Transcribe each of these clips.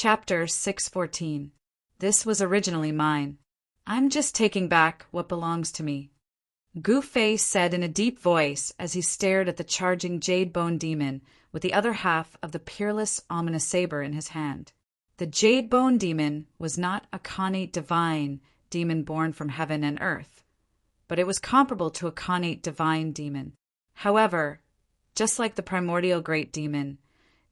Chapter 614. This was originally mine. I'm just taking back what belongs to me. Gu Fei said in a deep voice as he stared at the charging jade-bone demon with the other half of the peerless, ominous saber in his hand. The jade-bone demon was not a connate divine demon born from heaven and earth, but it was comparable to a connate divine demon. However, just like the primordial great demon,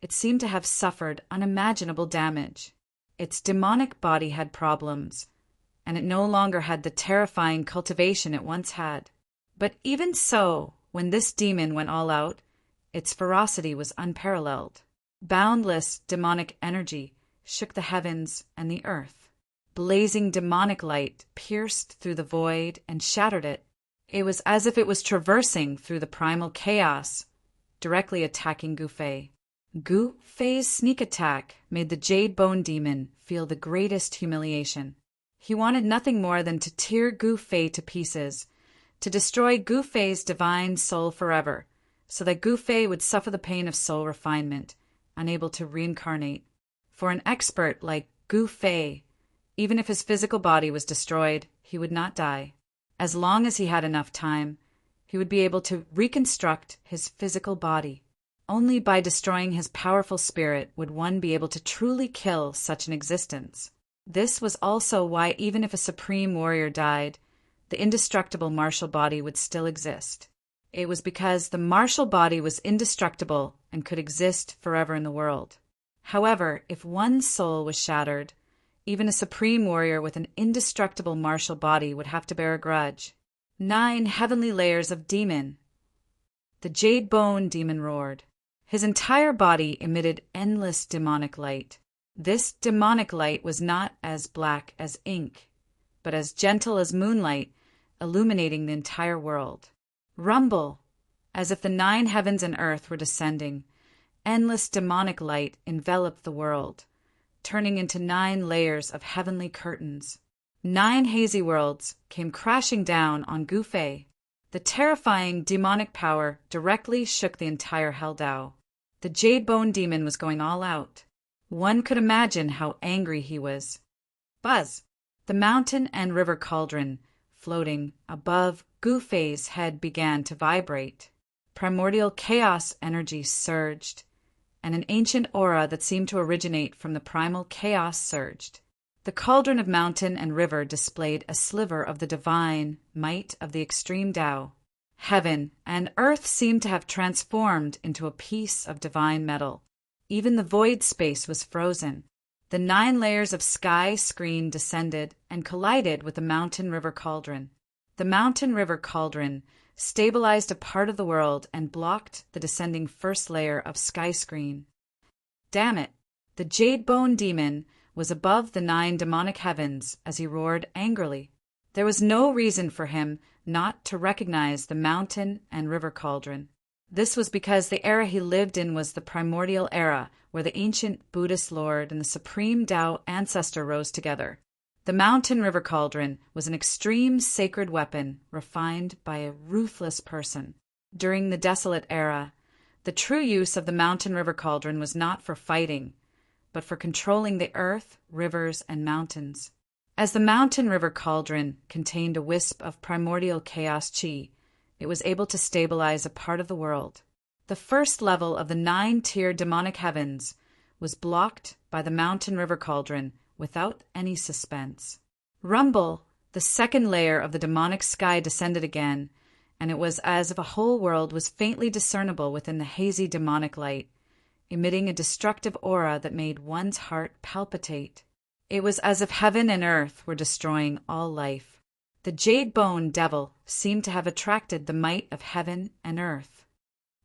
it seemed to have suffered unimaginable damage. Its demonic body had problems, and it no longer had the terrifying cultivation it once had. But even so, when this demon went all out, its ferocity was unparalleled. Boundless demonic energy shook the heavens and the earth. Blazing demonic light pierced through the void and shattered it. It was as if it was traversing through the primal chaos, directly attacking Gu Fei. Gu Fei's sneak attack made the jade-bone demon feel the greatest humiliation. He wanted nothing more than to tear Gu Fei to pieces, to destroy Gu Fei's divine soul forever, so that Gu Fei would suffer the pain of soul refinement, unable to reincarnate. For an expert like Gu Fei, even if his physical body was destroyed, he would not die. As long as he had enough time, he would be able to reconstruct his physical body. Only by destroying his powerful spirit would one be able to truly kill such an existence. This was also why even if a supreme warrior died, the indestructible martial body would still exist. It was because the martial body was indestructible and could exist forever in the world. However, if one soul was shattered, even a supreme warrior with an indestructible martial body would have to bear a grudge. 9 heavenly layers of demon. The jade-bone demon roared. His entire body emitted endless demonic light. This demonic light was not as black as ink, but as gentle as moonlight, illuminating the entire world. Rumble, as if the 9 heavens and earth were descending. Endless demonic light enveloped the world, turning into 9 layers of heavenly curtains. 9 hazy worlds came crashing down on Gu Fei. The terrifying demonic power directly shook the entire Helldao. The jade-bone demon was going all out. One could imagine how angry he was. Buzz! The mountain and river cauldron floating above Gu Fei's head began to vibrate. Primordial chaos energy surged, and an ancient aura that seemed to originate from the primal chaos surged. The cauldron of mountain and river displayed a sliver of the divine might of the extreme Tao. Heaven and earth seemed to have transformed into a piece of divine metal. Even the void space was frozen. The 9 layers of sky screen descended and collided with the mountain-river cauldron. The mountain-river cauldron stabilized a part of the world and blocked the descending first layer of sky screen. Damn it! The jade-bone demon was above the 9 demonic heavens as he roared angrily. There was no reason for him not to recognize the mountain and river cauldron. This was because the era he lived in was the primordial era, where the ancient Buddhist lord and the supreme Tao ancestor rose together. The mountain-river cauldron was an extreme sacred weapon refined by a ruthless person. During the desolate era, the true use of the mountain-river cauldron was not for fighting, but for controlling the earth, rivers, and mountains. As the mountain-river cauldron contained a wisp of primordial chaos chi, it was able to stabilize a part of the world. The first level of the 9-tier demonic heavens was blocked by the mountain-river cauldron without any suspense. Rumble, the second layer of the demonic sky descended again, and it was as if a whole world was faintly discernible within the hazy demonic light, emitting a destructive aura that made one's heart palpitate. It was as if heaven and earth were destroying all life. The jade-bone devil seemed to have attracted the might of heaven and earth.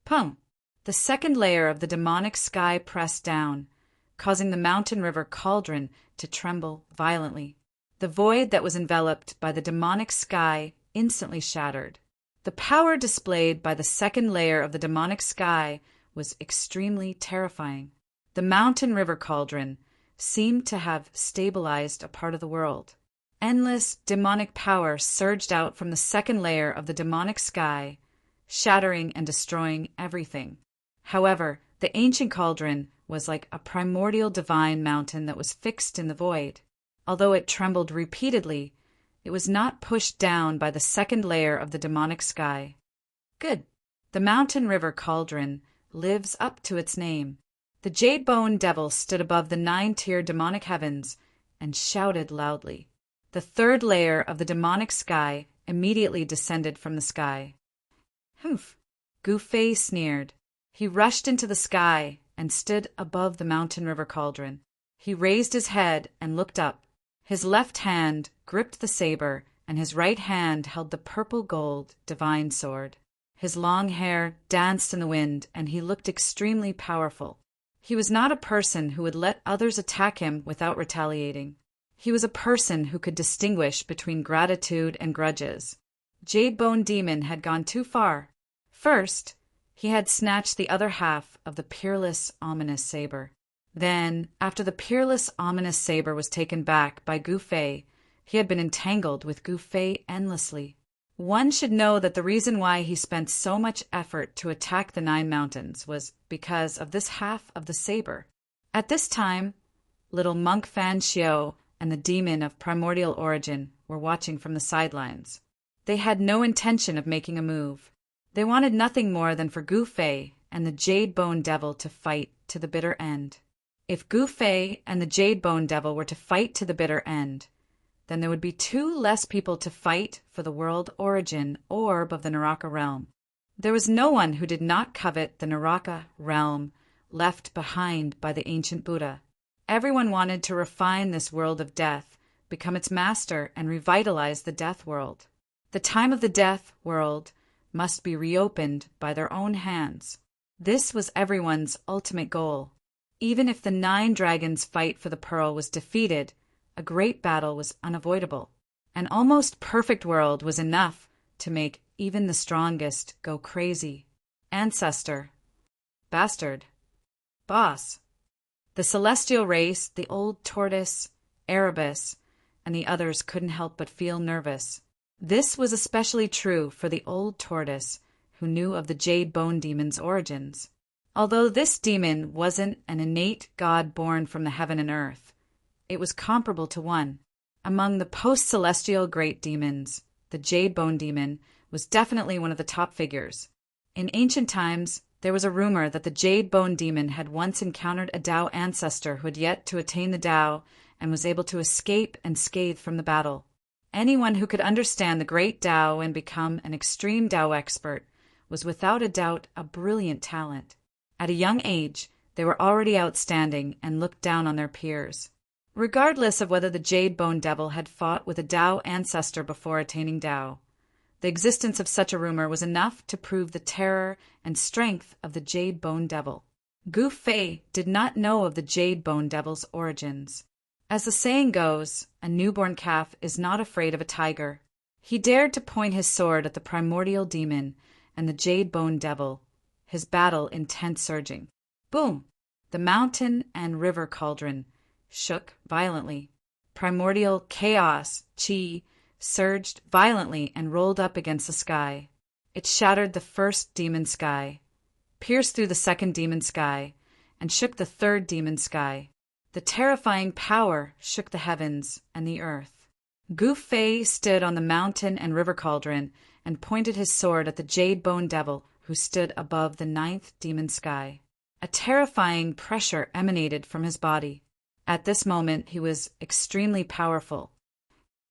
Pum! The second layer of the demonic sky pressed down, causing the mountain-river cauldron to tremble violently. The void that was enveloped by the demonic sky instantly shattered. The power displayed by the second layer of the demonic sky was extremely terrifying. The mountain-river cauldron seemed to have stabilized a part of the world. Endless demonic power surged out from the second layer of the demonic sky, shattering and destroying everything. However, the ancient cauldron was like a primordial divine mountain that was fixed in the void. Although it trembled repeatedly, it was not pushed down by the second layer of the demonic sky. Good. The mountain river cauldron lives up to its name. The jade-bone devil stood above the 9-tier demonic heavens and shouted loudly. The third layer of the demonic sky immediately descended from the sky. Humph! Gufei sneered. He rushed into the sky and stood above the mountain river cauldron. He raised his head and looked up. His left hand gripped the saber, and his right hand held the purple-gold divine sword. His long hair danced in the wind, and he looked extremely powerful. He was not a person who would let others attack him without retaliating. He was a person who could distinguish between gratitude and grudges. Jade-Bone Demon had gone too far. First, he had snatched the other half of the peerless, ominous saber. Then, after the peerless, ominous saber was taken back by Gufei, he had been entangled with Gufei endlessly. One should know that the reason why he spent so much effort to attack the 9 mountains was because of this half of the saber. At this time, little Monk Fan Xiao and the demon of primordial origin were watching from the sidelines. They had no intention of making a move. They wanted nothing more than for Gufei and the Jade-Bone Devil to fight to the bitter end. If Gufei and the Jade-Bone Devil were to fight to the bitter end, then there would be 2 less people to fight for the world origin orb of the Naraka realm. There was no one who did not covet the Naraka realm left behind by the ancient Buddha. Everyone wanted to refine this world of death, become its master, and revitalize the death world. The time of the death world must be reopened by their own hands. This was everyone's ultimate goal. Even if the 9 dragons' fight for the pearl was defeated, a great battle was unavoidable. An almost perfect world was enough to make even the strongest go crazy. Ancestor. Bastard. Boss. The celestial race, the old tortoise, Erebus, and the others couldn't help but feel nervous. This was especially true for the old tortoise, who knew of the Jade-Bone Demon's origins. Although this demon wasn't an innate god born from the heaven and earth, it was comparable to one. Among the post-celestial great demons, the Jade-Bone Demon was definitely one of the top figures. In ancient times, there was a rumor that the Jade-Bone Demon had once encountered a Tao ancestor who had yet to attain the Tao and was able to escape unscathed from the battle. Anyone who could understand the great Tao and become an extreme Tao expert was without a doubt a brilliant talent. At a young age, they were already outstanding and looked down on their peers. Regardless of whether the Jade-Bone Devil had fought with a Tao ancestor before attaining Tao, the existence of such a rumor was enough to prove the terror and strength of the Jade-Bone Devil. Gufei did not know of the Jade-Bone Devil's origins. As the saying goes, a newborn calf is not afraid of a tiger. He dared to point his sword at the primordial demon and the Jade-Bone Devil, his battle intent surging. Boom! The mountain and river cauldron shook violently. Primordial chaos, chi, surged violently and rolled up against the sky. It shattered the first demon sky, pierced through the second demon sky, and shook the third demon sky. The terrifying power shook the heavens and the earth. Gufei stood on the mountain and river cauldron and pointed his sword at the Jade-Bone Devil, who stood above the 9th demon sky. A terrifying pressure emanated from his body. At this moment, he was extremely powerful.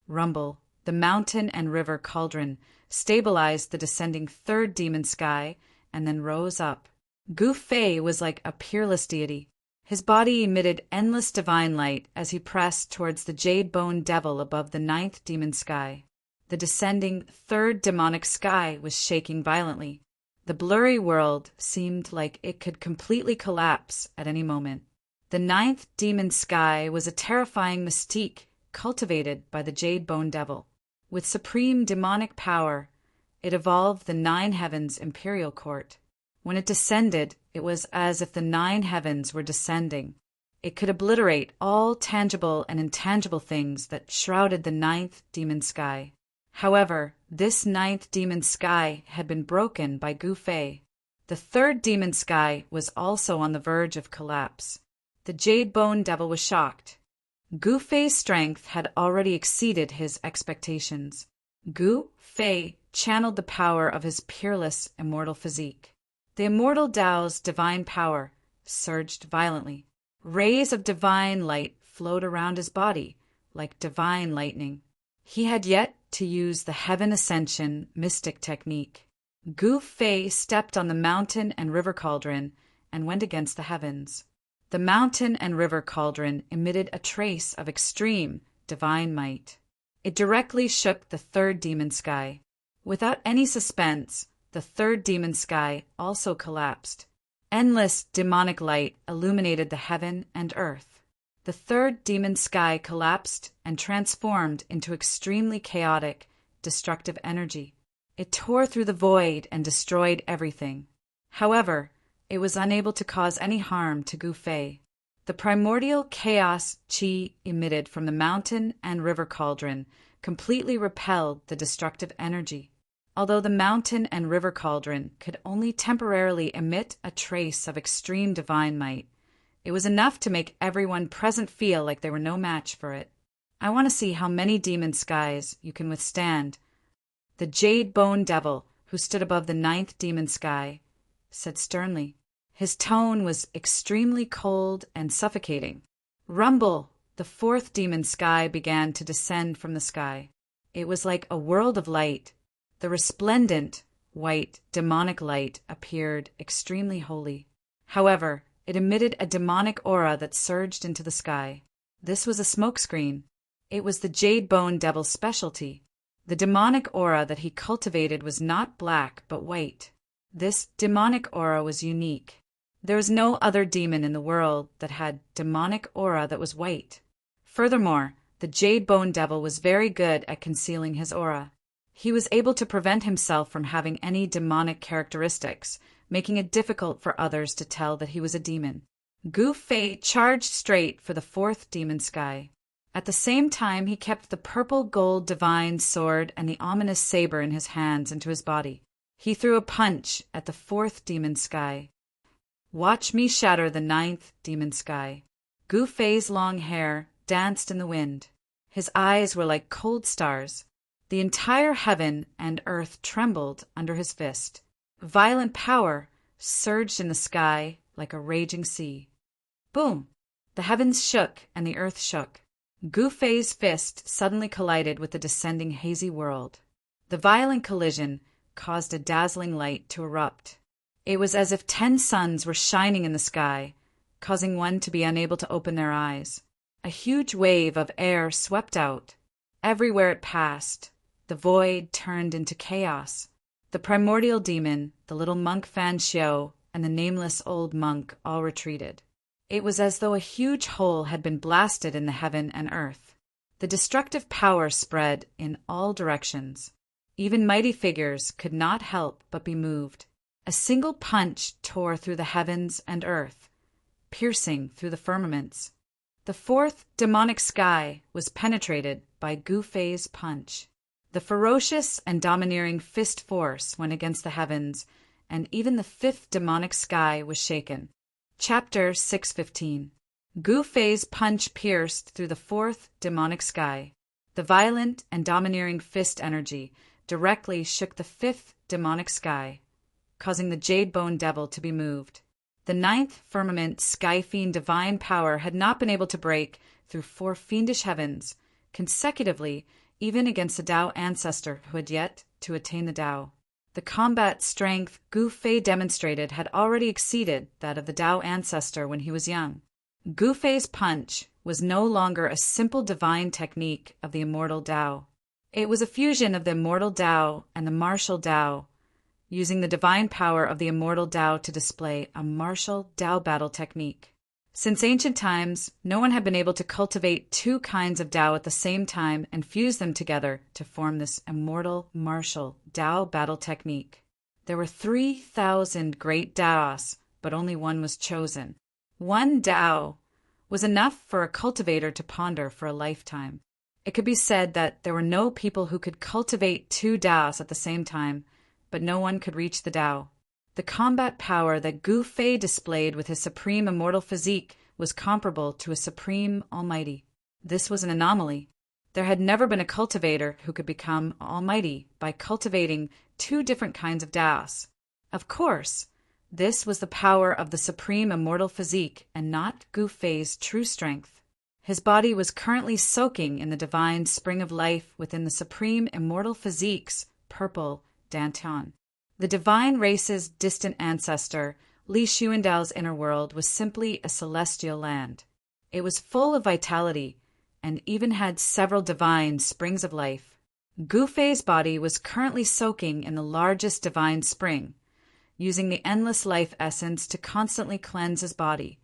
Rumble. The mountain and river cauldron stabilized the descending 3rd demon sky and then rose up. Gufei was like a peerless deity. His body emitted endless divine light as he pressed towards the Jade-Bone Devil above the 9th demon sky. The descending 3rd demonic sky was shaking violently. The blurry world seemed like it could completely collapse at any moment. The 9th demon sky was a terrifying mystique cultivated by the Jade-Bone Devil. With supreme demonic power, it evolved the 9 heavens imperial court. When it descended, it was as if the 9 heavens were descending. It could obliterate all tangible and intangible things that shrouded the 9th demon sky. However, this 9th demon sky had been broken by Gufei. The third demon sky was also on the verge of collapse. The Jade Bone Devil was shocked. Gu Fei's strength had already exceeded his expectations. Gu Fei channeled the power of his peerless immortal physique. The immortal Tao's divine power surged violently. Rays of divine light flowed around his body like divine lightning. He had yet to use the Heaven Ascension mystic technique. Gu Fei stepped on the mountain and river cauldron and went against the heavens. The mountain and river cauldron emitted a trace of extreme divine might. It directly shook the third demon sky. Without any suspense, the third demon sky also collapsed. Endless demonic light illuminated the heaven and earth. The third demon sky collapsed and transformed into extremely chaotic, destructive energy. It tore through the void and destroyed everything. However, it was unable to cause any harm to Gu Fei. The primordial chaos qi emitted from the mountain and river cauldron completely repelled the destructive energy. Although the mountain and river cauldron could only temporarily emit a trace of extreme divine might, it was enough to make everyone present feel like they were no match for it. I want to see how many demon skies you can withstand. The Jade Bone Devil, who stood above the ninth demon sky, said sternly. His tone was extremely cold and suffocating. Rumble! The fourth demon sky began to descend from the sky. It was like a world of light. The resplendent, white, demonic light appeared extremely holy. However, it emitted a demonic aura that surged into the sky. This was a smokescreen. It was the Jade Bone Devil's specialty. The demonic aura that he cultivated was not black but white. This demonic aura was unique. There was no other demon in the world that had demonic aura that was white. Furthermore, the Jade Bone Devil was very good at concealing his aura. He was able to prevent himself from having any demonic characteristics, making it difficult for others to tell that he was a demon. Gu Fei charged straight for the fourth demon sky. At the same time, he kept the purple gold divine sword and the ominous saber in his hands into his body. He threw a punch at the fourth demon sky. Watch me shatter the ninth demon sky. Gu Fei's long hair danced in the wind. His eyes were like cold stars. The entire heaven and earth trembled under his fist. Violent power surged in the sky like a raging sea. Boom! The heavens shook and the earth shook. Gu Fei's fist suddenly collided with the descending hazy world. The violent collision caused a dazzling light to erupt. It was as if 10 suns were shining in the sky, causing one to be unable to open their eyes. A huge wave of air swept out. Everywhere it passed, the void turned into chaos. The primordial demon, the little monk Fan Xiao, and the nameless old monk all retreated. It was as though a huge hole had been blasted in the heaven and earth. The destructive power spread in all directions. Even mighty figures could not help but be moved. A single punch tore through the heavens and earth, piercing through the firmaments. The fourth demonic sky was penetrated by Gu Fei's punch. The ferocious and domineering fist force went against the heavens, and even the fifth demonic sky was shaken. Chapter 615. Gu Fei's punch pierced through the fourth demonic sky. The violent and domineering fist energy directly shook the fifth demonic sky, causing the Jade Bone Devil to be moved. The ninth firmament sky fiend divine power had not been able to break through 4 fiendish heavens consecutively, even against the Tao ancestor who had yet to attain the Tao. The combat strength Gu Fei demonstrated had already exceeded that of the Tao ancestor when he was young. Gu Fei's punch was no longer a simple divine technique of the immortal Tao. It was a fusion of the immortal Tao and the martial Tao, using the divine power of the immortal Tao to display a martial Tao battle technique. Since ancient times, no one had been able to cultivate 2 kinds of Tao at the same time and fuse them together to form this immortal martial Tao battle technique. There were 3,000 great Taos, but only one was chosen. One Tao was enough for a cultivator to ponder for a lifetime. It could be said that there were no people who could cultivate 2 Taos at the same time, but no one could reach the Tao. The combat power that Gu Fei displayed with his supreme immortal physique was comparable to a supreme almighty. This was an anomaly. There had never been a cultivator who could become almighty by cultivating two different kinds of Daos. Of course, this was the power of the supreme immortal physique and not Gu Fei's true strength. His body was currently soaking in the divine spring of life within the supreme immortal physique's purple dantian. The divine race's distant ancestor, Li Xuandao's inner world, was simply a celestial land. It was full of vitality and even had several divine springs of life. Gu Fei's body was currently soaking in the largest divine spring, using the endless life essence to constantly cleanse his body,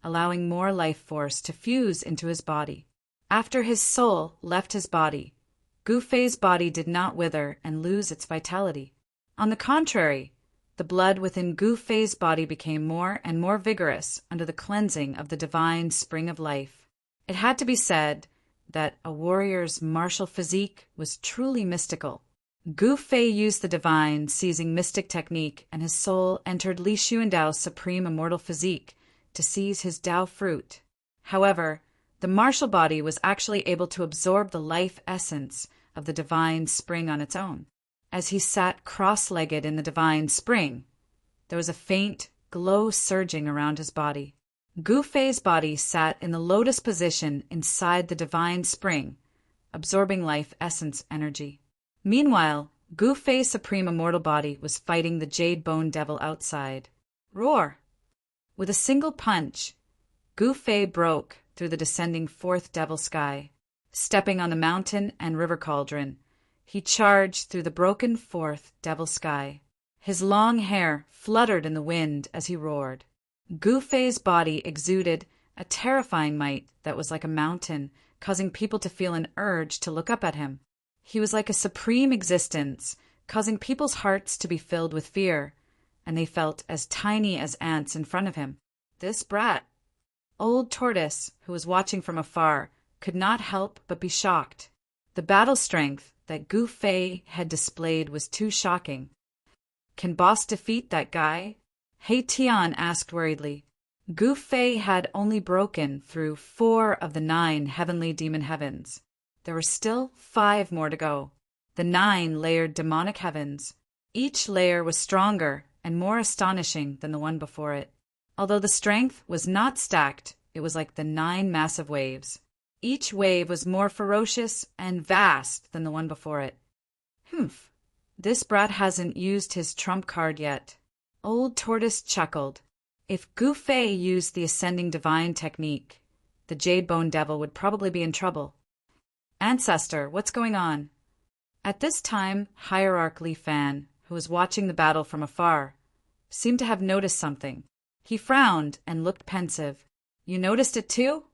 allowing more life force to fuse into his body. After his soul left his body, Gu Fei's body did not wither and lose its vitality. On the contrary, the blood within Gu Fei's body became more and more vigorous under the cleansing of the divine spring of life. It had to be said that a warrior's martial physique was truly mystical. Gu Fei used the divine, seizing mystic technique, and his soul entered Li Xuandao's supreme immortal physique to seize his Dao fruit. However, the martial body was actually able to absorb the life essence of the divine spring on its own. As he sat cross-legged in the divine spring, there was a faint glow surging around his body. Gu Fei's body sat in the lotus position inside the divine spring, absorbing life essence energy. Meanwhile, Gu Fei's supreme immortal body was fighting the Jade Bone Devil outside. Roar! With a single punch, Gu Fei broke through the descending fourth devil sky. Stepping on the mountain and river cauldron, he charged through the broken fourth devil sky. His long hair fluttered in the wind as he roared. Gu Fei's body exuded a terrifying might that was like a mountain, causing people to feel an urge to look up at him. He was like a supreme existence, causing people's hearts to be filled with fear, and they felt as tiny as ants in front of him. This brat, Old Tortoise, who was watching from afar, could not help but be shocked. The battle strength that Gu Fei had displayed was too shocking. Can boss defeat that guy? He Tian asked worriedly. Gu Fei had only broken through 4 of the 9 heavenly demon heavens. There were still 5 more to go. The 9 layered demonic heavens. Each layer was stronger and more astonishing than the one before it. Although the strength was not stacked, it was like the 9 massive waves. Each wave was more ferocious and vast than the one before it. Humph, this brat hasn't used his trump card yet. Old Tortoise chuckled. If Gu Fei used the ascending divine technique, the Jade Bone Devil would probably be in trouble. Ancestor, what's going on? At this time, Hierarch Li Fan, who was watching the battle from afar, seemed to have noticed something. He frowned and looked pensive. You noticed it too?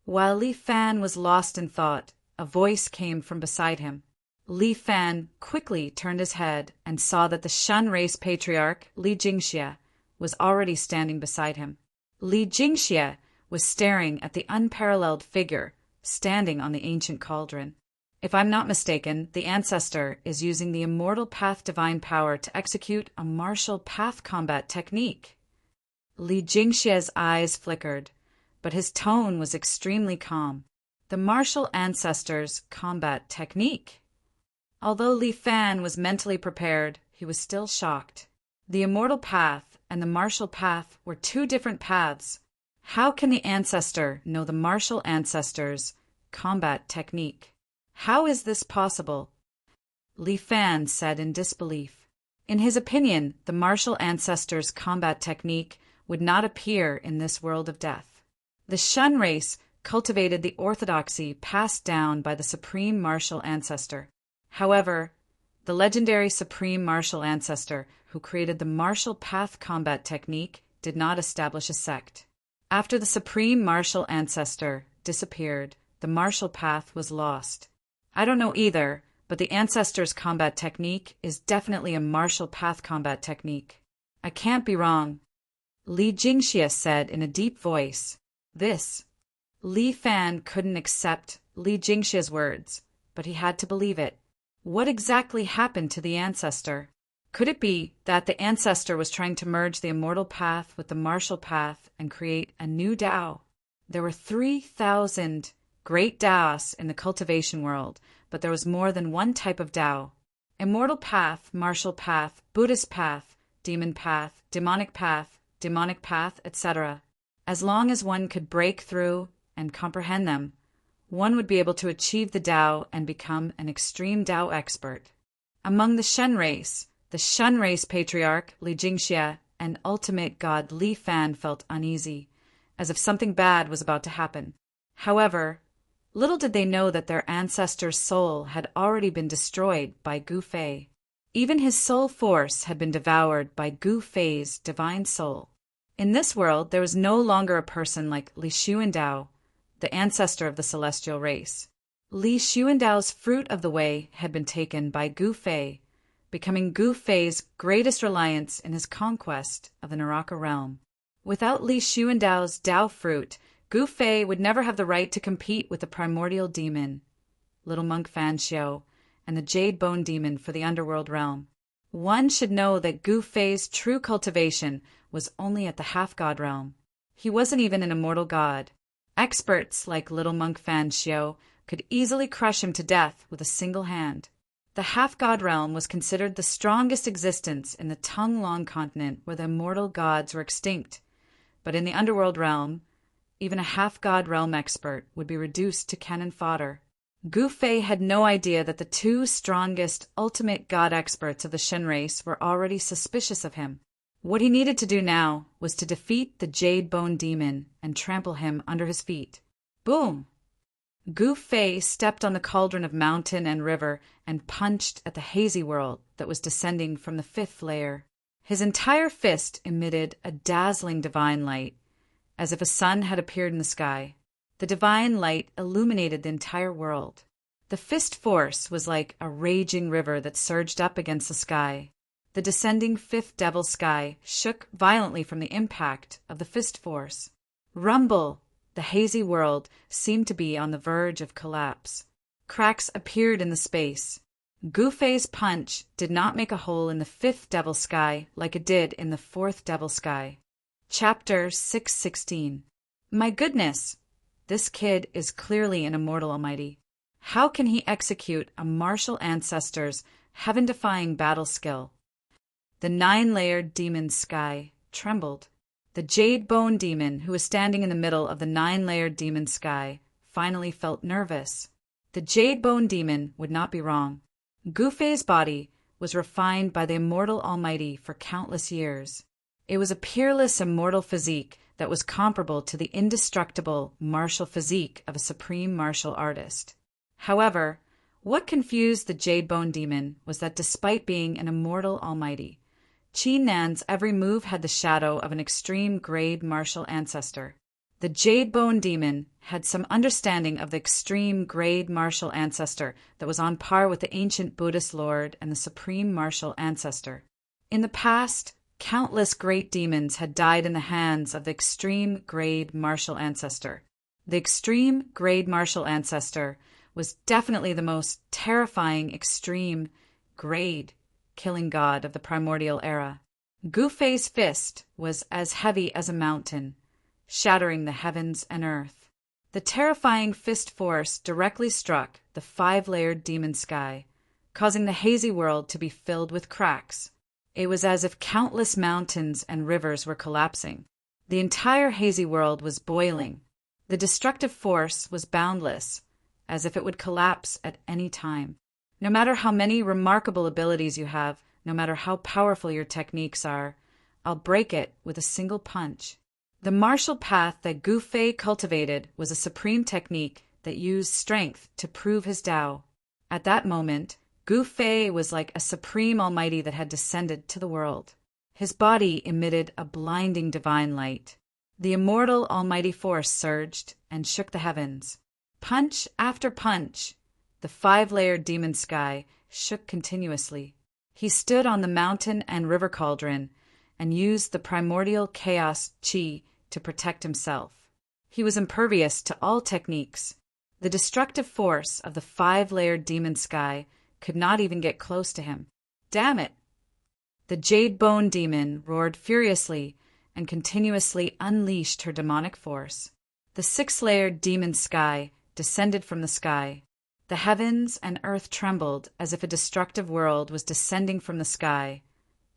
While Li Fan was lost in thought, a voice came from beside him. Li Fan quickly turned his head and saw that the Shun race patriarch, Li Jingxie, was already standing beside him. Li Jingxie was staring at the unparalleled figure standing on the ancient cauldron. If I'm not mistaken, the ancestor is using the immortal path divine power to execute a martial path combat technique. Li Jingxie's eyes flickered, but his tone was extremely calm. The martial ancestor's combat technique. Although Li Fan was mentally prepared, he was still shocked. The immortal path and the martial path were 2 different paths. How can the ancestor know the martial ancestor's combat technique? How is this possible? Li Fan said in disbelief. In his opinion, the martial ancestor's combat technique would not appear in this world of death. The Shun race cultivated the orthodoxy passed down by the supreme martial ancestor. However, the legendary supreme martial ancestor who created the martial path combat technique did not establish a sect. After the supreme martial ancestor disappeared, the martial path was lost. I don't know either, but the ancestor's combat technique is definitely a martial path combat technique. I can't be wrong. Li Jingxie said in a deep voice. This. Li Fan couldn't accept Li Jingxie's words, but he had to believe it. What exactly happened to the ancestor? Could it be that the ancestor was trying to merge the immortal path with the martial path and create a new Tao? There were 3,000 great Taos in the cultivation world, but there was more than one type of Tao. Immortal path, martial path, Buddhist path, demon path, demonic path, etc. As long as one could break through and comprehend them, one would be able to achieve the Tao and become an extreme Tao expert. Among the Shen race patriarch Li Jingxia and ultimate god Li Fan felt uneasy, as if something bad was about to happen. However, little did they know that their ancestor's soul had already been destroyed by Gu Fei. Even his soul force had been devoured by Gu Fei's divine soul. In this world, there was no longer a person like Li Xuandao, the ancestor of the celestial race. Li Xuandao's fruit of the way had been taken by Gu Fei, becoming Gu Fei's greatest reliance in his conquest of the Naraka realm. Without Li Xuandao's Tao fruit, Gu Fei would never have the right to compete with the primordial demon, Little Monk Fan Xiao, and the Jade Bone Demon for the underworld realm. One should know that Gu Fei's true cultivation was only at the half-god realm. He wasn't even an immortal god. Experts like Little Monk Fan Xiao could easily crush him to death with a single hand. The half-god realm was considered the strongest existence in the Tonglong continent where the immortal gods were extinct. But in the underworld realm, even a half-god realm expert would be reduced to cannon fodder. Gu Fei had no idea that the two strongest ultimate god experts of the Shen race were already suspicious of him. What he needed to do now was to defeat the Jade Bone Demon and trample him under his feet. Boom! Gu Fei stepped on the cauldron of mountain and river and punched at the hazy world that was descending from the fifth layer. His entire fist emitted a dazzling divine light, as if a sun had appeared in the sky. The divine light illuminated the entire world. The fist force was like a raging river that surged up against the sky. The descending fifth devil sky shook violently from the impact of the fist force. Rumble! The hazy world seemed to be on the verge of collapse. Cracks appeared in the space. Gu Fei's punch did not make a hole in the fifth devil sky like it did in the fourth devil sky. Chapter 616. My goodness! This kid is clearly an immortal almighty. How can he execute a martial ancestor's heaven-defying battle skill? The 9-layered demon sky trembled. The Jade Bone Demon, who was standing in the middle of the 9-layered demon sky, finally felt nervous. The Jade Bone Demon would not be wrong. Gu Fei's body was refined by the immortal almighty for countless years. It was a peerless immortal physique that was comparable to the indestructible martial physique of a supreme martial artist. However, what confused the Jade Bone Demon was that despite being an immortal almighty, Qi Nan's every move had the shadow of an extreme grade martial ancestor. The Jade Bone Demon had some understanding of the extreme grade martial ancestor that was on par with the ancient Buddhist lord and the supreme martial ancestor. In the past, countless great demons had died in the hands of the extreme grade martial ancestor. The extreme grade martial ancestor was definitely the most terrifying extreme grade killing god of the primordial era. Gu Fei's fist was as heavy as a mountain, shattering the heavens and earth. The terrifying fist force directly struck the 5-layered demon sky, causing the hazy world to be filled with cracks. It was as if countless mountains and rivers were collapsing. The entire hazy world was boiling. The destructive force was boundless, as if it would collapse at any time. No matter how many remarkable abilities you have, no matter how powerful your techniques are, I'll break it with a single punch. The martial path that Gu Fei cultivated was a supreme technique that used strength to prove his Tao. At that moment, Gu Fei was like a supreme almighty that had descended to the world. His body emitted a blinding divine light. The immortal almighty force surged and shook the heavens. Punch after punch, the 5-layered demon sky shook continuously. He stood on the mountain and river cauldron and used the primordial chaos qi to protect himself. He was impervious to all techniques. The destructive force of the 5-layered demon sky could not even get close to him. Damn it! The Jade Bone Demon roared furiously and continuously unleashed her demonic force. The six-layered demon sky descended from the sky. The heavens and earth trembled as if a destructive world was descending from the sky,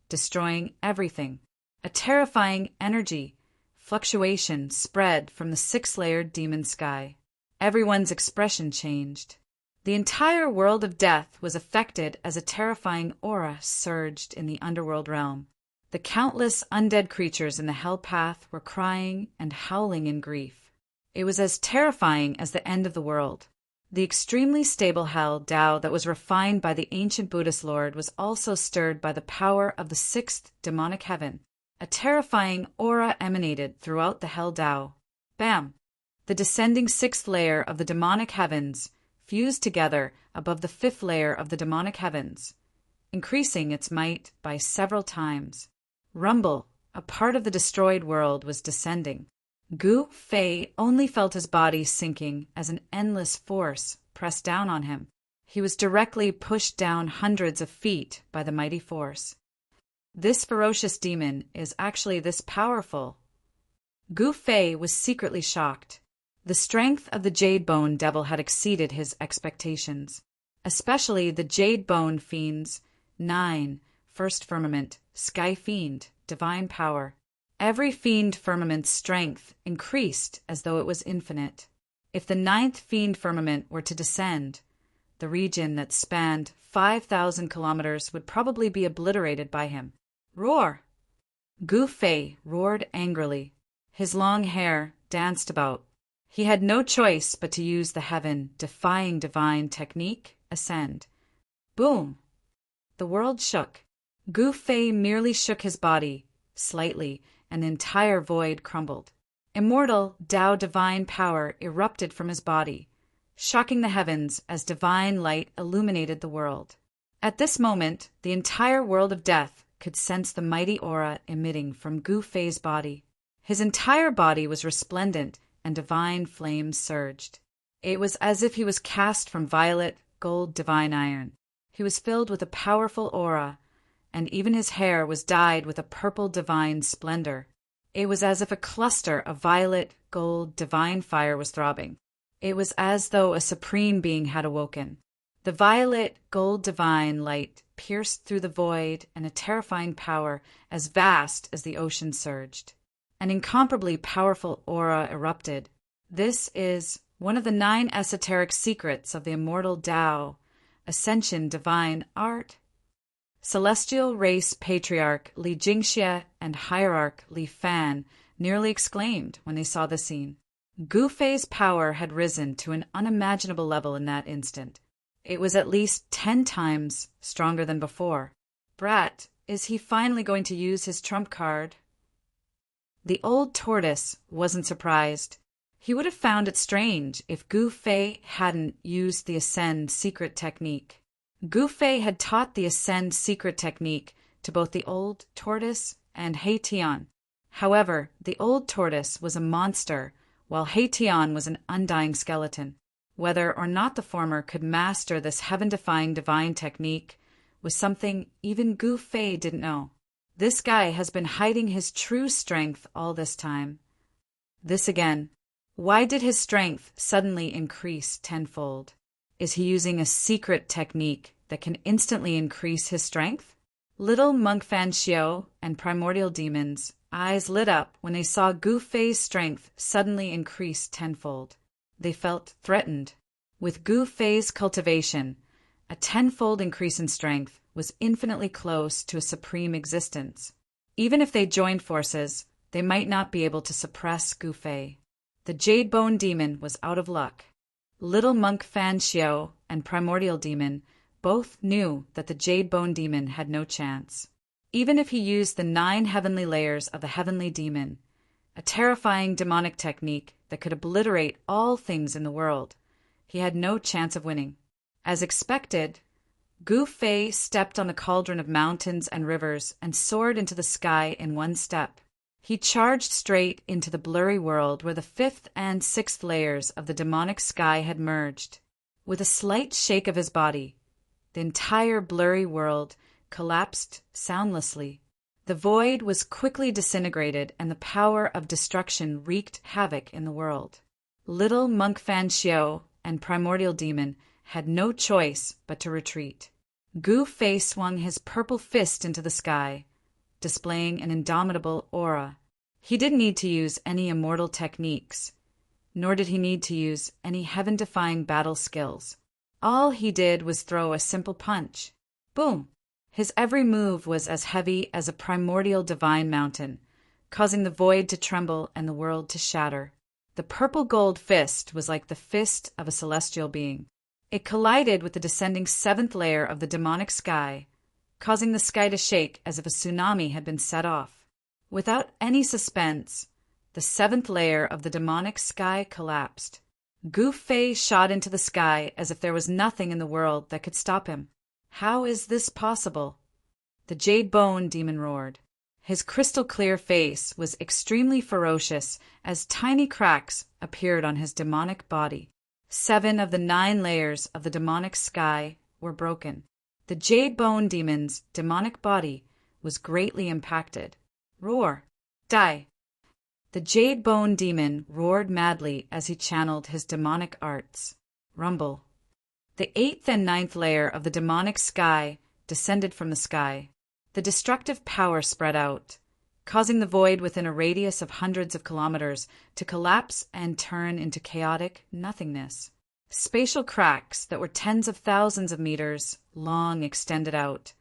destroying everything. A terrifying energy fluctuation spread from the six-layered demon sky. Everyone's expression changed. The entire world of death was affected as a terrifying aura surged in the underworld realm. The countless undead creatures in the hell path were crying and howling in grief. It was as terrifying as the end of the world. The extremely stable hell Tao that was refined by the ancient Buddhist Lord was also stirred by the power of the sixth demonic heaven. A terrifying aura emanated throughout the hell Tao. Bam! The descending sixth layer of the demonic heavens fused together above the fifth layer of the demonic heavens, increasing its might by several times. Rumble, a part of the destroyed world, was descending. Gu Fei only felt his body sinking as an endless force pressed down on him. He was directly pushed down hundreds of feet by the mighty force. This ferocious demon is actually this powerful. Gu Fei was secretly shocked. The strength of the Jade Bone Devil had exceeded his expectations, especially the Jade Bone Fiend's 9, First Firmament, Sky Fiend, Divine Power. Every Fiend Firmament's strength increased as though it was infinite. If the 9th Fiend Firmament were to descend, the region that spanned 5,000 kilometers would probably be obliterated by him. Roar! Gu Fei roared angrily. His long hair danced about. He had no choice but to use the heaven-defying divine technique, Ascend. Boom! The world shook. Gu Fei merely shook his body, slightly, and the entire void crumbled. Immortal Tao divine power erupted from his body, shocking the heavens as divine light illuminated the world. At this moment, the entire world of death could sense the mighty aura emitting from Gu Fei's body. His entire body was resplendent, and divine flames surged. It was as if he was cast from violet, gold divine iron. He was filled with a powerful aura, and even his hair was dyed with a purple divine splendor. It was as if a cluster of violet, gold divine fire was throbbing. It was as though a supreme being had awoken. The violet, gold divine light pierced through the void, and a terrifying power as vast as the ocean surged. An incomparably powerful aura erupted. This is one of the 9 esoteric secrets of the immortal Tao, Ascension Divine Art. Celestial Race Patriarch Li Jingxie and Hierarch Li Fan nearly exclaimed when they saw the scene. Gu Fei's power had risen to an unimaginable level in that instant. It was at least 10 times stronger than before. Brat, is he finally going to use his trump card? The old tortoise wasn't surprised. He would have found it strange if Gu Fei hadn't used the Ascend secret technique. Gu Fei had taught the Ascend secret technique to both the old tortoise and He Tian. However, the old tortoise was a monster, while He Tian was an undying skeleton. Whether or not the former could master this heaven-defying divine technique was something even Gu Fei didn't know. This guy has been hiding his true strength all this time. This again. Why did his strength suddenly increase tenfold? Is he using a secret technique that can instantly increase his strength? Little Monk Fan Xiao and primordial demons' eyes lit up when they saw Gu Fei's strength suddenly increase tenfold. They felt threatened. With Gu Fei's cultivation, a tenfold increase in strength was infinitely close to a supreme existence. Even if they joined forces, they might not be able to suppress Gu Fei. The Jade Bone Demon was out of luck. Little Monk Fan Xiao and Primordial Demon both knew that the Jade Bone Demon had no chance. Even if he used the 9 heavenly layers of the Heavenly Demon, a terrifying demonic technique that could obliterate all things in the world, he had no chance of winning. As expected, Gu Fei stepped on the cauldron of mountains and rivers and soared into the sky in one step. He charged straight into the blurry world where the 5th and 6th layers of the demonic sky had merged. With a slight shake of his body, the entire blurry world collapsed soundlessly. The void was quickly disintegrated and the power of destruction wreaked havoc in the world. Little Monk Fan Xiao and Primordial Demon had no choice but to retreat. Gu Fei swung his purple fist into the sky, displaying an indomitable aura. He didn't need to use any immortal techniques, nor did he need to use any heaven-defying battle skills. All he did was throw a simple punch. Boom! His every move was as heavy as a primordial divine mountain, causing the void to tremble and the world to shatter. The purple gold fist was like the fist of a celestial being. It collided with the descending seventh layer of the demonic sky, causing the sky to shake as if a tsunami had been set off. Without any suspense, the seventh layer of the demonic sky collapsed. Gu Fei shot into the sky as if there was nothing in the world that could stop him. How is this possible? The Jade Bone Demon roared. His crystal-clear face was extremely ferocious as tiny cracks appeared on his demonic body. 7 of the 9 layers of the demonic sky were broken. The Jade Bone Demon's demonic body was greatly impacted. Roar! Die! The Jade Bone Demon roared madly as he channeled his demonic arts. Rumble! The 8th and 9th layer of the demonic sky descended from the sky. The destructive power spread out, causing the void within a radius of hundreds of kilometers to collapse and turn into chaotic nothingness. Spatial cracks that were tens of thousands of meters long extended out,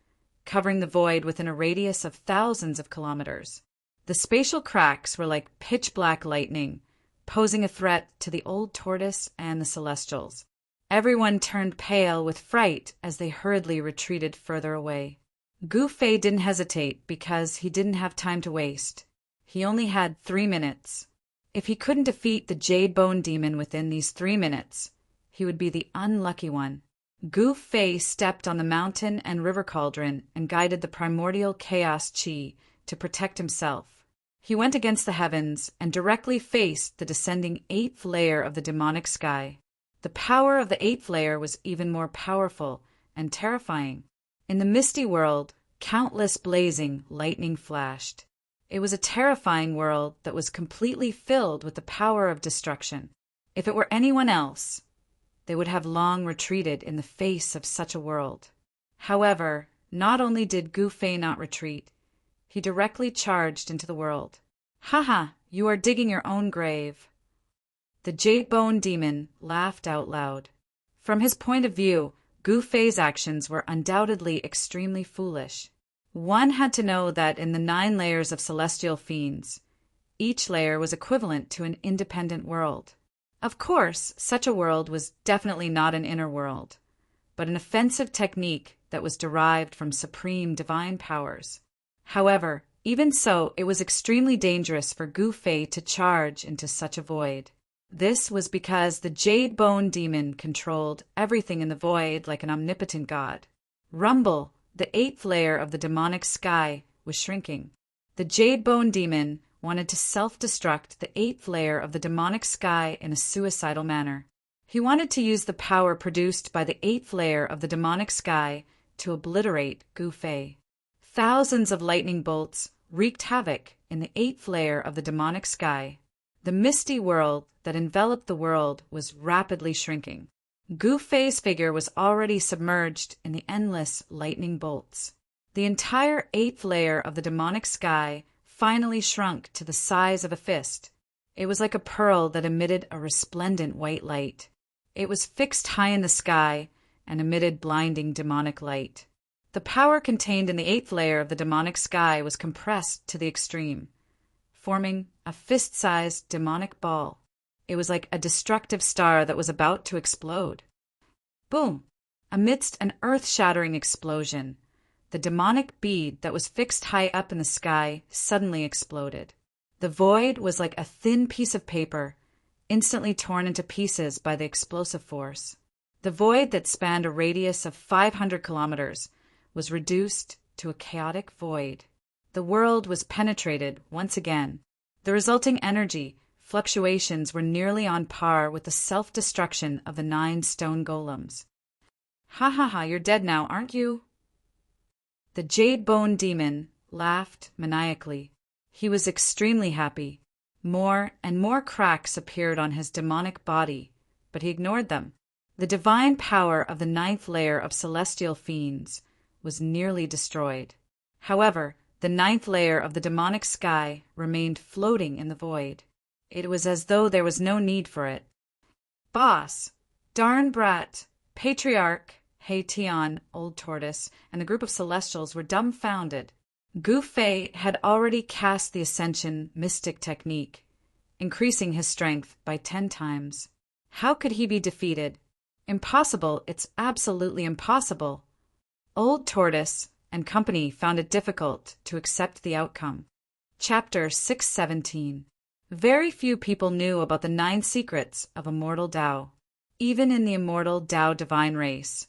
covering the void within a radius of thousands of kilometers. The spatial cracks were like pitch-black lightning, posing a threat to the old tortoise and the celestials. Everyone turned pale with fright as they hurriedly retreated further away. Gu Fei didn't hesitate because he didn't have time to waste. He only had 3 minutes. If he couldn't defeat the Jade Bone Demon within these 3 minutes, he would be the unlucky one. Gu Fei stepped on the mountain and river cauldron and guided the primordial chaos chi to protect himself. He went against the heavens and directly faced the descending 8th layer of the demonic sky. The power of the 8th layer was even more powerful and terrifying. In the misty world, countless blazing lightning flashed. It was a terrifying world that was completely filled with the power of destruction. If it were anyone else, they would have long retreated in the face of such a world. However, not only did Gu Fei not retreat, he directly charged into the world. "Haha, you are digging your own grave." The Jade Bone Demon laughed out loud. From his point of view, Gu Fei's actions were undoubtedly extremely foolish. One had to know that in the 9 layers of celestial fiends, each layer was equivalent to an independent world. Of course, such a world was definitely not an inner world, but an offensive technique that was derived from supreme divine powers. However, even so, it was extremely dangerous for Gu Fei to charge into such a void. This was because the Jade Bone Demon controlled everything in the void like an omnipotent god. Rumble, the 8th layer of the demonic sky, was shrinking. The Jade Bone Demon wanted to self-destruct the 8th layer of the demonic sky in a suicidal manner. He wanted to use the power produced by the 8th layer of the demonic sky to obliterate Gu Fei. Thousands of lightning bolts wreaked havoc in the 8th layer of the demonic sky. The misty world that enveloped the world was rapidly shrinking. Gu Fei's figure was already submerged in the endless lightning bolts. The entire 8th layer of the demonic sky finally shrunk to the size of a fist. It was like a pearl that emitted a resplendent white light. It was fixed high in the sky and emitted blinding demonic light. The power contained in the 8th layer of the demonic sky was compressed to the extreme, forming a fist-sized demonic ball. It was like a destructive star that was about to explode. Boom! Amidst an earth-shattering explosion, the demonic bead that was fixed high up in the sky suddenly exploded. The void was like a thin piece of paper, instantly torn into pieces by the explosive force. The void that spanned a radius of 500 kilometers was reduced to a chaotic void. The world was penetrated once again. The resulting energy fluctuations were nearly on par with the self-destruction of the 9 stone golems. "Ha ha ha, you're dead now, aren't you?" The jade bone demon laughed maniacally. He was extremely happy. More and more cracks appeared on his demonic body, but he ignored them. The divine power of the 9th layer of celestial fiends was nearly destroyed. However, the 9th layer of the demonic sky remained floating in the void. It was as though there was no need for it. Boss, darn brat, patriarch, Hei-Tian, Old Tortoise, and a group of celestials were dumbfounded. Gu Fei had already cast the Ascension mystic technique, increasing his strength by 10 times. How could he be defeated? Impossible, it's absolutely impossible. Old Tortoise and company found it difficult to accept the outcome. Chapter 617. Very few people knew about the 9 secrets of Immortal Tao. Even in the Immortal Tao divine race,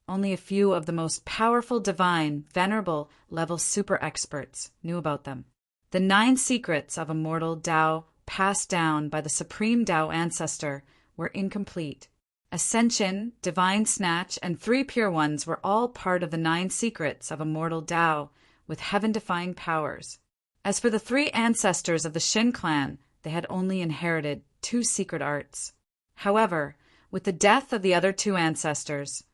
only a few of the most powerful divine, venerable level super experts knew about them. The 9 secrets of Immortal Tao passed down by the Supreme Tao ancestor were incomplete. Ascension, Divine Snatch, and 3 Pure Ones were all part of the 9 secrets of Immortal Tao with heaven-defying powers. As for the 3 ancestors of the Shin clan, they had only inherited 2 secret arts. However, with the death of the other 2 ancestors,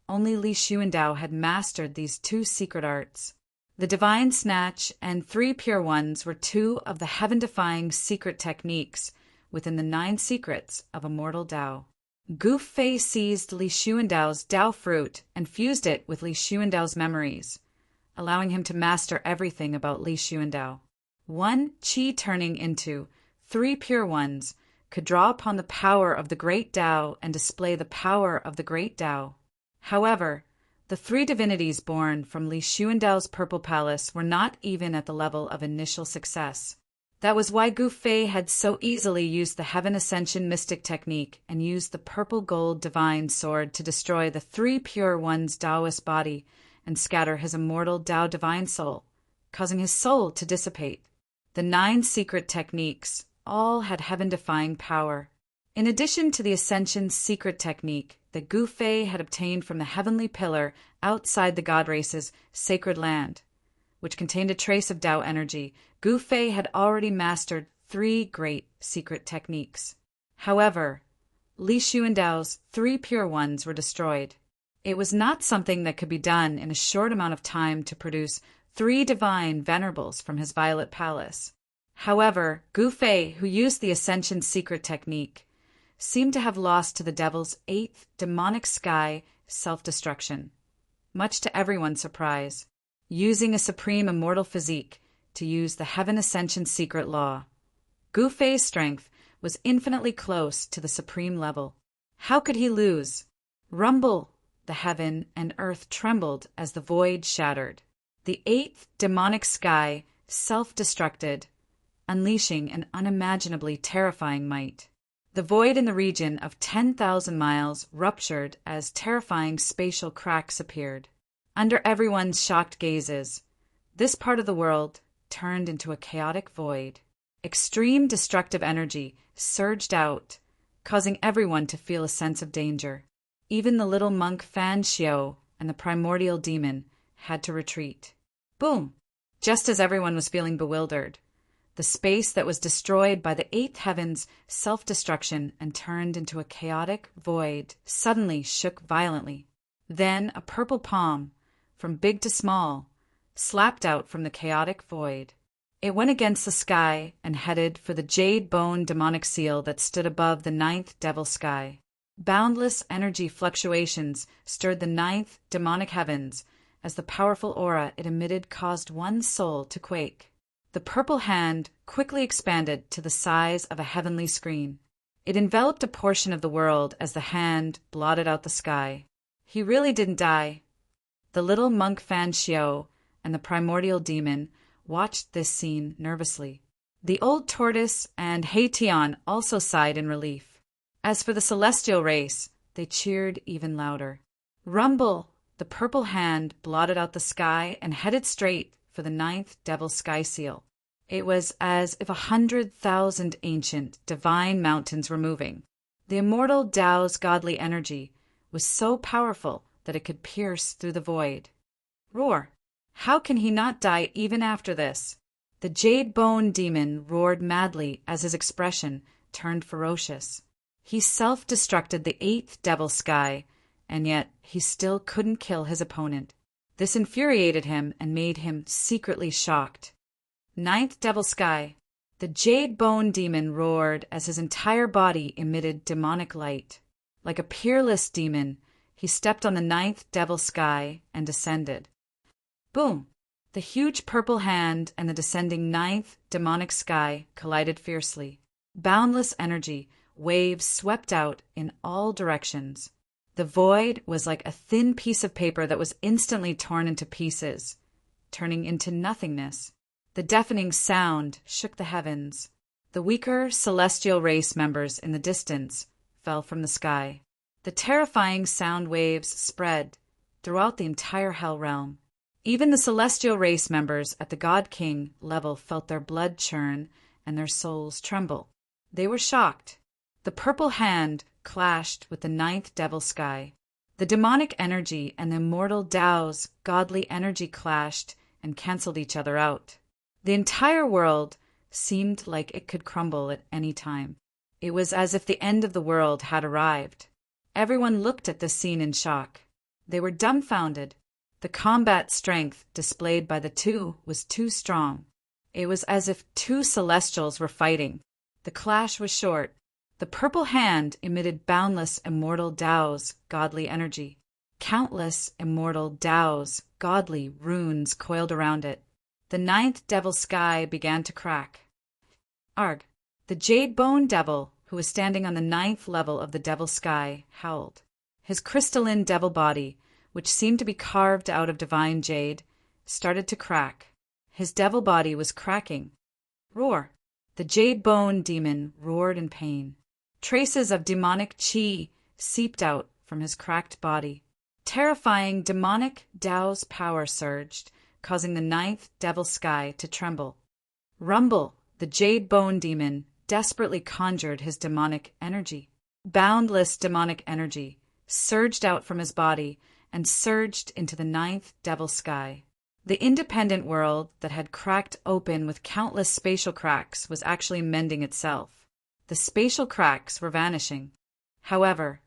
only Li Xuandao had mastered these 2 secret arts. The Divine Snatch and 3 Pure Ones were 2 of the heaven-defying secret techniques within the 9 secrets of Immortal Tao. Gu Fei seized Li Xuandao's Tao fruit and fused it with Li Xuandao's memories, allowing him to master everything about Li Xuandao. 1 Qi turning into 3 Pure Ones could draw upon the power of the Great Tao and display the power of the Great Tao. However, the 3 divinities born from Li Xuandao's Purple Palace were not even at the level of initial success. That was why Gu Fei had so easily used the Heaven Ascension mystic technique and used the purple gold divine sword to destroy the 3 Pure Ones' Taoist body and scatter his immortal Tao divine soul, causing his soul to dissipate. The 9 secret techniques all had heaven-defying power. In addition to the Ascension's secret technique that Gu Fei had obtained from the heavenly pillar outside the God Race's sacred land, which contained a trace of Tao energy, Gu Fei had already mastered 3 great secret techniques. However, Li Xuandao's 3 Pure Ones were destroyed. It was not something that could be done in a short amount of time to produce 3 divine venerables from his Violet Palace. However, Gu Fei, who used the Ascension secret technique, seemed to have lost to the devil's 8th demonic sky self-destruction, much to everyone's surprise, using a supreme immortal physique to use the Heaven Ascension secret law. Gu Fei's strength was infinitely close to the supreme level. How could he lose? Rumble! The heaven and earth trembled as the void shattered. The 8th demonic sky self-destructed, unleashing an unimaginably terrifying might. The void in the region of 10,000 miles ruptured as terrifying spatial cracks appeared. Under everyone's shocked gazes, this part of the world turned into a chaotic void. Extreme destructive energy surged out, causing everyone to feel a sense of danger. Even the little monk Fan Xiao and the primordial demon had to retreat. Boom! Just as everyone was feeling bewildered, the space that was destroyed by the 8th heaven's self-destruction and turned into a chaotic void suddenly shook violently. Then a purple palm, from big to small, slapped out from the chaotic void. It went against the sky and headed for the jade bone demonic seal that stood above the 9th devil sky. Boundless energy fluctuations stirred the 9th demonic heavens as the powerful aura it emitted caused one soul to quake. The purple hand quickly expanded to the size of a heavenly screen. It enveloped a portion of the world as the hand blotted out the sky. He really didn't die. The little monk Fan Xiao and the primordial demon watched this scene nervously. The old tortoise and Hei-Tian also sighed in relief. As for the celestial race, they cheered even louder. Rumble! The purple hand blotted out the sky and headed straight for the 9th devil sky seal. It was as if 100,000 ancient, divine mountains were moving. The immortal Tao's godly energy was so powerful that it could pierce through the void. Roar! How can he not die even after this? The Jade Bone Demon roared madly as his expression turned ferocious. He self-destructed the 8th Devil Sky, and yet he still couldn't kill his opponent. This infuriated him and made him secretly shocked. 9th Devil Sky. The Jade Bone Demon roared as his entire body emitted demonic light. Like a peerless demon, he stepped on the 9th Devil Sky and descended. Boom! The huge purple hand and the descending 9th demonic sky collided fiercely. Boundless energy, waves swept out in all directions. The void was like a thin piece of paper that was instantly torn into pieces, turning into nothingness. The deafening sound shook the heavens. The weaker celestial race members in the distance fell from the sky. The terrifying sound waves spread throughout the entire Hell Realm. Even the celestial race members at the God King level felt their blood churn and their souls tremble. They were shocked. The purple hand clashed with the 9th Devil Sky. The demonic energy and the immortal Tao's godly energy clashed and canceled each other out. The entire world seemed like it could crumble at any time. It was as if the end of the world had arrived. Everyone looked at this scene in shock. They were dumbfounded. The combat strength displayed by the two was too strong. It was as if two celestials were fighting. The clash was short. The purple hand emitted boundless immortal Tao's godly energy. Countless immortal Tao's godly runes coiled around it. The 9th Devil Sky began to crack. Arg! The Jade Bone Devil, who was standing on the 9th level of the Devil Sky, howled. His crystalline devil body, which seemed to be carved out of divine jade, started to crack. His devil body was cracking. Roar! The Jade Bone Demon roared in pain. Traces of demonic chi seeped out from his cracked body. Terrifying demonic Tao's power surged, causing the 9th Devil Sky to tremble. Rumble! The Jade Bone Demon desperately conjured his demonic energy. Boundless demonic energy surged out from his body and surged into the 9th Devil Sky. The independent world that had cracked open with countless spatial cracks was actually mending itself. The spatial cracks were vanishing. However,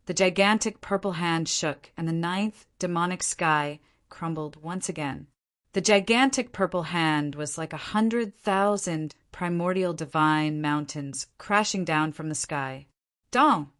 the gigantic purple hand shook and the 9th demonic sky crumbled once again. The gigantic purple hand was like 100,000 primordial divine mountains crashing down from the sky. Dong!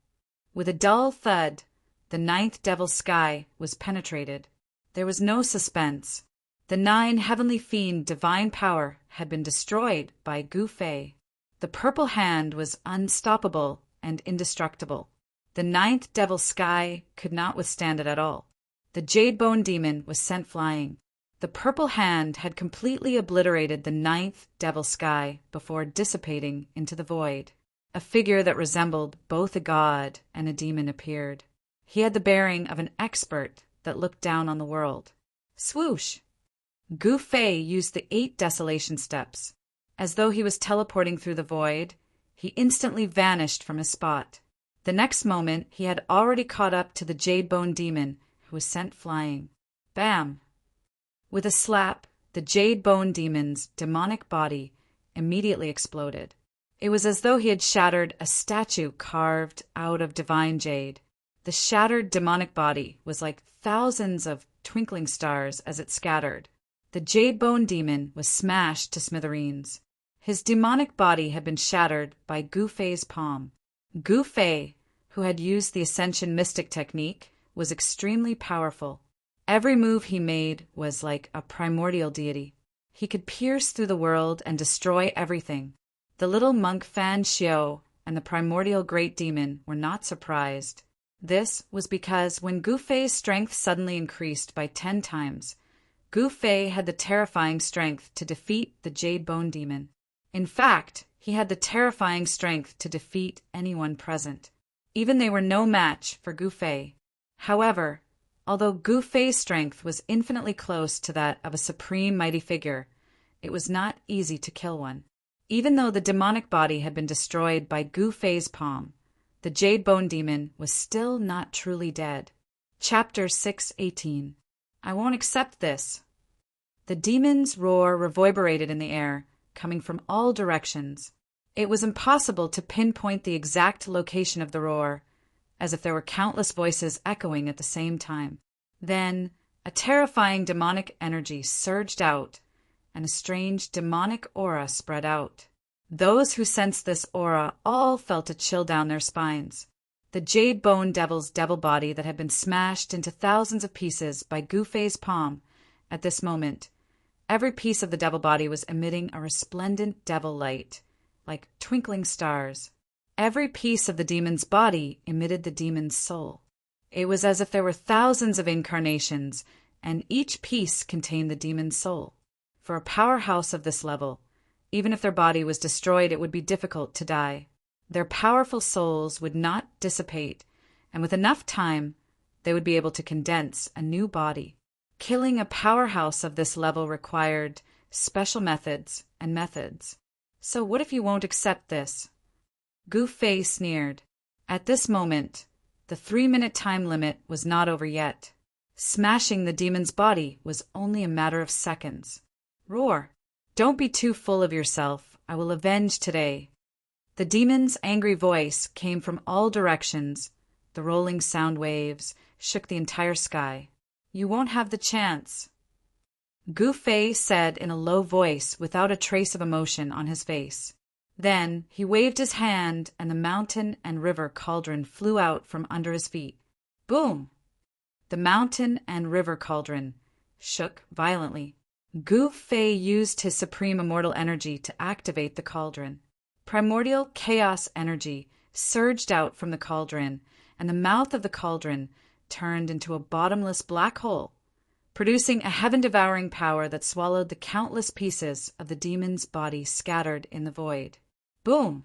With a dull thud, the 9th Devil Sky was penetrated. There was no suspense. The 9 heavenly fiend divine power had been destroyed by Gu Fei. The purple hand was unstoppable and indestructible. The 9th Devil Sky could not withstand it at all. The Jade Bone Demon was sent flying. The purple hand had completely obliterated the 9th Devil Sky before dissipating into the void. A figure that resembled both a god and a demon appeared. He had the bearing of an expert that looked down on the world. Swoosh! Gu Fei used the 8 desolation steps. As though he was teleporting through the void, he instantly vanished from his spot. The next moment, he had already caught up to the Jade Bone Demon, who was sent flying. Bam! With a slap, the Jade Bone Demon's demonic body immediately exploded. It was as though he had shattered a statue carved out of divine jade. The shattered demonic body was like thousands of twinkling stars as it scattered. The Jade Bone Demon was smashed to smithereens. His demonic body had been shattered by Gu Fei's palm. Gu Fei, who had used the Ascension Mystic technique, was extremely powerful. Every move he made was like a primordial deity. He could pierce through the world and destroy everything. The little monk Fan Xiao and the primordial great demon were not surprised. This was because when Gu Fei's strength suddenly increased by 10 times, Gu Fei had the terrifying strength to defeat the Jade Bone Demon. In fact, he had the terrifying strength to defeat anyone present. Even they were no match for Gu Fei. However, although Gu Fei's strength was infinitely close to that of a supreme mighty figure, it was not easy to kill one. Even though the demonic body had been destroyed by Gu Fei's palm, the Jade Bone Demon was still not truly dead. Chapter 6:18. I won't accept this. The demon's roar reverberated in the air, coming from all directions. It was impossible to pinpoint the exact location of the roar, as if there were countless voices echoing at the same time. Then, a terrifying demonic energy surged out, and a strange demonic aura spread out. Those who sensed this aura all felt a chill down their spines. The Jade Bone Devil's devil body that had been smashed into thousands of pieces by Gu-Fei's palm, at this moment, every piece of the devil body was emitting a resplendent devil light, like twinkling stars. Every piece of the demon's body emitted the demon's soul. It was as if there were thousands of incarnations, and each piece contained the demon's soul. For a powerhouse of this level, even if their body was destroyed, it would be difficult to die. Their powerful souls would not dissipate, and with enough time, they would be able to condense a new body. Killing a powerhouse of this level required special methods and methods. So what if you won't accept this? Gu-Fei sneered. At this moment, the 3-minute time limit was not over yet. Smashing the demon's body was only a matter of seconds. Roar! Don't be too full of yourself. I will avenge today. The demon's angry voice came from all directions. The rolling sound waves shook the entire sky. You won't have the chance. Gu-Fei said in a low voice without a trace of emotion on his face. Then he waved his hand and the mountain and river cauldron flew out from under his feet. Boom! The mountain and river cauldron shook violently. Gu-Fei used his supreme immortal energy to activate the cauldron. Primordial chaos energy surged out from the cauldron, and the mouth of the cauldron turned into a bottomless black hole, producing a heaven-devouring power that swallowed the countless pieces of the demon's body scattered in the void. Boom!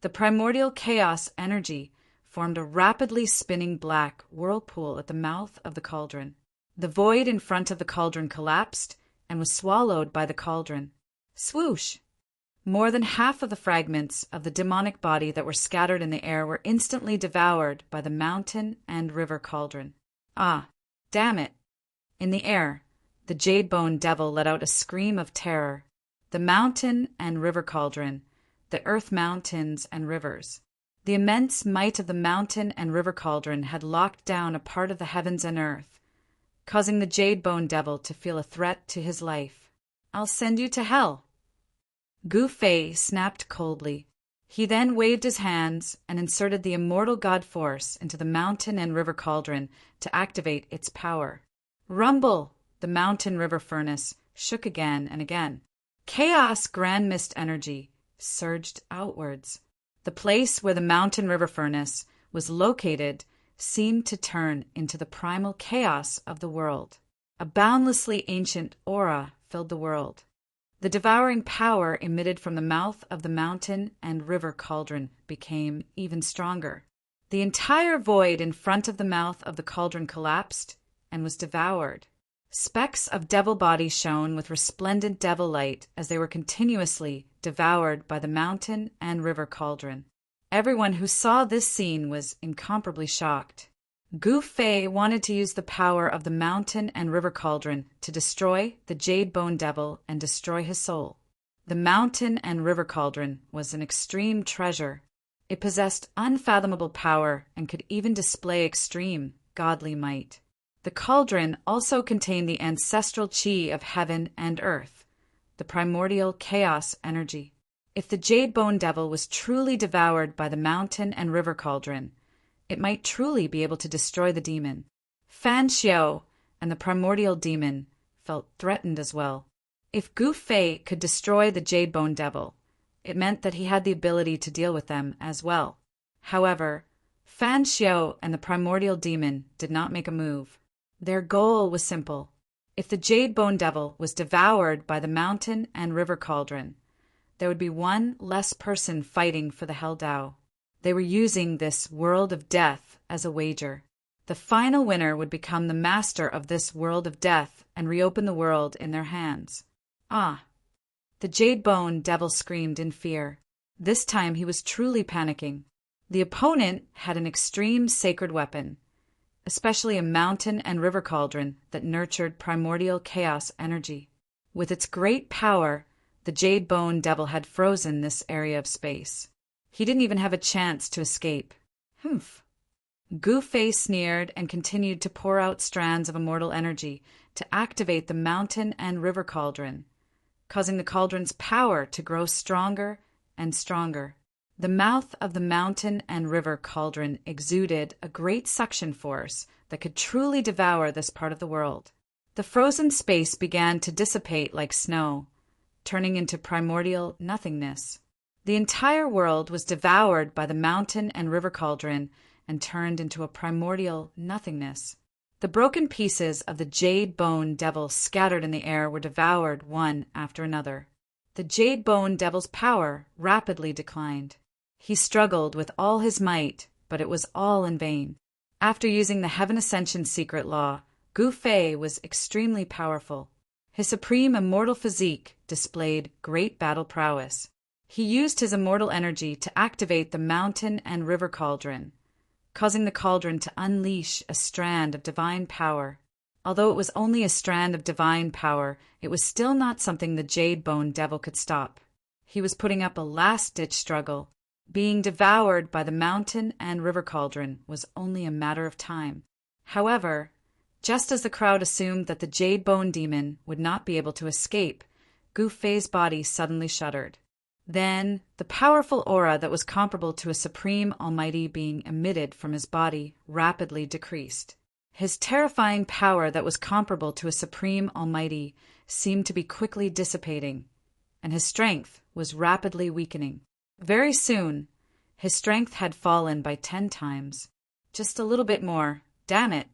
The primordial chaos energy formed a rapidly spinning black whirlpool at the mouth of the cauldron. The void in front of the cauldron collapsed and was swallowed by the cauldron. Swoosh! More than half of the fragments of the demonic body that were scattered in the air were instantly devoured by the mountain and river cauldron. Ah, damn it! In the air, the Jade Bone Devil let out a scream of terror. The mountain and river cauldron, the earth mountains and rivers. The immense might of the mountain and river cauldron had locked down a part of the heavens and earth, causing the Jade Bone Devil to feel a threat to his life. I'll send you to hell. Gu-Fei snapped coldly. He then waved his hands and inserted the immortal god force into the mountain and river cauldron to activate its power. Rumble! The mountain river furnace shook again and again. Chaos grand mist energy surged outwards. The place where the mountain river furnace was located seemed to turn into the primal chaos of the world. A boundlessly ancient aura filled the world. The devouring power emitted from the mouth of the mountain and river cauldron became even stronger. The entire void in front of the mouth of the cauldron collapsed and was devoured. Specks of devil bodies shone with resplendent devil light as they were continuously devoured by the mountain and river cauldron. Everyone who saw this scene was incomparably shocked. Gu-Fei wanted to use the power of the mountain and river cauldron to destroy the Jade Bone Devil and destroy his soul. The mountain and river cauldron was an extreme treasure. It possessed unfathomable power and could even display extreme godly might. The cauldron also contained the ancestral chi of heaven and earth, the primordial chaos energy. If the Jade Bone Devil was truly devoured by the mountain and river cauldron, it might truly be able to destroy the demon. Fan Xiao and the primordial demon felt threatened as well. If Gu-Fei could destroy the Jade Bone Devil, it meant that he had the ability to deal with them as well. However, Fan Xiao and the primordial demon did not make a move. Their goal was simple. If the Jade Bone Devil was devoured by the mountain and river cauldron, there would be one less person fighting for the Hell Dao. They were using this world of death as a wager. The final winner would become the master of this world of death and reopen the world in their hands. Ah! The Jade Bone Devil screamed in fear. This time he was truly panicking. The opponent had an extreme sacred weapon, especially a mountain and river cauldron that nurtured primordial chaos energy. With its great power, the Jade Bone Devil had frozen this area of space. He didn't even have a chance to escape. Humph. Gu Fei sneered and continued to pour out strands of immortal energy to activate the mountain and river cauldron, causing the cauldron's power to grow stronger and stronger. The mouth of the mountain and river cauldron exuded a great suction force that could truly devour this part of the world. The frozen space began to dissipate like snow, turning into primordial nothingness. The entire world was devoured by the mountain and river cauldron and turned into a primordial nothingness. The broken pieces of the Jade Bone Devil scattered in the air were devoured one after another. The Jade Bone Devil's power rapidly declined. He struggled with all his might, but it was all in vain. After using the Heaven Ascension secret law, Gu Fei was extremely powerful. His supreme immortal physique displayed great battle prowess. He used his immortal energy to activate the mountain and river cauldron, causing the cauldron to unleash a strand of divine power. Although it was only a strand of divine power, it was still not something the Jade Bone Devil could stop. He was putting up a last-ditch struggle. Being devoured by the mountain and river cauldron was only a matter of time. However, just as the crowd assumed that the Jade Bone Demon would not be able to escape, Gu Fei's body suddenly shuddered. Then, the powerful aura that was comparable to a supreme almighty being emitted from his body rapidly decreased. His terrifying power that was comparable to a supreme almighty seemed to be quickly dissipating, and his strength was rapidly weakening. Very soon, his strength had fallen by 10 times. Just a little bit more. Damn it.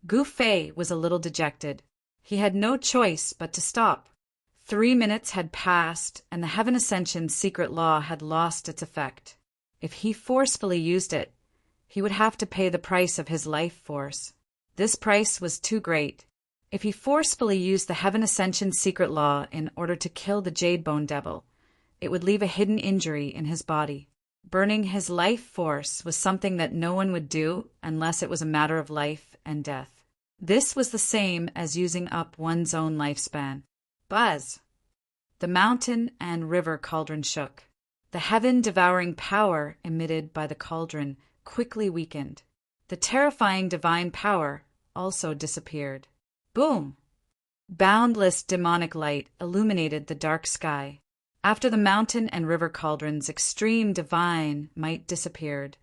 Gu Fei was a little dejected. He had no choice but to stop. 3 minutes had passed, and the Heaven Ascension secret law had lost its effect. If he forcefully used it, he would have to pay the price of his life force. This price was too great. If he forcefully used the Heaven Ascension secret law in order to kill the Jade Bone Devil, it would leave a hidden injury in his body. Burning his life force was something that no one would do unless it was a matter of life and death. This was the same as using up one's own lifespan. Buzz! The mountain and river cauldron shook. The heaven-devouring power emitted by the cauldron quickly weakened. The terrifying divine power also disappeared. Boom! Boundless demonic light illuminated the dark sky. After the mountain and river cauldron's extreme divine might disappeared,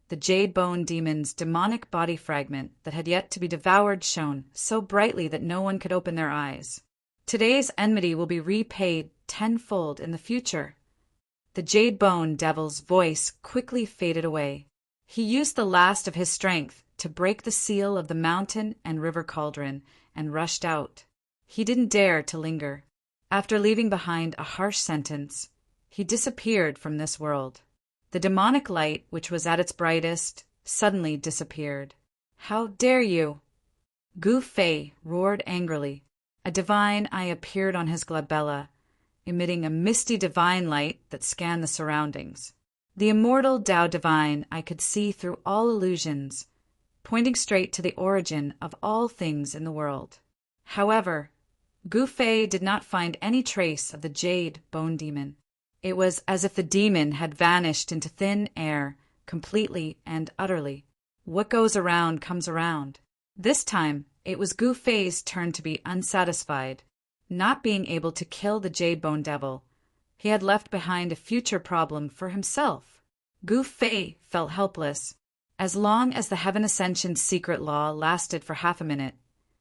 the Jade Bone Demon's demonic body fragment that had yet to be devoured shone so brightly that no one could open their eyes. Today's enmity will be repaid tenfold in the future. The Jade Bone Devil's voice quickly faded away. He used the last of his strength to break the seal of the mountain and river cauldron and rushed out. He didn't dare to linger. After leaving behind a harsh sentence, he disappeared from this world. The demonic light, which was at its brightest, suddenly disappeared. How dare you? Gu Fei roared angrily. A divine eye appeared on his glabella, emitting a misty divine light that scanned the surroundings. The immortal Tao Divine I could see through all illusions, pointing straight to the origin of all things in the world. However, Gu Fei did not find any trace of the Jade Bone Demon. It was as if the demon had vanished into thin air, completely and utterly. What goes around comes around. This time, it was Gu Fei's turn to be unsatisfied. Not being able to kill the Jade Bone Devil, he had left behind a future problem for himself. Gu Fei felt helpless. As long as the Heaven Ascension secret law lasted for half a minute,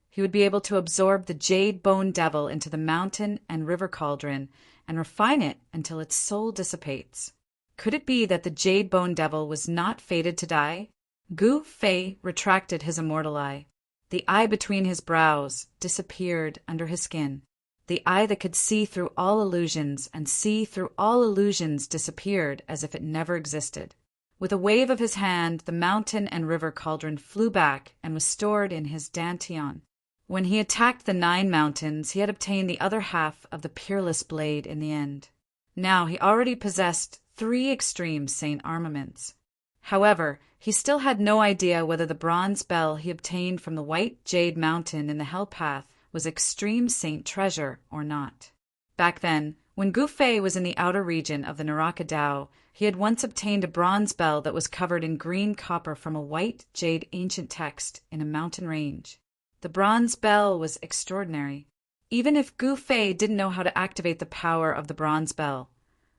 he would be able to absorb the Jade Bone Devil into the mountain and river cauldron and refine it until its soul dissipates. Could it be that the Jade Bone Devil was not fated to die? Gu Fei retracted his immortal eye. The eye between his brows disappeared under his skin. The eye that could see through all illusions and see through all illusions disappeared as if it never existed. With a wave of his hand, the mountain and river cauldron flew back and was stored in his dantian. When he attacked the 9 mountains, he had obtained the other half of the peerless blade in the end. Now he already possessed 3 extreme saint armaments. However, he still had no idea whether the bronze bell he obtained from the White Jade Mountain in the Hell Path was extreme saint treasure or not. Back then, when Gu Fei was in the outer region of the Naraka Dao, he had once obtained a bronze bell that was covered in green copper from a white jade ancient text in a mountain range. The bronze bell was extraordinary. Even if Gu Fei didn't know how to activate the power of the bronze bell,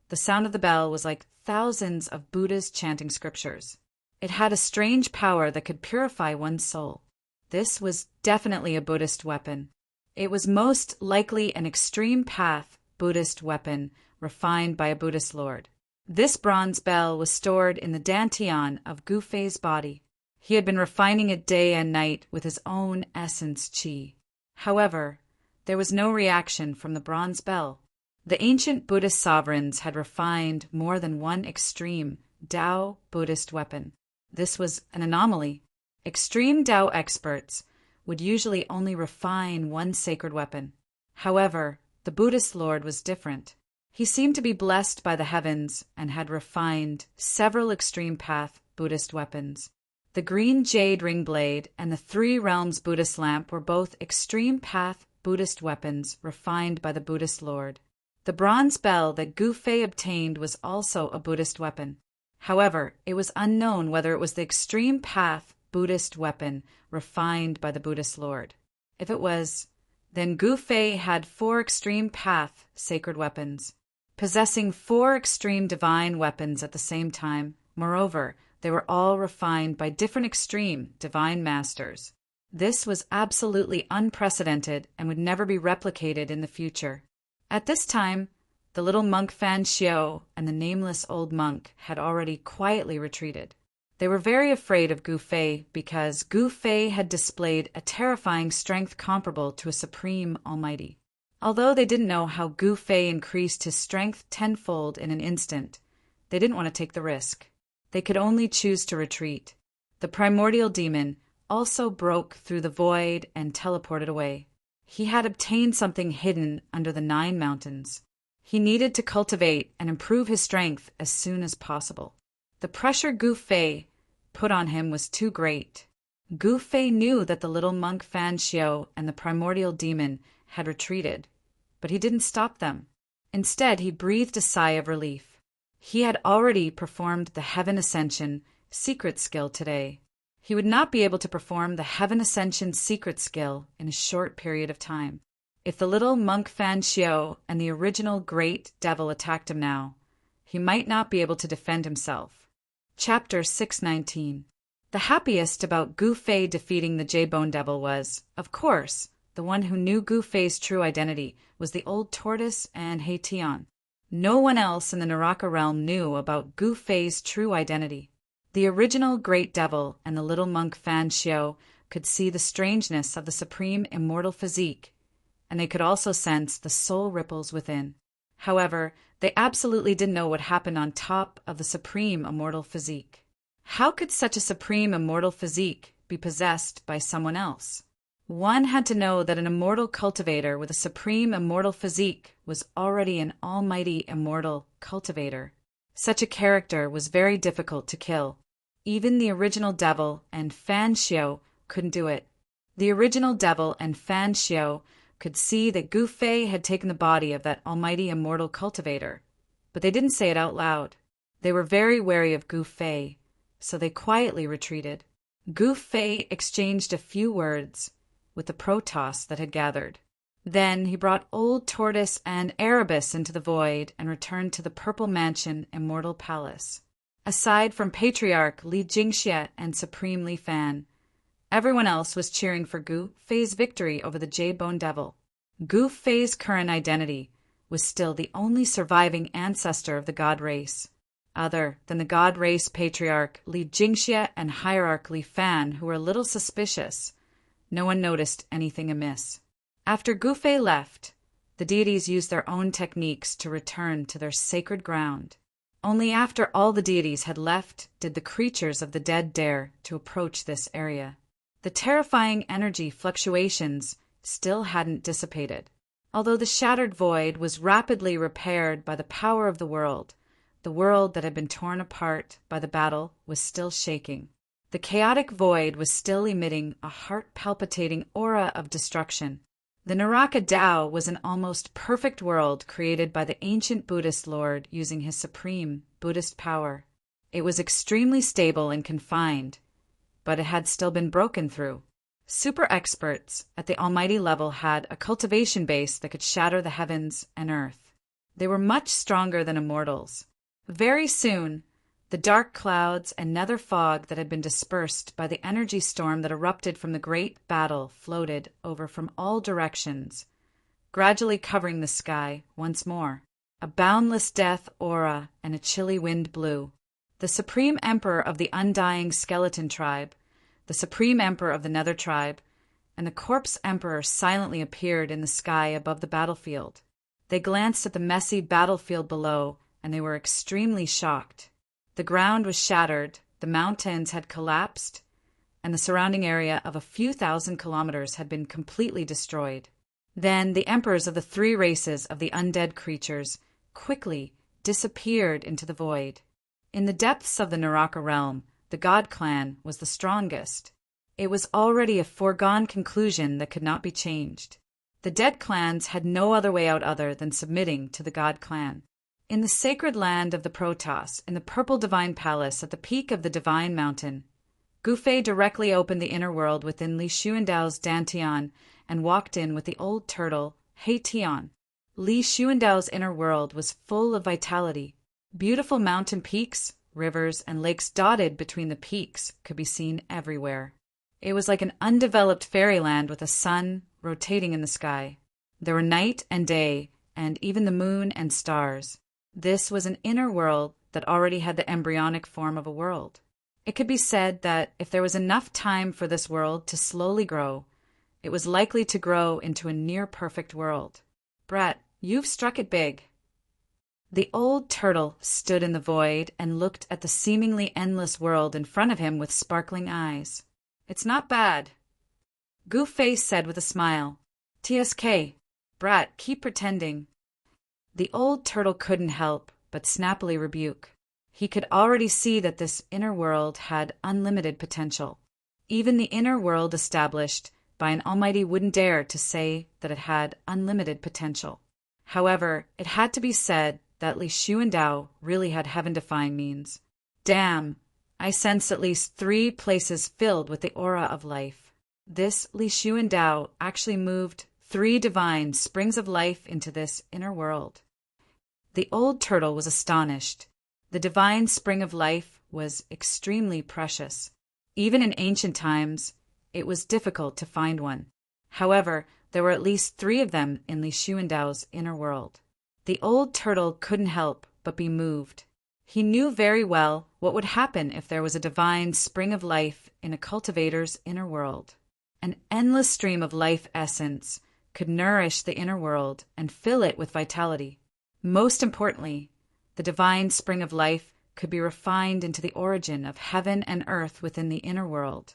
the sound of the bell was like thousands of Buddhas chanting scriptures. It had a strange power that could purify one's soul. This was definitely a Buddhist weapon. It was most likely an extreme path Buddhist weapon refined by a Buddhist lord. This bronze bell was stored in the dantian of Gu Fei's body. He had been refining it day and night with his own essence qi. However, there was no reaction from the bronze bell. The ancient Buddhist sovereigns had refined more than one extreme Tao Buddhist weapon. This was an anomaly. Extreme Tao experts would usually only refine one sacred weapon. However, the Buddhist lord was different. He seemed to be blessed by the heavens and had refined several extreme path Buddhist weapons. The green jade ring blade and the Three Realms Buddhist lamp were both extreme path Buddhist weapons refined by the Buddhist lord. The bronze bell that Gu Fei obtained was also a Buddhist weapon. However, it was unknown whether it was the extreme path Buddhist weapon refined by the Buddhist lord. If it was, then Gu Fei had 4 extreme path sacred weapons, possessing 4 extreme divine weapons at the same time. Moreover, they were all refined by different extreme divine masters. This was absolutely unprecedented and would never be replicated in the future. At this time, the little monk Fan Xiao and the nameless old monk had already quietly retreated. They were very afraid of Gu Fei because Gu Fei had displayed a terrifying strength comparable to a supreme almighty. Although they didn't know how Gu Fei increased his strength tenfold in an instant, they didn't want to take the risk. They could only choose to retreat. The primordial demon also broke through the void and teleported away. He had obtained something hidden under the 9 mountains. He needed to cultivate and improve his strength as soon as possible. The pressure Gu Fei put on him was too great. Gu Fei knew that the little monk Fan Xiao and the primordial demon had retreated, but he didn't stop them. Instead, he breathed a sigh of relief. He had already performed the Heaven Ascension secret skill today. He would not be able to perform the Heaven Ascension secret skill in a short period of time. If the little monk Fan Xiao and the original great devil attacked him now, he might not be able to defend himself. Chapter 619. The happiest about Gu Fei defeating the J-Bone Devil was, of course, the one who knew Gu Fei's true identity was the old tortoise and He Tian. No one else in the Naraka realm knew about Gu Fei's true identity. The original great devil and the little monk Fan Xiao could see the strangeness of the supreme immortal physique, and they could also sense the soul ripples within. However, they absolutely didn't know what happened on top of the supreme immortal physique. How could such a supreme immortal physique be possessed by someone else? One had to know that an immortal cultivator with a supreme immortal physique was already an almighty immortal cultivator. Such a character was very difficult to kill. Even the original devil and Fan Xiao couldn't do it. The original devil and Fan Xiao could see that Gu Fei had taken the body of that almighty immortal cultivator, but they didn't say it out loud. They were very wary of Gu Fei, so they quietly retreated. Gu Fei exchanged a few words with the Protoss that had gathered. Then he brought Old Tortoise and Erebus into the void and returned to the Purple Mansion Immortal Palace. Aside from Patriarch Li Jingxie and Supreme Li Fan, everyone else was cheering for Gu Fei's victory over the J-Bone Devil. Gu Fei's current identity was still the only surviving ancestor of the god race, other than the god race Patriarch Li Jingxie and Hierarch Li Fan, who were a little suspicious. No one noticed anything amiss. After Gu Fei left, the deities used their own techniques to return to their sacred ground. Only after all the deities had left did the creatures of the dead dare to approach this area. The terrifying energy fluctuations still hadn't dissipated. Although the shattered void was rapidly repaired by the power of the world that had been torn apart by the battle was still shaking. The chaotic void was still emitting a heart-palpitating aura of destruction. The Naraka Tao was an almost perfect world created by the ancient Buddhist Lord using his supreme Buddhist power. It was extremely stable and confined, but it had still been broken through. Super experts at the almighty level had a cultivation base that could shatter the heavens and earth. They were much stronger than immortals. Very soon, the dark clouds and nether fog that had been dispersed by the energy storm that erupted from the great battle floated over from all directions, gradually covering the sky once more. A boundless death aura and a chilly wind blew. The Supreme Emperor of the Undying Skeleton Tribe, the Supreme Emperor of the Nether Tribe, and the Corpse Emperor silently appeared in the sky above the battlefield. They glanced at the messy battlefield below, and they were extremely shocked. The ground was shattered, the mountains had collapsed, and the surrounding area of a few thousand kilometers had been completely destroyed. Then the emperors of the three races of the undead creatures quickly disappeared into the void. In the depths of the Naraka realm, the God Clan was the strongest. It was already a foregone conclusion that could not be changed. The dead clans had no other way out other than submitting to the God Clan. In the sacred land of the Protoss, in the purple divine palace at the peak of the divine mountain, Gufei directly opened the inner world within Li Xuandao's Dantian and walked in with the old turtle, He Tian. Li Xuandao's inner world was full of vitality. Beautiful mountain peaks, rivers, and lakes dotted between the peaks could be seen everywhere. It was like an undeveloped fairyland with a sun rotating in the sky. There were night and day, and even the moon and stars. This was an inner world that already had the embryonic form of a world. It could be said that if there was enough time for this world to slowly grow, it was likely to grow into a near-perfect world. Brett, you've struck it big. The old turtle stood in the void and looked at the seemingly endless world in front of him with sparkling eyes. It's not bad, Gufei said with a smile. TSK, Brat, keep pretending. The old turtle couldn't help but snappily rebuke. He could already see that this inner world had unlimited potential. Even the inner world established by an almighty wouldn't dare to say that it had unlimited potential. However, it had to be said that Li Xuandao really had heaven-defying means. Damn, I sensed at least 3 places filled with the aura of life. This Li Xuandao actually moved 3 divine springs of life into this inner world. The old turtle was astonished. The divine spring of life was extremely precious. Even in ancient times, it was difficult to find one. However, there were at least 3 of them in Li Xuandao's inner world. The old turtle couldn't help but be moved. He knew very well what would happen if there was a divine spring of life in a cultivator's inner world. An endless stream of life essence could nourish the inner world and fill it with vitality. Most importantly, the divine spring of life could be refined into the origin of heaven and earth within the inner world,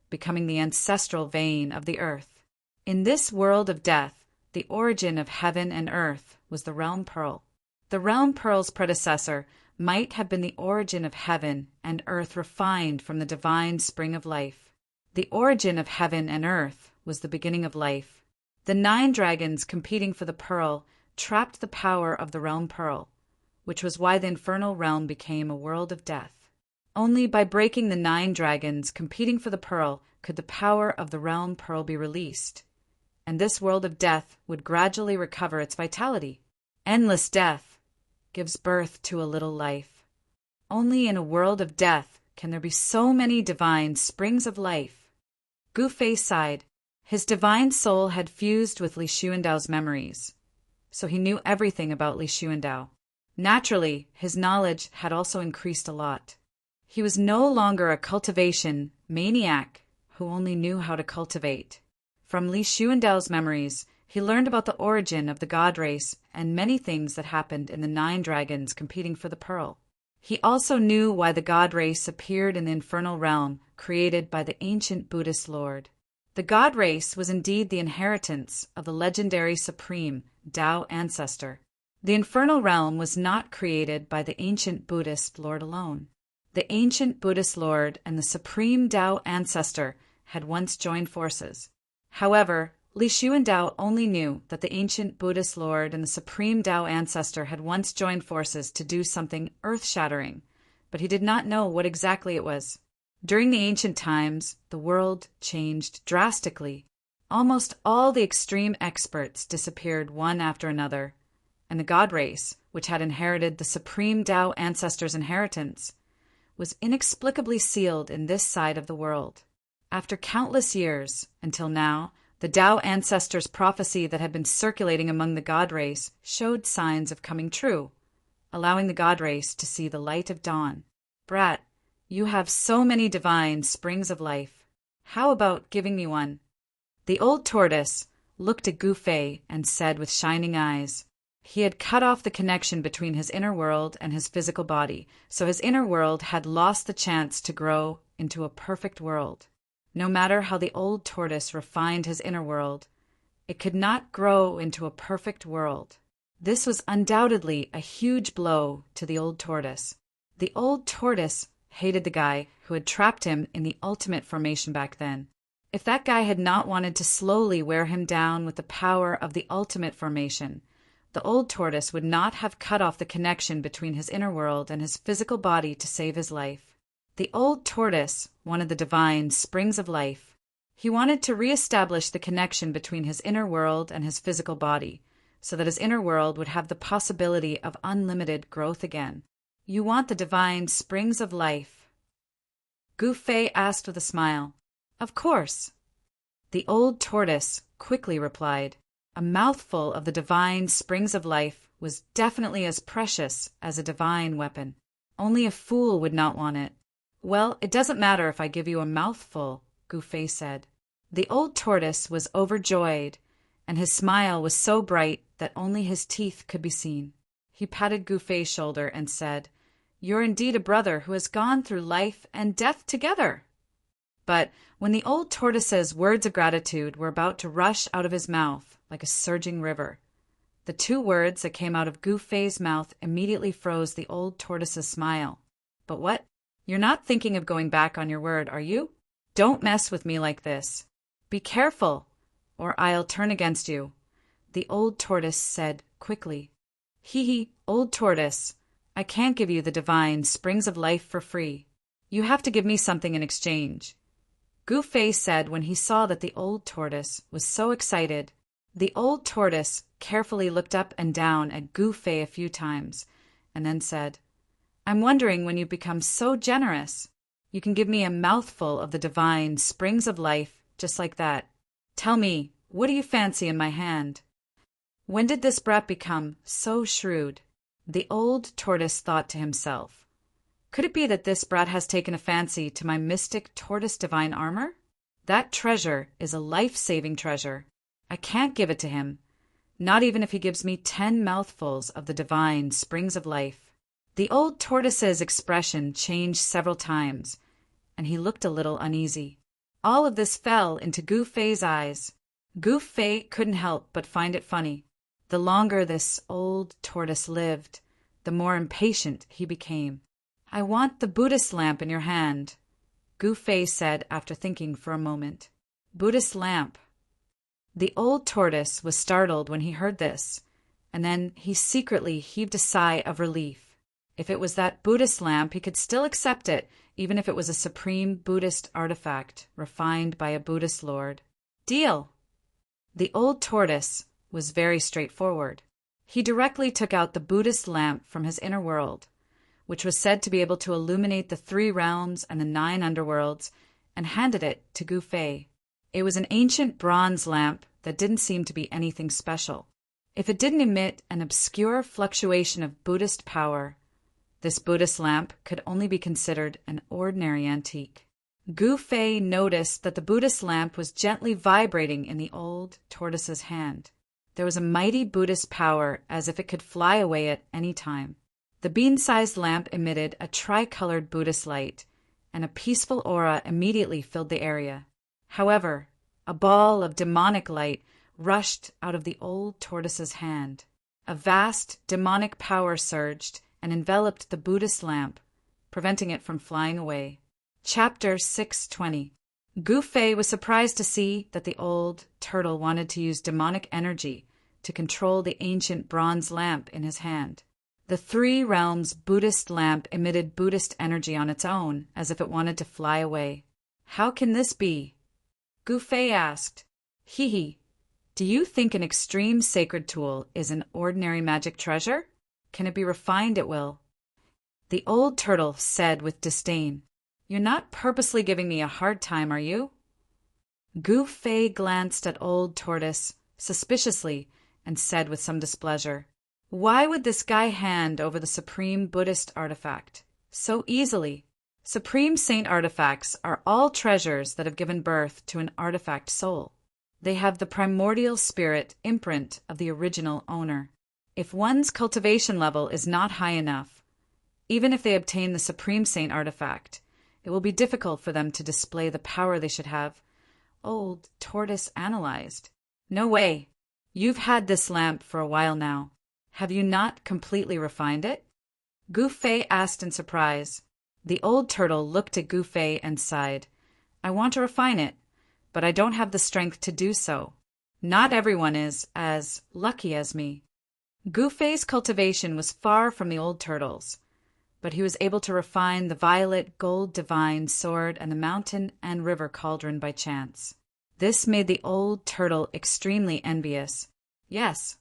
becoming the ancestral vein of the earth. In this world of death, the origin of heaven and earth was the realm pearl. The realm pearl's predecessor might have been the origin of heaven and earth refined from the divine spring of life. The origin of heaven and earth was the beginning of life. The 9 dragons competing for the pearl trapped the power of the realm pearl, which was why the infernal realm became a world of death. Only by breaking the 9 dragons competing for the pearl could the power of the realm pearl be released, and this world of death would gradually recover its vitality. Endless death gives birth to a little life. Only in a world of death can there be so many divine springs of life. Gufei sighed. His divine soul had fused with Li Xuandao's memories, so he knew everything about Li Xuandao. Naturally, his knowledge had also increased a lot. He was no longer a cultivation maniac who only knew how to cultivate. From Li Xuandao's memories, he learned about the origin of the god race and many things that happened in the 9 dragons competing for the pearl. He also knew why the god race appeared in the infernal realm created by the ancient Buddhist Lord. The god race was indeed the inheritance of the legendary supreme Tao ancestor. The infernal realm was not created by the ancient Buddhist Lord alone. The ancient Buddhist Lord and the supreme Tao ancestor had once joined forces. However, Li Shu and Dao only knew that the ancient Buddhist Lord and the supreme Dao ancestor had once joined forces to do something earth-shattering, but he did not know what exactly it was. During the ancient times, the world changed drastically. Almost all the extreme experts disappeared one after another, and the God race, which had inherited the supreme Tao ancestors' inheritance, was inexplicably sealed in this side of the world. After countless years, until now, the Tao ancestors' prophecy that had been circulating among the God race showed signs of coming true, allowing the God race to see the light of dawn. Brat, you have so many divine springs of life. How about giving me one? The old tortoise looked at Gu Fei and said with shining eyes. He had cut off the connection between his inner world and his physical body, so his inner world had lost the chance to grow into a perfect world. No matter how the old tortoise refined his inner world, it could not grow into a perfect world. This was undoubtedly a huge blow to the old tortoise. The old tortoise hated the guy who had trapped him in the ultimate formation back then. If that guy had not wanted to slowly wear him down with the power of the ultimate formation, the old tortoise would not have cut off the connection between his inner world and his physical body to save his life. The old tortoise wanted the divine springs of life. He wanted to reestablish the connection between his inner world and his physical body, so that his inner world would have the possibility of unlimited growth again. You want the divine springs of life? Gu Fei asked with a smile. Of course. The old tortoise quickly replied. A mouthful of the divine springs of life was definitely as precious as a divine weapon. Only a fool would not want it. Well, it doesn't matter if I give you a mouthful, Gu Fei said. The old tortoise was overjoyed, and his smile was so bright that only his teeth could be seen. He patted Gu Fei's shoulder and said, You're indeed a brother who has gone through life and death together. But when the old tortoise's words of gratitude were about to rush out of his mouth like a surging river, the two words that came out of Gu Fei's mouth immediately froze the old tortoise's smile. But what? You're not thinking of going back on your word, are you? Don't mess with me like this. Be careful, or I'll turn against you, the old tortoise said quickly. Hee, old tortoise, I can't give you the divine springs of life for free. You have to give me something in exchange. Gu Fei said when he saw that the old tortoise was so excited. The old tortoise carefully looked up and down at Gu Fei a few times, and then said, I'm wondering when you become so generous. You can give me a mouthful of the divine springs of life just like that. Tell me, what do you fancy in my hand? When did this brat become so shrewd? The old tortoise thought to himself. Could it be that this brat has taken a fancy to my mystic tortoise divine armor? That treasure is a life-saving treasure. I can't give it to him, not even if he gives me 10 mouthfuls of the divine springs of life. The old tortoise's expression changed several times, and he looked a little uneasy. All of this fell into Gu Fei's eyes. Gu Fei couldn't help but find it funny. The longer this old tortoise lived, the more impatient he became. I want the Buddhist lamp in your hand, Gu Fei said after thinking for a moment. Buddhist lamp. The old tortoise was startled when he heard this, and then he secretly heaved a sigh of relief. If it was that Buddhist lamp, he could still accept it, even if it was a supreme Buddhist artifact refined by a Buddhist lord. Deal! The old tortoise was very straightforward. He directly took out the Buddhist lamp from his inner world, which was said to be able to illuminate the 3 realms and the 9 underworlds, and handed it to Gu Fei. It was an ancient bronze lamp that didn't seem to be anything special. If it didn't emit an obscure fluctuation of Buddhist power, this Buddhist lamp could only be considered an ordinary antique. Gu Fei noticed that the Buddhist lamp was gently vibrating in the old tortoise's hand. There was a mighty Buddhist power, as if it could fly away at any time. The bean-sized lamp emitted a tricolored Buddhist light, and a peaceful aura immediately filled the area. However, a ball of demonic light rushed out of the old tortoise's hand. A vast demonic power surged and enveloped the Buddhist lamp, preventing it from flying away. Chapter 620. Gufei was surprised to see that the old turtle wanted to use demonic energy to control the ancient bronze lamp in his hand. The Three Realms Buddhist lamp emitted Buddhist energy on its own, as if it wanted to fly away. How can this be? Gufei asked. Hee. Do you think an extreme sacred tool is an ordinary magic treasure? Can it be refined at will? The old turtle said with disdain. You're not purposely giving me a hard time, are you? Gufei glanced at Old Tortoise suspiciously and said with some displeasure, Why would this guy hand over the supreme Buddhist artifact so easily? Supreme Saint artifacts are all treasures that have given birth to an artifact soul. They have the primordial spirit imprint of the original owner. If one's cultivation level is not high enough, even if they obtain the Supreme Saint artifact, it will be difficult for them to display the power they should have. Old Tortoise analyzed. No way. You've had this lamp for a while now. Have you not completely refined it? Gufei asked in surprise. The old turtle looked at Gufei and sighed. I want to refine it, but I don't have the strength to do so. Not everyone is as lucky as me. Gufei's cultivation was far from the old turtle's, but he was able to refine the violet gold divine sword and the mountain and river cauldron by chance. This made the old turtle extremely envious. Yes,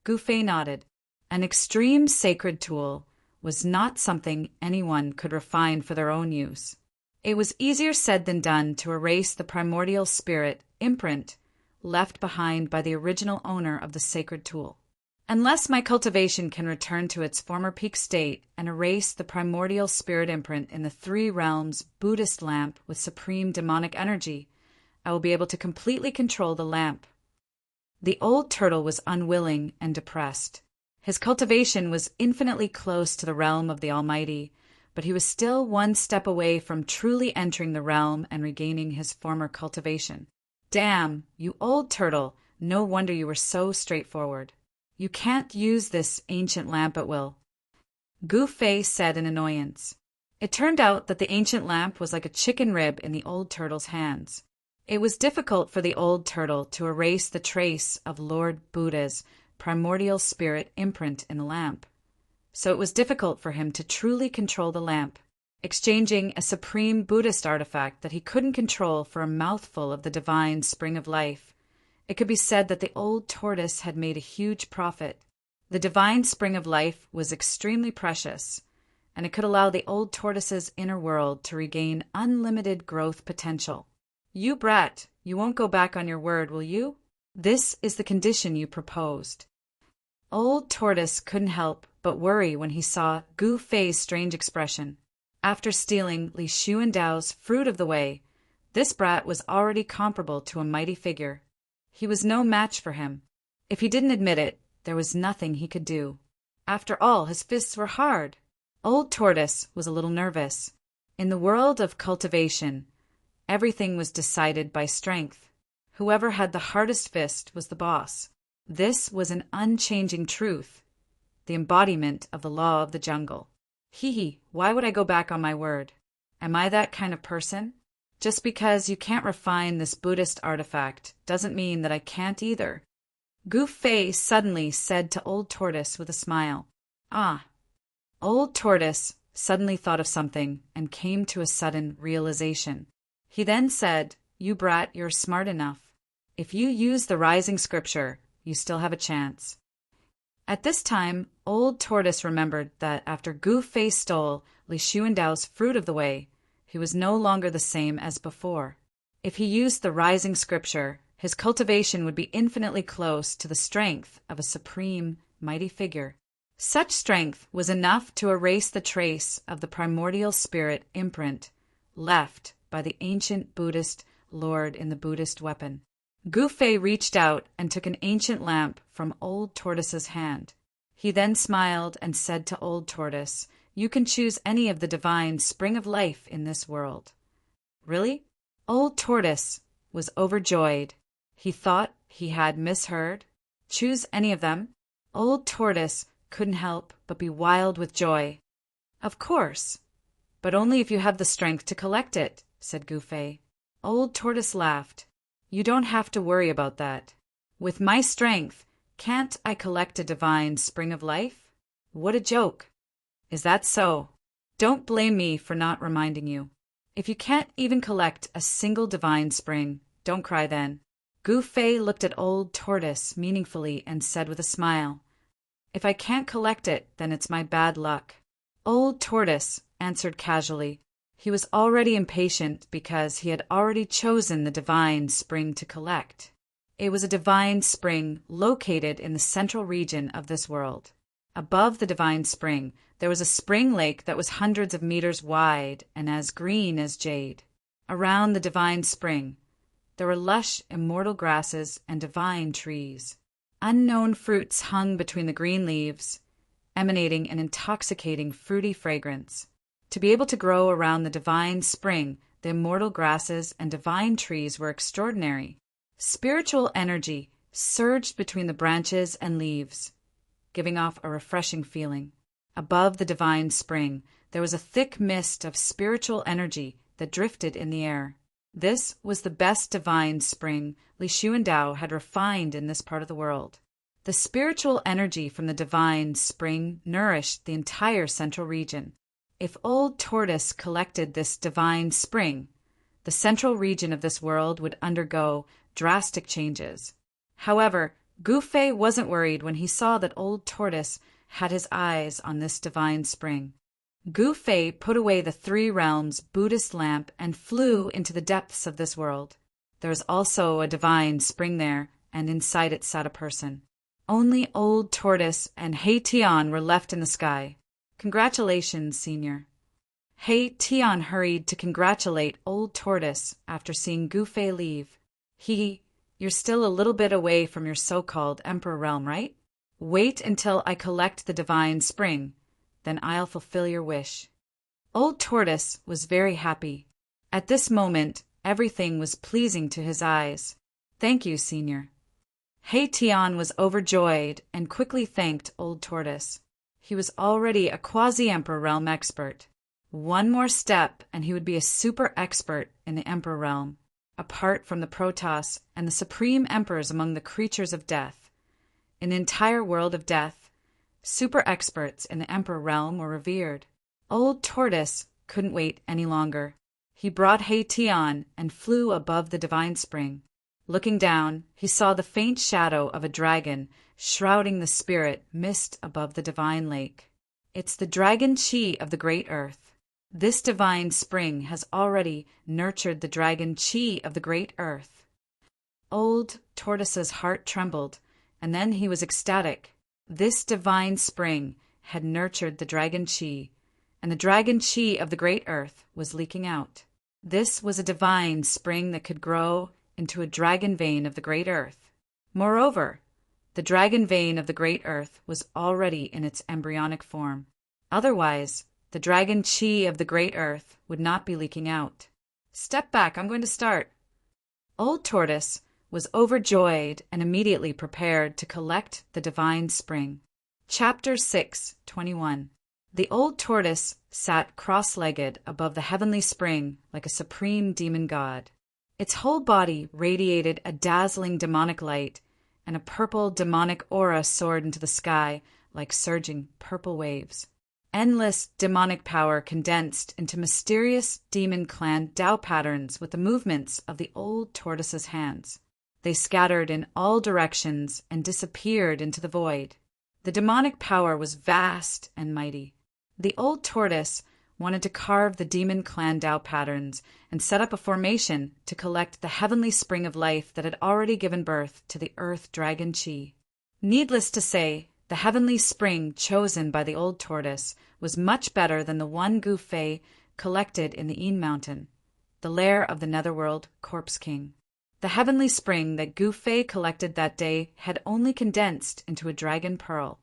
Gufei nodded. An extreme sacred tool was not something anyone could refine for their own use. It was easier said than done to erase the primordial spirit imprint left behind by the original owner of the sacred tool. Unless my cultivation can return to its former peak state and erase the primordial spirit imprint in the Three Realms Buddhist lamp with supreme demonic energy, I will be able to completely control the lamp. The old turtle was unwilling and depressed. His cultivation was infinitely close to the realm of the Almighty, but he was still one step away from truly entering the realm and regaining his former cultivation. Damn, you old turtle, no wonder you were so straightforward. You can't use this ancient lamp at will. Gufei said in annoyance. It turned out that the ancient lamp was like a chicken rib in the old turtle's hands. It was difficult for the old turtle to erase the trace of Lord Buddha's primordial spirit imprint in the lamp. So it was difficult for him to truly control the lamp, exchanging a supreme Buddhist artifact that he couldn't control for a mouthful of the divine spring of life. It could be said that the old tortoise had made a huge profit. The divine spring of life was extremely precious, and it could allow the old tortoise's inner world to regain unlimited growth potential. You brat, you won't go back on your word, will you? This is the condition you proposed. Old Tortoise couldn't help but worry when he saw Gufei's strange expression. After stealing Li Xuandao's fruit of the way, this brat was already comparable to a mighty figure. He was no match for him. If he didn't admit it, there was nothing he could do. After all, his fists were hard. Old Tortoise was a little nervous. In the world of cultivation, everything was decided by strength. Whoever had the hardest fist was the boss. This was an unchanging truth, the embodiment of the law of the jungle. Why would I go back on my word? Am I that kind of person? Just because you can't refine this Buddhist artifact doesn't mean that I can't either. Gufei suddenly said to Old Tortoise with a smile. Ah. Old Tortoise suddenly thought of something and came to a sudden realization. He then said, You brat, you're smart enough. If you use the rising scripture, you still have a chance. At this time, Old Tortoise remembered that after Gufei stole Li Xuandao's fruit of the way, he was no longer the same as before. If he used the rising scripture, his cultivation would be infinitely close to the strength of a supreme, mighty figure. Such strength was enough to erase the trace of the primordial spirit imprint left by the ancient Buddhist lord in the Buddhist weapon. Gufei reached out and took an ancient lamp from Old Tortoise's hand. He then smiled and said to Old Tortoise, You can choose any of the divine spring of life in this world. Really? Old Tortoise was overjoyed. He thought he had misheard. Choose any of them? Old Tortoise couldn't help but be wild with joy. Of course, but only if you have the strength to collect it, said Gufei. Old Tortoise laughed. You don't have to worry about that. With my strength, can't I collect a divine spring of life? What a joke. Is that so? Don't blame me for not reminding you. If you can't even collect a single divine spring, don't cry then. Gouffé looked at Old Tortoise meaningfully and said with a smile, If I can't collect it, then it's my bad luck. Old Tortoise answered casually. He was already impatient because he had already chosen the divine spring to collect. It was a divine spring located in the central region of this world. Above the divine spring, there was a spring lake that was hundreds of meters wide and as green as jade. Around the divine spring, there were lush, immortal grasses and divine trees. Unknown fruits hung between the green leaves, emanating an intoxicating fruity fragrance. To be able to grow around the divine spring, the immortal grasses and divine trees were extraordinary. Spiritual energy surged between the branches and leaves, giving off a refreshing feeling. Above the divine spring, there was a thick mist of spiritual energy that drifted in the air. This was the best divine spring Li Xuandao had refined in this part of the world. The spiritual energy from the divine spring nourished the entire central region. If Old Tortoise collected this divine spring, the central region of this world would undergo drastic changes. However, Gouffé wasn't worried when he saw that Old Tortoise had his eyes on this divine spring. Gouffé put away the three realms Buddhist lamp and flew into the depths of this world. There was also a divine spring there, and inside it sat a person. Only Old Tortoise and Hei Tian were left in the sky. Congratulations, Senior. Hei Tian hurried to congratulate Old Tortoise after seeing Gouffé leave. You're still a little bit away from your so-called Emperor realm, right? Wait until I collect the divine spring, then I'll fulfill your wish. Old Tortoise was very happy. At this moment, everything was pleasing to his eyes. Thank you, Senior. Hei Tian was overjoyed and quickly thanked Old Tortoise. He was already a quasi-Emperor realm expert. One more step and he would be a super expert in the Emperor realm. Apart from the Protoss and the supreme emperors among the creatures of death, in the entire world of death, super experts in the Emperor realm were revered. Old Tortoise couldn't wait any longer. He brought Hei Tian and flew above the divine spring. Looking down, he saw the faint shadow of a dragon shrouding the spirit mist above the divine lake. It's the dragon Qi of the great earth. This divine spring has already nurtured the dragon Qi of the great earth. Old Tortoise's heart trembled, and then he was ecstatic. This divine spring had nurtured the dragon Qi, and the dragon Qi of the great earth was leaking out. This was a divine spring that could grow into a dragon vein of the great earth. Moreover, the dragon vein of the great earth was already in its embryonic form. Otherwise, the dragon Qi of the great earth would not be leaking out. Step back, I'm going to start. Old Tortoise was overjoyed and immediately prepared to collect the divine spring. Chapter 6:21. The Old Tortoise sat cross-legged above the heavenly spring like a supreme demon god. Its whole body radiated a dazzling demonic light, and a purple demonic aura soared into the sky like surging purple waves. Endless demonic power condensed into mysterious demon clan Dao patterns with the movements of the Old Tortoise's hands. They scattered in all directions and disappeared into the void. The demonic power was vast and mighty. The Old Tortoise wanted to carve the demon clan Dao patterns and set up a formation to collect the heavenly spring of life that had already given birth to the Earth Dragon Qi. Needless to say, the heavenly spring chosen by the Old Tortoise was much better than the one Gouffé collected in the Een Mountain, the lair of the Netherworld Corpse King. The heavenly spring that Gouffé collected that day had only condensed into a dragon pearl,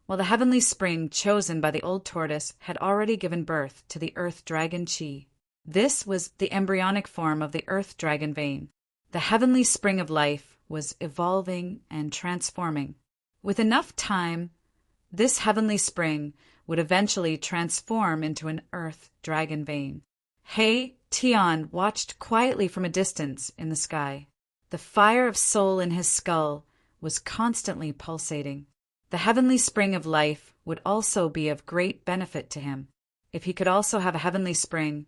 while the heavenly spring chosen by the Old Tortoise had already given birth to the Earth Dragon Qi. This was the embryonic form of the Earth Dragon vein. The heavenly spring of life was evolving and transforming. With enough time, this heavenly spring would eventually transform into an Earth Dragon vein. Hei Tian watched quietly from a distance in the sky. The fire of soul in his skull was constantly pulsating. The heavenly spring of life would also be of great benefit to him. If he could also have a heavenly spring,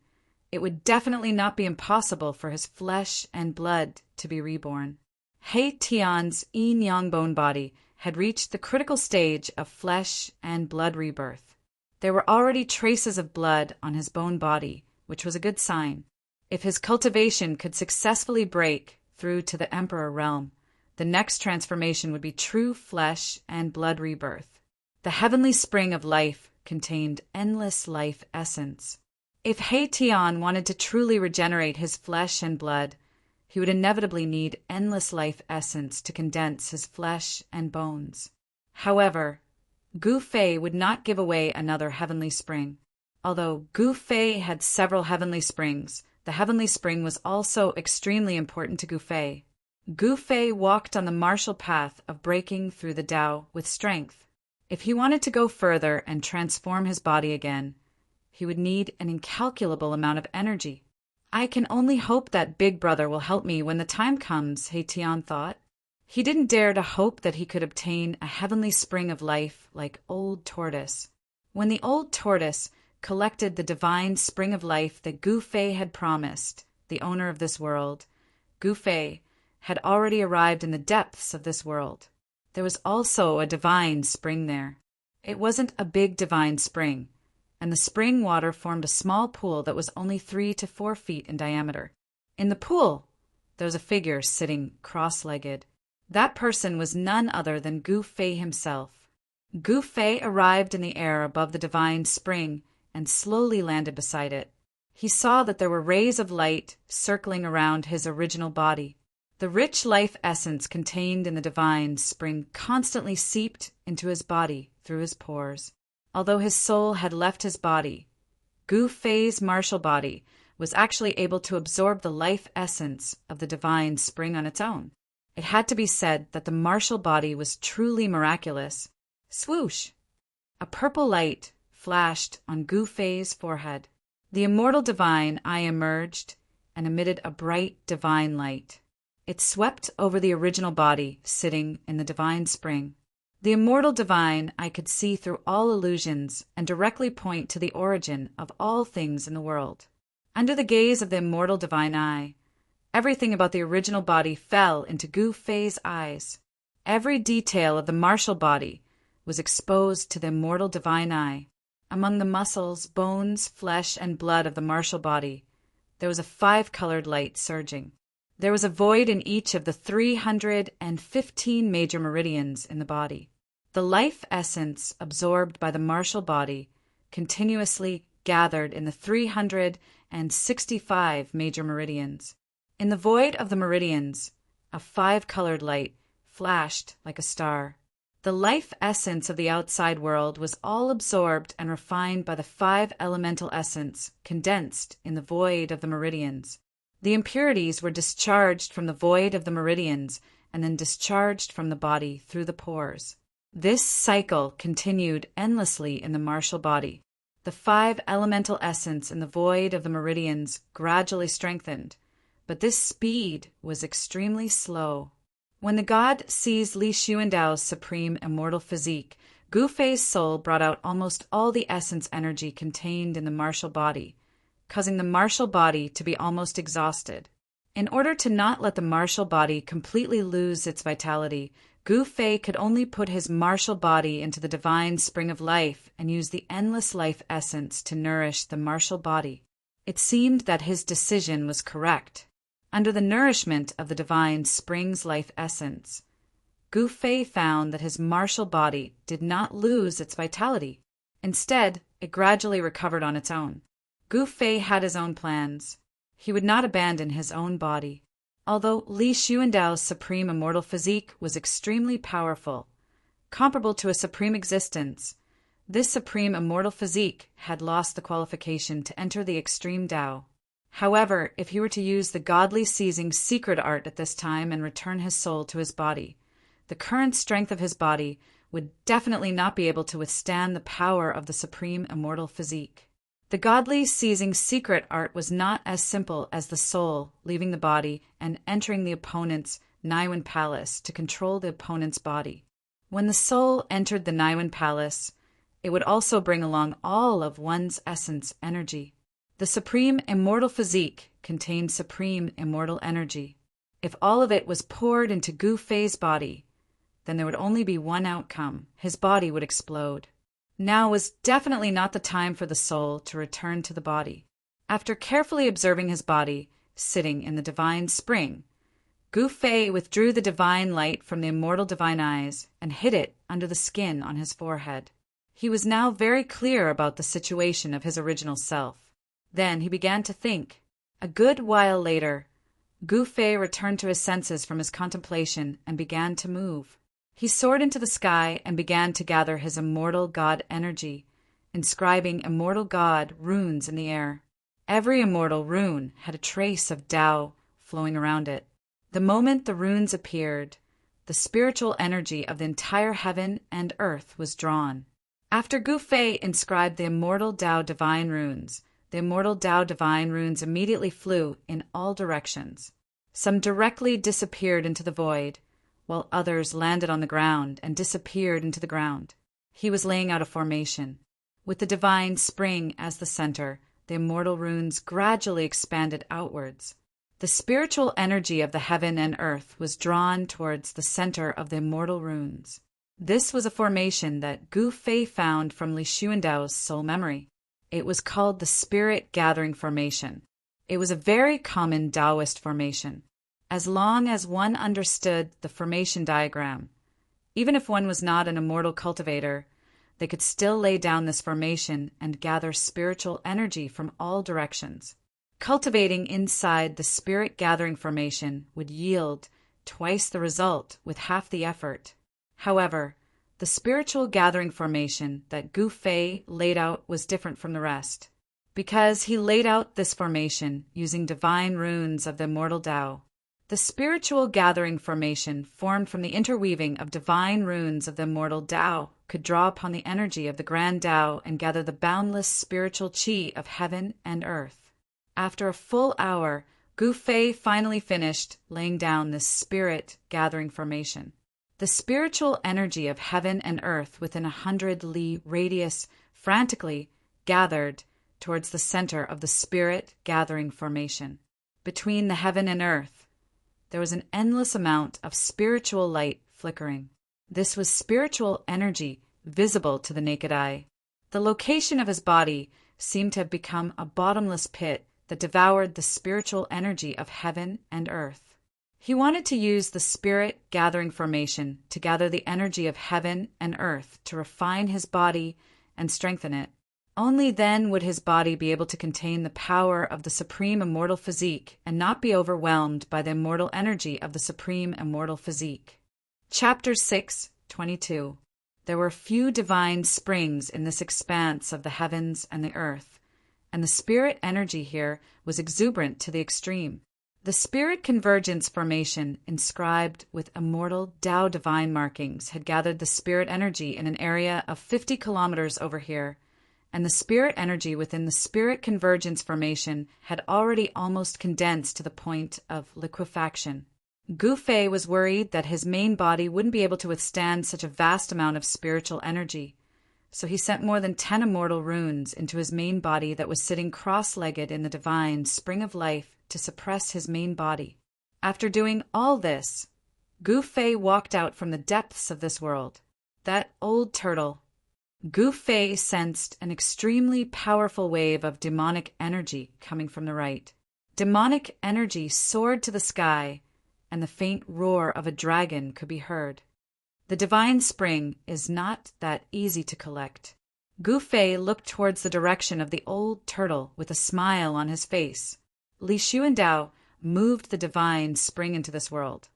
it would definitely not be impossible for his flesh and blood to be reborn. He Tian's yin-yang bone body had reached the critical stage of flesh and blood rebirth. There were already traces of blood on his bone body, which was a good sign. If his cultivation could successfully break through to the Emperor realm, the next transformation would be true flesh and blood rebirth. The heavenly spring of life contained endless life essence. If He Tian wanted to truly regenerate his flesh and blood, he would inevitably need endless life essence to condense his flesh and bones. However, Gu Fei would not give away another heavenly spring. Although Gu Fei had several heavenly springs, the heavenly spring was also extremely important to Gu Fei. Gu Fei walked on the martial path of breaking through the Tao with strength. If he wanted to go further and transform his body again, he would need an incalculable amount of energy. I can only hope that Big Brother will help me when the time comes, He Tian thought. He didn't dare to hope that he could obtain a heavenly spring of life like Old Tortoise. When the Old Tortoise collected the divine spring of life that Gu Fei had promised, the owner of this world, Gu Fei had already arrived in the depths of this world. There was also a divine spring there. It wasn't a big divine spring, and the spring water formed a small pool that was only 3 to 4 feet in diameter. In the pool, there was a figure sitting cross-legged. That person was none other than Gu Fei himself. Gu Fei arrived in the air above the divine spring and slowly landed beside it. He saw that there were rays of light circling around his original body. The rich life essence contained in the divine spring constantly seeped into his body through his pores. Although his soul had left his body, Gu Fei's martial body was actually able to absorb the life essence of the divine spring on its own. It had to be said that the martial body was truly miraculous. Swoosh! A purple light flashed on Gu Fei's forehead. The immortal divine eye emerged and emitted a bright divine light. It swept over the original body sitting in the divine spring. The immortal divine eye could see through all illusions and directly point to the origin of all things in the world. Under the gaze of the immortal divine eye, everything about the original body fell into Gu Fei's eyes. Every detail of the martial body was exposed to the immortal divine eye. Among the muscles, bones, flesh, and blood of the martial body, there was a 5-colored light surging. There was a void in each of the 315 major meridians in the body. The life essence absorbed by the martial body continuously gathered in the 365 major meridians. In the void of the meridians, a 5-colored light flashed like a star. The life essence of the outside world was all absorbed and refined by the 5 elemental essence condensed in the void of the meridians. The impurities were discharged from the void of the meridians and then discharged from the body through the pores. This cycle continued endlessly in the martial body. The 5 elemental essence in the void of the meridians gradually strengthened, but this speed was extremely slow. When the god seized Li Xuandao's supreme immortal physique, Gu Fei's soul brought out almost all the essence energy contained in the martial body, causing the martial body to be almost exhausted. In order to not let the martial body completely lose its vitality, Gu Fei could only put his martial body into the divine spring of life and use the endless life essence to nourish the martial body. It seemed that his decision was correct. Under the nourishment of the divine spring's life essence, Gu Fei found that his martial body did not lose its vitality. Instead, it gradually recovered on its own. Gu Fei had his own plans. He would not abandon his own body. Although Li Xuandao's supreme immortal physique was extremely powerful, comparable to a supreme existence, this supreme immortal physique had lost the qualification to enter the extreme Tao. However, if he were to use the godly seizing secret art at this time and return his soul to his body, the current strength of his body would definitely not be able to withstand the power of the supreme immortal physique. The godly seizing secret art was not as simple as the soul leaving the body and entering the opponent's Niwen palace to control the opponent's body. When the soul entered the Niwen palace, it would also bring along all of one's essence energy. The supreme immortal physique contained supreme immortal energy. If all of it was poured into Gu Fei's body, then there would only be one outcome: his body would explode. Now was definitely not the time for the soul to return to the body. After carefully observing his body, sitting in the divine spring, Gu Fei withdrew the divine light from the immortal divine eyes and hid it under the skin on his forehead. He was now very clear about the situation of his original self. Then he began to think. A good while later, Gu Fei returned to his senses from his contemplation and began to move. He soared into the sky and began to gather his immortal god energy, inscribing immortal god runes in the air. Every immortal rune had a trace of Tao flowing around it. The moment the runes appeared, the spiritual energy of the entire heaven and earth was drawn. After Gu Fei inscribed the immortal Tao divine runes, the immortal Tao divine runes immediately flew in all directions. Some directly disappeared into the void, while others landed on the ground and disappeared into the ground. He was laying out a formation. With the divine spring as the center, the immortal runes gradually expanded outwards. The spiritual energy of the heaven and earth was drawn towards the center of the immortal runes. This was a formation that Gu Fei found from Li Xuandao's soul memory. It was called the Spirit Gathering Formation. It was a very common Taoist formation. As long as one understood the formation diagram, even if one was not an immortal cultivator, they could still lay down this formation and gather spiritual energy from all directions. Cultivating inside the Spirit Gathering Formation would yield twice the result with half the effort. However, the spiritual gathering formation that Gu Fei laid out was different from the rest, because he laid out this formation using divine runes of the immortal Tao. The spiritual gathering formation, formed from the interweaving of divine runes of the immortal Tao, could draw upon the energy of the grand Tao and gather the boundless spiritual qi of heaven and earth. After a full hour, Gu Fei finally finished laying down this spirit gathering formation. The spiritual energy of heaven and earth within 100 li radius frantically gathered towards the center of the spirit gathering formation. Between the heaven and earth, there was an endless amount of spiritual light flickering. This was spiritual energy visible to the naked eye. The location of his body seemed to have become a bottomless pit that devoured the spiritual energy of heaven and earth. He wanted to use the spirit gathering formation to gather the energy of heaven and earth to refine his body and strengthen it. Only then would his body be able to contain the power of the supreme immortal physique and not be overwhelmed by the immortal energy of the supreme immortal physique. Chapter 6:22. There were few divine springs in this expanse of the heavens and the earth, and the spirit energy here was exuberant to the extreme. The spirit convergence formation, inscribed with immortal Tao divine markings, had gathered the spirit energy in an area of 50 kilometers over here, and the spirit energy within the spirit convergence formation had already almost condensed to the point of liquefaction. Gu Fei was worried that his main body wouldn't be able to withstand such a vast amount of spiritual energy, so he sent more than 10 immortal runes into his main body that was sitting cross-legged in the divine spring of life to suppress his main body. After doing all this, Gu Fei walked out from the depths of this world. That old turtle. Gu Fei sensed an extremely powerful wave of demonic energy coming from the right. Demonic energy soared to the sky, and the faint roar of a dragon could be heard. The divine spring is not that easy to collect. Gu Fei looked towards the direction of the old turtle with a smile on his face. Li Xuandao moved the divine spring into this world,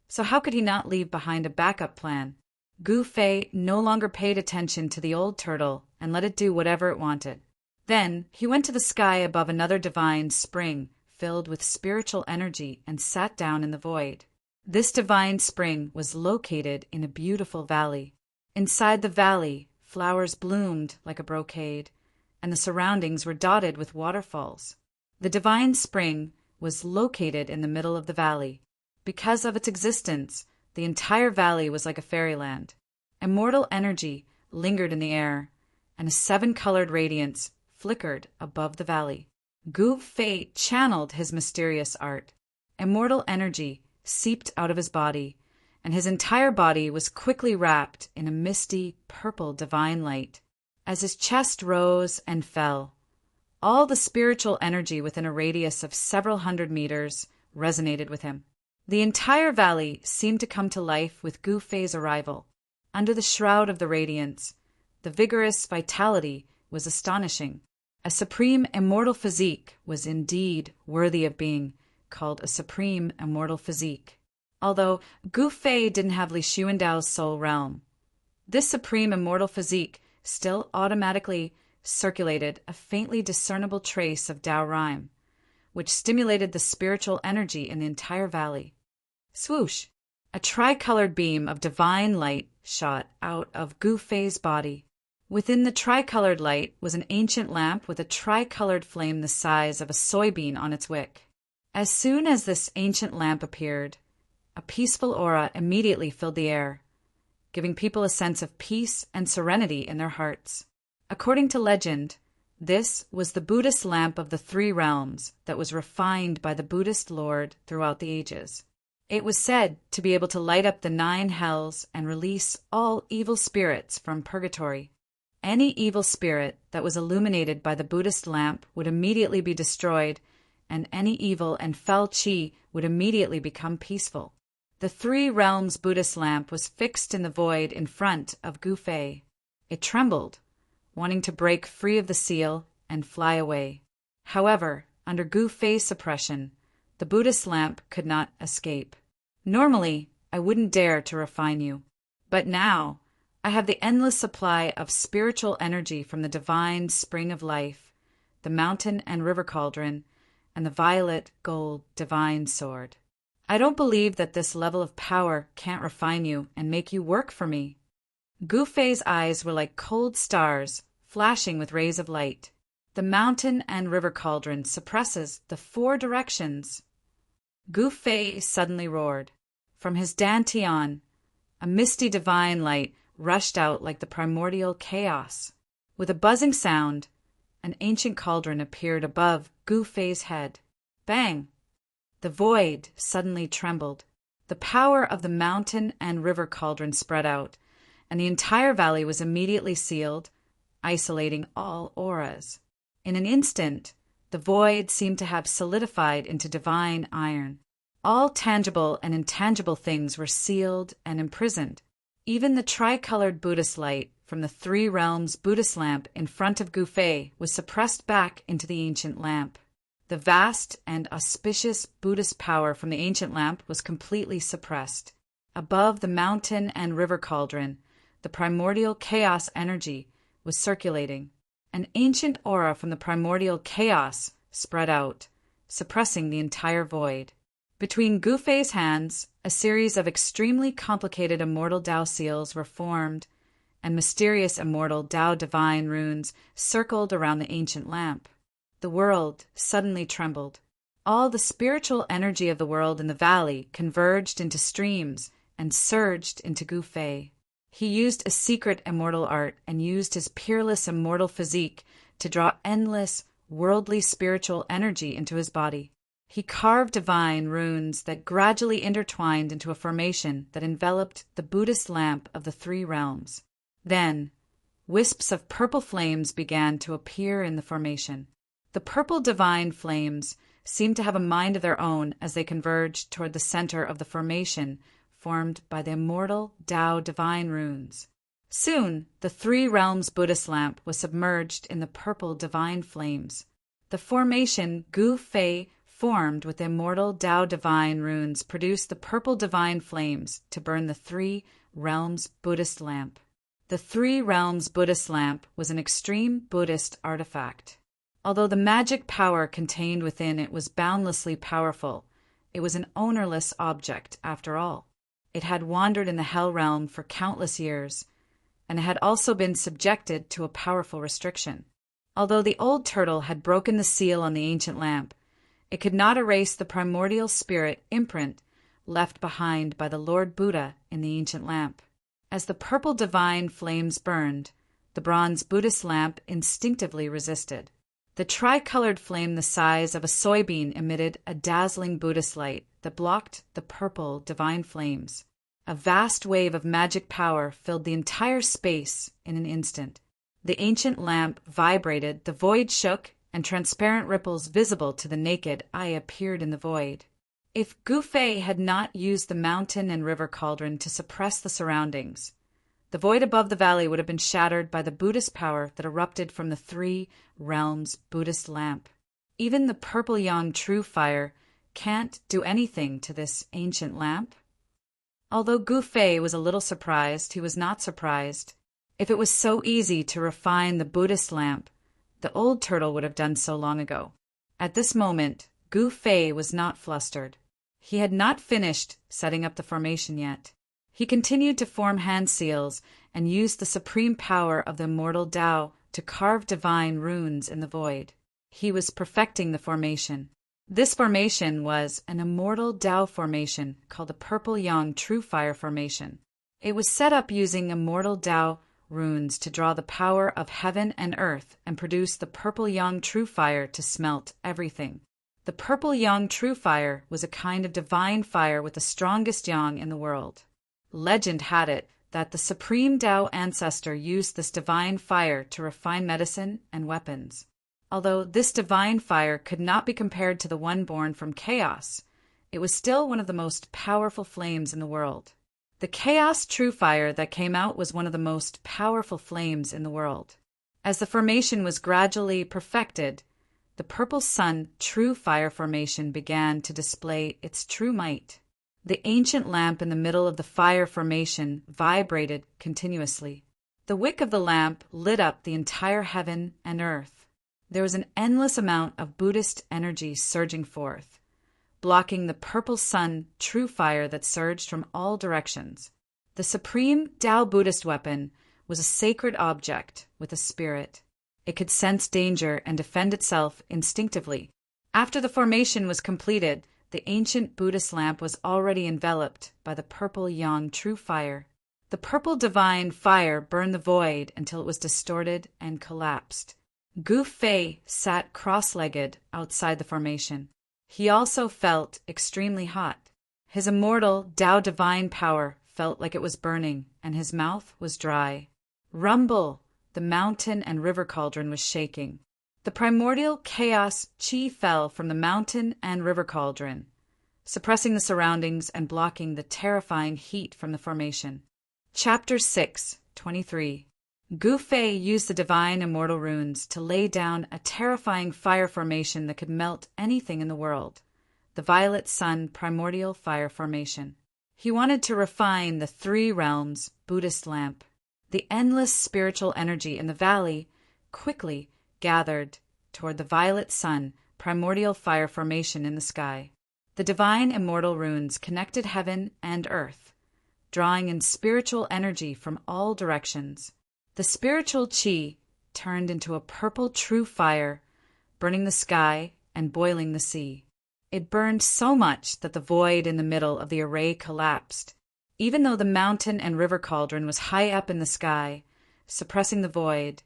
so how could he not leave behind a backup plan? Gu Fei no longer paid attention to the old turtle and let it do whatever it wanted. Then he went to the sky above another divine spring filled with spiritual energy and sat down in the void. This divine spring was located in a beautiful valley. Inside the valley, flowers bloomed like a brocade, and the surroundings were dotted with waterfalls. The divine spring was located in the middle of the valley. Because of its existence, the entire valley was like a fairyland. Immortal energy lingered in the air, and a seven-colored radiance flickered above the valley. Gu Fei channeled his mysterious art. Immortal energy seeped out of his body, and his entire body was quickly wrapped in a misty, purple divine light. As his chest rose and fell, all the spiritual energy within a radius of several hundred meters resonated with him. The entire valley seemed to come to life with Gu Fei's arrival. Under the shroud of the radiance, the vigorous vitality was astonishing. A supreme immortal physique was indeed worthy of being called a supreme immortal physique. Although Gu Fei didn't have Li Xuandao's soul realm, this supreme immortal physique still automatically circulated a faintly discernible trace of Dao Rhyme, which stimulated the spiritual energy in the entire valley. Swoosh! A tricolored beam of divine light shot out of Gu Fei's body. Within the tricolored light was an ancient lamp with a tricolored flame the size of a soybean on its wick. As soon as this ancient lamp appeared, a peaceful aura immediately filled the air, giving people a sense of peace and serenity in their hearts. According to legend, this was the Buddhist lamp of the three realms that was refined by the Buddhist Lord throughout the ages. It was said to be able to light up the 9 hells and release all evil spirits from purgatory. Any evil spirit that was illuminated by the Buddhist lamp would immediately be destroyed, and any evil and foul qi would immediately become peaceful. The three realms Buddhist lamp was fixed in the void in front of Gu Fei. It trembled, wanting to break free of the seal and fly away. However, under Gu Fei's suppression, the Buddhist lamp could not escape. Normally, I wouldn't dare to refine you, but now I have the endless supply of spiritual energy from the divine spring of life, the mountain and river cauldron, and the violet gold divine sword. I don't believe that this level of power can't refine you and make you work for me. Gu Fei's eyes were like cold stars, flashing with rays of light. The mountain and river cauldron suppresses the 4 directions. Gu Fei suddenly roared. From his dantian, a misty divine light rushed out like the primordial chaos. With a buzzing sound, an ancient cauldron appeared above Gu Fei's head. Bang! The void suddenly trembled. The power of the mountain and river cauldron spread out, and the entire valley was immediately sealed, isolating all auras. In an instant, the void seemed to have solidified into divine iron. All tangible and intangible things were sealed and imprisoned. Even the tricolored Buddhist light from the 3 realms Buddhist lamp in front of Gu Fei was suppressed back into the ancient lamp. The vast and auspicious Buddhist power from the ancient lamp was completely suppressed. Above the mountain and river cauldron, the primordial chaos energy was circulating. An ancient aura from the primordial chaos spread out, suppressing the entire void. Between Gu Fei's hands, a series of extremely complicated immortal Dao seals were formed, and mysterious immortal Dao divine runes circled around the ancient lamp. The world suddenly trembled. All the spiritual energy of the world in the valley converged into streams and surged into Gu Fei. He used a secret immortal art and used his peerless immortal physique to draw endless, worldly spiritual energy into his body. He carved divine runes that gradually intertwined into a formation that enveloped the Buddhist lamp of the 3 realms. Then, wisps of purple flames began to appear in the formation. The purple divine flames seemed to have a mind of their own as they converged toward the center of the formation formed by the immortal Dao divine runes. Soon, the 3 realms Buddhist lamp was submerged in the purple divine flames. The formation Gu Fei formed with the immortal Dao divine runes produced the purple divine flames to burn the 3 realms Buddhist lamp. The 3 realms Buddhist lamp was an extreme Buddhist artifact. Although the magic power contained within it was boundlessly powerful, it was an ownerless object after all. It had wandered in the hell realm for countless years, and it had also been subjected to a powerful restriction. Although the old turtle had broken the seal on the ancient lamp, it could not erase the primordial spirit imprint left behind by the Lord Buddha in the ancient lamp. As the purple divine flames burned, the bronze Buddhist lamp instinctively resisted. The tricolored flame the size of a soybean emitted a dazzling Buddhist light that blocked the purple divine flames. A vast wave of magic power filled the entire space in an instant. The ancient lamp vibrated, the void shook, and transparent ripples visible to the naked eye appeared in the void. If Gu Fei had not used the mountain and river cauldron to suppress the surroundings, the void above the valley would have been shattered by the Buddhist power that erupted from the three realms Buddhist lamp. Even the purple yang true fire can't do anything to this ancient lamp. Although Gu Fei was a little surprised, he was not surprised. If it was so easy to refine the Buddhist lamp, the old turtle would have done so long ago. At this moment, Gu Fei was not flustered. He had not finished setting up the formation yet. He continued to form hand seals and used the supreme power of the immortal Tao to carve divine runes in the void. He was perfecting the formation. This formation was an immortal Tao formation called the Purple Yang True Fire Formation. It was set up using immortal Tao runes to draw the power of heaven and earth and produce the Purple Yang True Fire to smelt everything. The Purple Yang True Fire was a kind of divine fire with the strongest yang in the world. Legend had it that the Supreme Tao ancestor used this divine fire to refine medicine and weapons. Although this divine fire could not be compared to the one born from chaos, it was still one of the most powerful flames in the world. The chaos true fire that came out was one of the most powerful flames in the world. As the formation was gradually perfected, the purple sun true fire formation began to display its true might. The ancient lamp in the middle of the fire formation vibrated continuously. The wick of the lamp lit up the entire heaven and earth. There was an endless amount of Buddhist energy surging forth, blocking the purple sun true fire that surged from all directions. The supreme Tao Buddhist weapon was a sacred object with a spirit. It could sense danger and defend itself instinctively. After the formation was completed, the ancient Buddhist lamp was already enveloped by the purple yang true fire. The purple divine fire burned the void until it was distorted and collapsed. Gu Fei sat cross-legged outside the formation. He also felt extremely hot. His immortal Tao divine power felt like it was burning, and his mouth was dry. Rumble! The mountain and river cauldron was shaking. The primordial chaos chi fell from the mountain and river cauldron, suppressing the surroundings and blocking the terrifying heat from the formation. Chapter 6, 23. Gu Fei used the divine immortal runes to lay down a terrifying fire formation that could melt anything in the world, the Violet Sun Primordial Fire Formation. He wanted to refine the three realms Buddhist lamp. The endless spiritual energy in the valley quickly gathered toward the Violet Sun Primordial Fire Formation in the sky. The divine immortal runes connected heaven and earth, drawing in spiritual energy from all directions. The spiritual chi turned into a purple true fire, burning the sky and boiling the sea. It burned so much that the void in the middle of the array collapsed. Even though the mountain and river cauldron was high up in the sky, suppressing the void,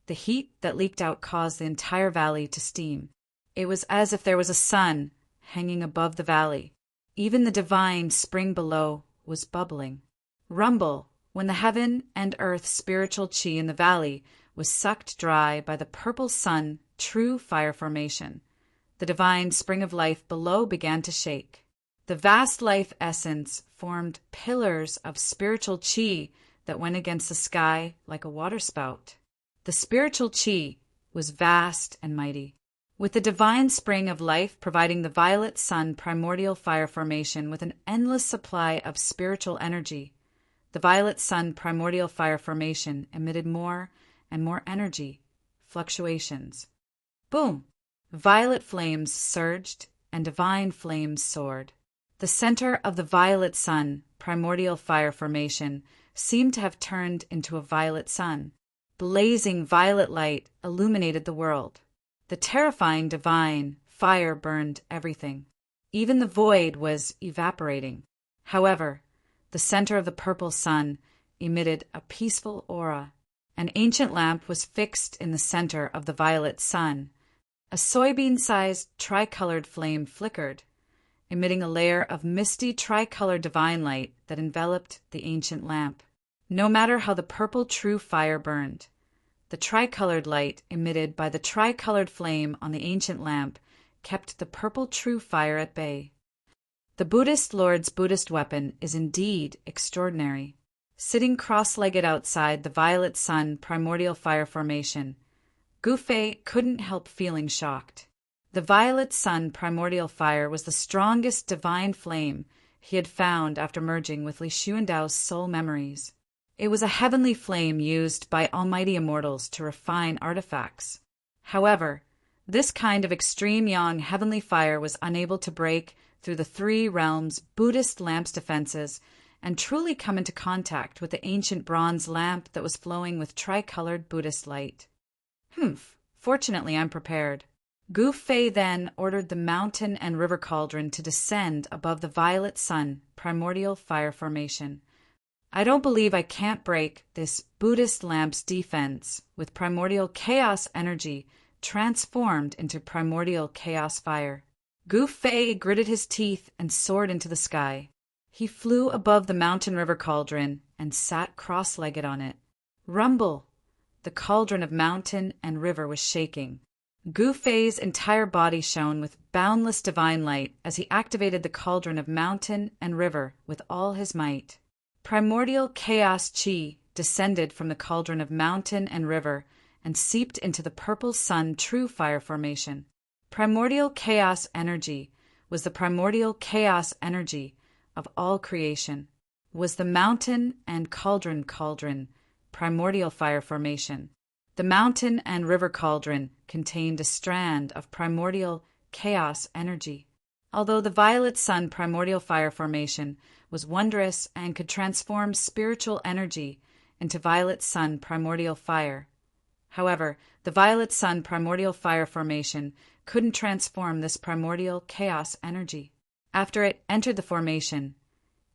the heat that leaked out caused the entire valley to steam. It was as if there was a sun hanging above the valley. Even the divine spring below was bubbling. Rumble! When the heaven and earth spiritual chi in the valley was sucked dry by the purple sun true fire formation, the divine spring of life below began to shake. The vast life essence formed pillars of spiritual chi that went against the sky like a waterspout. The spiritual chi was vast and mighty, with the divine spring of life providing the Violet Sun Primordial Fire Formation with an endless supply of spiritual energy. The Violet Sun Primordial Fire Formation emitted more and more energy, fluctuations. Boom! Violet flames surged and divine flames soared. The center of the Violet Sun Primordial Fire Formation seemed to have turned into a violet sun. blazing violet light illuminated the world. The terrifying divine fire burned everything. Even the void was evaporating. However, the center of the purple sun emitted a peaceful aura. An ancient lamp was fixed in the center of the violet sun. A soybean-sized tricolored flame flickered, emitting a layer of misty tricolored divine light that enveloped the ancient lamp. No matter how the purple true fire burned, the tricolored light emitted by the tricolored flame on the ancient lamp kept the purple true fire at bay. The Buddhist Lord's Buddhist weapon is indeed extraordinary. Sitting cross-legged outside the violet sun primordial fire formation, Gu Fei couldn't help feeling shocked. The violet sun primordial fire was the strongest divine flame he had found after merging with Li Xuandao's soul memories. It was a heavenly flame used by almighty immortals to refine artifacts. However, this kind of extreme yang heavenly fire was unable to break through the three realms' Buddhist lamp's defenses and truly come into contact with the ancient bronze lamp that was flowing with tricolored Buddhist light. Fortunately I'm prepared. Gu Fei then ordered the mountain and river cauldron to descend above the violet sun primordial fire formation. I don't believe I can't break this Buddhist lamp's defense with primordial chaos energy transformed into primordial chaos fire. Gu Fei gritted his teeth and soared into the sky. He flew above the mountain river cauldron and sat cross-legged on it. Rumble! The cauldron of mountain and river was shaking. Gu Fei's entire body shone with boundless divine light as he activated the cauldron of mountain and river with all his might. Primordial chaos chi descended from the cauldron of mountain and river and seeped into the purple sun true fire formation. Primordial chaos energy was the primordial chaos energy of all creation, was the mountain and cauldron primordial fire formation. The mountain and river cauldron contained a strand of primordial chaos energy. Although the violet sun primordial fire formation was wondrous and could transform spiritual energy into violet sun primordial fire. However, the violet sun primordial fire formation couldn't transform this primordial chaos energy. After it entered the formation,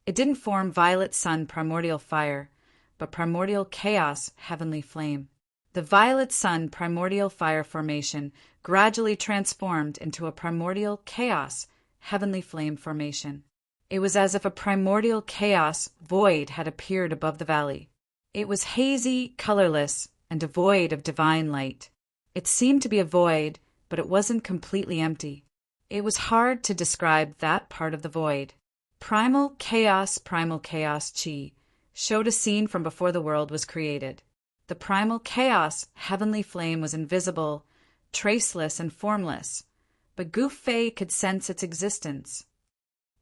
it didn't form violet sun primordial fire, but primordial chaos heavenly flame. The violet sun primordial fire formation gradually transformed into a primordial chaos heavenly flame formation. It was as if a primordial chaos void had appeared above the valley. It was hazy, colorless, and devoid of divine light. It seemed to be a void, but it wasn't completely empty. It was hard to describe that part of the void. Primal chaos chi showed a scene from before the world was created. The primal chaos heavenly flame was invisible, traceless, and formless, but Gu Fei could sense its existence.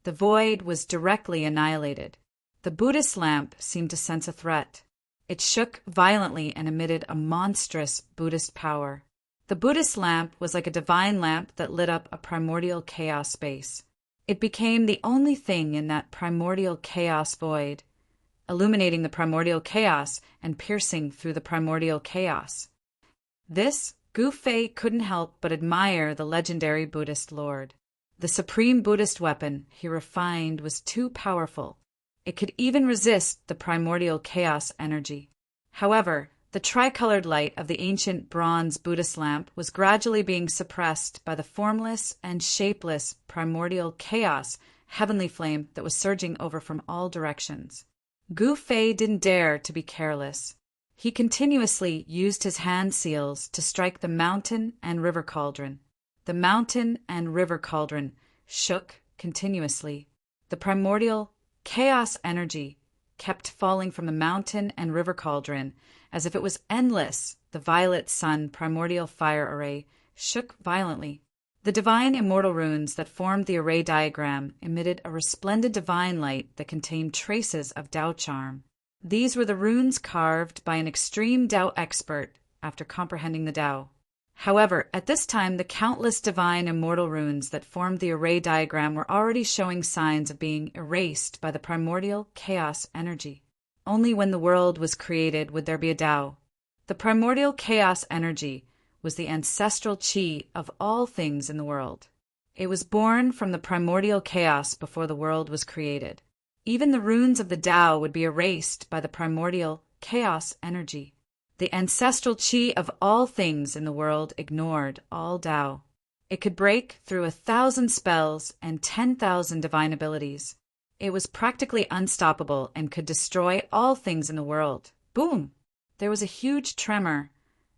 The void was directly annihilated. The Buddhist lamp seemed to sense a threat. It shook violently and emitted a monstrous Buddhist power. The Buddhist lamp was like a divine lamp that lit up a primordial chaos space. It became the only thing in that primordial chaos void, illuminating the primordial chaos and piercing through the primordial chaos. This, Gu Fei couldn't help but admire the legendary Buddhist Lord. The supreme Buddhist weapon he refined was too powerful. It could even resist the primordial chaos energy. However, the tricolored light of the ancient bronze Buddhist lamp was gradually being suppressed by the formless and shapeless primordial chaos heavenly flame that was surging over from all directions. Gu Fei didn't dare to be careless. He continuously used his hand seals to strike the mountain and river cauldron. The mountain and river cauldron shook continuously. The primordial chaos energy kept falling from the mountain and river cauldron as if it was endless. The violet sun primordial fire array shook violently. The divine immortal runes that formed the array diagram emitted a resplendent divine light that contained traces of Tao charm. These were the runes carved by an extreme Tao expert after comprehending the Tao. However, at this time, the countless divine immortal runes that formed the array diagram were already showing signs of being erased by the primordial chaos energy. Only when the world was created would there be a Tao. The The primordial chaos energy was the ancestral chi of all things in the world. It was born from the primordial chaos before the world was created. Even the runes of the Tao would be erased by the primordial chaos energy. The ancestral chi of all things in the world ignored all Tao. It could break through 1,000 spells and 10,000 divine abilities. It was practically unstoppable and could destroy all things in the world. Boom! There was a huge tremor,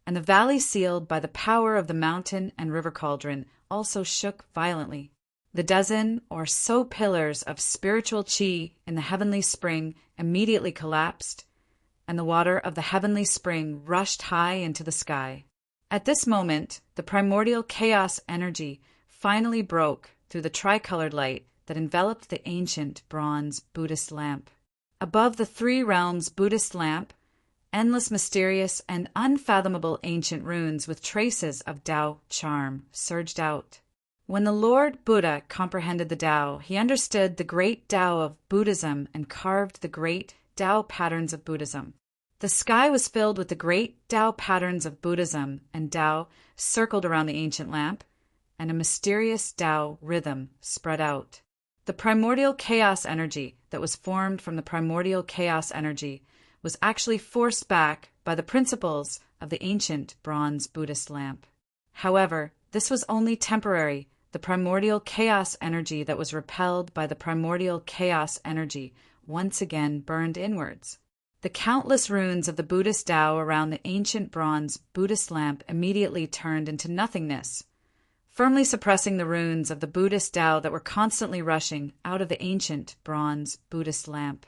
and the valley sealed by the power of the mountain and river cauldron also shook violently. The dozen or so pillars of spiritual chi in the heavenly spring immediately collapsed, and the water of the heavenly spring rushed high into the sky. At this moment, the primordial chaos energy finally broke through the tricolored light that enveloped the ancient bronze Buddhist lamp. Above the three realms Buddhist lamp, endless, mysterious, and unfathomable ancient runes with traces of Tao charm surged out. When the Lord Buddha comprehended the Tao, he understood the great Tao of Buddhism and carved the great Tao patterns of Buddhism. The sky was filled with the great Tao patterns of Buddhism, and Tao circled around the ancient lamp, and a mysterious Tao rhythm spread out. The primordial chaos energy that was formed from the primordial chaos energy was actually forced back by the principles of the ancient bronze Buddhist lamp. However, this was only temporary. The primordial chaos energy that was repelled by the primordial chaos energy once again burned inwards. The countless runes of the Buddhist Tao around the ancient bronze Buddhist lamp immediately turned into nothingness, firmly suppressing the runes of the Buddhist Tao that were constantly rushing out of the ancient bronze Buddhist lamp.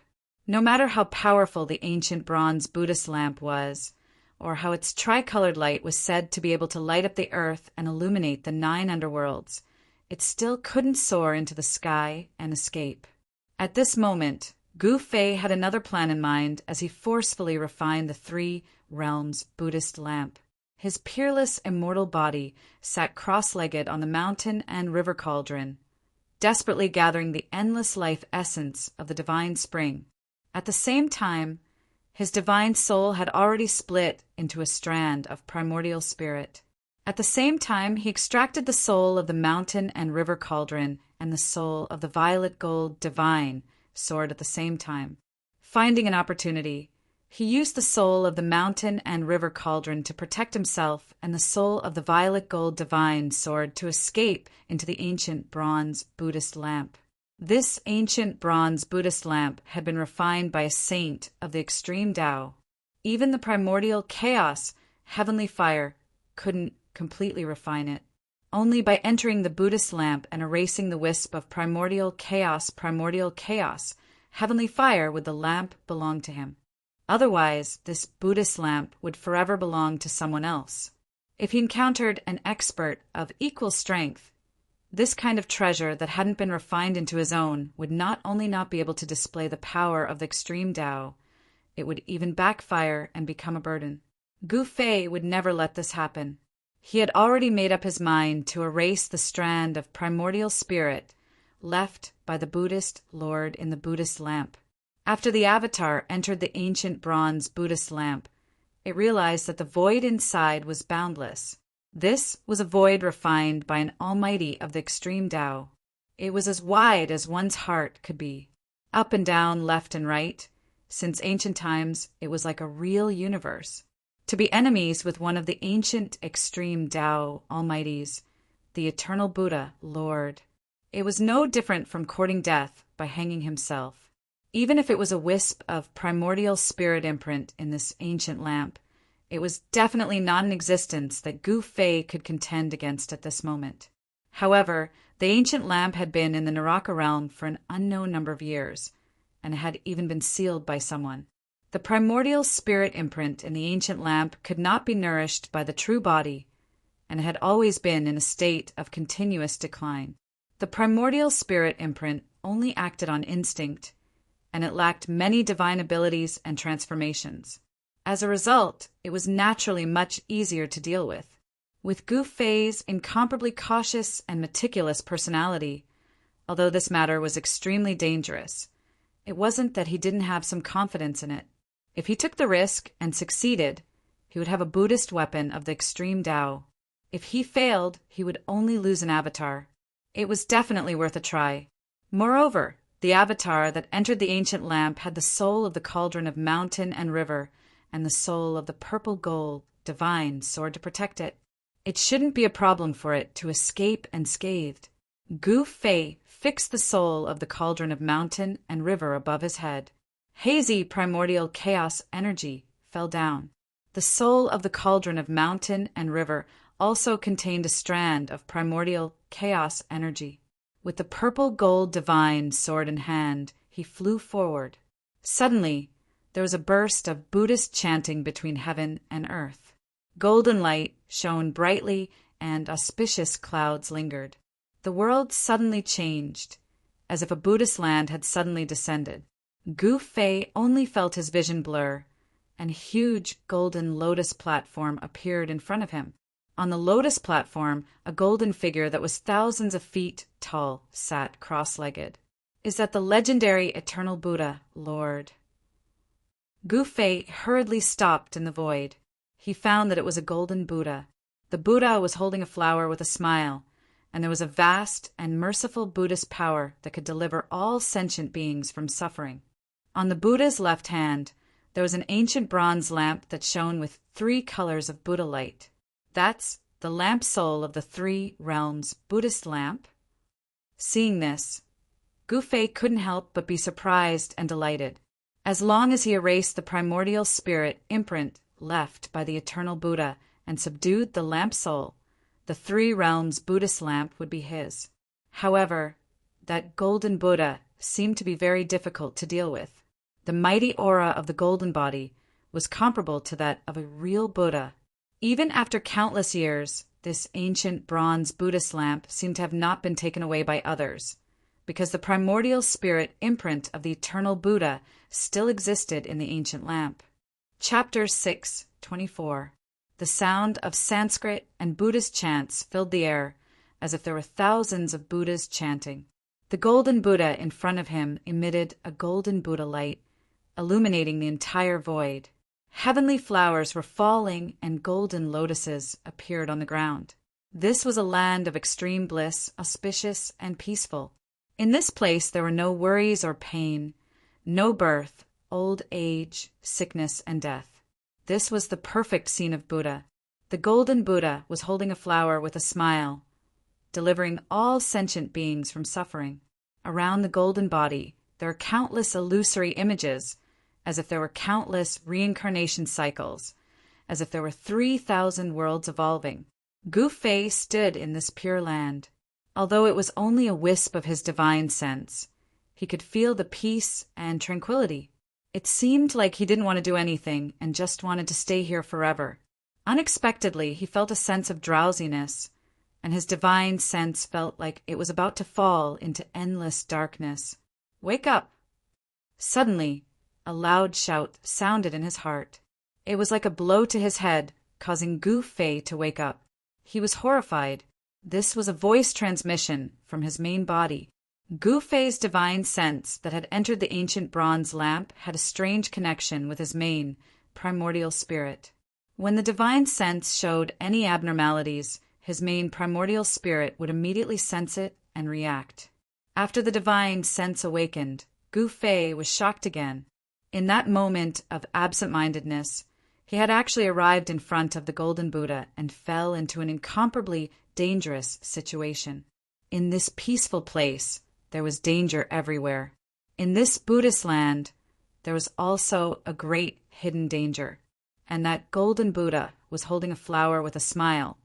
No matter how powerful the ancient bronze Buddhist lamp was, or how its tricolored light was said to be able to light up the earth and illuminate the 9 underworlds, it still couldn't soar into the sky and escape. At this moment, Gu Fei had another plan in mind as he forcefully refined the 3 realms Buddhist lamp. His peerless, immortal body sat cross-legged on the mountain and river cauldron, desperately gathering the endless life essence of the divine spring. At the same time, his divine soul had already split into a strand of primordial spirit. At the same time, he extracted the soul of the mountain and river cauldron, and the soul of the violet gold divine soared at the same time. Finding an opportunity, he used the soul of the mountain and river cauldron to protect himself, and the soul of the violet gold divine soared to escape into the ancient bronze Buddhist lamp. This ancient bronze Buddhist lamp had been refined by a saint of the extreme Tao. Even the primordial chaos, heavenly fire, couldn't completely refine it. Only by entering the Buddhist lamp and erasing the wisp of primordial chaos, heavenly fire, would the lamp belong to him. Otherwise, this Buddhist lamp would forever belong to someone else. If he encountered an expert of equal strength, this kind of treasure that hadn't been refined into his own would not only not be able to display the power of the extreme Tao, it would even backfire and become a burden. Gu Fei would never let this happen. He had already made up his mind to erase the strand of primordial spirit left by the Buddhist Lord in the Buddhist lamp. After the Avatar entered the ancient bronze Buddhist lamp, it realized that the void inside was boundless. This was a void refined by an almighty of the extreme Tao. It was as wide as one's heart could be. Up and down, left and right. Since ancient times, it was like a real universe. To be enemies with one of the ancient extreme Tao almighties, the eternal Buddha, Lord. It was no different from courting death by hanging himself. Even if it was a wisp of primordial spirit imprint in this ancient lamp, it was definitely not an existence that Gu Fei could contend against at this moment. However, the ancient lamp had been in the Naraka realm for an unknown number of years, and had even been sealed by someone. The primordial spirit imprint in the ancient lamp could not be nourished by the true body, and had always been in a state of continuous decline. The primordial spirit imprint only acted on instinct, and it lacked many divine abilities and transformations. As a result, it was naturally much easier to deal with. With Gu Fei's incomparably cautious and meticulous personality, although this matter was extremely dangerous, it wasn't that he didn't have some confidence in it. If he took the risk and succeeded, he would have a Buddhist weapon of the extreme Tao. If he failed, he would only lose an avatar. It was definitely worth a try. Moreover, the avatar that entered the ancient lamp had the soul of the cauldron of mountain and river, and the soul of the purple gold, divine, sword to protect it. It shouldn't be a problem for it to escape unscathed. Gu Fei fixed the soul of the cauldron of mountain and river above his head. Hazy primordial chaos energy fell down. The soul of the cauldron of mountain and river also contained a strand of primordial chaos energy. With the purple gold divine sword in hand, he flew forward. Suddenly, there was a burst of Buddhist chanting between heaven and earth. Golden light shone brightly and auspicious clouds lingered. The world suddenly changed, as if a Buddhist land had suddenly descended. Gu Fei only felt his vision blur, and a huge golden lotus platform appeared in front of him. On the lotus platform, a golden figure that was thousands of feet tall sat cross-legged. Is that the legendary eternal Buddha, Lord? Gu Fei hurriedly stopped in the void. He found that it was a golden Buddha. The Buddha was holding a flower with a smile, and there was a vast and merciful Buddhist power that could deliver all sentient beings from suffering. On the Buddha's left hand, there was an ancient bronze lamp that shone with 3 colors of Buddha light. That's the lamp soul of the 3 realms Buddhist lamp. Seeing this, Gu Fei couldn't help but be surprised and delighted. As long as he erased the primordial spirit imprint left by the eternal Buddha and subdued the lamp soul, the 3 realms Buddhist lamp would be his. However, that golden Buddha seemed to be very difficult to deal with. The mighty aura of the golden body was comparable to that of a real Buddha. Even after countless years, this ancient bronze Buddhist lamp seemed to have not been taken away by others, because the primordial spirit imprint of the eternal Buddha still existed in the ancient lamp. Chapter 6:24. The sound of Sanskrit and Buddhist chants filled the air, as if there were thousands of Buddhas chanting. The golden Buddha in front of him emitted a golden Buddha light, illuminating the entire void. Heavenly flowers were falling and golden lotuses appeared on the ground. This was a land of extreme bliss, auspicious and peaceful. In this place there were no worries or pain, no birth, old age, sickness, and death. This was the perfect scene of Buddha. The golden Buddha was holding a flower with a smile, delivering all sentient beings from suffering. Around the golden body there are countless illusory images, as if there were countless reincarnation cycles, as if there were 3,000 worlds evolving. Gu Fei stood in this pure land. Although it was only a wisp of his divine sense, he could feel the peace and tranquility. It seemed like he didn't want to do anything and just wanted to stay here forever. Unexpectedly, he felt a sense of drowsiness, and his divine sense felt like it was about to fall into endless darkness. "Wake up!" Suddenly, a loud shout sounded in his heart. It was like a blow to his head, causing Gu Fei to wake up. He was horrified. This was a voice transmission from his main body. Gu Fei's divine sense that had entered the ancient bronze lamp had a strange connection with his main, primordial spirit. When the divine sense showed any abnormalities, his main primordial spirit would immediately sense it and react. After the divine sense awakened, Gu Fei was shocked again. In that moment of absent-mindedness, he had actually arrived in front of the golden Buddha and fell into an incomparably dangerous situation. In this peaceful place, there was danger everywhere. In this Buddhist land, there was also a great hidden danger, and that golden Buddha was holding a flower with a smile,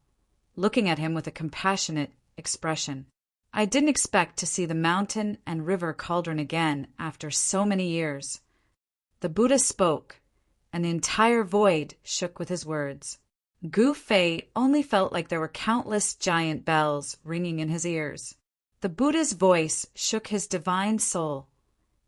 looking at him with a compassionate expression. I didn't expect to see the mountain and river cauldron again after so many years. The Buddha spoke, and the entire void shook with his words. Gu Fei only felt like there were countless giant bells ringing in his ears. The Buddha's voice shook his divine soul,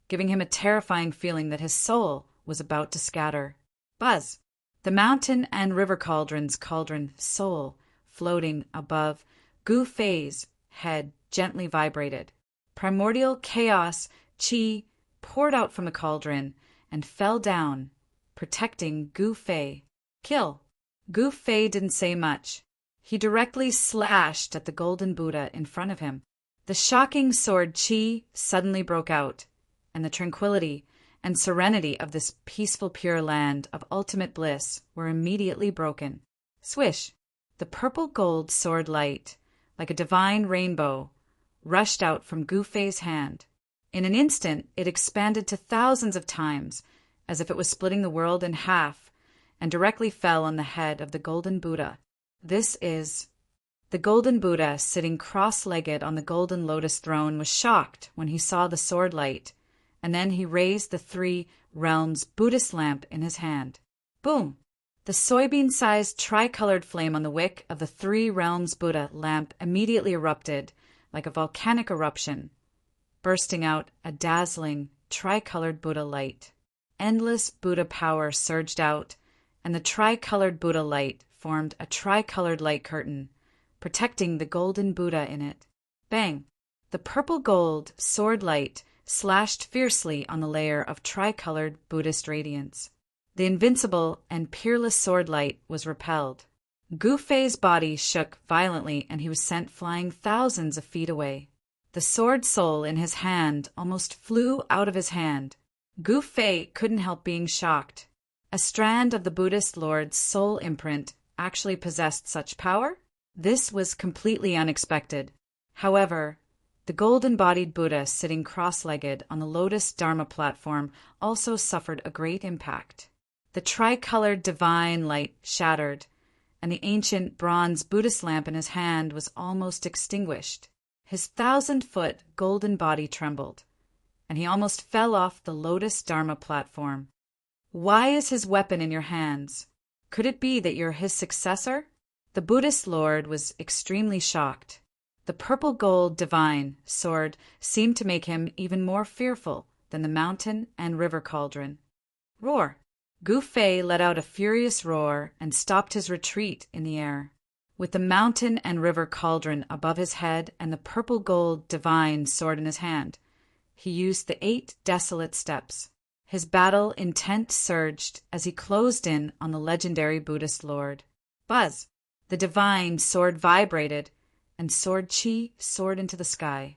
giving him a terrifying feeling that his soul was about to scatter. Buzz! The mountain and river cauldron's cauldron soul floating above Gu Fei's head gently vibrated. Primordial chaos qi poured out from the cauldron and fell down, protecting Gu Fei. Kill! Gu Fei didn't say much. He directly slashed at the golden Buddha in front of him. The shocking sword chi suddenly broke out, and the tranquility and serenity of this peaceful pure land of ultimate bliss were immediately broken. Swish! The purple gold sword light, like a divine rainbow, rushed out from Gu Fei's hand. In an instant it expanded to thousands of times, as if it was splitting the world in half, and directly fell on the head of the golden Buddha. This is... The golden Buddha, sitting cross-legged on the golden lotus throne, was shocked when he saw the sword light, and then he raised the three realms Buddhist lamp in his hand. Boom! The soybean-sized tricolored flame on the wick of the three realms Buddha lamp immediately erupted like a volcanic eruption, bursting out a dazzling tricolored Buddha light. Endless Buddha power surged out, and the tricolored Buddha light formed a tricolored light curtain, protecting the golden Buddha in it. Bang! The purple gold sword light slashed fiercely on the layer of tricolored Buddhist radiance. The invincible and peerless sword light was repelled. Gu Fei's body shook violently, and he was sent flying thousands of feet away. The sword soul in his hand almost flew out of his hand. Gu Fei couldn't help being shocked. A strand of the Buddhist Lord's soul imprint actually possessed such power? This was completely unexpected. However, the golden-bodied Buddha sitting cross-legged on the Lotus Dharma platform also suffered a great impact. The tricolored divine light shattered, and the ancient bronze Buddhist lamp in his hand was almost extinguished. His 1,000-foot golden body trembled, and he almost fell off the Lotus Dharma platform. Why is his weapon in your hands? Could it be that you're his successor? The Buddhist Lord was extremely shocked. The purple gold divine sword seemed to make him even more fearful than the mountain and river cauldron. Roar! Gu Fei let out a furious roar and stopped his retreat in the air. With the mountain and river cauldron above his head and the purple gold divine sword in his hand, he used the 8 desolate steps. His battle intent surged as he closed in on the legendary Buddhist Lord. Buzz! The divine sword vibrated, and sword chi soared into the sky.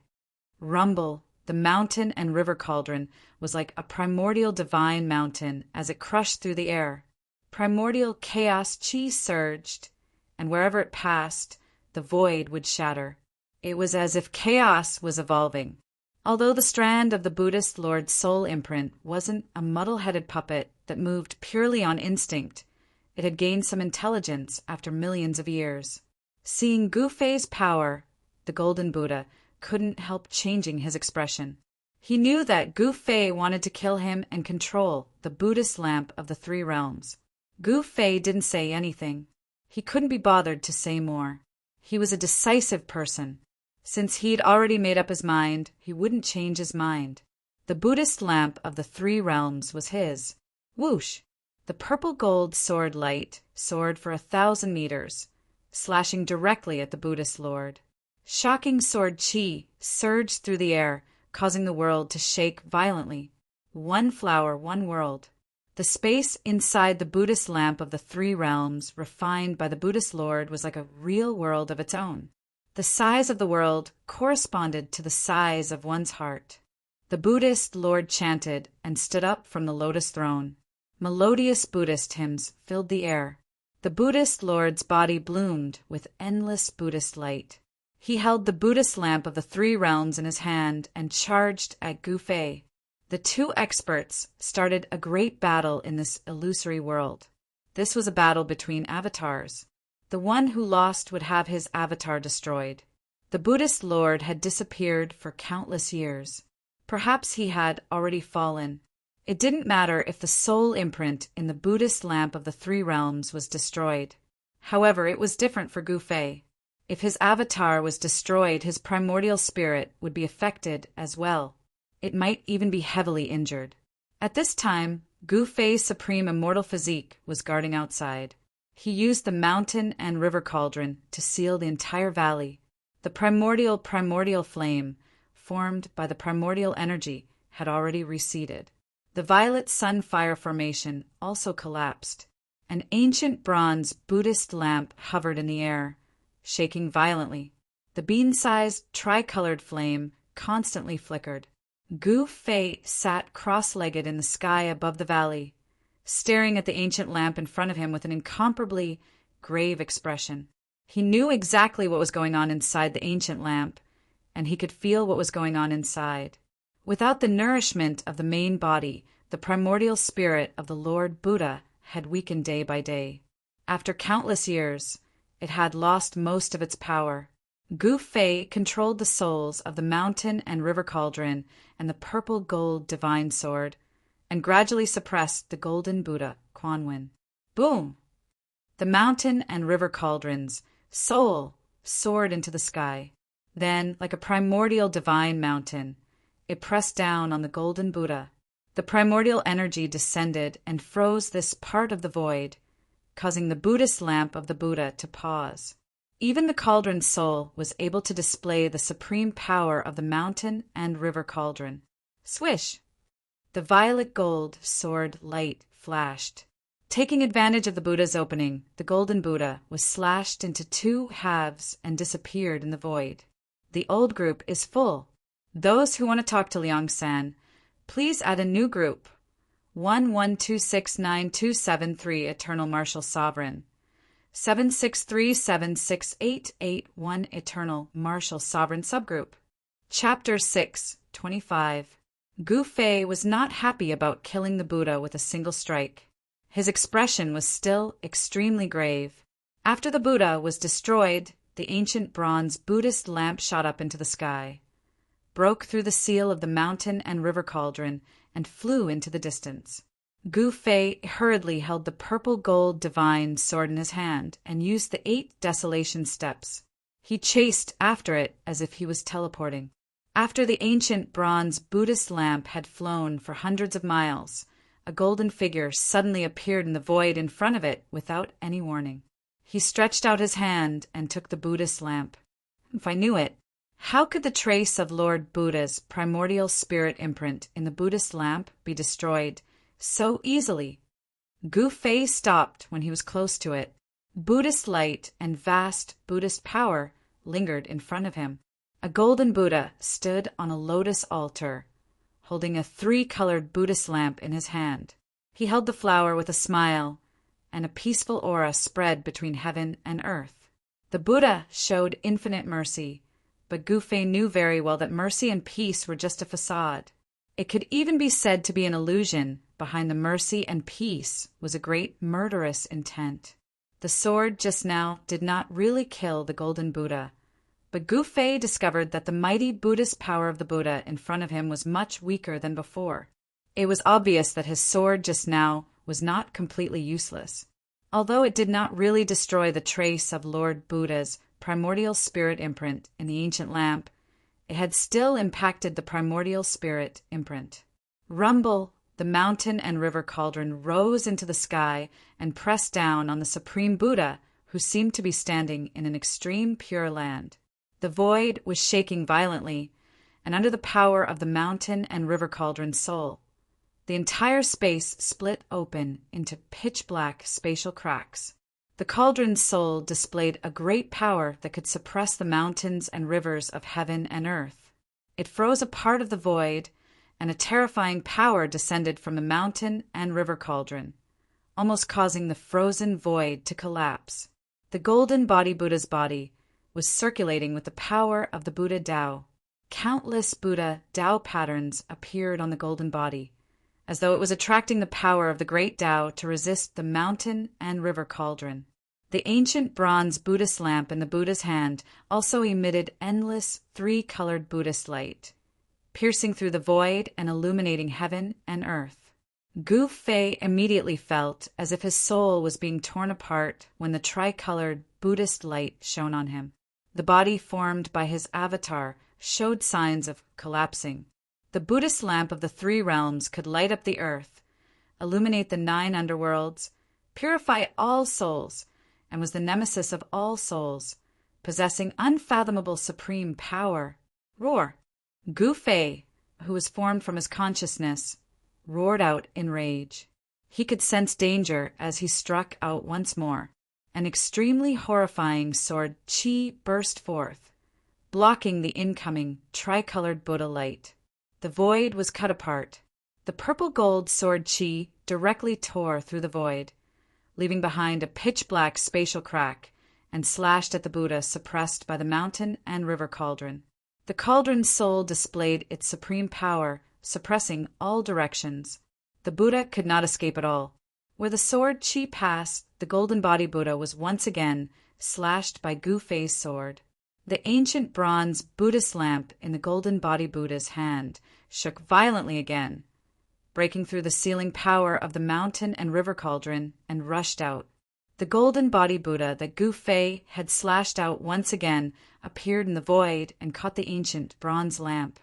Rumble! The mountain and river cauldron was like a primordial divine mountain as it crushed through the air. Primordial chaos chi surged, and wherever it passed, the void would shatter. It was as if chaos was evolving. Although the strand of the Buddhist Lord's soul imprint wasn't a muddle-headed puppet that moved purely on instinct, it had gained some intelligence after millions of years. Seeing Gu Fei's power, the golden Buddha couldn't help changing his expression. He knew that Gu Fei wanted to kill him and control the Buddhist lamp of the 3 realms. Gu Fei didn't say anything. He couldn't be bothered to say more. He was a decisive person. Since he'd already made up his mind, he wouldn't change his mind. The Buddhist lamp of the 3 realms was his. Whoosh! The purple gold sword light soared for 1,000 meters, slashing directly at the Buddhist Lord. Shocking sword chi surged through the air, causing the world to shake violently. One flower, one world. The space inside the Buddhist lamp of the 3 realms, refined by the Buddhist Lord, was like a real world of its own. The size of the world corresponded to the size of one's heart. The Buddhist Lord chanted and stood up from the lotus throne. Melodious Buddhist hymns filled the air. The Buddhist Lord's body bloomed with endless Buddhist light. He held the Buddhist lamp of the 3 realms in his hand and charged at Gu Fei. The 2 experts started a great battle in this illusory world. This was a battle between avatars. The one who lost would have his avatar destroyed. The Buddhist Lord had disappeared for countless years. Perhaps he had already fallen. It didn't matter if the soul imprint in the Buddhist lamp of the 3 realms was destroyed. However, it was different for Gu Fei. If his avatar was destroyed, his primordial spirit would be affected as well. It might even be heavily injured. At this time, Gu Fei's supreme immortal physique was guarding outside. He used the mountain and river cauldron to seal the entire valley. The primordial flame, formed by the primordial energy, had already receded. The violet sun fire formation also collapsed. An ancient bronze Buddhist lamp hovered in the air, shaking violently. The bean-sized, tricolored flame constantly flickered. Gu Fei sat cross-legged in the sky above the valley, staring at the ancient lamp in front of him with an incomparably grave expression. He knew exactly what was going on inside the ancient lamp, and he could feel what was going on inside. Without the nourishment of the main body, the primordial spirit of the Lord Buddha had weakened day by day. After countless years, it had lost most of its power. Gu Fei controlled the souls of the mountain and river cauldron and the purple-gold divine sword, and gradually suppressed the golden Buddha, Quan Yin. Boom! The mountain and river cauldron's soul soared into the sky. Then, like a primordial divine mountain, it pressed down on the golden Buddha. The primordial energy descended and froze this part of the void, causing the Buddhist lamp of the Buddha to pause. Even the cauldron's soul was able to display the supreme power of the mountain and river cauldron. Swish! The violet gold sword light flashed. Taking advantage of the Buddha's opening, the golden Buddha was slashed into two halves and disappeared in the void. The old group is full. Those who want to talk to Liang San, please add a new group. 112692773 Eternal Martial Sovereign. 763768881 Eternal Martial Sovereign Subgroup. Chapter 6, 25. Gu Fei was not happy about killing the Buddha with a single strike. His expression was still extremely grave. After the Buddha was destroyed, the ancient bronze Buddhist lamp shot up into the sky, broke through the seal of the mountain and river cauldron, and flew into the distance. Gu Fei hurriedly held the purple-gold divine sword in his hand and used the 8 desolation steps. He chased after it as if he was teleporting. After the ancient bronze Buddhist lamp had flown for hundreds of miles, a golden figure suddenly appeared in the void in front of it without any warning. He stretched out his hand and took the Buddhist lamp. If I knew it, how could the trace of Lord Buddha's primordial spirit imprint in the Buddhist lamp be destroyed so easily? Gu Fei stopped when he was close to it. Buddhist light and vast Buddhist power lingered in front of him. A golden Buddha stood on a lotus altar, holding a 3-colored Buddhist lamp in his hand. He held the flower with a smile, and a peaceful aura spread between heaven and earth. The Buddha showed infinite mercy, but Gu Fei knew very well that mercy and peace were just a facade. It could even be said to be an illusion. Behind the mercy and peace was a great murderous intent. The sword just now did not really kill the golden Buddha, but Gu Fei discovered that the mighty Buddhist power of the Buddha in front of him was much weaker than before. It was obvious that his sword just now was not completely useless. Although it did not really destroy the trace of Lord Buddha's primordial spirit imprint in the ancient lamp, it had still impacted the primordial spirit imprint. Rumble! The mountain and river cauldron rose into the sky and pressed down on the supreme Buddha, who seemed to be standing in an extreme pure land. The void was shaking violently, and under the power of the mountain and river cauldron's soul, the entire space split open into pitch-black spatial cracks. The cauldron's soul displayed a great power that could suppress the mountains and rivers of heaven and earth. It froze a part of the void, and a terrifying power descended from the mountain and river cauldron, almost causing the frozen void to collapse. The golden body Buddha's body was circulating with the power of the Buddha Tao. Countless Buddha Tao patterns appeared on the golden body, as though it was attracting the power of the great Tao to resist the mountain and river cauldron. The ancient bronze Buddhist lamp in the Buddha's hand also emitted endless 3-colored Buddhist light, piercing through the void and illuminating heaven and earth. Gu Fei immediately felt as if his soul was being torn apart when the tricolored Buddhist light shone on him. The body formed by his avatar showed signs of collapsing. The Buddhist lamp of the 3 realms could light up the earth, illuminate the 9 underworlds, purify all souls, and was the nemesis of all souls, possessing unfathomable supreme power. Roar! Gu Fei, who was formed from his consciousness, roared out in rage. He could sense danger as he struck out once more. An extremely horrifying sword chi burst forth, blocking the incoming tricolored Buddha light. The void was cut apart. The purple-gold sword chi directly tore through the void, leaving behind a pitch-black spatial crack, and slashed at the Buddha suppressed by the mountain and river cauldron. The cauldron's soul displayed its supreme power, suppressing all directions. The Buddha could not escape at all. Where the sword chi passed, the golden body Buddha was once again slashed by Gu Fei's sword. The ancient bronze Buddhist lamp in the golden body Buddha's hand shook violently again, breaking through the sealing power of the mountain and river cauldron, and rushed out. The golden body Buddha that Gu Fei had slashed out once again appeared in the void and caught the ancient bronze lamp.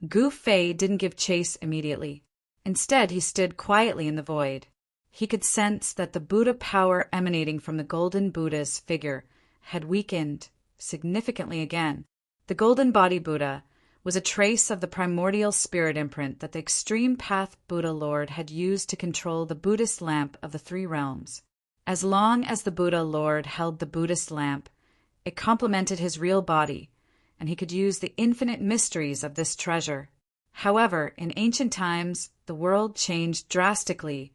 Gu Fei didn't give chase immediately. Instead, he stood quietly in the void. He could sense that the Buddha power emanating from the golden Buddha's figure had weakened significantly again. The golden body Buddha was a trace of the primordial spirit imprint that the extreme path Buddha Lord had used to control the Buddhist lamp of the three realms. As long as the Buddha Lord held the Buddhist lamp, it complemented his real body, and he could use the infinite mysteries of this treasure. However, in ancient times, the world changed drastically,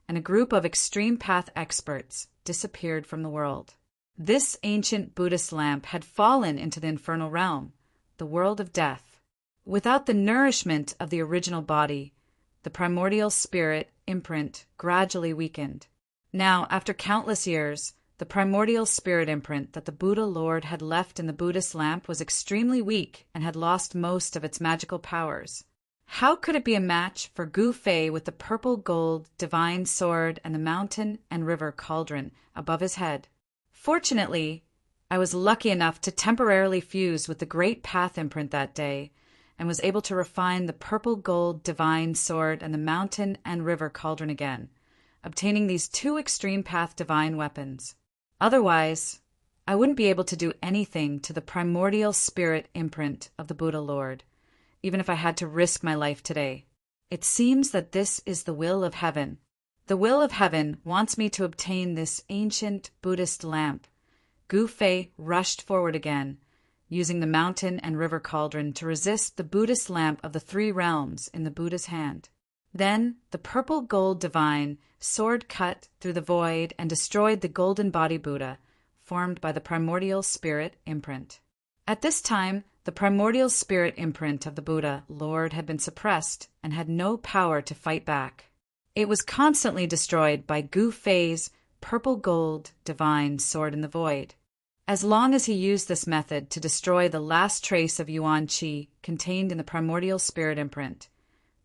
and a group of extreme path experts disappeared from the world. This ancient Buddhist lamp had fallen into the infernal realm, the world of death. Without the nourishment of the original body, the primordial spirit imprint gradually weakened. Now, after countless years, the primordial spirit imprint that the Buddha Lord had left in the Buddhist lamp was extremely weak and had lost most of its magical powers. How could it be a match for Gu Fei with the purple-gold divine sword and the mountain and river cauldron above his head? Fortunately, I was lucky enough to temporarily fuse with the great path imprint that day, and was able to refine the purple-gold divine sword and the mountain and river cauldron again, obtaining these two extreme path divine weapons. Otherwise, I wouldn't be able to do anything to the primordial spirit imprint of the Buddha Lord, even if I had to risk my life today. It seems that this is the will of heaven. The will of heaven wants me to obtain this ancient Buddhist lamp. Gu Fei rushed forward again, using the mountain and river cauldron to resist the Buddhist lamp of the three realms in the Buddha's hand. Then the purple-gold divine sword cut through the void and destroyed the golden body Buddha, formed by the primordial spirit imprint. At this time, the primordial spirit imprint of the Buddha Lord had been suppressed and had no power to fight back. It was constantly destroyed by Gu Fei's purple-gold divine sword in the void. As long as he used this method to destroy the last trace of Yuan Qi contained in the primordial spirit imprint,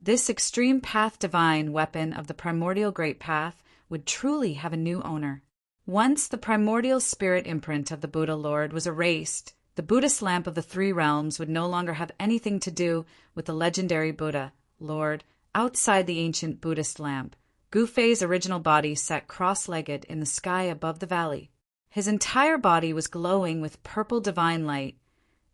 this extreme path divine weapon of the primordial great path would truly have a new owner. Once the primordial spirit imprint of the Buddha Lord was erased, the Buddhist lamp of the three realms would no longer have anything to do with the legendary Buddha Lord outside the ancient Buddhist lamp. Gu Fei's original body sat cross-legged in the sky above the valley. His entire body was glowing with purple divine light,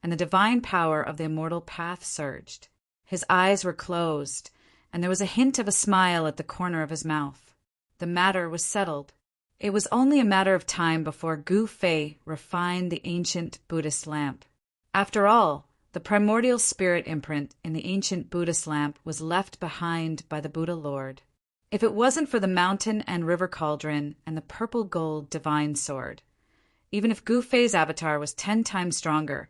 and the divine power of the immortal path surged. His eyes were closed, and there was a hint of a smile at the corner of his mouth. The matter was settled. It was only a matter of time before Gu Fei refined the ancient Buddhist lamp. After all, the primordial spirit imprint in the ancient Buddhist lamp was left behind by the Buddha Lord. If it wasn't for the mountain and river cauldron and the purple-gold divine sword, even if Gu Fei's avatar was 10 times stronger,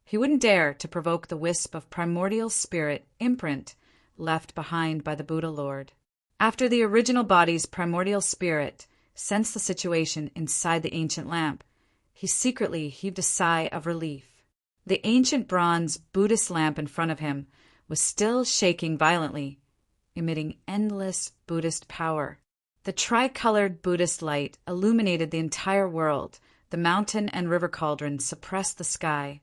he wouldn't dare to provoke the wisp of primordial spirit imprint left behind by the Buddha Lord. After the original body's primordial spirit sensed the situation inside the ancient lamp, he secretly heaved a sigh of relief. The ancient bronze Buddhist lamp in front of him was still shaking violently, emitting endless Buddhist power. The tricolored Buddhist light illuminated the entire world. The mountain and river cauldron suppressed the sky,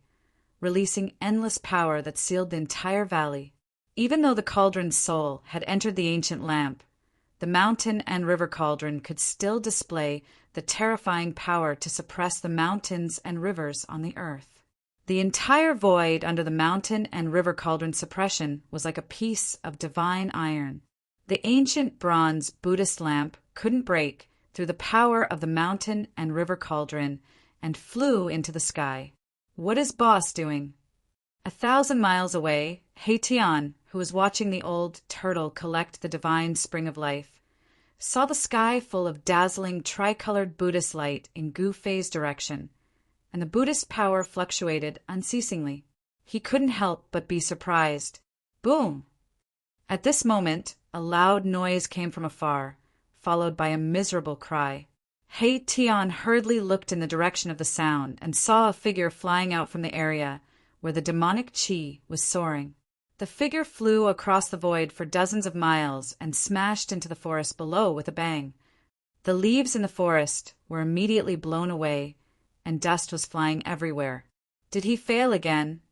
releasing endless power that sealed the entire valley. Even though the cauldron's soul had entered the ancient lamp, the mountain and river cauldron could still display the terrifying power to suppress the mountains and rivers on the earth. The entire void under the mountain and river cauldron suppression was like a piece of divine iron. The ancient bronze Buddhist lamp couldn't break through the power of the mountain and river cauldron and flew into the sky. What is boss doing? 1,000 miles away, Tian, who was watching the old turtle collect the divine spring of life, saw the sky full of dazzling tricolored Buddhist light in Gu Fei's direction, and the Buddhist power fluctuated unceasingly. He couldn't help but be surprised. Boom! At this moment, a loud noise came from afar, followed by a miserable cry. Tian hurriedly looked in the direction of the sound and saw a figure flying out from the area where the demonic qi was soaring. The figure flew across the void for dozens of miles and smashed into the forest below with a bang. The leaves in the forest were immediately blown away, and dust was flying everywhere. Did he fail again?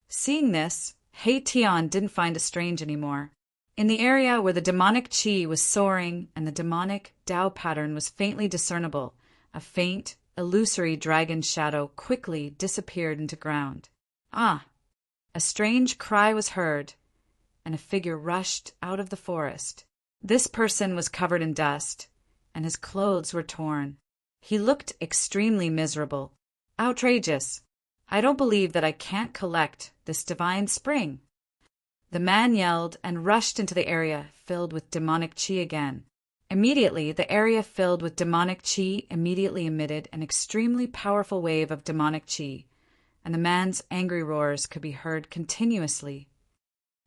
Seeing this, Tian didn't find it strange anymore. In the area where the demonic qi was soaring and the demonic Dao pattern was faintly discernible, a faint, illusory dragon shadow quickly disappeared into ground. Ah! A strange cry was heard, and a figure rushed out of the forest. This person was covered in dust, and his clothes were torn. He looked extremely miserable. Outrageous! I don't believe that I can't collect this divine spring. The man yelled and rushed into the area filled with demonic qi again. Immediately, the area filled with demonic qi immediately emitted an extremely powerful wave of demonic qi, and the man's angry roars could be heard continuously.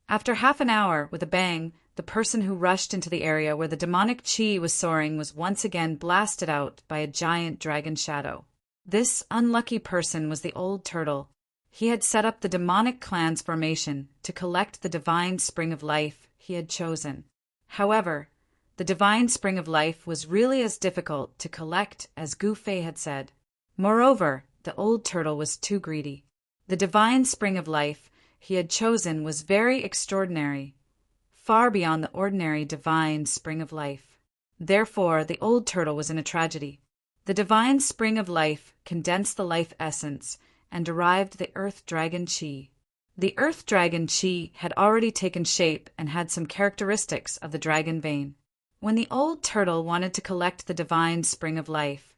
After half an hour, with a bang, the person who rushed into the area where the demonic qi was soaring was once again blasted out by a giant dragon shadow. This unlucky person was the old turtle. He had set up the demonic clan's formation to collect the divine spring of life he had chosen. However, the divine spring of life was really as difficult to collect as Gu Fei had said. Moreover, the old turtle was too greedy. The divine spring of life he had chosen was very extraordinary, far beyond the ordinary divine spring of life. Therefore, the old turtle was in a tragedy. The divine spring of life condensed the life essence and derived the earth dragon qi. The earth dragon qi had already taken shape and had some characteristics of the dragon vein. When the old turtle wanted to collect the divine spring of life,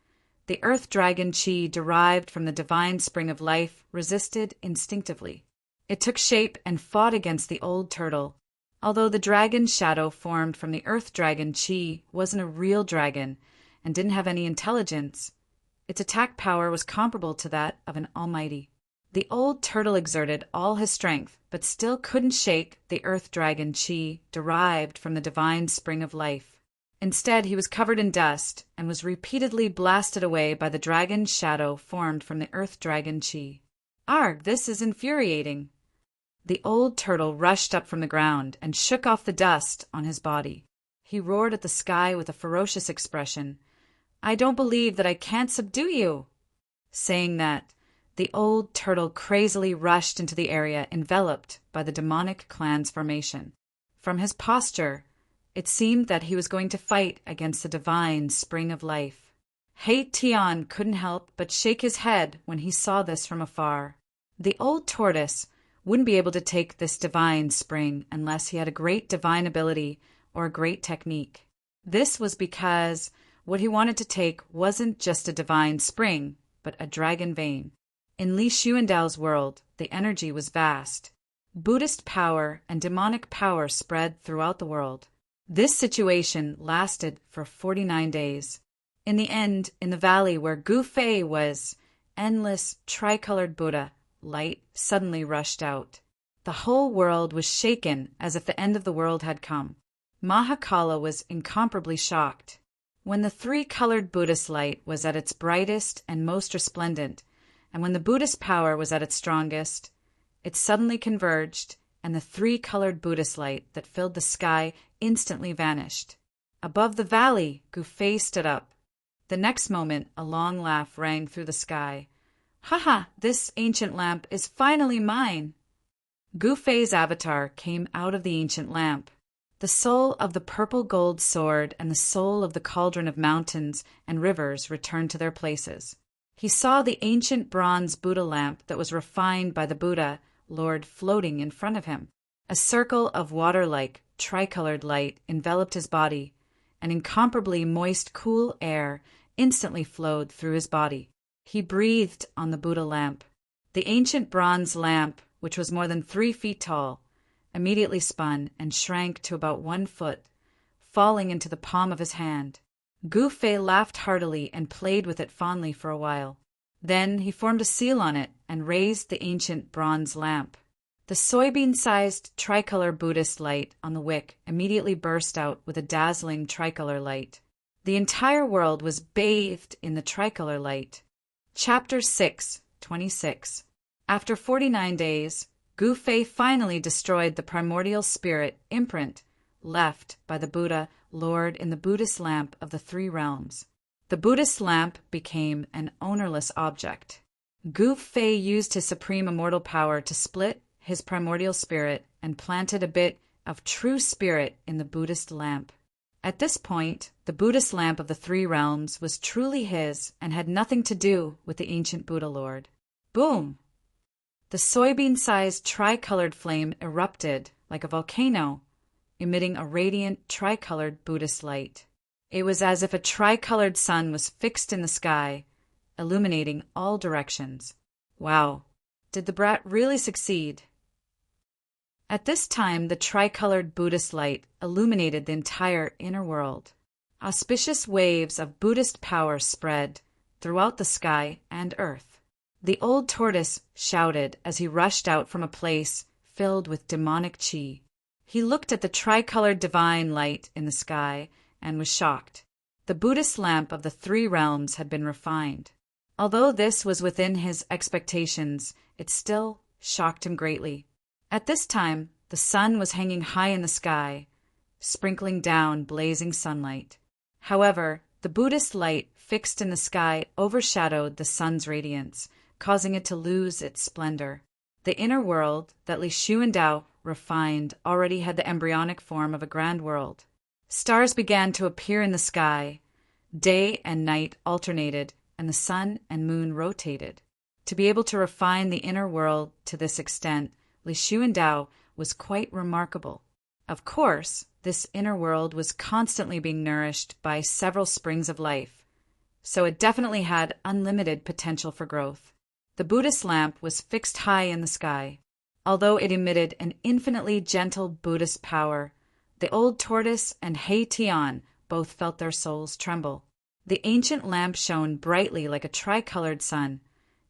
the earth dragon qi derived from the divine spring of life resisted instinctively. It took shape and fought against the old turtle. Although the dragon shadow formed from the earth dragon qi wasn't a real dragon and didn't have any intelligence, its attack power was comparable to that of an almighty. The old turtle exerted all his strength, but still couldn't shake the earth dragon qi derived from the divine spring of life. Instead, he was covered in dust and was repeatedly blasted away by the dragon shadow formed from the earth dragon qi. Arg, this is infuriating. The old turtle rushed up from the ground and shook off the dust on his body. He roared at the sky with a ferocious expression. I don't believe that I can't subdue you. Saying that, the old turtle crazily rushed into the area enveloped by the demonic clan's formation. From his posture, it seemed that he was going to fight against the divine spring of life. Tian couldn't help but shake his head when he saw this from afar. The old tortoise wouldn't be able to take this divine spring unless he had a great divine ability or a great technique. This was because what he wanted to take wasn't just a divine spring, but a dragon vein. In Li Xuandao's world, the energy was vast. Buddhist power and demonic power spread throughout the world. This situation lasted for 49 days. In the end, in the valley where Gu Fei was, endless tricolored Buddha light suddenly rushed out. The whole world was shaken as if the end of the world had come. Mahakala was incomparably shocked. When the three-colored Buddhist light was at its brightest and most resplendent, and when the Buddhist power was at its strongest, it suddenly converged, and the three-colored Buddhist light that filled the sky instantly vanished. Above the valley, Gu Fei stood up. The next moment, a long laugh rang through the sky. "Ha! This ancient lamp is finally mine!" Gu Fei's avatar came out of the ancient lamp. The soul of the purple gold sword and the soul of the cauldron of mountains and rivers returned to their places. He saw the ancient bronze Buddha lamp that was refined by the Buddha Lord floating in front of him. A circle of water-like tricolored light enveloped his body, and incomparably moist, cool air instantly flowed through his body. He breathed on the Buddha lamp. The ancient bronze lamp, which was more than 3 feet tall, immediately spun and shrank to about 1 foot, falling into the palm of his hand. Gu Fei laughed heartily and played with it fondly for a while. Then he formed a seal on it and raised the ancient bronze lamp. The soybean-sized tricolor Buddhist light on the wick immediately burst out with a dazzling tricolor light. The entire world was bathed in the tricolor light. Chapter 6:26. After 49 days, Gu Fei finally destroyed the primordial spirit imprint left by the Buddha Lord in the Buddhist lamp of the 3 realms. The Buddhist lamp became an ownerless object. Gu Fei used his supreme immortal power to split his primordial spirit and planted a bit of true spirit in the Buddhist lamp. At this point, the Buddhist lamp of the 3 realms was truly his and had nothing to do with the ancient Buddha Lord. Boom! The soybean-sized tricolored flame erupted like a volcano, emitting a radiant tricolored Buddhist light. It was as if a tricolored sun was fixed in the sky, illuminating all directions. Wow! Did the brat really succeed? At this time, the tricolored Buddhist light illuminated the entire inner world. Auspicious waves of Buddhist power spread throughout the sky and earth. The old tortoise shouted as he rushed out from a place filled with demonic chi. He looked at the tricolored divine light in the sky and was shocked. The Buddhist lamp of the 3 realms had been refined. Although this was within his expectations, it still shocked him greatly. At this time, the sun was hanging high in the sky, sprinkling down blazing sunlight. However, the Buddhist light fixed in the sky overshadowed the sun's radiance, causing it to lose its splendor. The inner world that Li Shu and Dao refined already had the embryonic form of a grand world. Stars began to appear in the sky. Day and night alternated, and the sun and moon rotated. To be able to refine the inner world to this extent, Li Shu and Dao was quite remarkable. Of course, this inner world was constantly being nourished by several springs of life, so it definitely had unlimited potential for growth. The Buddhist lamp was fixed high in the sky. Although it emitted an infinitely gentle Buddhist power, the old tortoise and Hei Tian both felt their souls tremble. The ancient lamp shone brightly like a tricolored sun,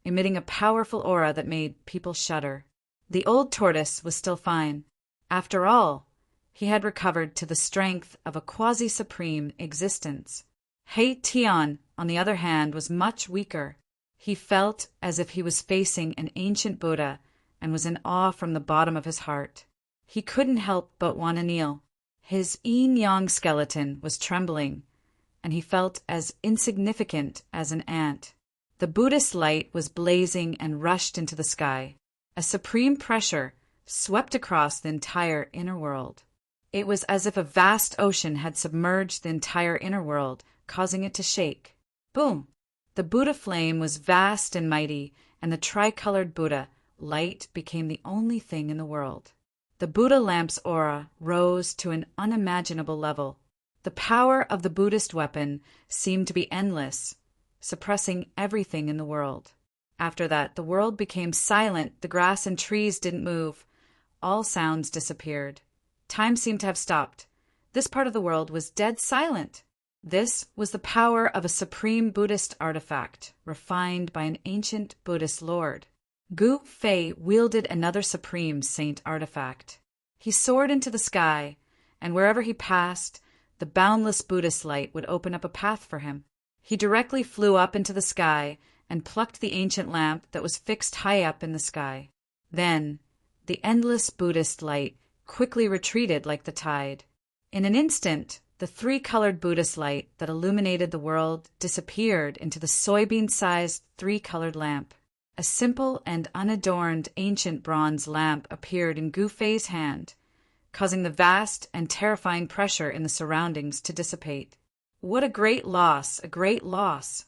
emitting a powerful aura that made people shudder. The old tortoise was still fine. After all, he had recovered to the strength of a quasi-supreme existence. Hei Tian, on the other hand, was much weaker. He felt as if he was facing an ancient Buddha and was in awe from the bottom of his heart. He couldn't help but want to kneel. His yin-yang skeleton was trembling, and he felt as insignificant as an ant. The Buddhist light was blazing and rushed into the sky. A supreme pressure swept across the entire inner world. It was as if a vast ocean had submerged the entire inner world, causing it to shake. Boom! The Buddha flame was vast and mighty, and the tricolored Buddha light became the only thing in the world. The Buddha lamp's aura rose to an unimaginable level. The power of the Buddhist weapon seemed to be endless, suppressing everything in the world. After that, the world became silent. The grass and trees didn't move. All sounds disappeared. Time seemed to have stopped. This part of the world was dead silent. This was the power of a supreme Buddhist artifact, refined by an ancient Buddhist lord. Gu Fei wielded another supreme saint artifact. He soared into the sky, and wherever he passed, the boundless Buddhist light would open up a path for him. He directly flew up into the sky and plucked the ancient lamp that was fixed high up in the sky. Then, the endless Buddhist light quickly retreated like the tide. In an instant, the 3-colored Buddhist light that illuminated the world disappeared into the soybean-sized 3-colored lamp. A simple and unadorned ancient bronze lamp appeared in Gu Fei's hand, causing the vast and terrifying pressure in the surroundings to dissipate. What a great loss, a great loss!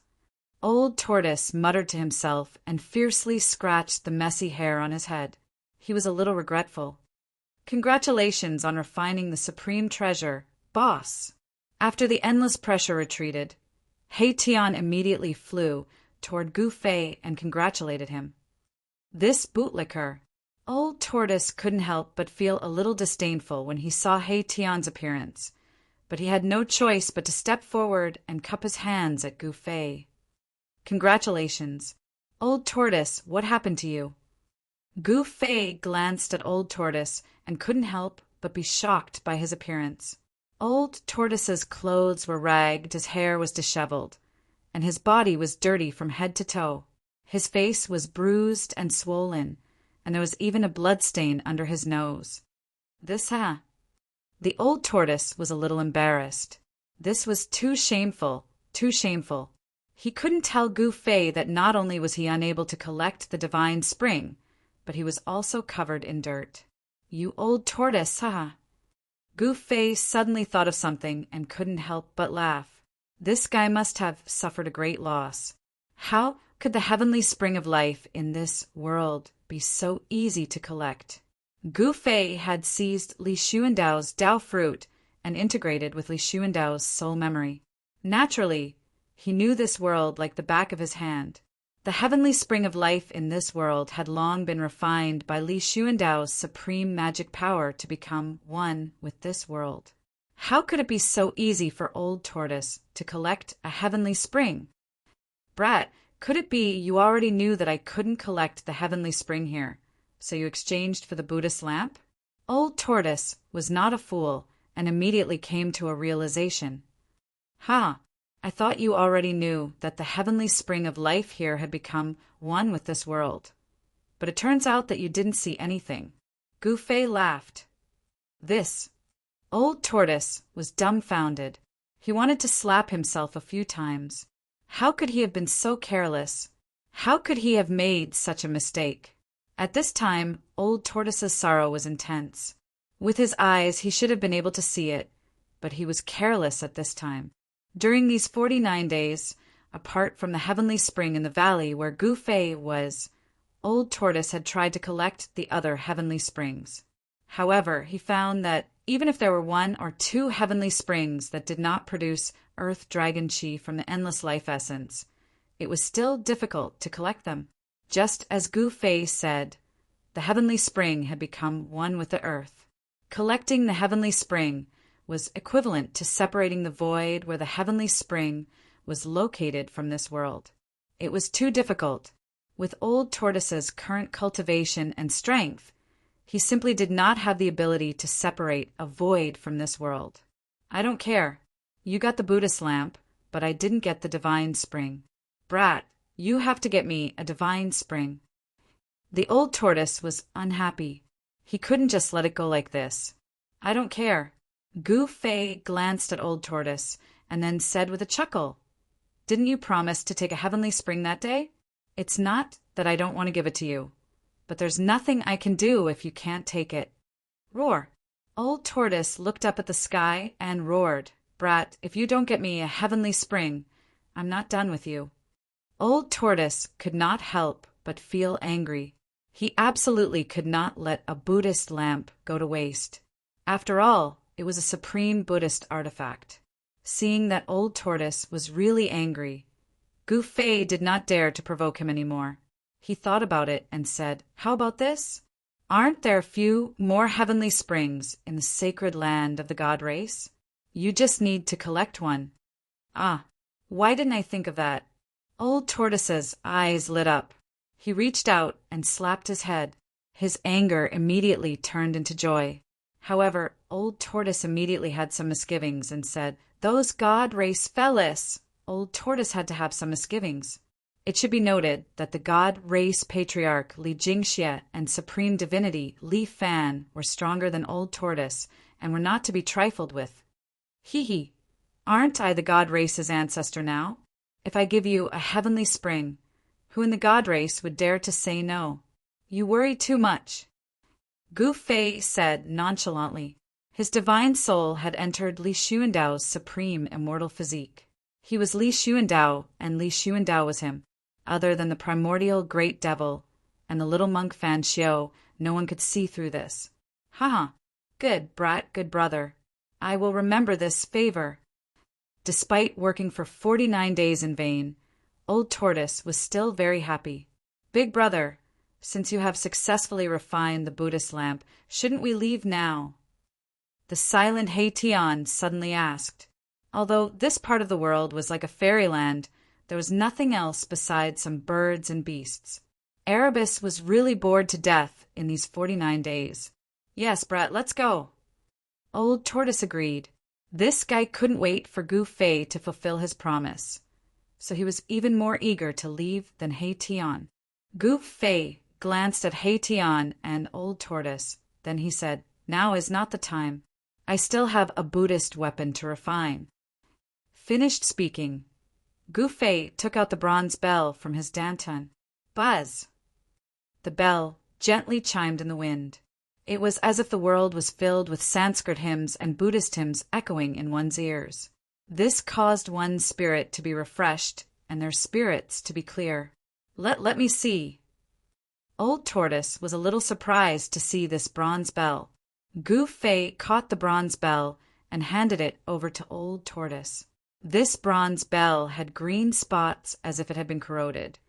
Old Tortoise muttered to himself and fiercely scratched the messy hair on his head. He was a little regretful. Congratulations on refining the supreme treasure, boss. After the endless pressure retreated, He Tian immediately flew toward Gu Fei and congratulated him. This bootlicker. Old Tortoise couldn't help but feel a little disdainful when he saw He Tian's appearance, but he had no choice but to step forward and cup his hands at Gu Fei. Congratulations. Old Tortoise, what happened to you? Gu Fei glanced at Old Tortoise and couldn't help but be shocked by his appearance. Old Tortoise's clothes were ragged, his hair was disheveled, and his body was dirty from head to toe. His face was bruised and swollen, and there was even a bloodstain under his nose. The old tortoise was a little embarrassed. This was too shameful, too shameful. He couldn't tell Gu Fei that not only was he unable to collect the divine spring, but he was also covered in dirt. You old tortoise, Gu Fei suddenly thought of something and couldn't help but laugh. This guy must have suffered a great loss. How could the heavenly spring of life in this world be so easy to collect? Gu Fei had seized Li Xuandao's Dao fruit and integrated with Li Xuandao's soul memory. Naturally, he knew this world like the back of his hand. The heavenly spring of life in this world had long been refined by Li Xuandao's supreme magic power to become one with this world. How could it be so easy for Old Tortoise to collect a heavenly spring? Brat, could it be you already knew that I couldn't collect the heavenly spring here, so you exchanged for the Buddhist lamp? Old Tortoise was not a fool and immediately came to a realization. I thought you already knew that the heavenly spring of life here had become one with this world. But it turns out that you didn't see anything. Gu Fei laughed. Old Tortoise was dumbfounded. He wanted to slap himself a few times. How could he have been so careless? How could he have made such a mistake? At this time, Old Tortoise's sorrow was intense. With his eyes, he should have been able to see it, but he was careless at this time. During these 49 days, apart from the heavenly spring in the valley where Gu Fei was, Old Tortoise had tried to collect the other heavenly springs. However, he found that even if there were 1 or 2 heavenly springs that did not produce earth dragon chi from the endless life essence, it was still difficult to collect them. Just as Gu Fei said, the heavenly spring had become one with the earth. Collecting the heavenly spring was equivalent to separating the void where the heavenly spring was located from this world. It was too difficult. With Old Tortoise's current cultivation and strength, he simply did not have the ability to separate a void from this world. I don't care. You got the Buddhist lamp, but I didn't get the divine spring. Brat, you have to get me a divine spring. The old tortoise was unhappy. He couldn't just let it go like this. I don't care. Gu Fei glanced at Old Tortoise and then said with a chuckle, Didn't you promise to take a heavenly spring that day? It's not that I don't want to give it to you, but there's nothing I can do if you can't take it. Roar. Old Tortoise looked up at the sky and roared, Brat, if you don't get me a heavenly spring, I'm not done with you. Old Tortoise could not help but feel angry. He absolutely could not let a Buddhist lamp go to waste. After all, it was a supreme Buddhist artifact. Seeing that Old Tortoise was really angry, Gu Fei did not dare to provoke him anymore. He thought about it and said, How about this? Aren't there a few more heavenly springs in the sacred land of the god race? You just need to collect one. Why didn't I think of that? Old Tortoise's eyes lit up. He reached out and slapped his head. His anger immediately turned into joy. However, Old Tortoise immediately had some misgivings and said, Those god race fellas! Old Tortoise had to have some misgivings. It should be noted that the god race patriarch Li Jingxie and supreme divinity Li Fan were stronger than Old Tortoise and were not to be trifled with. Hee, aren't I the god race's ancestor now? If I give you a heavenly spring, who in the god race would dare to say no? You worry too much. Gu Fei said nonchalantly. His divine soul had entered Li Xuandao's supreme immortal physique. He was Li Xuandao, and Li Xuandao was him. Other than the primordial great devil and the little monk Fan Xiao, no one could see through this. Good, brat, good brother. I will remember this favor. Despite working for 49 days in vain, Old Tortoise was still very happy. Big brother, since you have successfully refined the Buddhist lamp, shouldn't we leave now? The silent Hei-Tian suddenly asked. Although this part of the world was like a fairyland, there was nothing else besides some birds and beasts. Erebus was really bored to death in these 49 days. Yes, brat, let's go. Old Tortoise agreed. This guy couldn't wait for Gu Fei to fulfill his promise, so he was even more eager to leave than Hei-Tian. Gu Fei glanced at Hei-Tian and Old Tortoise. Then he said, "Now is not the time. I still have a Buddhist weapon to refine." Finished speaking, Gu Fei took out the bronze bell from his dantan. Buzz! The bell gently chimed in the wind. It was as if the world was filled with Sanskrit hymns and Buddhist hymns echoing in one's ears. This caused one's spirit to be refreshed and their spirits to be clear. Let me see. Old Tortoise was a little surprised to see this bronze bell. Gu Fei caught the bronze bell and handed it over to Old Tortoise. This bronze bell had green spots as if it had been corroded,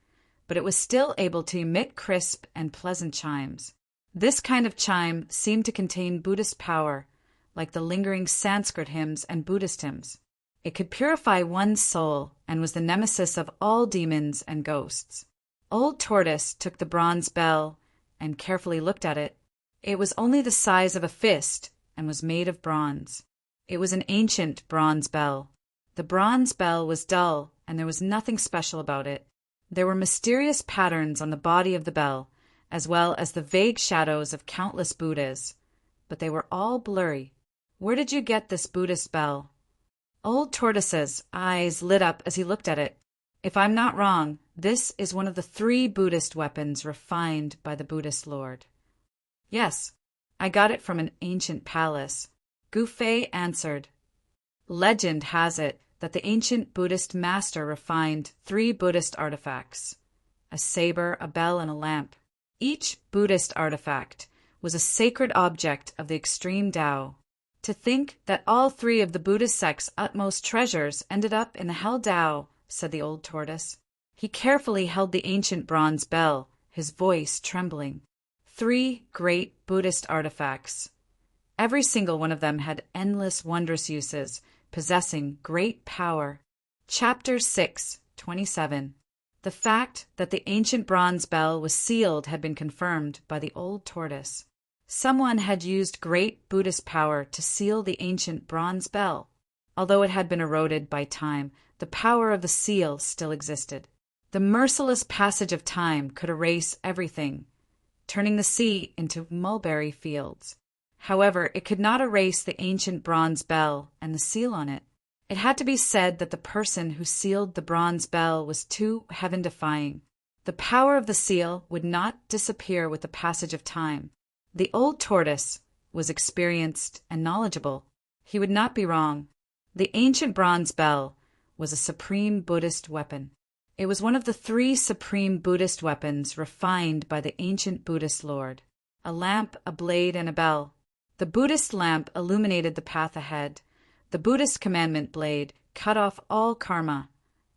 but it was still able to emit crisp and pleasant chimes. This kind of chime seemed to contain Buddhist power, like the lingering Sanskrit hymns and Buddhist hymns. It could purify one's soul and was the nemesis of all demons and ghosts. Old Tortoise took the bronze bell and carefully looked at it. It was only the size of a fist and was made of bronze. It was an ancient bronze bell. The bronze bell was dull, and there was nothing special about it. There were mysterious patterns on the body of the bell, as well as the vague shadows of countless Buddhas, but they were all blurry. Where did you get this Buddhist bell? Old Tortoise's eyes lit up as he looked at it. If I'm not wrong, this is one of the 3 Buddhist weapons refined by the Buddhist Lord. Yes, I got it from an ancient palace. Gu Fei answered. Legend has it that the ancient Buddhist master refined 3 Buddhist artifacts: a saber, a bell, and a lamp. Each Buddhist artifact was a sacred object of the extreme Tao. To think that all 3 of the Buddhist sect's utmost treasures ended up in the hell Tao, said the Old Tortoise. He carefully held the ancient bronze bell, his voice trembling. 3 great Buddhist artifacts. Every single one of them had endless wondrous uses, possessing great power. Chapter 6:27. The fact that the ancient bronze bell was sealed had been confirmed by the Old Tortoise. Someone had used great Buddhist power to seal the ancient bronze bell. Although it had been eroded by time, the power of the seal still existed. The merciless passage of time could erase everything, turning the sea into mulberry fields. However, it could not erase the ancient bronze bell and the seal on it. It had to be said that the person who sealed the bronze bell was too heaven-defying. The power of the seal would not disappear with the passage of time. The Old Tortoise was experienced and knowledgeable. He would not be wrong. The ancient bronze bell was a supreme Buddhist weapon. It was one of the 3 supreme Buddhist weapons refined by the ancient Buddhist Lord. A lamp, a blade, and a bell. The Buddhist lamp illuminated the path ahead. The Buddhist commandment blade cut off all karma,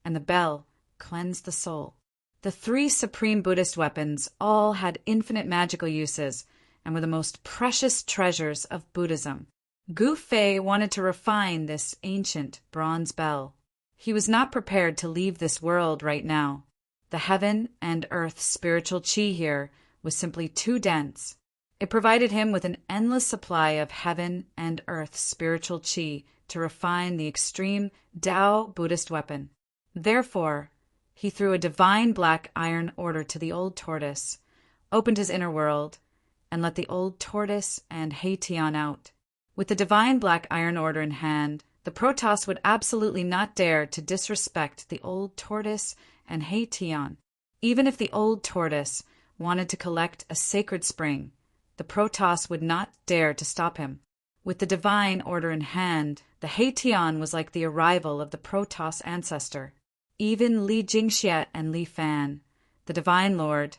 and the bell cleansed the soul. The 3 supreme Buddhist weapons all had infinite magical uses and were the most precious treasures of Buddhism. Gu Fei wanted to refine this ancient bronze bell. He was not prepared to leave this world right now. The heaven and earth spiritual chi here was simply too dense. It provided him with an endless supply of heaven and earth spiritual chi to refine the extreme Tao Buddhist weapon. Therefore, he threw a divine black iron order to the Old Tortoise, opened his inner world, and let the Old Tortoise and Hei-Tian out. With the divine black iron order in hand, the Protoss would absolutely not dare to disrespect the Old Tortoise and Hei-Tian. Even if the Old Tortoise wanted to collect a sacred spring, the Protoss would not dare to stop him. With the divine order in hand, the Hei-Tian was like the arrival of the Protoss ancestor. Even Li Jingxie and Li Fan, the divine lord,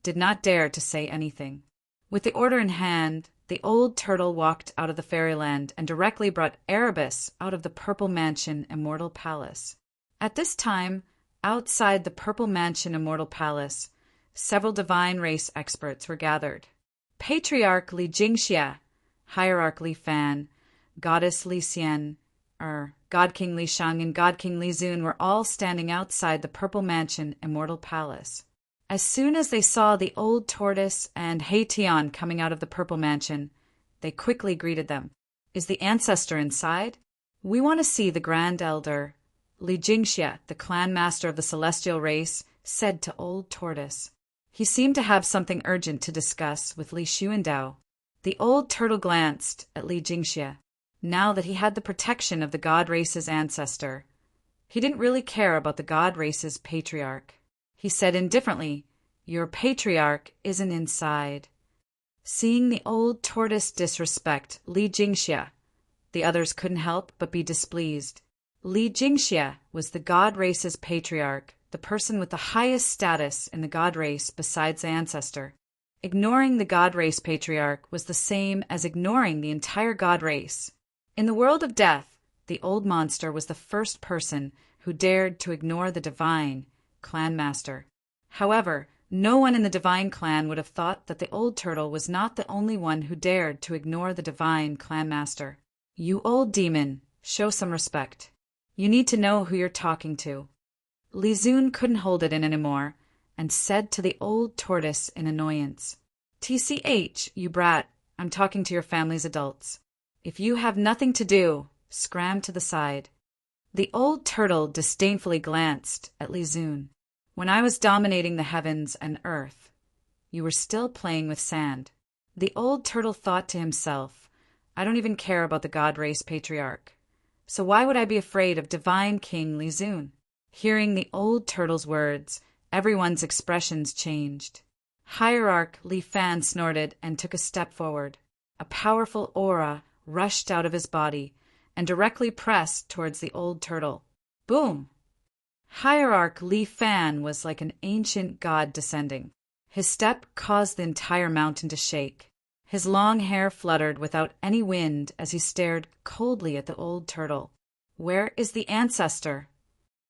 did not dare to say anything. With the order in hand, the old turtle walked out of the fairyland and directly brought Erebus out of the Purple Mansion Immortal Palace. At this time, outside the Purple Mansion Immortal Palace, several divine race experts were gathered. Patriarch Li Jingxia, Hierarch Li Fan, Goddess Li Xian, God King Li Shang, and God King Li Zun were all standing outside the Purple Mansion Immortal Palace. As soon as they saw the old tortoise and Hei Tian coming out of the Purple Mansion, they quickly greeted them. "Is the ancestor inside? We want to see the Grand Elder." Li Jingxia, the clan master of the celestial race, said to Old Tortoise. He seemed to have something urgent to discuss with Li Xuandao. The old turtle glanced at Li Jingxia. Now that he had the protection of the god race's ancestor, he didn't really care about the god race's patriarch. He said indifferently, "Your patriarch isn't inside." Seeing the old tortoise disrespect Li Jingxia, the others couldn't help but be displeased. Li Jingxia was the god race's patriarch, the person with the highest status in the god race besides the ancestor. Ignoring the god race patriarch was the same as ignoring the entire god race. In the world of death, the old monster was the first person who dared to ignore the divine clan master. However, no one in the divine clan would have thought that the old turtle was not the only one who dared to ignore the divine clan master. "You old demon, show some respect. You need to know who you're talking to." Li Zun couldn't hold it in anymore and said to the old tortoise in annoyance, "TCH, you brat, I'm talking to your family's adults. If you have nothing to do, scram to the side." The old turtle disdainfully glanced at Li Zun. "When I was dominating the heavens and earth, you were still playing with sand." The old turtle thought to himself, "I don't even care about the god race patriarch. So why would I be afraid of divine King Li Zun?" Hearing the old turtle's words, everyone's expressions changed. Hierarch Li Fan snorted and took a step forward. A powerful aura rushed out of his body and directly pressed towards the old turtle. Boom! Hierarch Li Fan was like an ancient god descending. His step caused the entire mountain to shake. His long hair fluttered without any wind as he stared coldly at the old turtle. "Where is the ancestor?"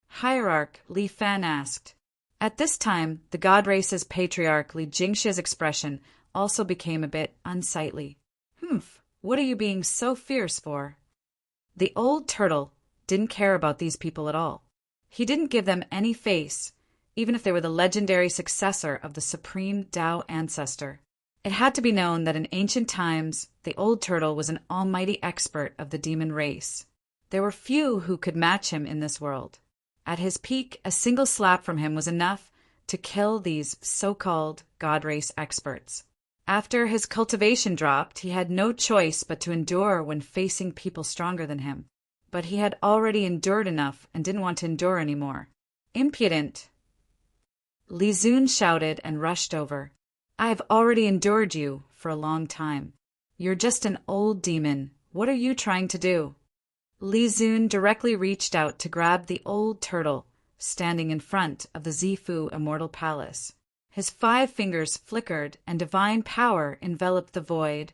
Hierarch Li Fan asked. At this time, the god race's patriarch Li Jingxia's expression also became a bit unsightly. "Humph, what are you being so fierce for?" The old turtle didn't care about these people at all. He didn't give them any face, even if they were the legendary successor of the supreme Tao ancestor. It had to be known that in ancient times, the old turtle was an almighty expert of the demon race. There were few who could match him in this world. At his peak, a single slap from him was enough to kill these so-called god race experts. After his cultivation dropped, he had no choice but to endure when facing people stronger than him. But he had already endured enough and didn't want to endure anymore. "Impudent!" Li Zun shouted and rushed over. "I have already endured you for a long time. You're just an old demon. What are you trying to do?" Li Zun directly reached out to grab the old turtle standing in front of the Zifu Immortal Palace. His 5 fingers flickered and divine power enveloped the void,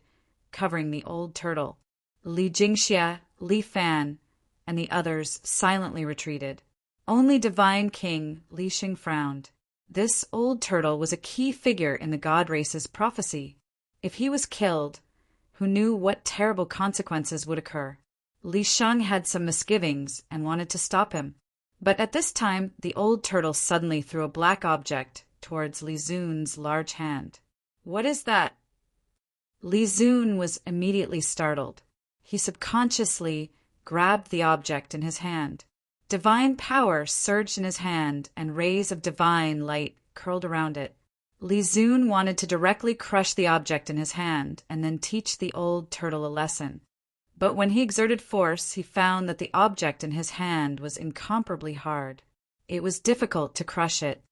covering the old turtle. Li Jingxia, Li Fan, and the others silently retreated. Only divine king Li Xing frowned. This old turtle was a key figure in the god race's prophecy. If he was killed, who knew what terrible consequences would occur? Li Shang had some misgivings and wanted to stop him. But at this time, the old turtle suddenly threw a black object towards Li Zun's large hand. "What is that?" Li Zun was immediately startled. He subconsciously grabbed the object in his hand. Divine power surged in his hand and rays of divine light curled around it. Li Zun wanted to directly crush the object in his hand and then teach the old turtle a lesson. But when he exerted force, he found that the object in his hand was incomparably hard. It was difficult to crush it.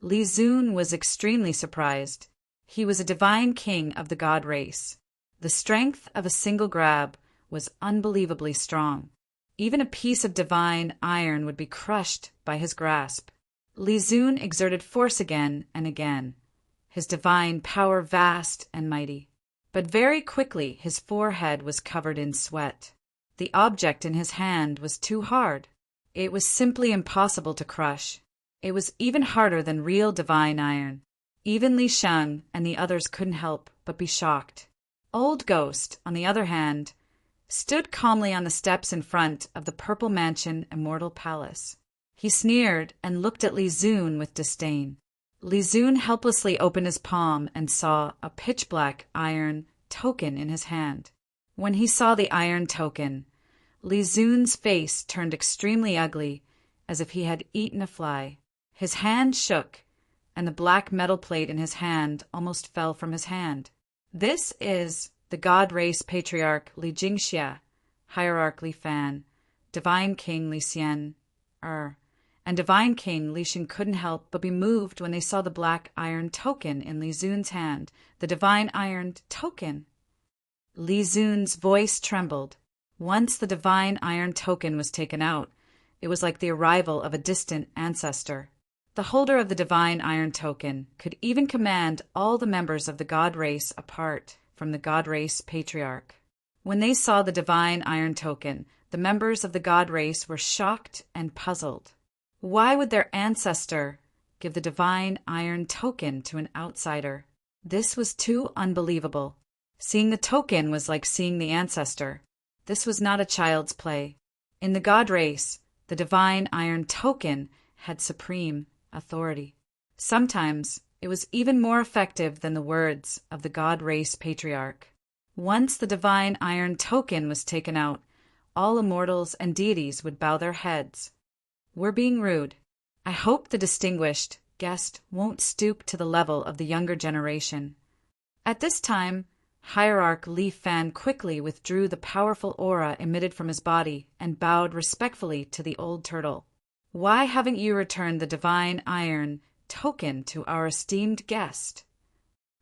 Li Zun was extremely surprised. He was a divine king of the god race. The strength of a single grab was unbelievably strong. Even a piece of divine iron would be crushed by his grasp. Li Zun exerted force again and again, his divine power vast and mighty. But very quickly his forehead was covered in sweat. The object in his hand was too hard. It was simply impossible to crush. It was even harder than real divine iron. Even Li Sheng and the others couldn't help but be shocked. Old Ghost, on the other hand, stood calmly on the steps in front of the Purple Mansion Immortal Palace. He sneered and looked at Li Zun with disdain. Li Zun helplessly opened his palm and saw a pitch-black iron token in his hand. When he saw the iron token, Li Zun's face turned extremely ugly, as if he had eaten a fly. His hand shook, and the black metal plate in his hand almost fell from his hand. This is the God Race Patriarch Li Jingxia, Hierarch Li Fan, Divine King Li Xian, and Divine King Li Xin couldn't help but be moved when they saw the black iron token in Li Zun's hand, the divine iron token. Li Zun's voice trembled. Once the divine iron token was taken out, it was like the arrival of a distant ancestor. The holder of the divine iron token could even command all the members of the God Race apart from the God Race Patriarch. When they saw the divine iron token, the members of the God Race were shocked and puzzled. Why would their ancestor give the divine iron token to an outsider? This was too unbelievable. Seeing the token was like seeing the ancestor. This was not a child's play. In the God Race, the divine iron token had supreme authority. Sometimes it was even more effective than the words of the God Race Patriarch. Once the divine iron token was taken out, all immortals and deities would bow their heads. We're being rude. I hope the distinguished guest won't stoop to the level of the younger generation. At this time, Hierarch Li Fan quickly withdrew the powerful aura emitted from his body and bowed respectfully to the old turtle. Why haven't you returned the divine iron token to our esteemed guest?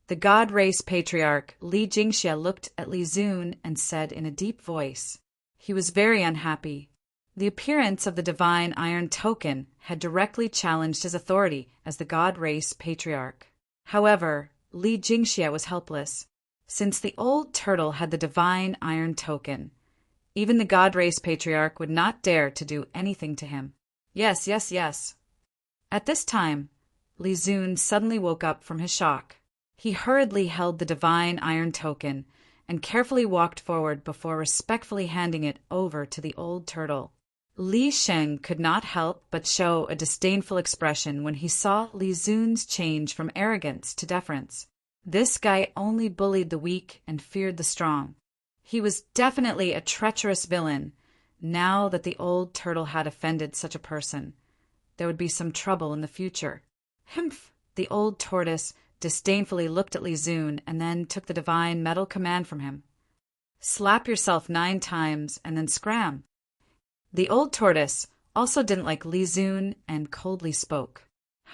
The God Race Patriarch Li Jingxia looked at Li Zun and said in a deep voice. He was very unhappy. The appearance of the divine iron token had directly challenged his authority as the God Race Patriarch. However, Li Jingxia was helpless. Since the old turtle had the divine iron token, even the God Race Patriarch would not dare to do anything to him. Yes. At this time, Li Zun suddenly woke up from his shock. He hurriedly held the divine iron token and carefully walked forward before respectfully handing it over to the old turtle. Li Sheng could not help but show a disdainful expression when he saw Li Zun's change from arrogance to deference. This guy only bullied the weak and feared the strong. He was definitely a treacherous villain. Now that the old turtle had offended such a person, there would be some trouble in the future. Humph! The old tortoise disdainfully looked at Li Zun and then took the divine metal command from him. Slap yourself 9 times and then scram. The old tortoise also didn't like Li Zun and coldly spoke.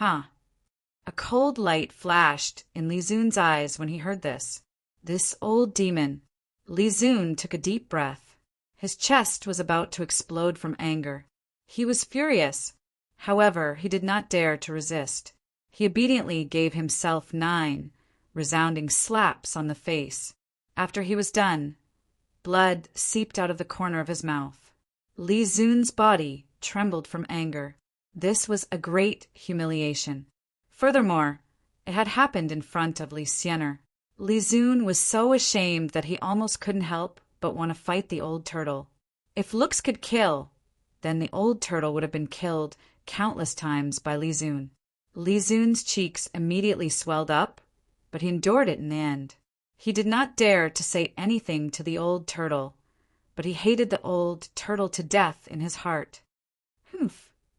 A cold light flashed in Li Zun's eyes when he heard this. This old demon. Li Zun took a deep breath. His chest was about to explode from anger. He was furious. However, he did not dare to resist. He obediently gave himself 9 resounding slaps on the face. After he was done, blood seeped out of the corner of his mouth. Li Zun's body trembled from anger. This was a great humiliation. Furthermore, it had happened in front of Li Xianer. Li Zun was so ashamed that he almost couldn't help but want to fight the old turtle. If looks could kill, then the old turtle would have been killed countless times by Li Zun. Li Zun's cheeks immediately swelled up, but he endured it in the end. He did not dare to say anything to the old turtle, but he hated the old turtle to death in his heart.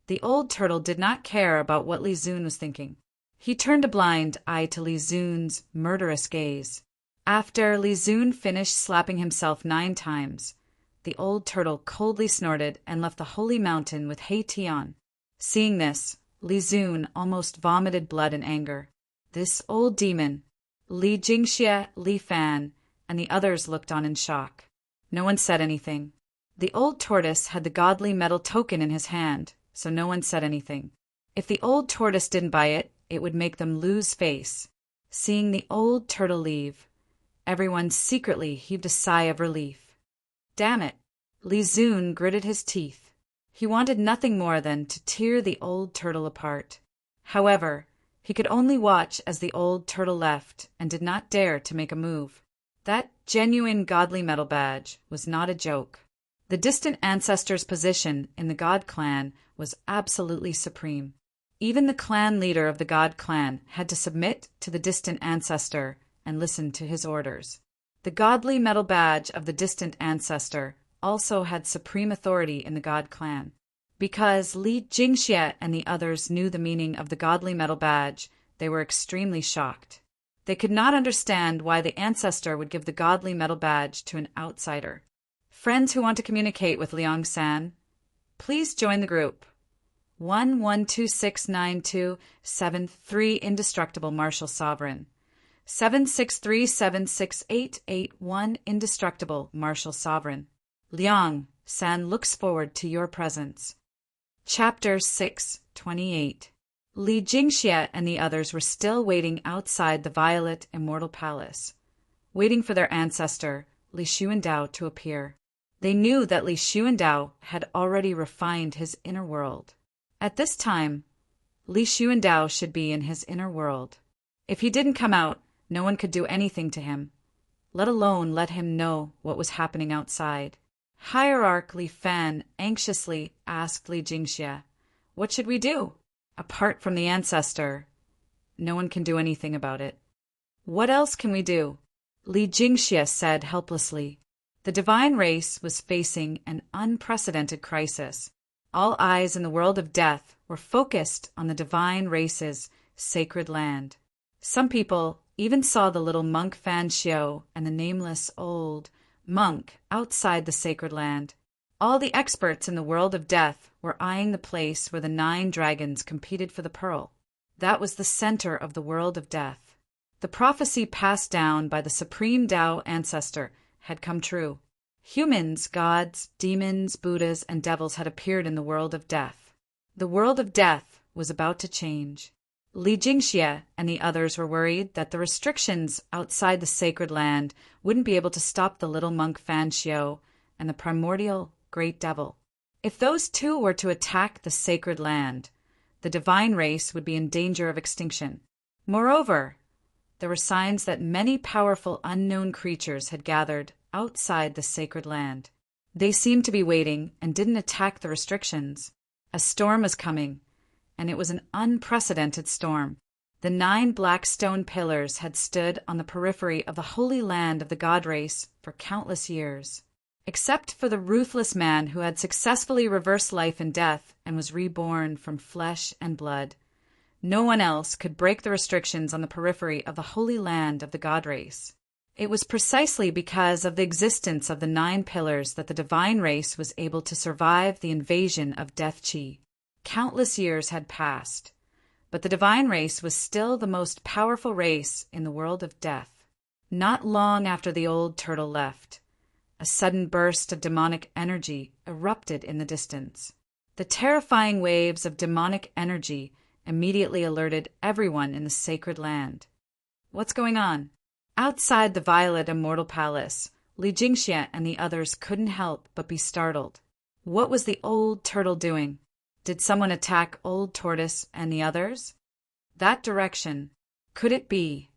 The old turtle did not care about what Li Zun was thinking. He turned a blind eye to Li Zun's murderous gaze. After Li Zun finished slapping himself 9 times, the old turtle coldly snorted and left the holy mountain with He Tian. Seeing this, Li Zun almost vomited blood in anger. This old demon, Li Jingxia, Li Fan, and the others looked on in shock. No one said anything. The old tortoise had the godly metal token in his hand, so no one said anything. If the old tortoise didn't buy it, it would make them lose face. Seeing the old turtle leave, Everyone secretly heaved a sigh of relief. Damn it! Li Zun gritted his teeth. He wanted nothing more than to tear the old turtle apart. However, he could only watch as the old turtle left and did not dare to make a move. That genuine godly metal badge was not a joke. The distant ancestor's position in the God clan was absolutely supreme. Even the clan leader of the God clan had to submit to the distant ancestor and listen to his orders. The godly metal badge of the distant ancestor also had supreme authority in the God clan. Because Li Jingxie and the others knew the meaning of the godly metal badge, they were extremely shocked. They could not understand why the ancestor would give the godly metal badge to an outsider. Friends who want to communicate with Liang San, please join the group. 11269273 Indestructible Martial Sovereign. 763768881 Indestructible Martial Sovereign. Liang San looks forward to your presence. Chapter 6:28. Li Jingxie and the others were still waiting outside the Violet Immortal Palace, waiting for their ancestor, Li Xuandao, to appear. They knew that Li Xuandao had already refined his inner world. At this time, Li Xuandao should be in his inner world. If he didn't come out, no one could do anything to him, let alone let him know what was happening outside. Hierarch Li Fan anxiously asked Li Jingxie, "What should we do? Apart from the ancestor, no one can do anything about it." "What else can we do?" Li Jingxie said helplessly. The divine race was facing an unprecedented crisis. All eyes in the world of death were focused on the divine race's sacred land. Some people even saw the little monk Fan Xiao and the nameless old monk outside the sacred land. All the experts in the world of death were eyeing the place where the 9 dragons competed for the pearl. That was the center of the world of death. The prophecy passed down by the supreme Tao ancestor had come true. Humans, gods, demons, Buddhas, and devils had appeared in the world of death. The world of death was about to change. Li Jingxie and the others were worried that the restrictions outside the sacred land wouldn't be able to stop the little monk Fan Xiao and the primordial great devil. If those two were to attack the sacred land, the divine race would be in danger of extinction. Moreover, there were signs that many powerful unknown creatures had gathered outside the sacred land. They seemed to be waiting and didn't attack the restrictions. A storm was coming, and it was an unprecedented storm. The 9 black stone pillars had stood on the periphery of the holy land of the god race for countless years. Except for the ruthless man who had successfully reversed life and death and was reborn from flesh and blood, no one else could break the restrictions on the periphery of the holy land of the god race. It was precisely because of the existence of the 9 pillars that the divine race was able to survive the invasion of Death Chi. Countless years had passed, but the divine race was still the most powerful race in the world of death. Not long after the old turtle left, a sudden burst of demonic energy erupted in the distance. The terrifying waves of demonic energy immediately alerted everyone in the sacred land. "What's going on?" Outside the Violet Immortal Palace, Li Jingxie and the others couldn't help but be startled. What was the old turtle doing? Did someone attack Old Tortoise and the others? That direction. Could it be?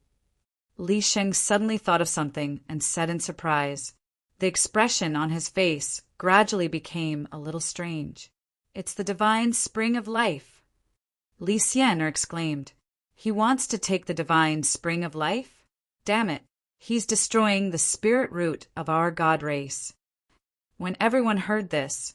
Li Sheng suddenly thought of something and said in surprise. The expression on his face gradually became a little strange. "It's the divine spring of life." Li Xian exclaimed. "He wants to take the divine spring of life? Damn it, he's destroying the spirit root of our god race." When everyone heard this,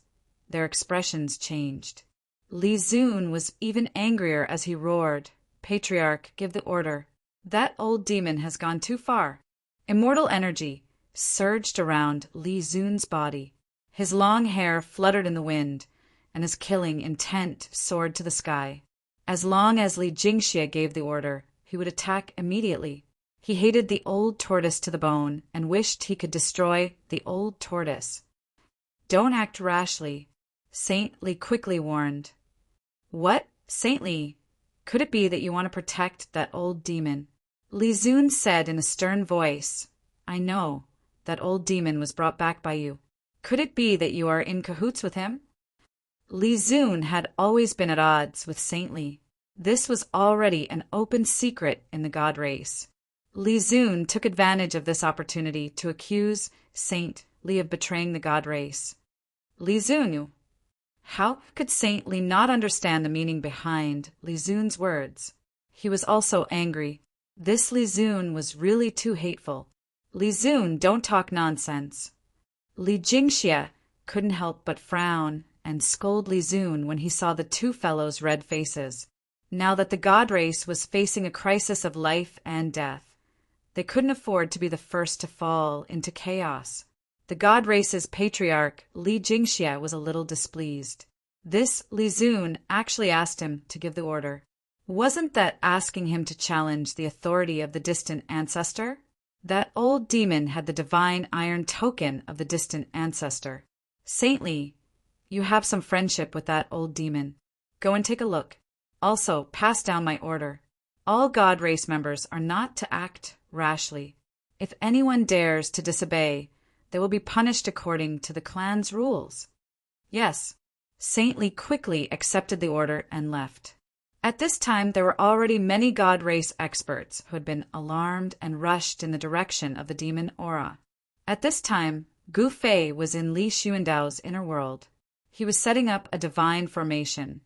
their expressions changed. Li Zun was even angrier as he roared, "Patriarch, give the order. That old demon has gone too far." Immortal energy surged around Li Zun's body. His long hair fluttered in the wind, and his killing intent soared to the sky. As long as Li Jingxie gave the order, he would attack immediately. He hated the old tortoise to the bone and wished he could destroy the old tortoise. "Don't act rashly," Saint Li quickly warned. "What, Saint Li? Could it be that you want to protect that old demon?" Li Zun said in a stern voice, I know. That old demon was brought back by you. Could it be that you are in cahoots with him? Li Zun had always been at odds with Saint Li. This was already an open secret in the god race. Li Zun took advantage of this opportunity to accuse Saint Li of betraying the god race. Li Zun. How could Saint Li not understand the meaning behind Li Zun's words? He was also angry. This Li Zun was really too hateful. Li Zun, don't talk nonsense. Li Jingxia couldn't help but frown and scold Li Zun when he saw the two fellows' red faces. Now that the god race was facing a crisis of life and death, they couldn't afford to be the first to fall into chaos. The god race's patriarch, Li Jingxia, was a little displeased. This Li Zun actually asked him to give the order. Wasn't that asking him to challenge the authority of the distant ancestor? That old demon had the divine iron token of the distant ancestor. Saint Li, you have some friendship with that old demon. Go and take a look. Also, pass down my order. All god race members are not to act rashly. If anyone dares to disobey, they will be punished according to the clan's rules. Yes. Saint Li quickly accepted the order and left. At this time, there were already many god race experts who had been alarmed and rushed in the direction of the demon aura. At this time, Gu Fei was in Li Xuandao's inner world. He was setting up a divine formation,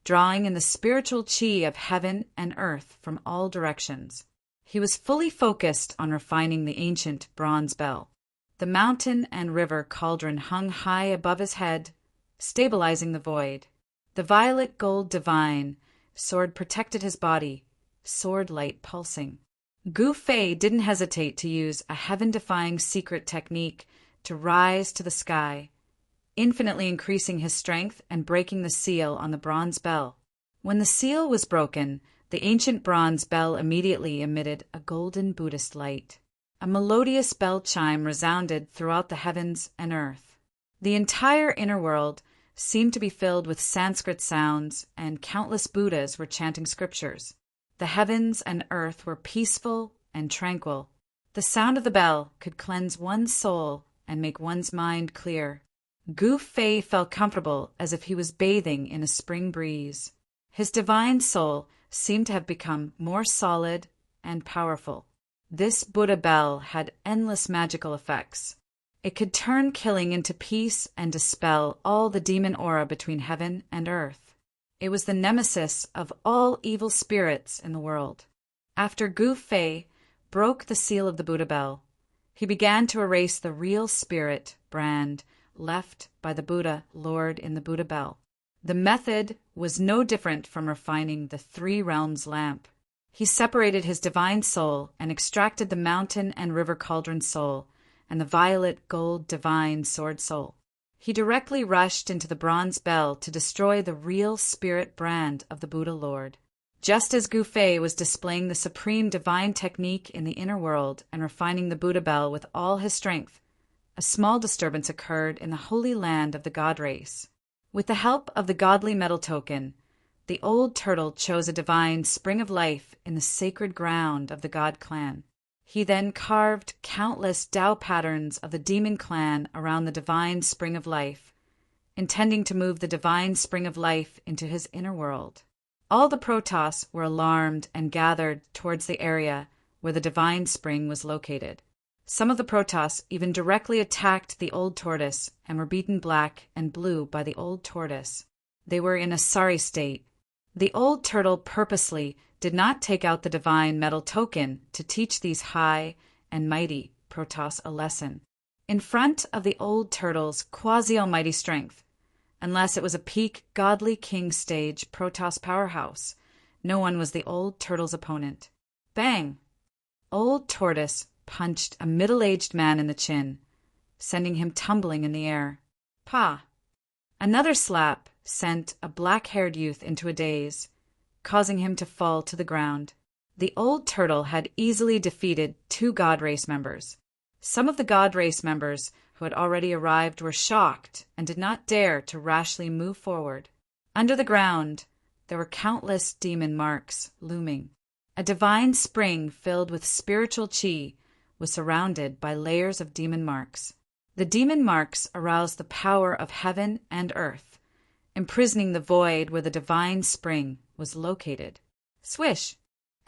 drawing in the spiritual qi of heaven and earth from all directions. He was fully focused on refining the ancient bronze bell. The mountain and river cauldron hung high above his head, stabilizing the void. The violet gold divine sword protected his body, sword light pulsing. Gu Fei didn't hesitate to use a heaven-defying secret technique to rise to the sky, infinitely increasing his strength and breaking the seal on the bronze bell. When the seal was broken, the ancient bronze bell immediately emitted a golden Buddhist light. A melodious bell chime resounded throughout the heavens and earth. The entire inner world seemed to be filled with Sanskrit sounds, and countless Buddhas were chanting scriptures. The heavens and earth were peaceful and tranquil. The sound of the bell could cleanse one's soul and make one's mind clear. Gu Fei felt comfortable as if he was bathing in a spring breeze. His divine soul seemed to have become more solid and powerful. This Buddha bell had endless magical effects. It could turn killing into peace and dispel all the demon aura between heaven and earth. It was the nemesis of all evil spirits in the world. After Gu Fei broke the seal of the Buddha bell, he began to erase the real spirit brand left by the Buddha Lord in the Buddha bell. The method was no different from refining the three realms lamp. He separated his divine soul and extracted the mountain and river cauldron soul and the violet gold divine sword soul. He directly rushed into the bronze bell to destroy the real spirit brand of the Buddha Lord. Just as Gu Fei was displaying the supreme divine technique in the inner world and refining the Buddha bell with all his strength, a small disturbance occurred in the holy land of the god race. With the help of the godly metal token, the old turtle chose a divine spring of life in the sacred ground of the god clan. He then carved countless Tao patterns of the demon clan around the divine spring of life, intending to move the divine spring of life into his inner world. All the Protoss were alarmed and gathered towards the area where the divine spring was located. Some of the Protoss even directly attacked the old tortoise and were beaten black and blue by the old tortoise. They were in a sorry state. The old turtle purposely did not take out the divine metal token to teach these high and mighty Protoss a lesson. In front of the old turtle's quasi-almighty strength, unless it was a peak godly king stage Protoss powerhouse, no one was the old turtle's opponent. Bang! Old tortoise punched a middle-aged man in the chin, sending him tumbling in the air. Pa! Another slap sent a black-haired youth into a daze, causing him to fall to the ground. The old turtle had easily defeated 2 god race members. Some of the god race members who had already arrived were shocked and did not dare to rashly move forward. Under the ground, there were countless demon marks looming. A divine spring filled with spiritual qi was surrounded by layers of demon marks. The demon marks aroused the power of heaven and earth, imprisoning the void where the divine spring was located. Swish!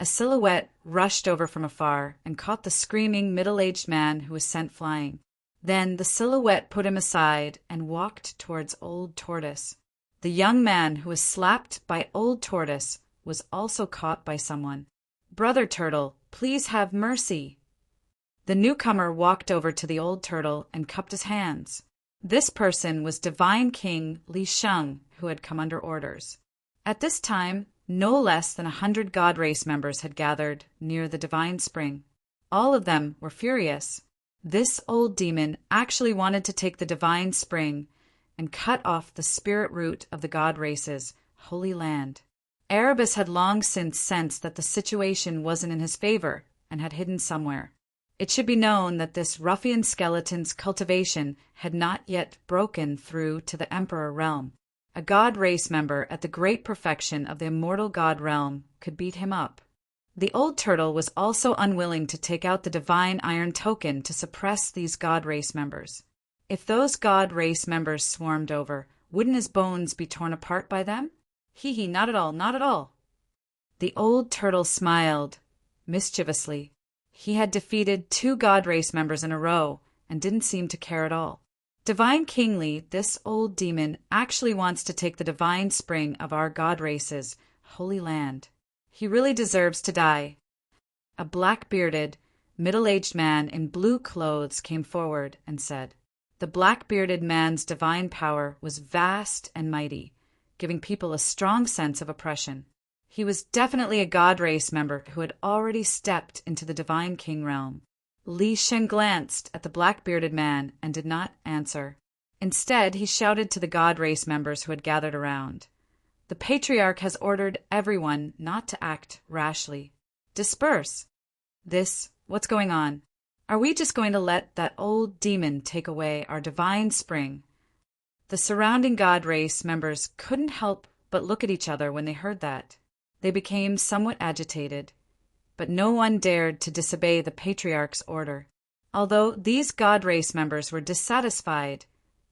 A silhouette rushed over from afar and caught the screaming middle-aged man who was sent flying. Then the silhouette put him aside and walked towards Old Tortoise. The young man who was slapped by Old Tortoise was also caught by someone. "Brother Turtle, please have mercy." The newcomer walked over to the old turtle and cupped his hands. This person was Divine King Li Sheng, who had come under orders. At this time, no less than 100 God Race members had gathered near the divine spring. All of them were furious. This old demon actually wanted to take the divine spring and cut off the spirit root of the God Race's holy land. Erebus had long since sensed that the situation wasn't in his favor and had hidden somewhere. It should be known that this ruffian skeleton's cultivation had not yet broken through to the Emperor realm. A God Race member at the great perfection of the immortal God realm could beat him up. The old turtle was also unwilling to take out the divine iron token to suppress these God Race members. If those God Race members swarmed over, wouldn't his bones be torn apart by them? Hee, not at all, not at all. The old turtle smiled mischievously. He had defeated 2 God Race members in a row and didn't seem to care at all. Divine King Li, this old demon actually wants to take the divine spring of our God Race's holy land. He really deserves to die. A black-bearded, middle-aged man in blue clothes came forward and said. The black-bearded man's divine power was vast and mighty, giving people a strong sense of oppression. He was definitely a God Race member who had already stepped into the Divine King realm. Li Sheng glanced at the black-bearded man and did not answer. Instead, he shouted to the God Race members who had gathered around. The Patriarch has ordered everyone not to act rashly. Disperse. What's going on? Are we just going to let that old demon take away our divine spring? The surrounding God Race members couldn't help but look at each other when they heard that. They became somewhat agitated, but no one dared to disobey the Patriarch's order. Although these God Race members were dissatisfied,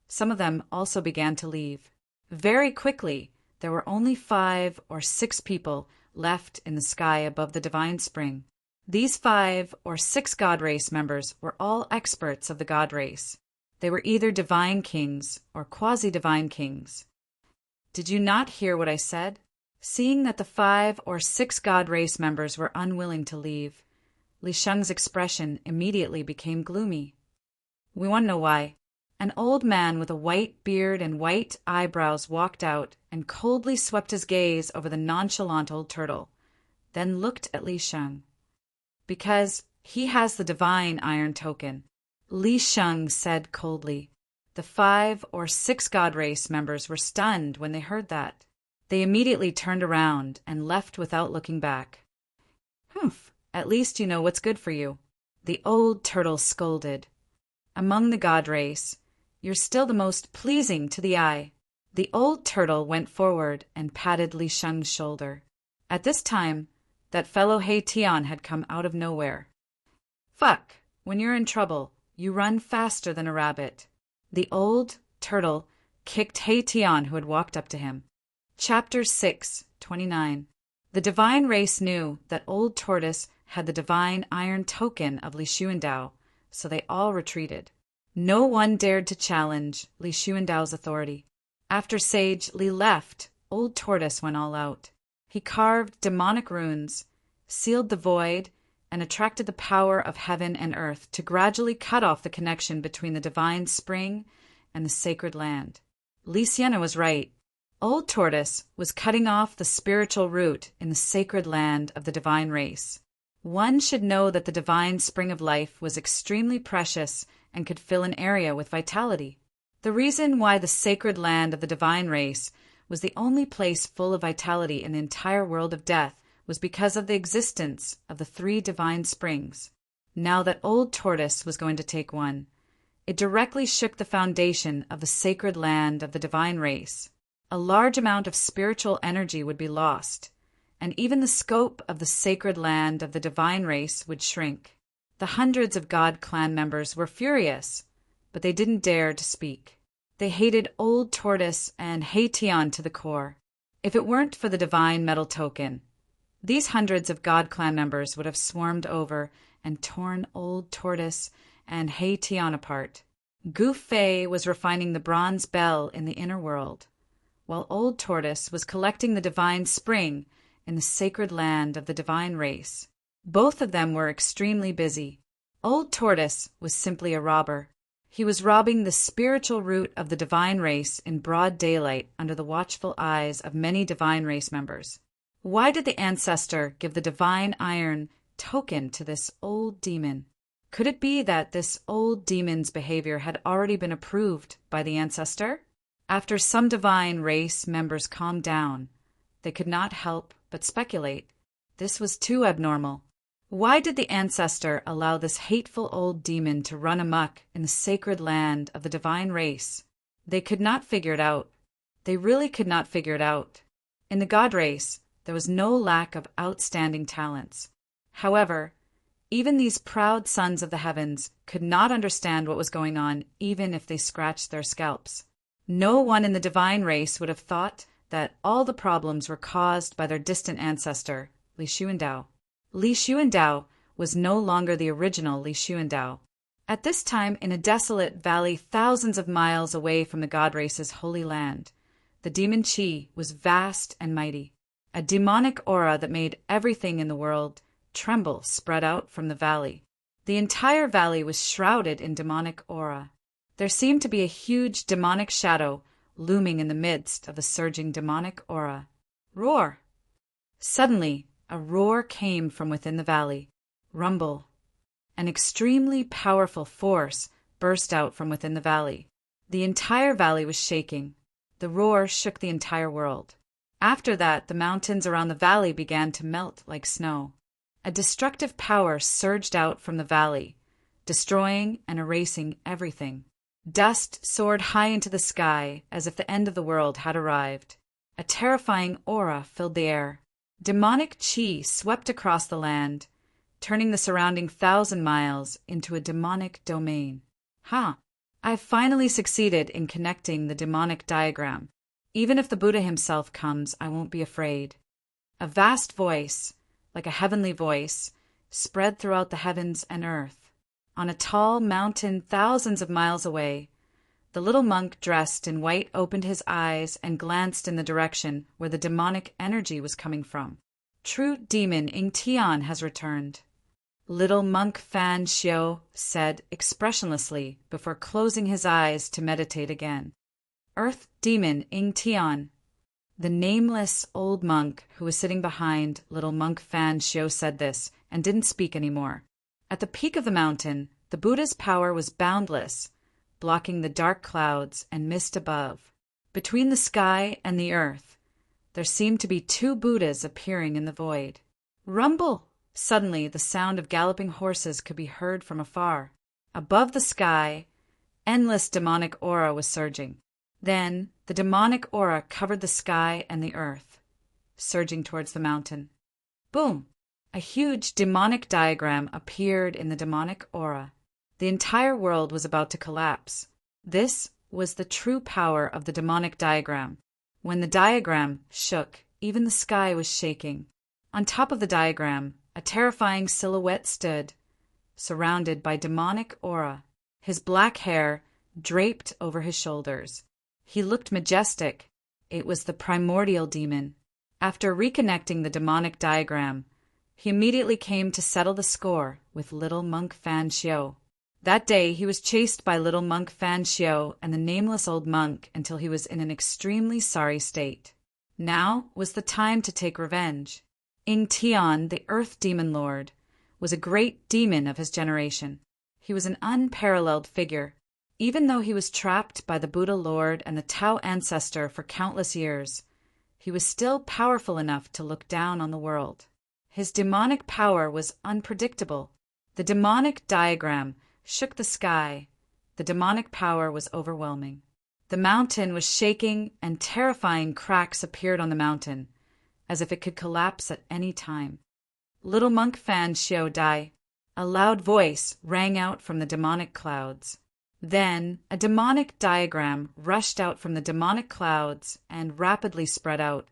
some of them also began to leave. Very quickly, there were only 5 or 6 people left in the sky above the divine spring. These 5 or 6 God Race members were all experts of the God Race. They were either divine kings or quasi-divine kings. Did you not hear what I said? Seeing that the 5 or 6 God Race members were unwilling to leave, Li Sheng's expression immediately became gloomy. We want to know why. An old man with a white beard and white eyebrows walked out and coldly swept his gaze over the nonchalant old turtle, then looked at Li Sheng. Because he has the divine iron token, Li Sheng said coldly. The 5 or 6 God Race members were stunned when they heard that. They immediately turned around and left without looking back. Humph, at least you know what's good for you, the old turtle scolded. Among the God Race, you're still the most pleasing to the eye. The old turtle went forward and patted Li Sheng's shoulder. At this time, that fellow He Tian had come out of nowhere. Fuck, when you're in trouble, you run faster than a rabbit. The old turtle kicked He Tian, who had walked up to him. Chapter 6:29. The divine race knew that Old Tortoise had the divine iron token of Li Xuandao, so they all retreated. No one dared to challenge Li Xuandao's authority. After Sage Li left, Old Tortoise went all out. He carved demonic runes, sealed the void, and attracted the power of heaven and earth to gradually cut off the connection between the divine spring and the sacred land. Li Sienna was right. Old Tortoise was cutting off the spiritual root in the sacred land of the divine race. One should know that the divine spring of life was extremely precious and could fill an area with vitality. The reason why the sacred land of the divine race was the only place full of vitality in the entire world of death was because of the existence of the 3 divine springs. Now that Old Tortoise was going to take one, it directly shook the foundation of the sacred land of the divine race. A large amount of spiritual energy would be lost, and even the scope of the sacred land of the divine race would shrink. The hundreds of God clan members were furious, but they didn't dare to speak. They hated Old Tortoise and Haitian to the core. If it weren't for the divine metal token, these hundreds of God clan members would have swarmed over and torn Old Tortoise and Haitian apart. Gu Fei was refining the bronze bell in the inner world, while Old Tortoise was collecting the divine spring in the sacred land of the divine race. Both of them were extremely busy. Old Tortoise was simply a robber. He was robbing the spiritual root of the divine race in broad daylight under the watchful eyes of many divine race members. Why did the ancestor give the divine iron token to this old demon? Could it be that this old demon's behavior had already been approved by the ancestor? After some divine race members calmed down, they could not help but speculate. This was too abnormal. Why did the ancestor allow this hateful old demon to run amok in the sacred land of the divine race? They could not figure it out. They really could not figure it out. In the God race, there was no lack of outstanding talents. However, even these proud sons of the heavens could not understand what was going on, even if they scratched their scalps. No one in the divine race would have thought that all the problems were caused by their distant ancestor, Li Xuandao. Li Xuandao was no longer the original Li Xuandao. At this time, in a desolate valley thousands of miles away from the God race's holy land, the demon Qi was vast and mighty. A demonic aura that made everything in the world tremble spread out from the valley. The entire valley was shrouded in demonic aura. There seemed to be a huge demonic shadow looming in the midst of the surging demonic aura. Roar! Suddenly, a roar came from within the valley. Rumble. An extremely powerful force burst out from within the valley. The entire valley was shaking. The roar shook the entire world. After that, the mountains around the valley began to melt like snow. A destructive power surged out from the valley, destroying and erasing everything. Dust soared high into the sky as if the end of the world had arrived. A terrifying aura filled the air. Demonic Qi swept across the land, turning the surrounding 1,000 miles into a demonic domain. I've finally succeeded in connecting the demonic diagram. Even if the Buddha himself comes, I won't be afraid. A vast voice, like a heavenly voice, spread throughout the heavens and earth. On a tall mountain thousands of miles away, the little monk dressed in white opened his eyes and glanced in the direction where the demonic energy was coming from. True demon Ing Tian has returned. Little monk Fan Xiu said expressionlessly before closing his eyes to meditate again. Earth demon Ing Tian. The nameless old monk who was sitting behind little monk Fan Xiu said this and didn't speak anymore. At the peak of the mountain, the Buddha's power was boundless, blocking the dark clouds and mist above. Between the sky and the earth, there seemed to be two Buddhas appearing in the void. Rumble! Suddenly, the sound of galloping horses could be heard from afar. Above the sky, endless demonic aura was surging. Then, the demonic aura covered the sky and the earth, surging towards the mountain. Boom! A huge demonic diagram appeared in the demonic aura. The entire world was about to collapse. This was the true power of the demonic diagram. When the diagram shook, even the sky was shaking. On top of the diagram, a terrifying silhouette stood, surrounded by demonic aura, his black hair draped over his shoulders. He looked majestic. It was the primordial demon. After reconnecting the demonic diagram, he immediately came to settle the score with little monk Fan Xiu. That day he was chased by little monk Fan Xiu and the nameless old monk until he was in an extremely sorry state. Now was the time to take revenge. Ing Tian, the earth demon lord, was a great demon of his generation. He was an unparalleled figure. Even though he was trapped by the Buddha Lord and the Tao ancestor for countless years, he was still powerful enough to look down on the world. His demonic power was unpredictable. The demonic diagram shook the sky. The demonic power was overwhelming. The mountain was shaking and terrifying cracks appeared on the mountain, as if it could collapse at any time. Little monk Fan Xiu died. A loud voice rang out from the demonic clouds. Then a demonic diagram rushed out from the demonic clouds and rapidly spread out,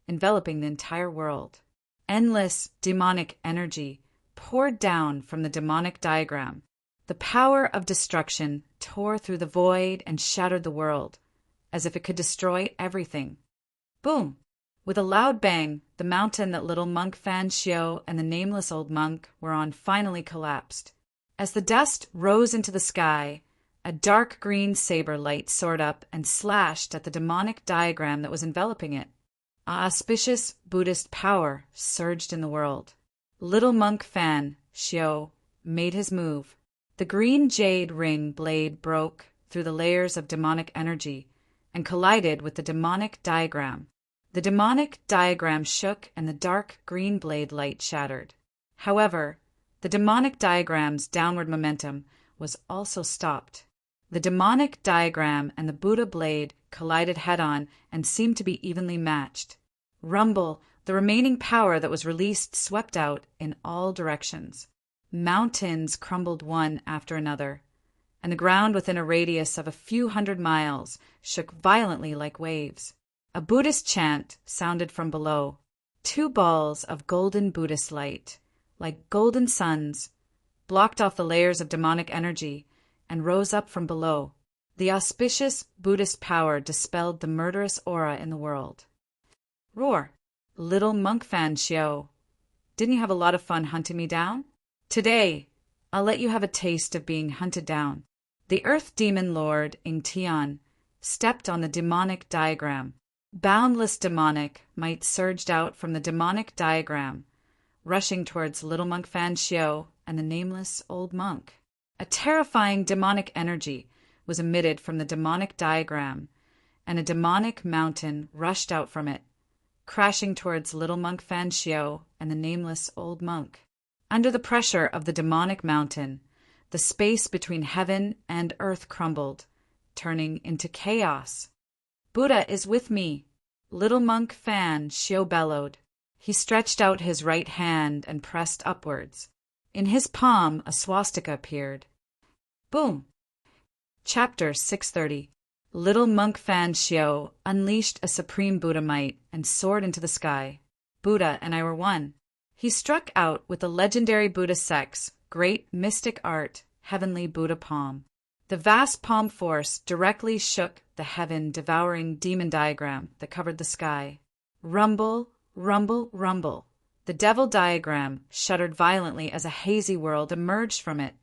enveloping the entire world. Endless demonic energy poured down from the demonic diagram. The power of destruction tore through the void and shattered the world, as if it could destroy everything. Boom! With a loud bang, the mountain that little monk Fan Xiao and the nameless old monk were on finally collapsed. As the dust rose into the sky, a dark green saber light soared up and slashed at the demonic diagram that was enveloping it. Auspicious Buddhist power surged in the world. Little monk Fan Xiao made his move. The green jade ring blade broke through the layers of demonic energy and collided with the demonic diagram. The demonic diagram shook and the dark green blade light shattered. However, the demonic diagram's downward momentum was also stopped. The demonic diagram and the Buddha blade collided head-on and seemed to be evenly matched. Rumble, the remaining power that was released, swept out in all directions. Mountains crumbled one after another, and the ground within a radius of a few hundred miles shook violently like waves. A Buddhist chant sounded from below. Two balls of golden Buddhist light, like golden suns, blocked off the layers of demonic energy and rose up from below. The auspicious Buddhist power dispelled the murderous aura in the world. Roar! Little monk Fan Xiao, didn't you have a lot of fun hunting me down? Today, I'll let you have a taste of being hunted down. The Earth Demon Lord Ing Tian stepped on the demonic diagram. Boundless demonic might surged out from the demonic diagram, rushing towards little monk Fan Xiao and the nameless old monk. A terrifying demonic energy was emitted from the demonic diagram, and a demonic mountain rushed out from it, crashing towards little monk Fan Xiao and the nameless old monk. Under the pressure of the demonic mountain, the space between heaven and earth crumbled, turning into chaos. Buddha is with me, little monk Fan Xiao bellowed. He stretched out his right hand and pressed upwards. In his palm, a swastika appeared. Boom! Chapter 630. Little monk Fan Xiao unleashed a supreme Buddha might and soared into the sky. Buddha and I were one. He struck out with the legendary Buddha sect's great mystic art, heavenly Buddha palm. The vast palm force directly shook the heaven-devouring demon diagram that covered the sky. Rumble, rumble, rumble. The devil diagram shuddered violently as a hazy world emerged from it,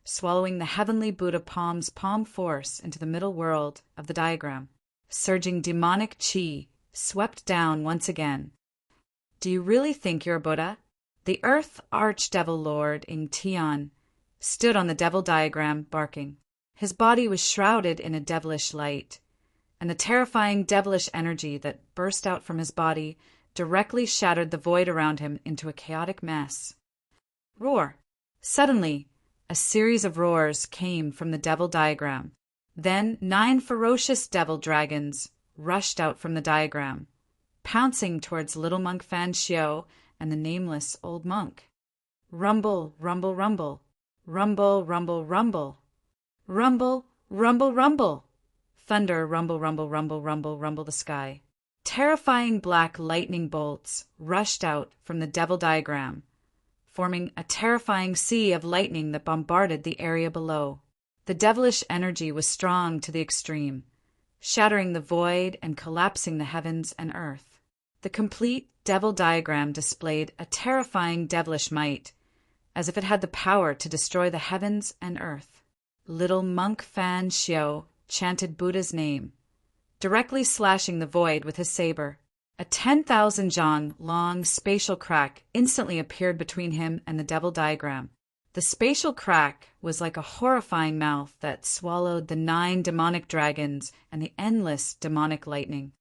swallowing the heavenly Buddha palm's palm force into the middle world of the diagram. Surging demonic chi swept down once again. Do you really think you're a Buddha? The Earth Archdevil Lord Ing Tian stood on the devil diagram, barking. His body was shrouded in a devilish light, and the terrifying devilish energy that burst out from his body directly shattered the void around him into a chaotic mess. Roar! Suddenly, a series of roars came from the devil diagram. Then 9 ferocious devil dragons rushed out from the diagram, pouncing towards little monk Fan Xiao and the nameless old monk. Rumble, rumble, rumble. Rumble, rumble, rumble. Rumble, rumble, rumble. Thunder, rumble, rumble, rumble, rumble, rumble the sky. Terrifying black lightning bolts rushed out from the devil diagram, forming a terrifying sea of lightning that bombarded the area below. The devilish energy was strong to the extreme, shattering the void and collapsing the heavens and earth. The complete devil diagram displayed a terrifying devilish might, as if it had the power to destroy the heavens and earth. Little monk Fan Xiao chanted Buddha's name, directly slashing the void with his saber. A 10,000 zhang long spatial crack instantly appeared between him and the devil diagram. The spatial crack was like a horrifying mouth that swallowed the 9 demonic dragons and the endless demonic lightning.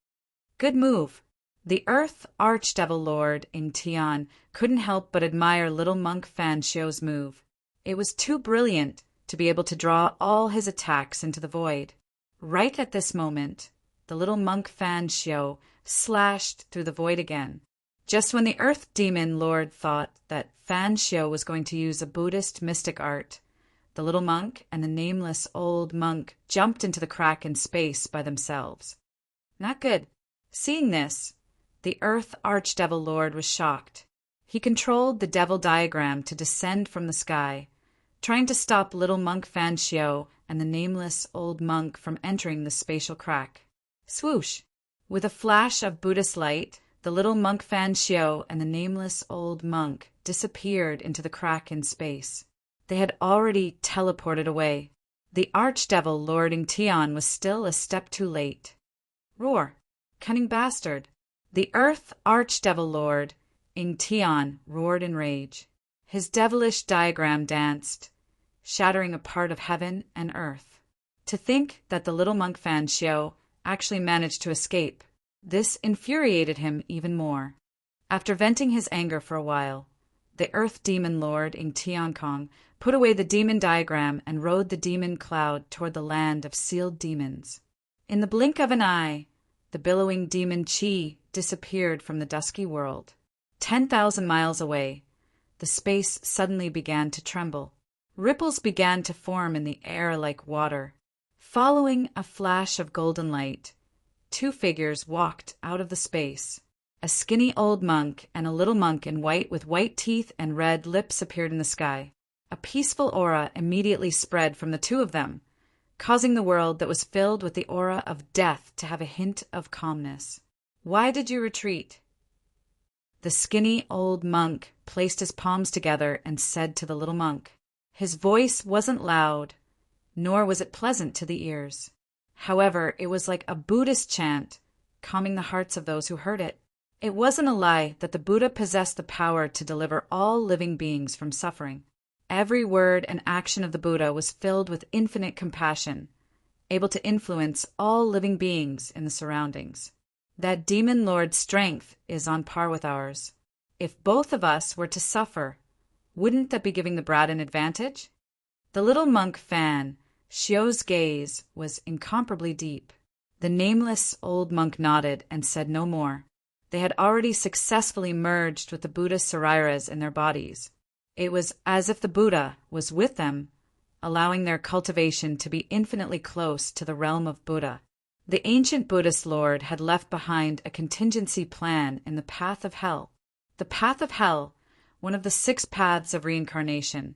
Good move. The Earth Archdevil Lord Ing Tian couldn't help but admire little monk Fan Xiao's move. It was too brilliant to be able to draw all his attacks into the void. Right at this moment, the little monk Fan Xiao slashed through the void again. Just when the Earth Demon Lord thought that Fan Xiao was going to use a Buddhist mystic art, the little monk and the nameless old monk jumped into the crack in space by themselves. Not good. Seeing this, the Earth Archdevil Lord was shocked. He controlled the devil diagram to descend from the sky, trying to stop little monk Fan Xiao and the nameless old monk from entering the spatial crack. Swoosh! With a flash of Buddhist light, the little monk Fan Xiao and the nameless old monk disappeared into the crack in space. They had already teleported away. The Archdevil Lord Tian was still a step too late. Roar! Cunning bastard! The Earth Archdevil Lord Tian roared in rage. His devilish diagram danced, shattering a part of heaven and earth. To think that the little monk Fan Xiao actually managed to escape, this infuriated him even more. After venting his anger for a while, the Earth Demon Lord Tian Kong put away the demon diagram and rode the demon cloud toward the land of sealed demons. In the blink of an eye, the billowing demon Qi disappeared from the dusky world. 10,000 miles away, the space suddenly began to tremble. Ripples began to form in the air like water. Following a flash of golden light, two figures walked out of the space. A skinny old monk and a little monk in white with white teeth and red lips appeared in the sky. A peaceful aura immediately spread from the two of them, causing the world that was filled with the aura of death to have a hint of calmness. Why did you retreat? The skinny old monk placed his palms together and said to the little monk. His voice wasn't loud, nor was it pleasant to the ears. However, it was like a Buddhist chant, calming the hearts of those who heard it. It wasn't a lie that the Buddha possessed the power to deliver all living beings from suffering. Every word and action of the Buddha was filled with infinite compassion, able to influence all living beings in the surroundings. That demon lord's strength is on par with ours. If both of us were to suffer, wouldn't that be giving the brat an advantage? The little monk Fan Xiao's gaze was incomparably deep. The nameless old monk nodded and said no more. They had already successfully merged with the Buddha's sariras in their bodies. It was as if the Buddha was with them, allowing their cultivation to be infinitely close to the realm of Buddha. The ancient Buddhist Lord had left behind a contingency plan in the path of hell. The path of hell, one of the 6 paths of reincarnation,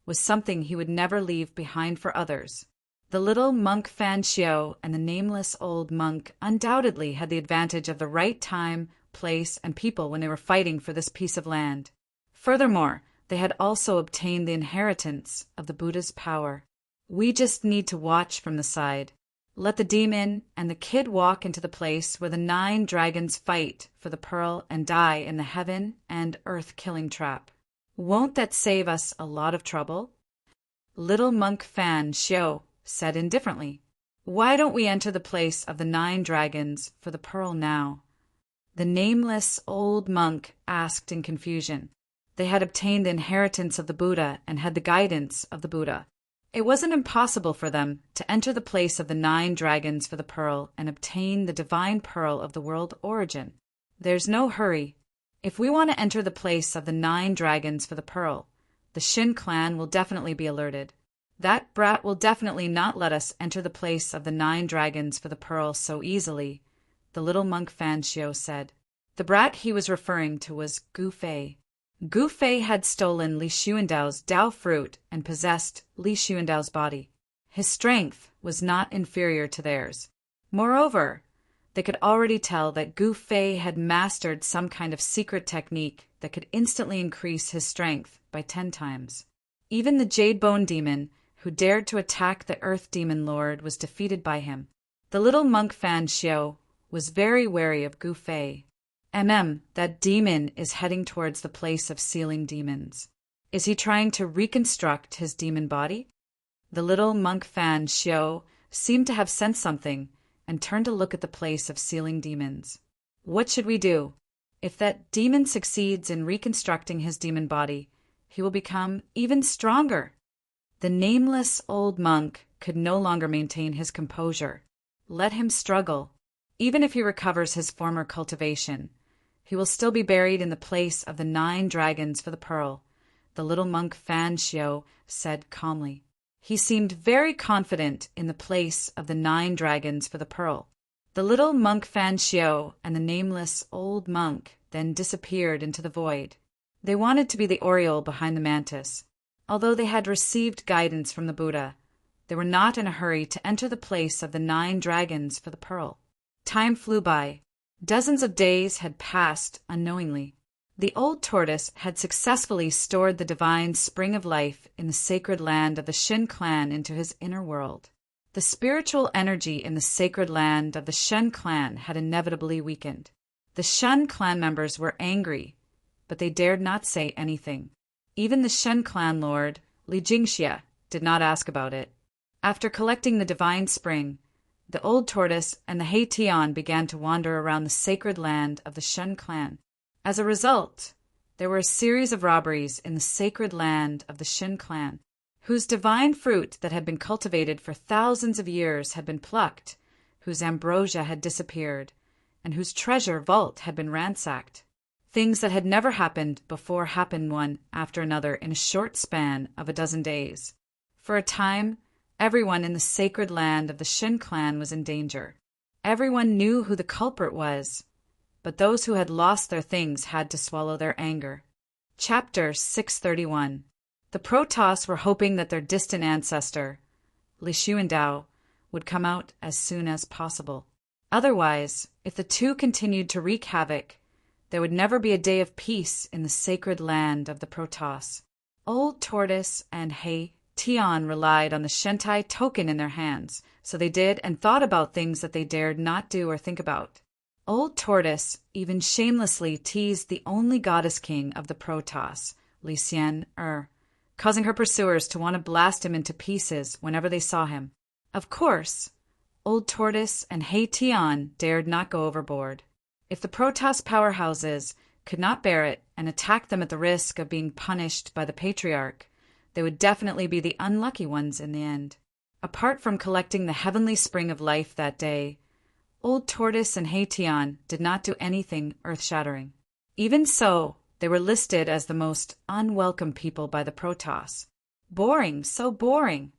was something he would never leave behind for others. The little monk Fan Xiao and the nameless old monk undoubtedly had the advantage of the right time, place, and people when they were fighting for this piece of land. Furthermore, they had also obtained the inheritance of the Buddha's power. We just need to watch from the side. Let the demon and the kid walk into the place where the 9 dragons fight for the pearl and die in the heaven and earth killing trap. Won't that save us a lot of trouble? Little monk Fan Xiao said indifferently. Why don't we enter the place of the 9 dragons for the pearl now? The nameless old monk asked in confusion. They had obtained the inheritance of the Buddha and had the guidance of the Buddha. It wasn't impossible for them to enter the place of the 9 dragons for the pearl and obtain the divine pearl of the world origin. There's no hurry. If we want to enter the place of the 9 dragons for the pearl, the Shin clan will definitely be alerted. That brat will definitely not let us enter the place of the 9 dragons for the pearl so easily, the little monk Fan Xiao said. The brat he was referring to was Gu Fei. Gu Fei had stolen Li Xuandao's Dao fruit and possessed Li Xuandao's body. His strength was not inferior to theirs. Moreover, they could already tell that Gu Fei had mastered some kind of secret technique that could instantly increase his strength by 10 times. Even the Jade Bone Demon, who dared to attack the Earth Demon Lord, was defeated by him. The little monk Fan Xiao was very wary of Gu Fei. That demon is heading towards the place of sealing demons. Is he trying to reconstruct his demon body? The little monk Fan Xiao seemed to have sensed something and turned to look at the place of sealing demons. What should we do? If that demon succeeds in reconstructing his demon body, he will become even stronger. The nameless old monk could no longer maintain his composure. Let him struggle. Even if he recovers his former cultivation, He will still be buried in the place of the 9 dragons for the pearl, the little monk Fan Xiao said calmly. He seemed very confident in the place of the 9 dragons for the pearl. The little monk Fan Xiao and the nameless old monk then disappeared into the void. They wanted to be the oriole behind the mantis. Although they had received guidance from the Buddha, they were not in a hurry to enter the place of the 9 dragons for the pearl. Time flew by. Dozens of days had passed unknowingly. The old tortoise had successfully stored the divine spring of life in the sacred land of the Shen clan into his inner world. The spiritual energy in the sacred land of the Shen clan had inevitably weakened. The Shen clan members were angry, but they dared not say anything. Even the Shen clan lord, Li Jingxia, did not ask about it. After collecting the divine spring, the old tortoise and the He Tian began to wander around the sacred land of the Shen clan. As a result, there were a series of robberies in the sacred land of the Shen clan, whose divine fruit that had been cultivated for thousands of years had been plucked, whose ambrosia had disappeared, and whose treasure vault had been ransacked. Things that had never happened before happened one after another in a short span of a dozen days. For a time, everyone in the sacred land of the Shen clan was in danger. Everyone knew who the culprit was, but those who had lost their things had to swallow their anger. Chapter 631. The Protoss were hoping that their distant ancestor, Li Xuandao, would come out as soon as possible. Otherwise, if the two continued to wreak havoc, there would never be a day of peace in the sacred land of the Protoss. Old Tortoise and He Tian relied on the Shentai token in their hands, so they did and thought about things that they dared not do or think about. Old Tortoise even shamelessly teased the only goddess king of the Protoss, Li Xian, causing her pursuers to want to blast him into pieces whenever they saw him. Of course, Old Tortoise and He Tian dared not go overboard. If the Protoss powerhouses could not bear it and attacked them at the risk of being punished by the Patriarch, they would definitely be the unlucky ones in the end. Apart from collecting the heavenly spring of life that day, Old Tortoise and He Tian did not do anything earth-shattering. Even so, they were listed as the most unwelcome people by the Protoss. Boring, so boring.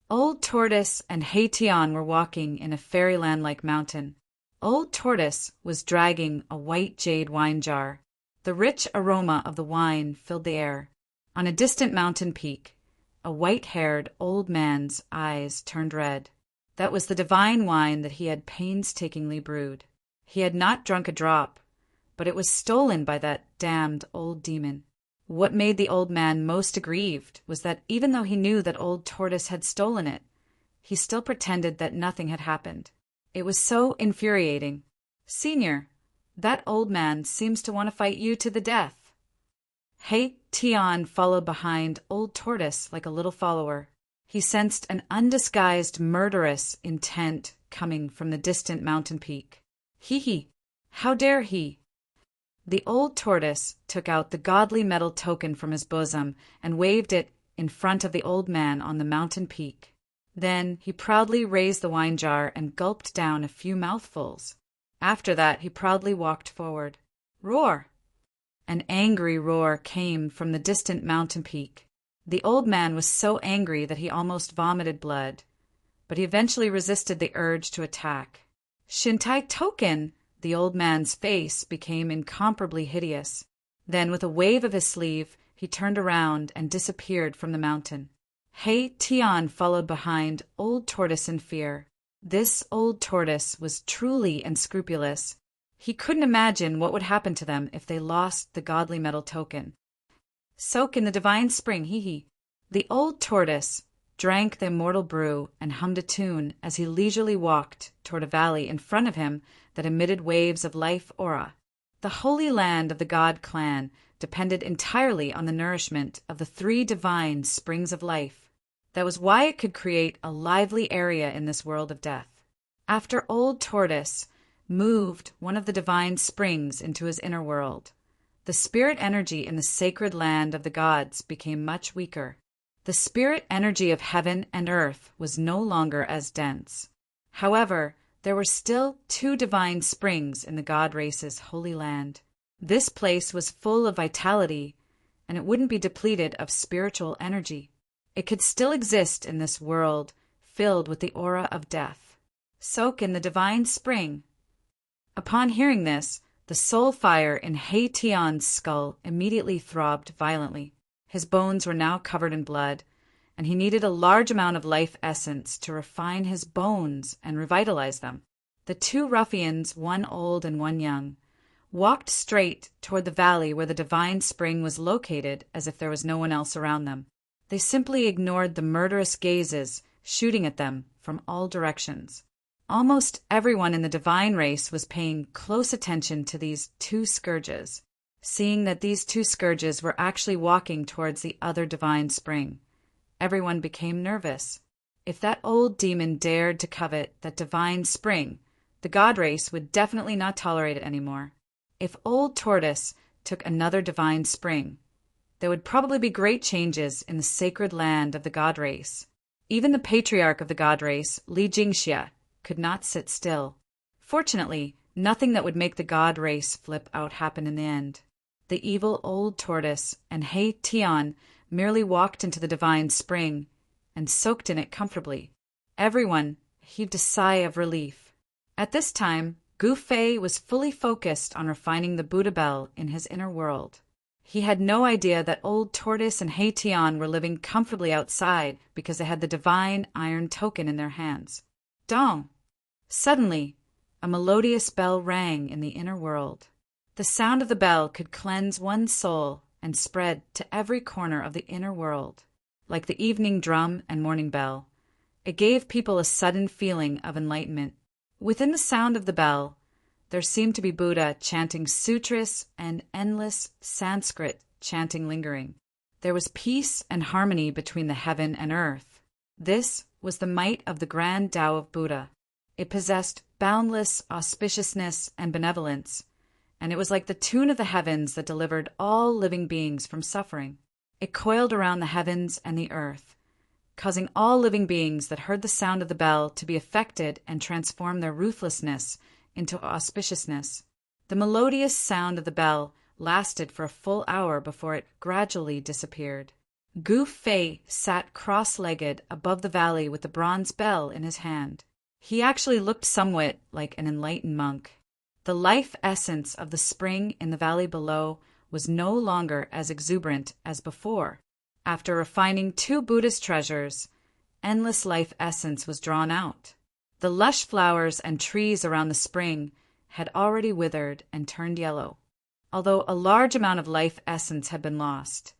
Old Tortoise and He Tian were walking in a fairyland-like mountain. Old Tortoise was dragging a white jade wine jar. The rich aroma of the wine filled the air. On a distant mountain peak, a white-haired old man's eyes turned red. That was the divine wine that he had painstakingly brewed. He had not drunk a drop, but it was stolen by that damned old demon. What made the old man most aggrieved was that even though he knew that Old Tortoise had stolen it, he still pretended that nothing had happened. It was so infuriating. "Senior, that old man seems to want to fight you to the death." He Tian followed behind Old Tortoise like a little follower. He sensed an undisguised murderous intent coming from the distant mountain peak. He, how dare he? The Old Tortoise took out the godly metal token from his bosom and waved it in front of the old man on the mountain peak. Then he proudly raised the wine jar and gulped down a few mouthfuls. After that, he proudly walked forward. Roar! An angry roar came from the distant mountain peak. The old man was so angry that he almost vomited blood, but he eventually resisted the urge to attack. "Shintai token!" The old man's face became incomparably hideous. Then, with a wave of his sleeve, he turned around and disappeared from the mountain. He Tian followed behind Old Tortoise in fear. This Old Tortoise was truly unscrupulous. He couldn't imagine what would happen to them if they lost the godly metal token. "Soak in the divine spring, he." The Old Tortoise drank the immortal brew and hummed a tune as he leisurely walked toward a valley in front of him that emitted waves of life aura. The holy land of the God clan depended entirely on the nourishment of the 3 divine springs of life. That was why it could create a lively area in this world of death. After Old Tortoise moved one of the divine springs into his inner world, the spirit energy in the sacred land of the gods became much weaker. The spirit energy of heaven and earth was no longer as dense. However, there were still 2 divine springs in the god race's holy land. This place was full of vitality, and it wouldn't be depleted of spiritual energy. It could still exist in this world filled with the aura of death. Soak in the divine spring. Upon hearing this, the soul fire in He Tian's skull immediately throbbed violently. His bones were now covered in blood, and he needed a large amount of life essence to refine his bones and revitalize them. The two ruffians, one old and one young, walked straight toward the valley where the divine spring was located as if there was no one else around them. They simply ignored the murderous gazes shooting at them from all directions. Almost everyone in the divine race was paying close attention to these two scourges, seeing that these two scourges were actually walking towards the other divine spring. Everyone became nervous. If that old demon dared to covet that divine spring, the god race would definitely not tolerate it anymore. If old Tortoise took another divine spring, there would probably be great changes in the sacred land of the god race. Even the patriarch of the god race, Li Jingxia, could not sit still. Fortunately, nothing that would make the god race flip out happened in the end. The evil old tortoise and He Tian merely walked into the divine spring and soaked in it comfortably. Everyone heaved a sigh of relief. At this time, Gu Fei was fully focused on refining the Buddha bell in his inner world. He had no idea that old tortoise and He Tian were living comfortably outside because they had the divine iron token in their hands. Dong! Suddenly, a melodious bell rang in the inner world. The sound of the bell could cleanse one's soul and spread to every corner of the inner world. Like the evening drum and morning bell, it gave people a sudden feeling of enlightenment. Within the sound of the bell, there seemed to be Buddha chanting sutras and endless Sanskrit chanting lingering. There was peace and harmony between the heaven and earth. This was the might of the grand Tao of Buddha. It possessed boundless auspiciousness and benevolence, and it was like the tune of the heavens that delivered all living beings from suffering. It coiled around the heavens and the earth, causing all living beings that heard the sound of the bell to be affected and transform their ruthlessness into auspiciousness. The melodious sound of the bell lasted for a full hour before it gradually disappeared. Gu Fei sat cross-legged above the valley with the bronze bell in his hand. He actually looked somewhat like an enlightened monk. The life essence of the spring in the valley below was no longer as exuberant as before. After refining two Buddhist treasures, endless life essence was drawn out. The lush flowers and trees around the spring had already withered and turned yellow. Although a large amount of life essence had been lost,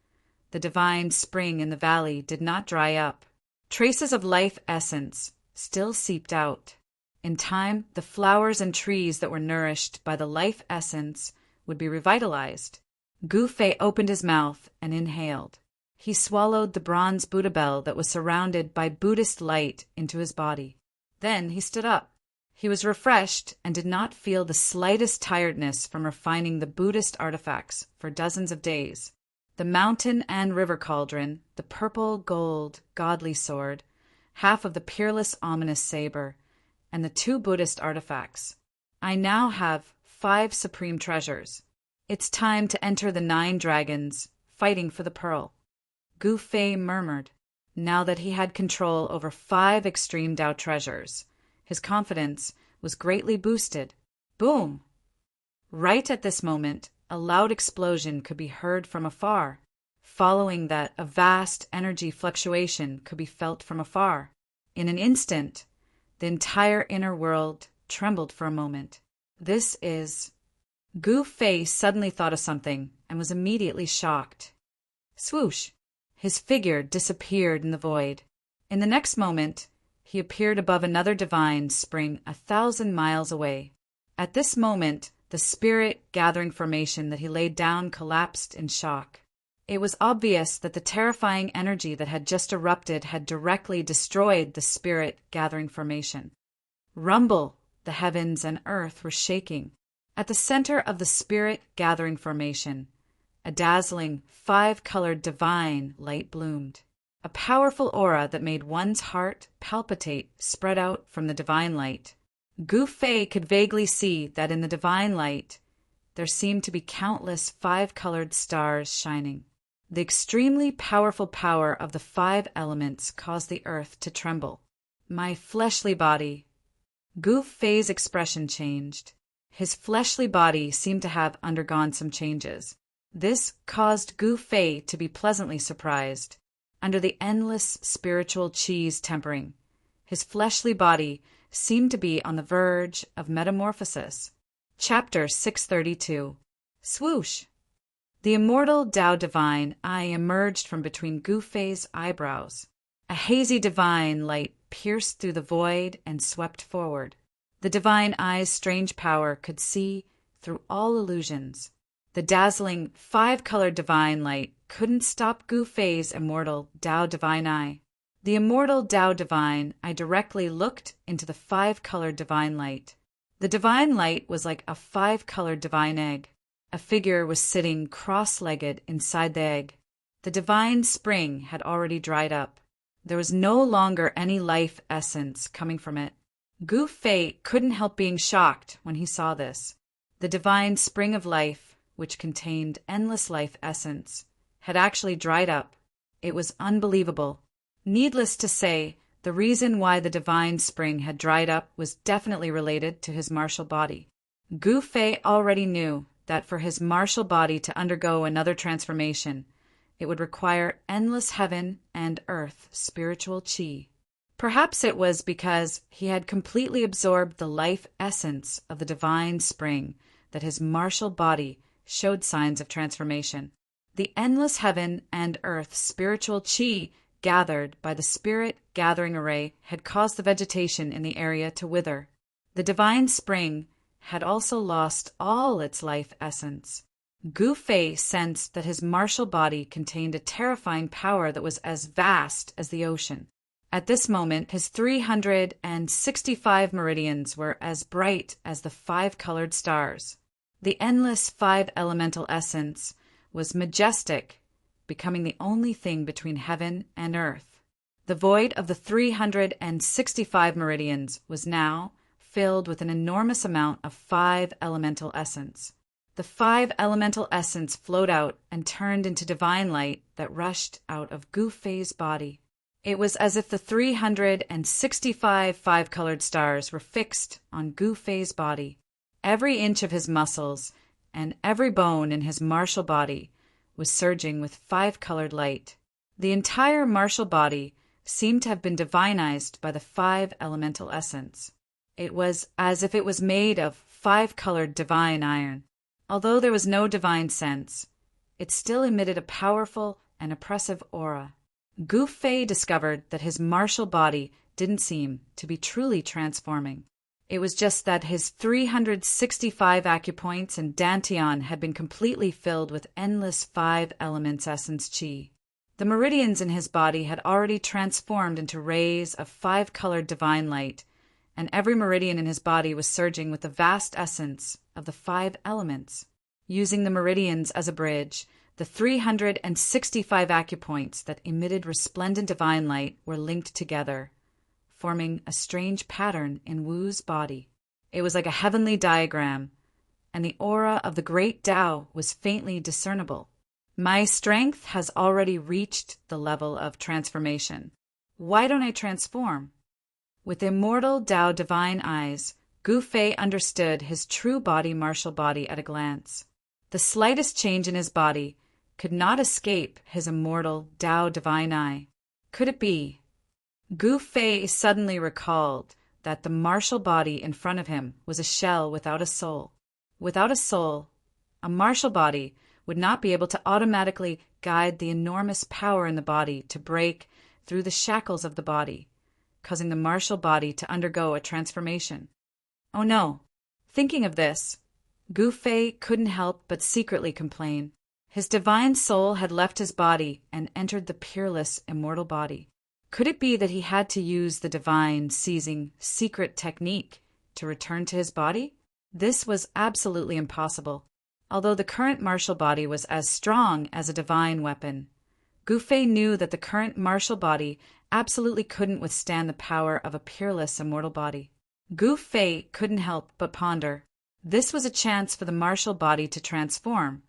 the divine spring in the valley did not dry up. Traces of life essence still seeped out. In time, the flowers and trees that were nourished by the life essence would be revitalized. Gu Fei opened his mouth and inhaled. He swallowed the bronze Buddha bell that was surrounded by Buddhist light into his body. Then he stood up. He was refreshed and did not feel the slightest tiredness from refining the Buddhist artifacts for dozens of days. The mountain and river cauldron, the purple gold godly sword, half of the peerless ominous saber, and the two Buddhist artifacts. I now have 5 supreme treasures. It's time to enter the 9 dragons, fighting for the pearl. Gu Fei murmured. Now that he had control over 5 extreme Tao treasures, his confidence was greatly boosted. Boom! Right at this moment, a loud explosion could be heard from afar. Following that, a vast energy fluctuation could be felt from afar. In an instant, the entire inner world trembled for a moment. This is... Gu Fei suddenly thought of something and was immediately shocked. Swoosh! His figure disappeared in the void. In the next moment, he appeared above another divine spring 1,000 miles away. At this moment, the spirit-gathering formation that he laid down collapsed in shock. It was obvious that the terrifying energy that had just erupted had directly destroyed the spirit-gathering formation. Rumble! The heavens and earth were shaking. At the center of the spirit-gathering formation, a dazzling 5-colored divine light bloomed. A powerful aura that made one's heart palpitate spread out from the divine light. Gu Fei could vaguely see that in the divine light, there seemed to be countless five-colored stars shining. The extremely powerful power of the five elements caused the earth to tremble. My fleshly body. Gu Fei's expression changed. His fleshly body seemed to have undergone some changes. This caused Gu Fei to be pleasantly surprised. Under the endless spiritual qi's tempering, his fleshly body seemed to be on the verge of metamorphosis. Chapter 632. Swoosh! The immortal Tao Divine Eye emerged from between Gu Fei's eyebrows. A hazy divine light pierced through the void and swept forward. The divine eye's strange power could see through all illusions. The dazzling, five-colored divine light couldn't stop Gu Fei's immortal Tao Divine Eye. The immortal Tao Divine Eye directly looked into the five-colored divine light. The divine light was like a five-colored divine egg. A figure was sitting cross-legged inside the egg. The divine spring had already dried up. There was no longer any life essence coming from it. Gu Fei couldn't help being shocked when he saw this. The divine spring of life, which contained endless life essence, had actually dried up. It was unbelievable. Needless to say, the reason why the divine spring had dried up was definitely related to his martial body. Gu Fei already knew that for his martial body to undergo another transformation, it would require endless heaven and earth spiritual qi. Perhaps it was because he had completely absorbed the life essence of the divine spring that his martial body showed signs of transformation. The endless heaven and earth spiritual qi gathered by the spirit gathering array had caused the vegetation in the area to wither. The divine spring had also lost all its life essence. Gu Fei sensed that his martial body contained a terrifying power that was as vast as the ocean. At this moment, his 365 meridians were as bright as the five-colored stars. The endless five-elemental essence was majestic, becoming the only thing between heaven and earth. The void of the 365 meridians was now filled with an enormous amount of five-elemental essence. The five-elemental essence flowed out and turned into divine light that rushed out of Gu Fei's body. It was as if the 365 five-colored stars were fixed on Gu Fei's body. Every inch of his muscles and every bone in his martial body was surging with five-colored light. The entire martial body seemed to have been divinized by the five-elemental essence. It was as if it was made of five-colored divine iron. Although there was no divine sense, it still emitted a powerful and oppressive aura. Gu Fei discovered that his martial body didn't seem to be truly transforming. It was just that his 365 acupoints and dantian had been completely filled with endless five elements essence qi. The meridians in his body had already transformed into rays of five-colored divine light, and every meridian in his body was surging with the vast essence of the five elements. Using the meridians as a bridge, the 365 acupoints that emitted resplendent divine light were linked together, forming a strange pattern in Wu's body. It was like a heavenly diagram, and the aura of the great Tao was faintly discernible. My strength has already reached the level of transformation. Why don't I transform? With immortal Tao divine eyes, Gu Fei understood his true body martial body at a glance. The slightest change in his body could not escape his immortal Tao divine eye. Could it be? Gu Fei suddenly recalled that the martial body in front of him was a shell without a soul. Without a soul, a martial body would not be able to automatically guide the enormous power in the body to break through the shackles of the body, causing the martial body to undergo a transformation. Oh no! Thinking of this, Gu Fei couldn't help but secretly complain. His divine soul had left his body and entered the peerless immortal body. Could it be that he had to use the divine seizing secret technique to return to his body? This was absolutely impossible. Although the current martial body was as strong as a divine weapon, Gu Fei knew that the current martial body absolutely couldn't withstand the power of a peerless immortal body. Gu Fei couldn't help but ponder. This was a chance for the martial body to transform,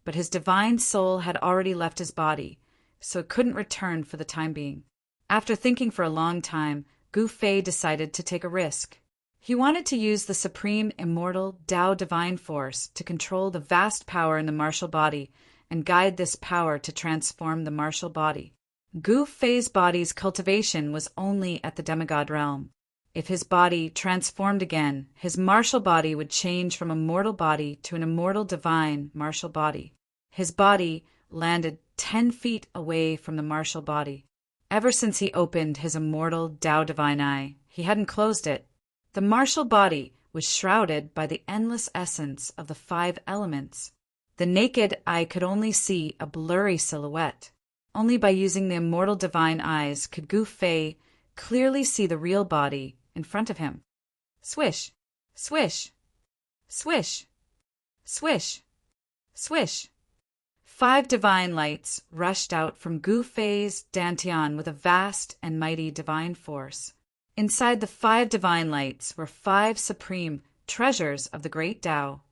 but his divine soul had already left his body, so it couldn't return for the time being. After thinking for a long time, Gu Fei decided to take a risk. He wanted to use the supreme immortal Tao divine force to control the vast power in the martial body and guide this power to transform the martial body. Gu Fei's body's cultivation was only at the demigod realm. If his body transformed again, his martial body would change from a mortal body to an immortal divine martial body. His body landed 10 feet away from the martial body. Ever since he opened his immortal Tao divine eye, he hadn't closed it. The martial body was shrouded by the endless essence of the 5 elements. The naked eye could only see a blurry silhouette. Only by using the immortal divine eyes could Gu Fei clearly see the real body in front of him. Swish, swish, swish, swish, swish. 5 divine lights rushed out from Gu Fei's dantian with a vast and mighty divine force. Inside the 5 divine lights were 5 supreme treasures of the great Tao.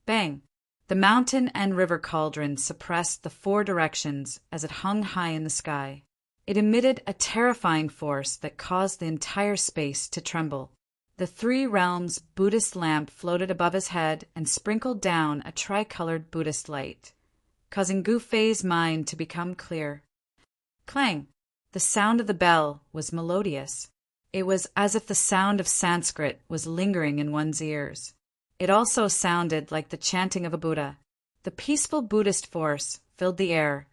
Bang! The mountain and river cauldron suppressed the 4 directions as it hung high in the sky. It emitted a terrifying force that caused the entire space to tremble. The 3 realms Buddhist lamp floated above his head and sprinkled down a tricolored Buddhist light, causing Gu Fei's mind to become clear. Clang! The sound of the bell was melodious. It was as if the sound of Sanskrit was lingering in one's ears. It also sounded like the chanting of a Buddha. The peaceful Buddhist force filled the air,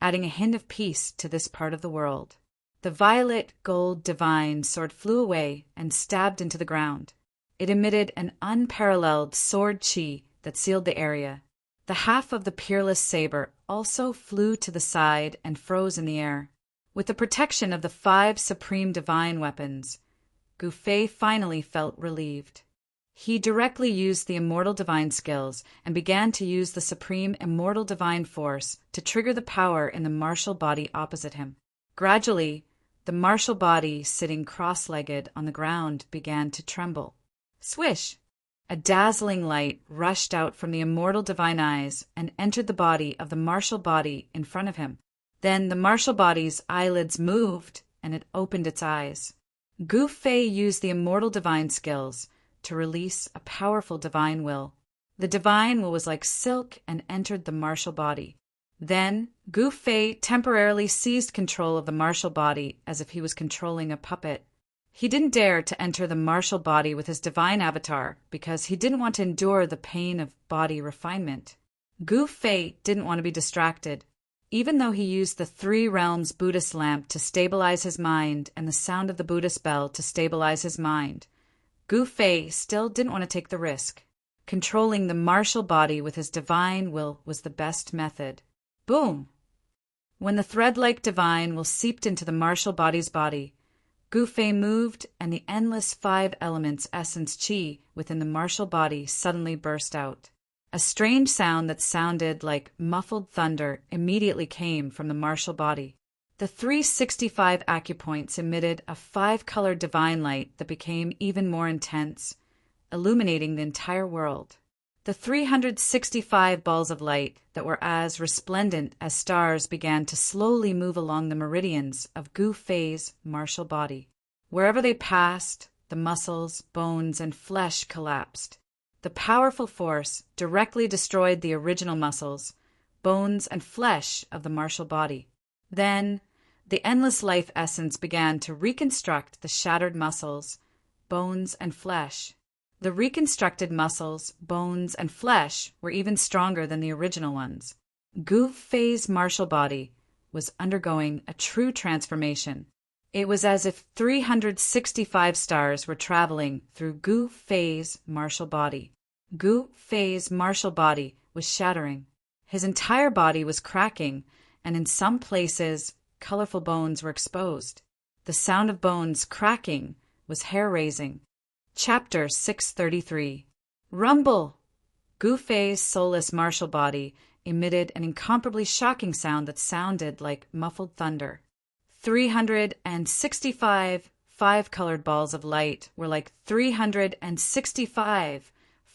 adding a hint of peace to this part of the world. The violet gold divine sword flew away and stabbed into the ground. It emitted an unparalleled sword chi that sealed the area. The half of the peerless saber also flew to the side and froze in the air. With the protection of the 5 supreme divine weapons, Gu Fei finally felt relieved. He directly used the immortal divine skills and began to use the supreme immortal divine force to trigger the power in the martial body opposite him. Gradually, the martial body sitting cross-legged on the ground began to tremble. Swish! A dazzling light rushed out from the immortal divine eyes and entered the body of the martial body in front of him. Then the martial body's eyelids moved and it opened its eyes. Gu Fei used the immortal divine skills to release a powerful divine will. The divine will was like silk and entered the martial body. Then Gu Fei temporarily seized control of the martial body as if he was controlling a puppet. He didn't dare to enter the martial body with his divine avatar because he didn't want to endure the pain of body refinement. Gu Fei didn't want to be distracted. Even though he used the 3 realms Buddhist lamp to stabilize his mind and the sound of the Buddhist bell to stabilize his mind, Gu Fei still didn't want to take the risk. Controlling the martial body with his divine will was the best method. Boom! When the thread-like divine will seeped into the martial body's body, Gu Fei moved and the endless 5 elements essence chi within the martial body suddenly burst out. A strange sound that sounded like muffled thunder immediately came from the martial body. The 365 acupoints emitted a 5-colored divine light that became even more intense, illuminating the entire world. The 365 balls of light that were as resplendent as stars began to slowly move along the meridians of Gu Fei's martial body. Wherever they passed, the muscles, bones, and flesh collapsed. The powerful force directly destroyed the original muscles, bones, and flesh of the martial body. Then, the endless life essence began to reconstruct the shattered muscles, bones, and flesh. The reconstructed muscles, bones, and flesh were even stronger than the original ones. Gu Fei's martial body was undergoing a true transformation. It was as if 365 stars were traveling through Gu Fei's martial body. Gu Fei's martial body was shattering. His entire body was cracking, and in some places, colorful bones were exposed. The sound of bones cracking was hair-raising. Chapter 633. Rumble! Gu Fei's soulless martial body emitted an incomparably shocking sound that sounded like muffled thunder. 365 5-colored balls of light were like 365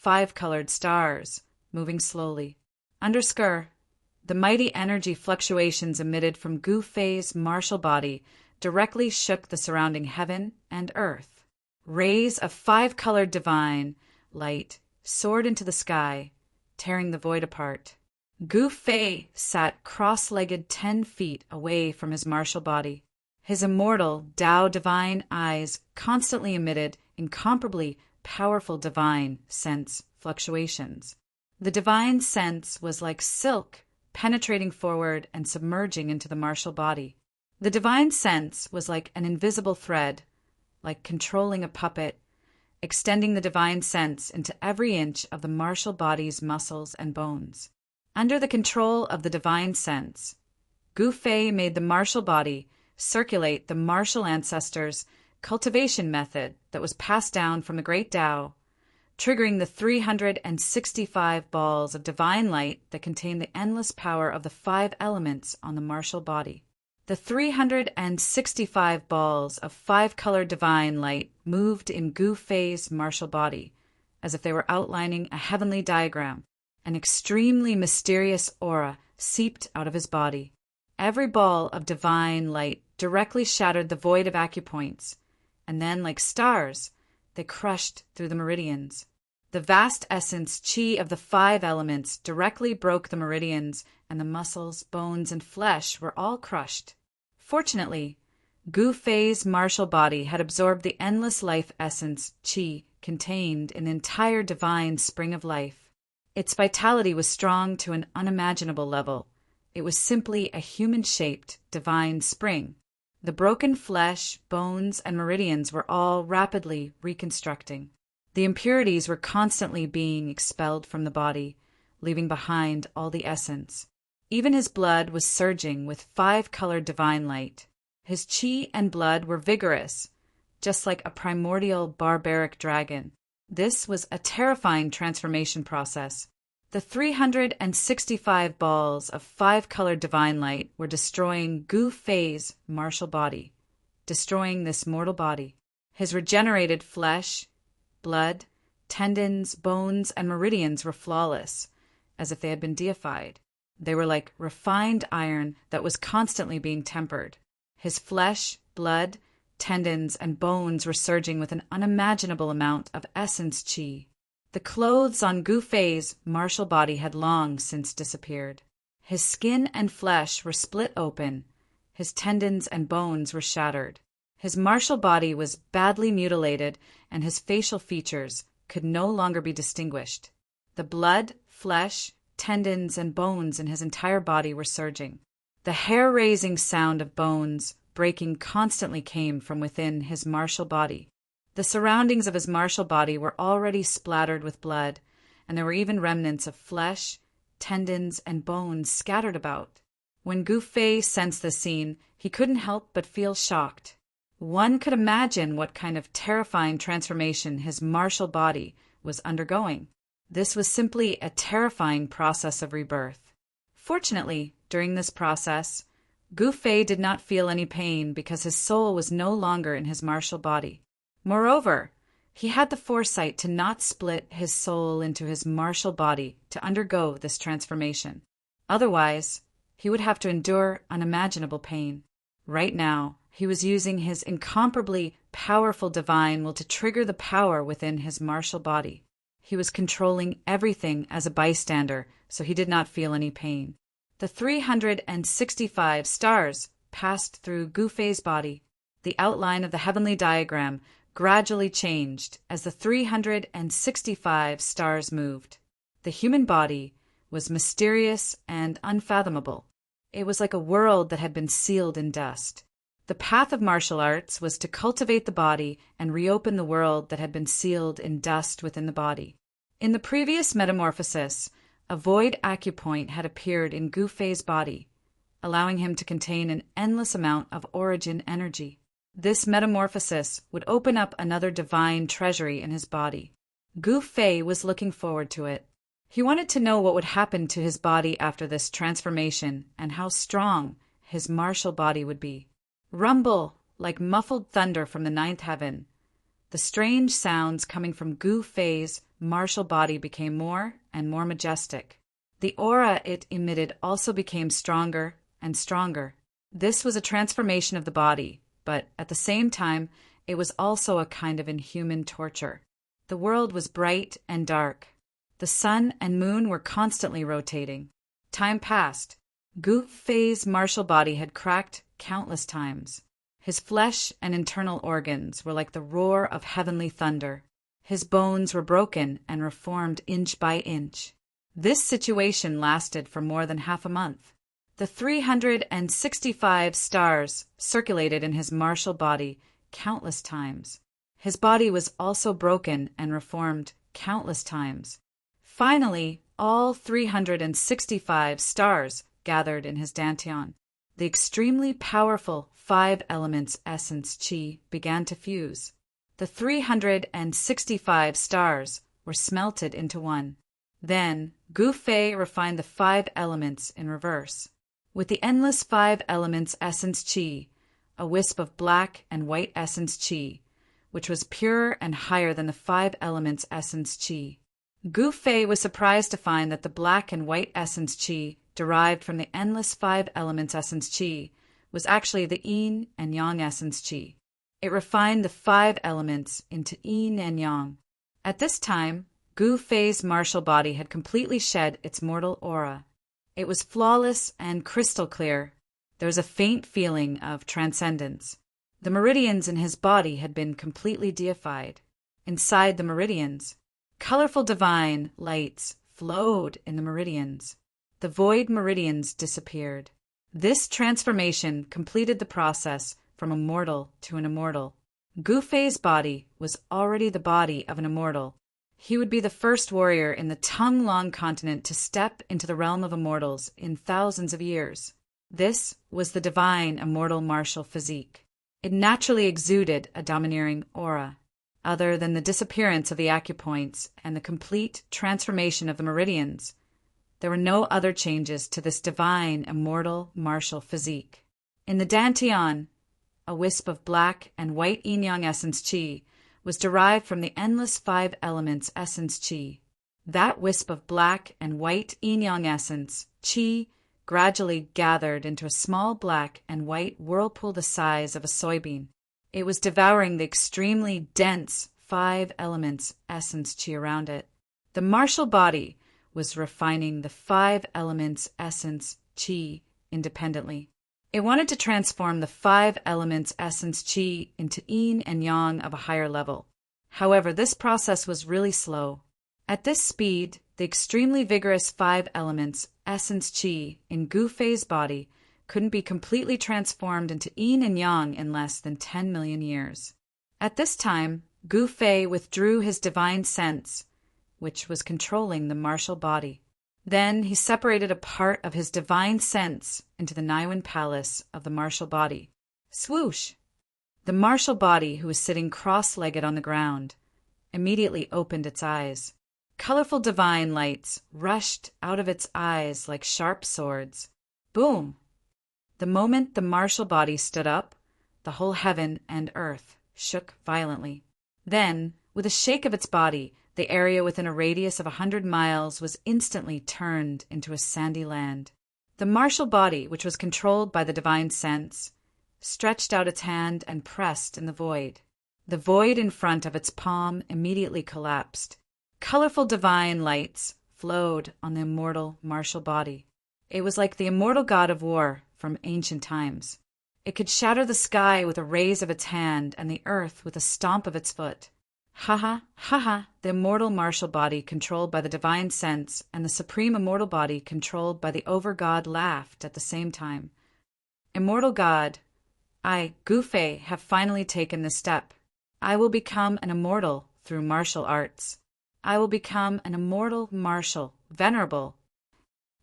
5-colored stars, moving slowly. Under the mighty energy fluctuations emitted from Gu Fei's martial body directly shook the surrounding heaven and earth. Rays of 5-colored divine light soared into the sky, tearing the void apart. Gu Fei sat cross-legged 10 feet away from his martial body. His immortal Tao divine eyes constantly emitted incomparably powerful divine sense fluctuations. The divine sense was like silk penetrating forward and submerging into the martial body. The divine sense was like an invisible thread, like controlling a puppet, extending the divine sense into every inch of the martial body's muscles and bones. Under the control of the divine sense, Gu Fei made the martial body circulate the martial ancestors' cultivation method that was passed down from the great Tao, triggering the 365 balls of divine light that contain the endless power of the 5 elements on the martial body. The 365 balls of 5-colored divine light moved in Gu Fei's martial body, as if they were outlining a heavenly diagram. An extremely mysterious aura seeped out of his body. Every ball of divine light directly shattered the void of acupoints, and then, like stars, they crushed through the meridians. The vast essence qi of the 5 elements directly broke the meridians, and the muscles, bones, and flesh were all crushed. Fortunately, Gu Fei's martial body had absorbed the endless life essence qi contained in the entire divine spring of life. Its vitality was strong to an unimaginable level. It was simply a human-shaped divine spring. The broken flesh, bones, and meridians were all rapidly reconstructing. The impurities were constantly being expelled from the body, leaving behind all the essence. Even his blood was surging with 5-colored divine light. His qi and blood were vigorous, just like a primordial barbaric dragon. This was a terrifying transformation process. The 365 balls of 5-colored divine light were destroying Gu Fei's martial body, destroying this mortal body. His regenerated flesh, blood, tendons, bones, and meridians were flawless, as if they had been deified. They were like refined iron that was constantly being tempered. His flesh, blood, tendons, and bones were surging with an unimaginable amount of essence qi. The clothes on Gu Fei's martial body had long since disappeared. His skin and flesh were split open. His tendons and bones were shattered. His martial body was badly mutilated, and his facial features could no longer be distinguished. The blood, flesh, tendons, and bones in his entire body were surging. The hair-raising sound of bones breaking constantly came from within his martial body. The surroundings of his martial body were already splattered with blood, and there were even remnants of flesh, tendons, and bones scattered about. When Gu Fei sensed the scene, he couldn't help but feel shocked. One could imagine what kind of terrifying transformation his martial body was undergoing. This was simply a terrifying process of rebirth. Fortunately, during this process, Gu Fei did not feel any pain because his soul was no longer in his martial body. Moreover, he had the foresight to not split his soul into his martial body to undergo this transformation. Otherwise, he would have to endure unimaginable pain. Right now, he was using his incomparably powerful divine will to trigger the power within his martial body. He was controlling everything as a bystander, so he did not feel any pain. The 365 stars passed through Gu Fei's body. The outline of the heavenly diagram gradually changed as the 365 stars moved. The human body was mysterious and unfathomable. It was like a world that had been sealed in dust. The path of martial arts was to cultivate the body and reopen the world that had been sealed in dust within the body. In the previous metamorphosis, a void acupoint had appeared in Gu Fei's body, allowing him to contain an endless amount of origin energy. This metamorphosis would open up another divine treasury in his body. Gu Fei was looking forward to it. He wanted to know what would happen to his body after this transformation and how strong his martial body would be. Rumble, like muffled thunder from the ninth heaven. The strange sounds coming from Gu Fei's martial body became more and more majestic. The aura it emitted also became stronger and stronger. This was a transformation of the body, but at the same time, it was also a kind of inhuman torture. The world was bright and dark. The sun and moon were constantly rotating. Time passed. Gu Fei's martial body had cracked countless times. His flesh and internal organs were like the roar of heavenly thunder. His bones were broken and reformed inch by inch. This situation lasted for more than half a month. The 365 stars circulated in his martial body countless times. His body was also broken and reformed countless times. Finally, all 365 stars gathered in his dantian. The extremely powerful 5 elements essence qi began to fuse. The 365 stars were smelted into one. Then, Gu Fei refined the 5 elements in reverse. With the endless 5 elements essence qi, a wisp of black and white essence qi, which was purer and higher than the 5 elements essence qi. Gu Fei was surprised to find that the black and white essence qi derived from the endless 5 elements essence qi was actually the yin and yang essence qi. It refined the 5 elements into yin and yang. At this time, Gu Fei's martial body had completely shed its mortal aura. It was flawless and crystal clear. There was a faint feeling of transcendence. The meridians in his body had been completely deified. Inside the meridians, colorful divine lights flowed in the meridians. The void meridians disappeared. This transformation completed the process from a mortal to an immortal. Gu Fei's body was already the body of an immortal. He would be the first warrior in the Tonglong continent to step into the realm of immortals in thousands of years. This was the divine immortal martial physique. It naturally exuded a domineering aura. Other than the disappearance of the acupoints and the complete transformation of the meridians, there were no other changes to this divine immortal martial physique. In the dantian, a wisp of black and white yin-yang essence qi was derived from the endless 5 elements essence qi. That wisp of black and white yin-yang essence qi gradually gathered into a small black and white whirlpool the size of a soybean. It was devouring the extremely dense 5 elements essence qi around it. The martial body was refining the 5 elements essence qi independently. It wanted to transform the 5 elements essence qi into yin and yang of a higher level. However, this process was really slow. At this speed, the extremely vigorous 5 elements essence qi in Gu Fei's body couldn't be completely transformed into yin and yang in less than 10 million years. At this time, Gu Fei withdrew his divine sense, which was controlling the martial body. Then he separated a part of his divine sense into the Niwen palace of the martial body. Swoosh! The martial body, who was sitting cross-legged on the ground, immediately opened its eyes. Colorful divine lights rushed out of its eyes like sharp swords. Boom! The moment the martial body stood up, the whole heaven and earth shook violently. Then, with a shake of its body, the area within a radius of 100 miles was instantly turned into a sandy land. The martial body, which was controlled by the divine sense, stretched out its hand and pressed in the void. The void in front of its palm immediately collapsed. Colorful divine lights flowed on the immortal martial body. It was like the immortal god of war from ancient times. It could shatter the sky with a raise of its hand and the earth with a stomp of its foot. Ha ha, the immortal martial body controlled by the divine sense and the supreme immortal body controlled by the over-god laughed at the same time. Immortal god, I, Gu Fei, have finally taken this step. I will become an immortal through martial arts. I will become an immortal martial, venerable.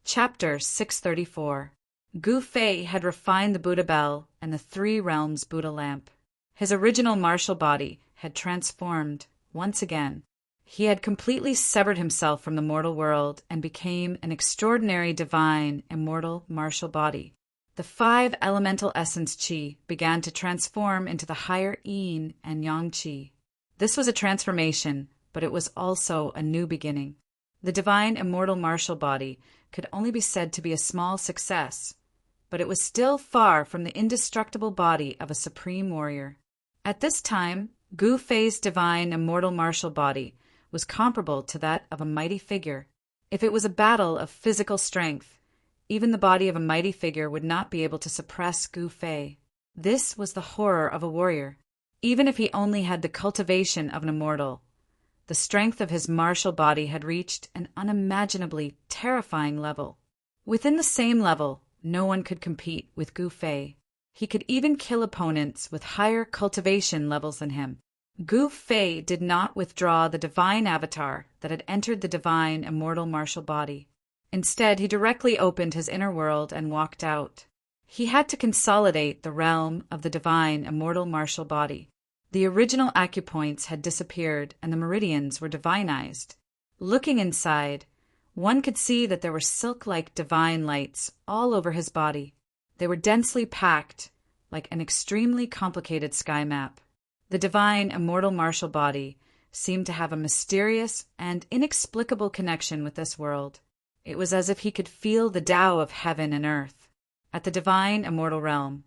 Chapter 634. Gu Fei had refined the Buddha bell and the 3 realms Buddha lamp. His original martial body had transformed once again. He had completely severed himself from the mortal world and became an extraordinary divine, immortal martial body. The 5 elemental essence qi began to transform into the higher yin and yang qi. This was a transformation but it was also a new beginning. The divine immortal martial body could only be said to be a small success, but it was still far from the indestructible body of a supreme warrior. At this time, Gu Fei's divine immortal martial body was comparable to that of a mighty figure. If it was a battle of physical strength, even the body of a mighty figure would not be able to suppress Gu Fei. This was the horror of a warrior. Even if he only had the cultivation of an immortal, the strength of his martial body had reached an unimaginably terrifying level. Within the same level, no one could compete with Gu Fei. He could even kill opponents with higher cultivation levels than him. Gu Fei did not withdraw the divine avatar that had entered the divine immortal martial body. Instead, he directly opened his inner world and walked out. He had to consolidate the realm of the divine immortal martial body. The original acupoints had disappeared and the meridians were divinized. Looking inside, one could see that there were silk-like divine lights all over his body. They were densely packed, like an extremely complicated sky map. The divine immortal martial body seemed to have a mysterious and inexplicable connection with this world. It was as if he could feel the Tao of heaven and earth. At the divine immortal realm,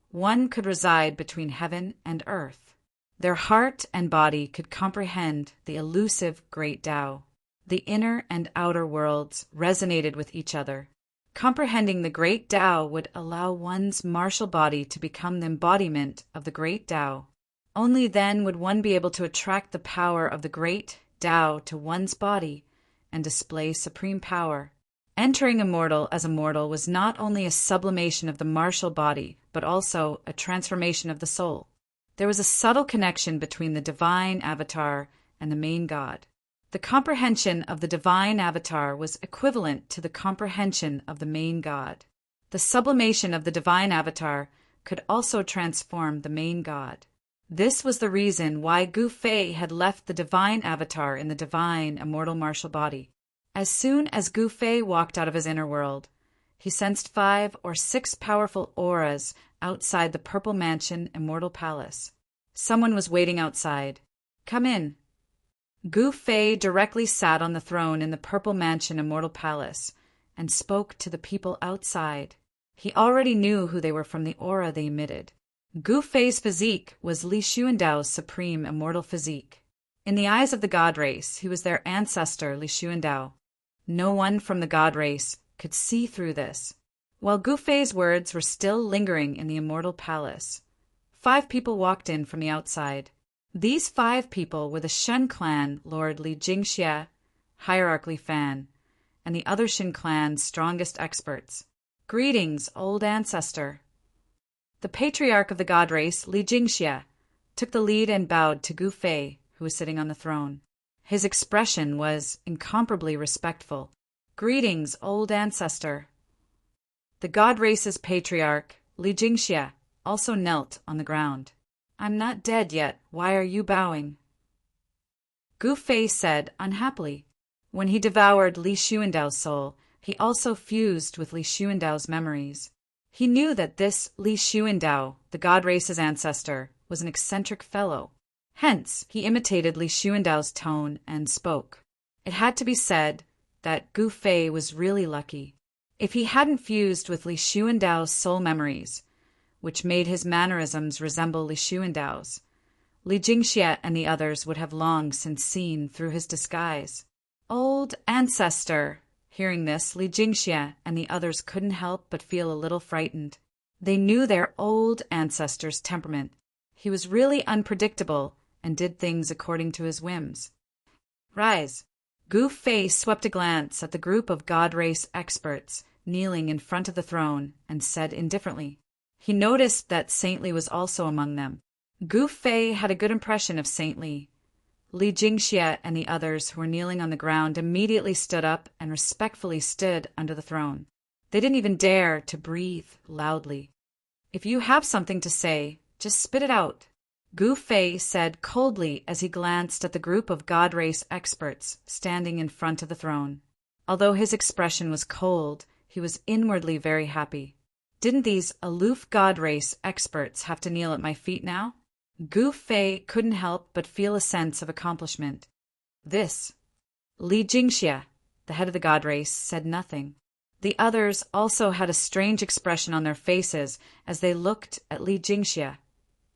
one could reside between heaven and earth. Their heart and body could comprehend the elusive great Tao. The inner and outer worlds resonated with each other. Comprehending the great Tao would allow one's martial body to become the embodiment of the great Tao. Only then would one be able to attract the power of the great Tao to one's body and display supreme power. Entering immortal as a mortal was not only a sublimation of the martial body, but also a transformation of the soul. There was a subtle connection between the divine avatar and the main god. The comprehension of the divine avatar was equivalent to the comprehension of the main god. The sublimation of the divine avatar could also transform the main god. This was the reason why Gu Fei had left the divine avatar in the divine immortal martial body. As soon as Gu Fei walked out of his inner world, he sensed 5 or 6 powerful auras outside the Purple Mansion Immortal Palace. Someone was waiting outside. "Come in." Gu Fei directly sat on the throne in the Purple Mansion Immortal Palace and spoke to the people outside. He already knew who they were from the aura they emitted. Gu Fei's physique was Li Xuandao's supreme immortal physique. In the eyes of the god race, he was their ancestor Li Xuandao. No one from the god race could see through this. While Gu Fei's words were still lingering in the immortal palace, 5 people walked in from the outside. These 5 people were the Shen clan Lord Li Jingxie, Hierarch Li Fan, and the other Shen clan's strongest experts. "Greetings, old ancestor." The patriarch of the god race, Li Jingxie, took the lead and bowed to Gu Fei, who was sitting on the throne. His expression was incomparably respectful. "Greetings, old ancestor." The god race's patriarch, Li Jingxie, also knelt on the ground. "I'm not dead yet. Why are you bowing?" Gu Fei said unhappily. When he devoured Li Xuandao's soul, he also fused with Li Xuandao's memories. He knew that this Li Xuandao, the god race's ancestor, was an eccentric fellow. Hence, he imitated Li Xuandao's tone and spoke. It had to be said that Gu Fei was really lucky. If he hadn't fused with Li Xuandao's soul memories, which made his mannerisms resemble Li Xuandao's, Li Jingxie and the others would have long since seen through his disguise. "Old ancestor." Hearing this, Li Jingxie and the others couldn't help but feel a little frightened. They knew their old ancestor's temperament. He was really unpredictable and did things according to his whims. "Rise." Gu Fei swept a glance at the group of god race experts kneeling in front of the throne and said indifferently. He noticed that Saint Li was also among them. Gu Fei had a good impression of Saint Li. Li Jingxie and the others who were kneeling on the ground immediately stood up and respectfully stood under the throne. They didn't even dare to breathe loudly. "If you have something to say, just spit it out," Gu Fei said coldly as he glanced at the group of god race experts standing in front of the throne. Although his expression was cold, he was inwardly very happy. Didn't these aloof god race experts have to kneel at my feet now? Gu Fei couldn't help but feel a sense of accomplishment. This. Li Jingxia, the head of the god race, said nothing. The others also had a strange expression on their faces as they looked at Li Jingxia,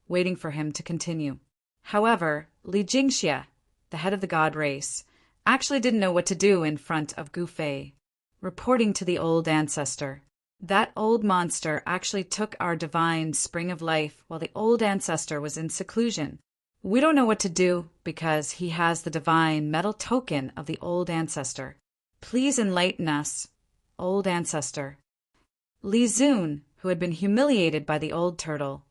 waiting for him to continue. However, Li Jingxia, the head of the god race, actually didn't know what to do in front of Gu Fei. Reporting to the old ancestor, that old monster actually took our divine spring of life while the old ancestor was in seclusion. We don't know what to do because he has the divine metal token of the old ancestor. Please enlighten us, old ancestor. Li Zun, who had been humiliated by the old turtle,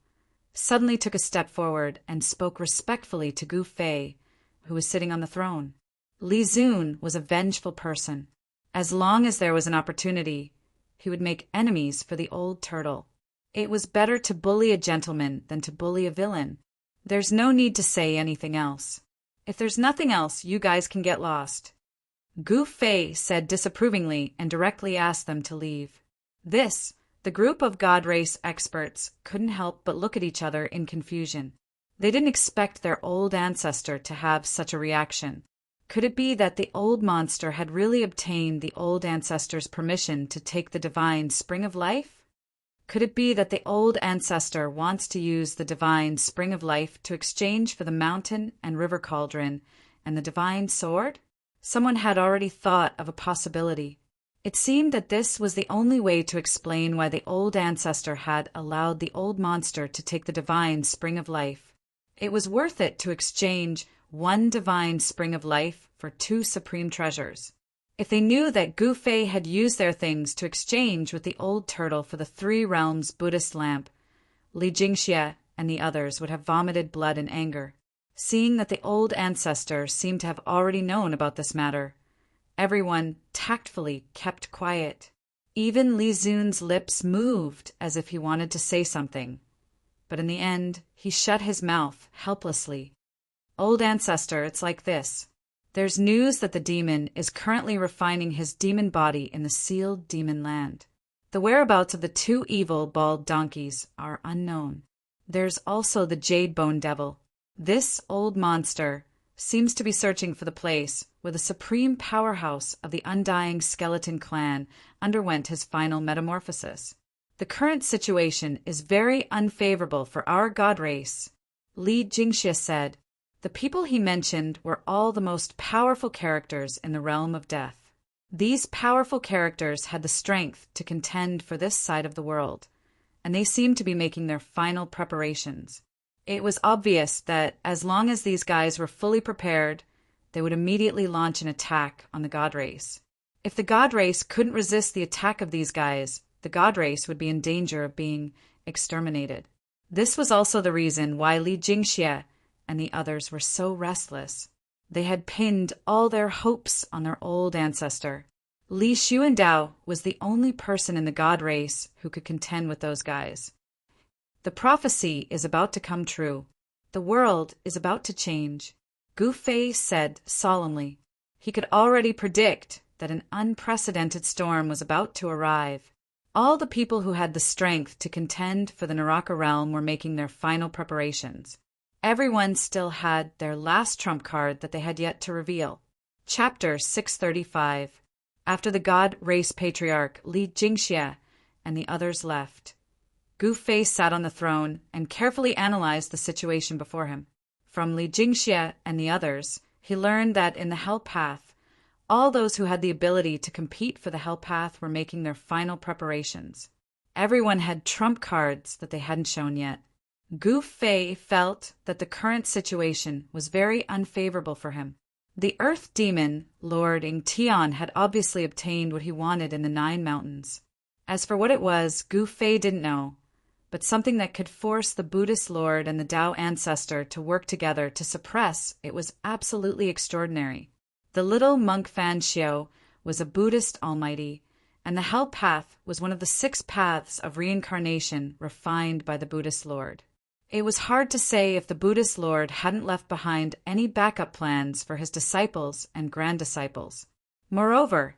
suddenly took a step forward and spoke respectfully to Gu Fei, who was sitting on the throne. Li Zun was a vengeful person. As long as there was an opportunity, he would make enemies for the old turtle. It was better to bully a gentleman than to bully a villain. There's no need to say anything else. If there's nothing else, you guys can get lost. Gu Fei said disapprovingly and directly asked them to leave. The group of god race experts couldn't help but look at each other in confusion. They didn't expect their old ancestor to have such a reaction. Could it be that the old monster had really obtained the old ancestor's permission to take the divine spring of life? Could it be that the old ancestor wants to use the divine spring of life to exchange for the mountain and river cauldron and the divine sword? Someone had already thought of a possibility. It seemed that this was the only way to explain why the old ancestor had allowed the old monster to take the divine spring of life. It was worth it to exchange one divine spring of life for 2 supreme treasures. If they knew that Gu Fei had used their things to exchange with the old turtle for the 3 realms Buddhist lamp, Li Jingxia and the others would have vomited blood in anger. Seeing that the old ancestor seemed to have already known about this matter, everyone tactfully kept quiet. Even Li Zun's lips moved as if he wanted to say something, but in the end he shut his mouth helplessly. Old ancestor, it's like this. There's news that the demon is currently refining his demon body in the sealed demon land. The whereabouts of the 2 evil bald donkeys are unknown. There's also the Jade Bone Devil. This old monster seems to be searching for the place where the supreme powerhouse of the undying skeleton clan underwent his final metamorphosis. The current situation is very unfavorable for our god race. Li Jingxia said. The people he mentioned were all the most powerful characters in the realm of death. These powerful characters had the strength to contend for this side of the world, and they seemed to be making their final preparations. It was obvious that as long as these guys were fully prepared, they would immediately launch an attack on the god race. If the god race couldn't resist the attack of these guys, the god race would be in danger of being exterminated. This was also the reason why Li Jingxia and the others were so restless. They had pinned all their hopes on their old ancestor. Li Xuandao was the only person in the god race who could contend with those guys. The prophecy is about to come true. The world is about to change. Gu Fei said solemnly. He could already predict that an unprecedented storm was about to arrive. All the people who had the strength to contend for the Naraka realm were making their final preparations. Everyone still had their last trump card that they had yet to reveal. Chapter 635. After the god race patriarch Li Jingxia and the others left, Gu Fei sat on the throne and carefully analyzed the situation before him. From Li Jingxia and the others, he learned that in the Hell Path, all those who had the ability to compete for the Hell Path were making their final preparations. Everyone had trump cards that they hadn't shown yet. Gu Fei felt that the current situation was very unfavorable for him. The Earth Demon, Lord Ingtian, had obviously obtained what he wanted in the 9 mountains. As for what it was, Gu Fei didn't know, but something that could force the Buddhist Lord and the Tao ancestor to work together to suppress it was absolutely extraordinary. The little monk Fan Xiao was a Buddhist almighty, and the Hell Path was one of the 6 paths of reincarnation refined by the Buddhist Lord. It was hard to say if the Buddhist Lord hadn't left behind any backup plans for his disciples and grand-disciples. Moreover,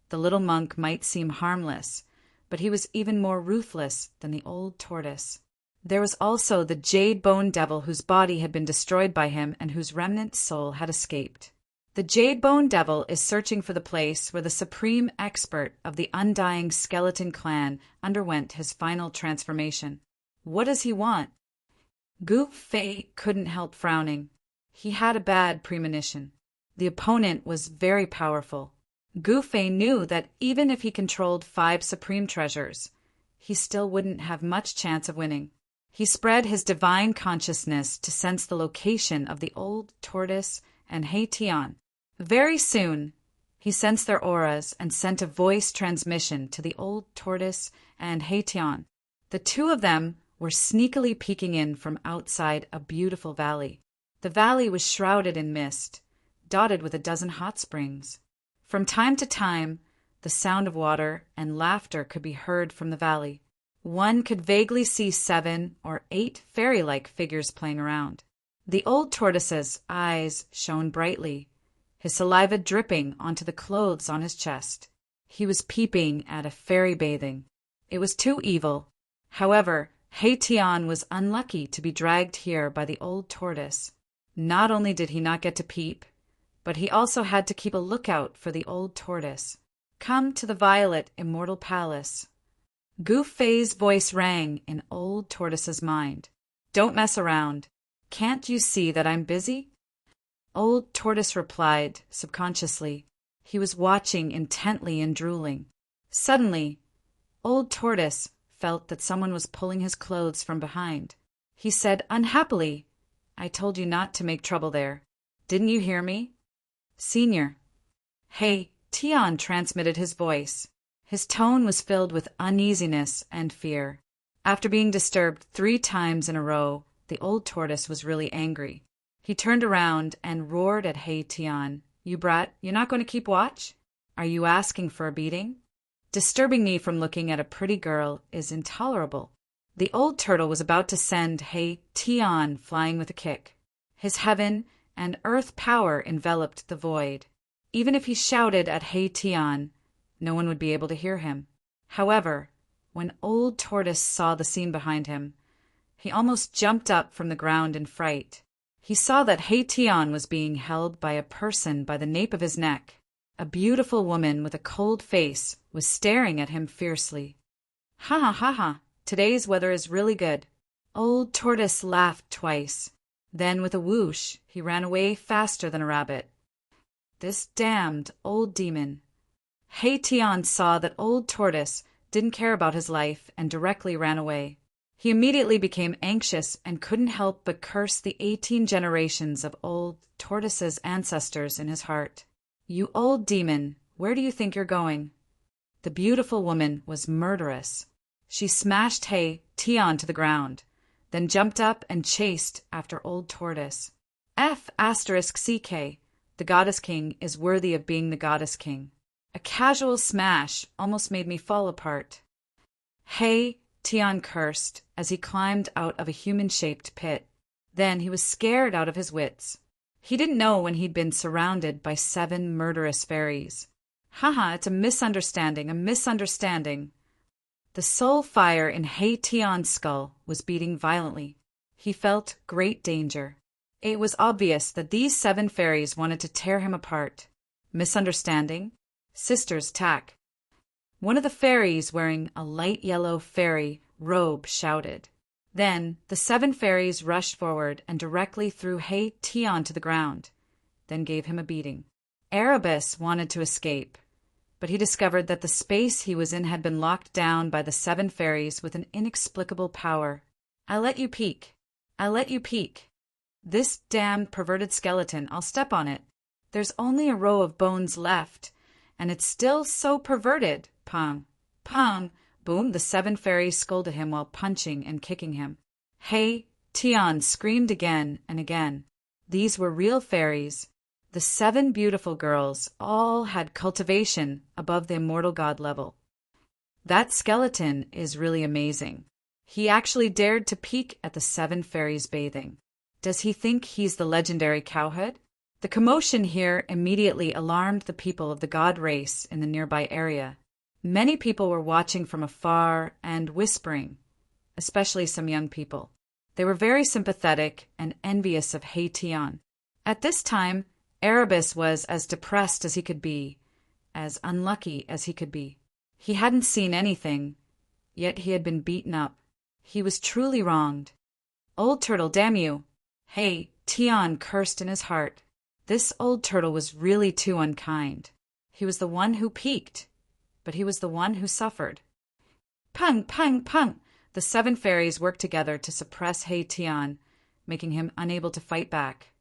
the little monk might seem harmless, but he was even more ruthless than the old tortoise. There was also the Jade Bone Devil whose body had been destroyed by him and whose remnant soul had escaped. The Jade Bone Devil is searching for the place where the supreme expert of the undying skeleton clan underwent his final transformation. What does he want? Gu Fei couldn't help frowning. He had a bad premonition. The opponent was very powerful. Gu Fei knew that even if he controlled 5 supreme treasures, he still wouldn't have much chance of winning. He spread his divine consciousness to sense the location of the old tortoise and He Tian. Very soon, he sensed their auras and sent a voice transmission to the old tortoise and He Tian. The two of them were sneakily peeking in from outside a beautiful valley. The valley was shrouded in mist, dotted with a dozen hot springs. From time to time, the sound of water and laughter could be heard from the valley. One could vaguely see 7 or 8 fairy-like figures playing around. The old tortoise's eyes shone brightly, his saliva dripping onto the clothes on his chest. He was peeping at a fairy bathing. It was too evil. However, He Tian was unlucky to be dragged here by the old tortoise. Not only did he not get to peep, but he also had to keep a lookout for the old tortoise. Come to the Violet Immortal Palace. Gu Fei's voice rang in old tortoise's mind. Don't mess around. Can't you see that I'm busy? Old tortoise replied subconsciously. He was watching intently and drooling. Suddenly, old tortoise felt that someone was pulling his clothes from behind. He said unhappily, I told you not to make trouble there. Didn't you hear me? Senior. Hey, Tian transmitted his voice. His tone was filled with uneasiness and fear. After being disturbed 3 times in a row, the old tortoise was really angry. He turned around and roared at He Tian. You brat, you're not going to keep watch? Are you asking for a beating? Disturbing me from looking at a pretty girl is intolerable. The old turtle was about to send He Tian flying with a kick. His heaven and earth power enveloped the void. Even if he shouted at He Tian, no one would be able to hear him. However, when old tortoise saw the scene behind him, he almost jumped up from the ground in fright. He saw that He Tian was being held by a person by the nape of his neck. A beautiful woman with a cold face was staring at him fiercely. Ha ha ha ha, today's weather is really good. Old tortoise laughed twice. Then with a whoosh, he ran away faster than a rabbit. This damned old demon. He Tian saw that old tortoise didn't care about his life and directly ran away. He immediately became anxious and couldn't help but curse the 18 generations of old tortoise's ancestors in his heart. You old demon, where do you think you're going? The beautiful woman was murderous. She smashed He Tian to the ground, then jumped up and chased after old tortoise. F***CK, the goddess king is worthy of being the goddess king. A casual smash almost made me fall apart. He Tian cursed as he climbed out of a human-shaped pit. Then he was scared out of his wits. He didn't know when he'd been surrounded by 7 murderous fairies. Haha, it's a misunderstanding, a misunderstanding. The soul fire in He Tian's skull was beating violently. He felt great danger. It was obvious that these 7 fairies wanted to tear him apart. Misunderstanding? Sisters attack. One of the fairies wearing a light yellow fairy robe shouted. Then the 7 fairies rushed forward and directly threw He Tian to the ground, then gave him a beating. Erebus wanted to escape, but he discovered that the space he was in had been locked down by the 7 fairies with an inexplicable power. I let you peek. I let you peek. This damned perverted skeleton, I'll step on it. There's only a row of bones left, and it's still so perverted. Pong, pong, boom, the 7 fairies scolded him while punching and kicking him. He Tian screamed again and again. These were real fairies. The 7 beautiful girls all had cultivation above the immortal god level. That skeleton is really amazing. He actually dared to peek at the 7 fairies bathing. Does he think he's the legendary cowhead? The commotion here immediately alarmed the people of the god race in the nearby area. Many people were watching from afar and whispering, especially some young people. They were very sympathetic and envious of He Tian. At this time, Erebus was as depressed as he could be, as unlucky as he could be. He hadn't seen anything, yet he had been beaten up. He was truly wronged. Old Turtle, damn you! Hey, Tian cursed in his heart. This old turtle was really too unkind. He was the one who peaked, but he was the one who suffered. Pung, pung, pung! The 7 fairies worked together to suppress Hey Tian, making him unable to fight back.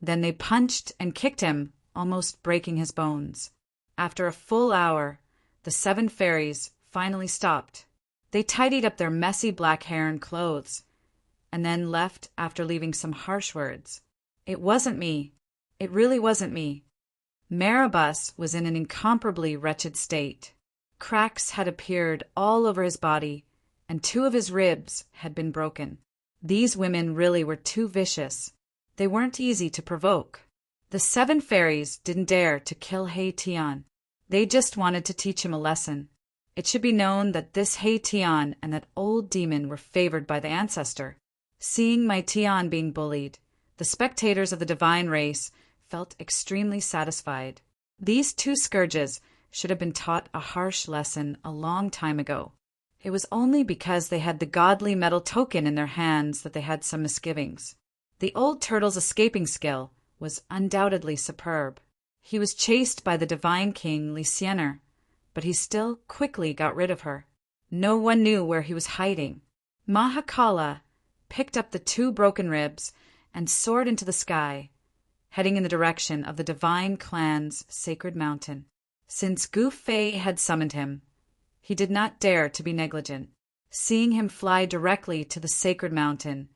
Then they punched and kicked him, almost breaking his bones. After a full hour, the 7 fairies finally stopped. They tidied up their messy black hair and clothes, and then left after leaving some harsh words. It wasn't me. It really wasn't me. Marabus was in an incomparably wretched state. Cracks had appeared all over his body, and 2 of his ribs had been broken. These women really were too vicious. They weren't easy to provoke. The 7 fairies didn't dare to kill Hey Tian. They just wanted to teach him a lesson. It should be known that this Hey Tian and that old demon were favored by the ancestor. Seeing my Tian being bullied, the spectators of the divine race felt extremely satisfied. These 2 scourges should have been taught a harsh lesson a long time ago. It was only because they had the godly metal token in their hands that they had some misgivings. The old turtle's escaping skill was undoubtedly superb. He was chased by the divine king Lysander, but he still quickly got rid of her. No one knew where he was hiding. Mahakala picked up the 2 broken ribs and soared into the sky, heading in the direction of the divine clan's sacred mountain. Since Gu Fei had summoned him, he did not dare to be negligent. Seeing him fly directly to the sacred mountain,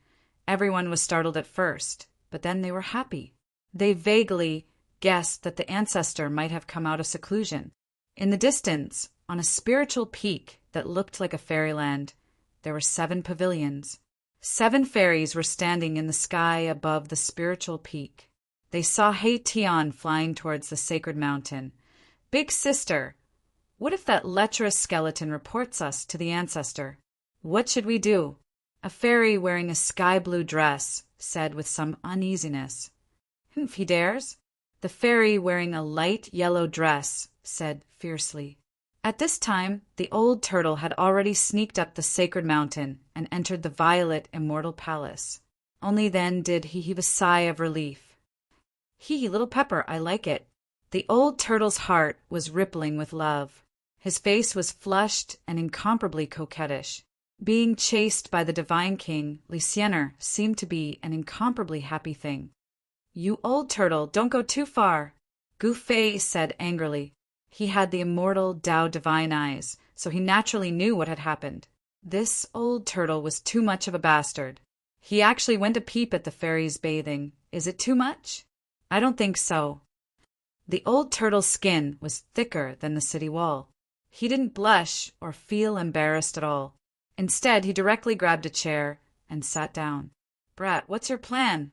everyone was startled at first, but then they were happy. They vaguely guessed that the ancestor might have come out of seclusion. In the distance, on a spiritual peak that looked like a fairyland, there were 7 pavilions. 7 fairies were standing in the sky above the spiritual peak. They saw Hey Tian flying towards the sacred mountain. Big sister, what if that lecherous skeleton reports us to the ancestor? What should we do? A fairy wearing a sky-blue dress said with some uneasiness. If he dares. The fairy wearing a light yellow dress said fiercely. At this time, the old turtle had already sneaked up the sacred mountain and entered the violet immortal palace. Only then did he heave a sigh of relief. Hee, little pepper, I like it. The old turtle's heart was rippling with love. His face was flushed and incomparably coquettish. Being chased by the divine king, Lysander, seemed to be an incomparably happy thing. You old turtle, don't go too far, Gu Fei said angrily. He had the immortal Tao divine eyes, so he naturally knew what had happened. This old turtle was too much of a bastard. He actually went to peep at the fairies bathing. Is it too much? I don't think so. The old turtle's skin was thicker than the city wall. He didn't blush or feel embarrassed at all. Instead, he directly grabbed a chair and sat down. Brat, what's your plan?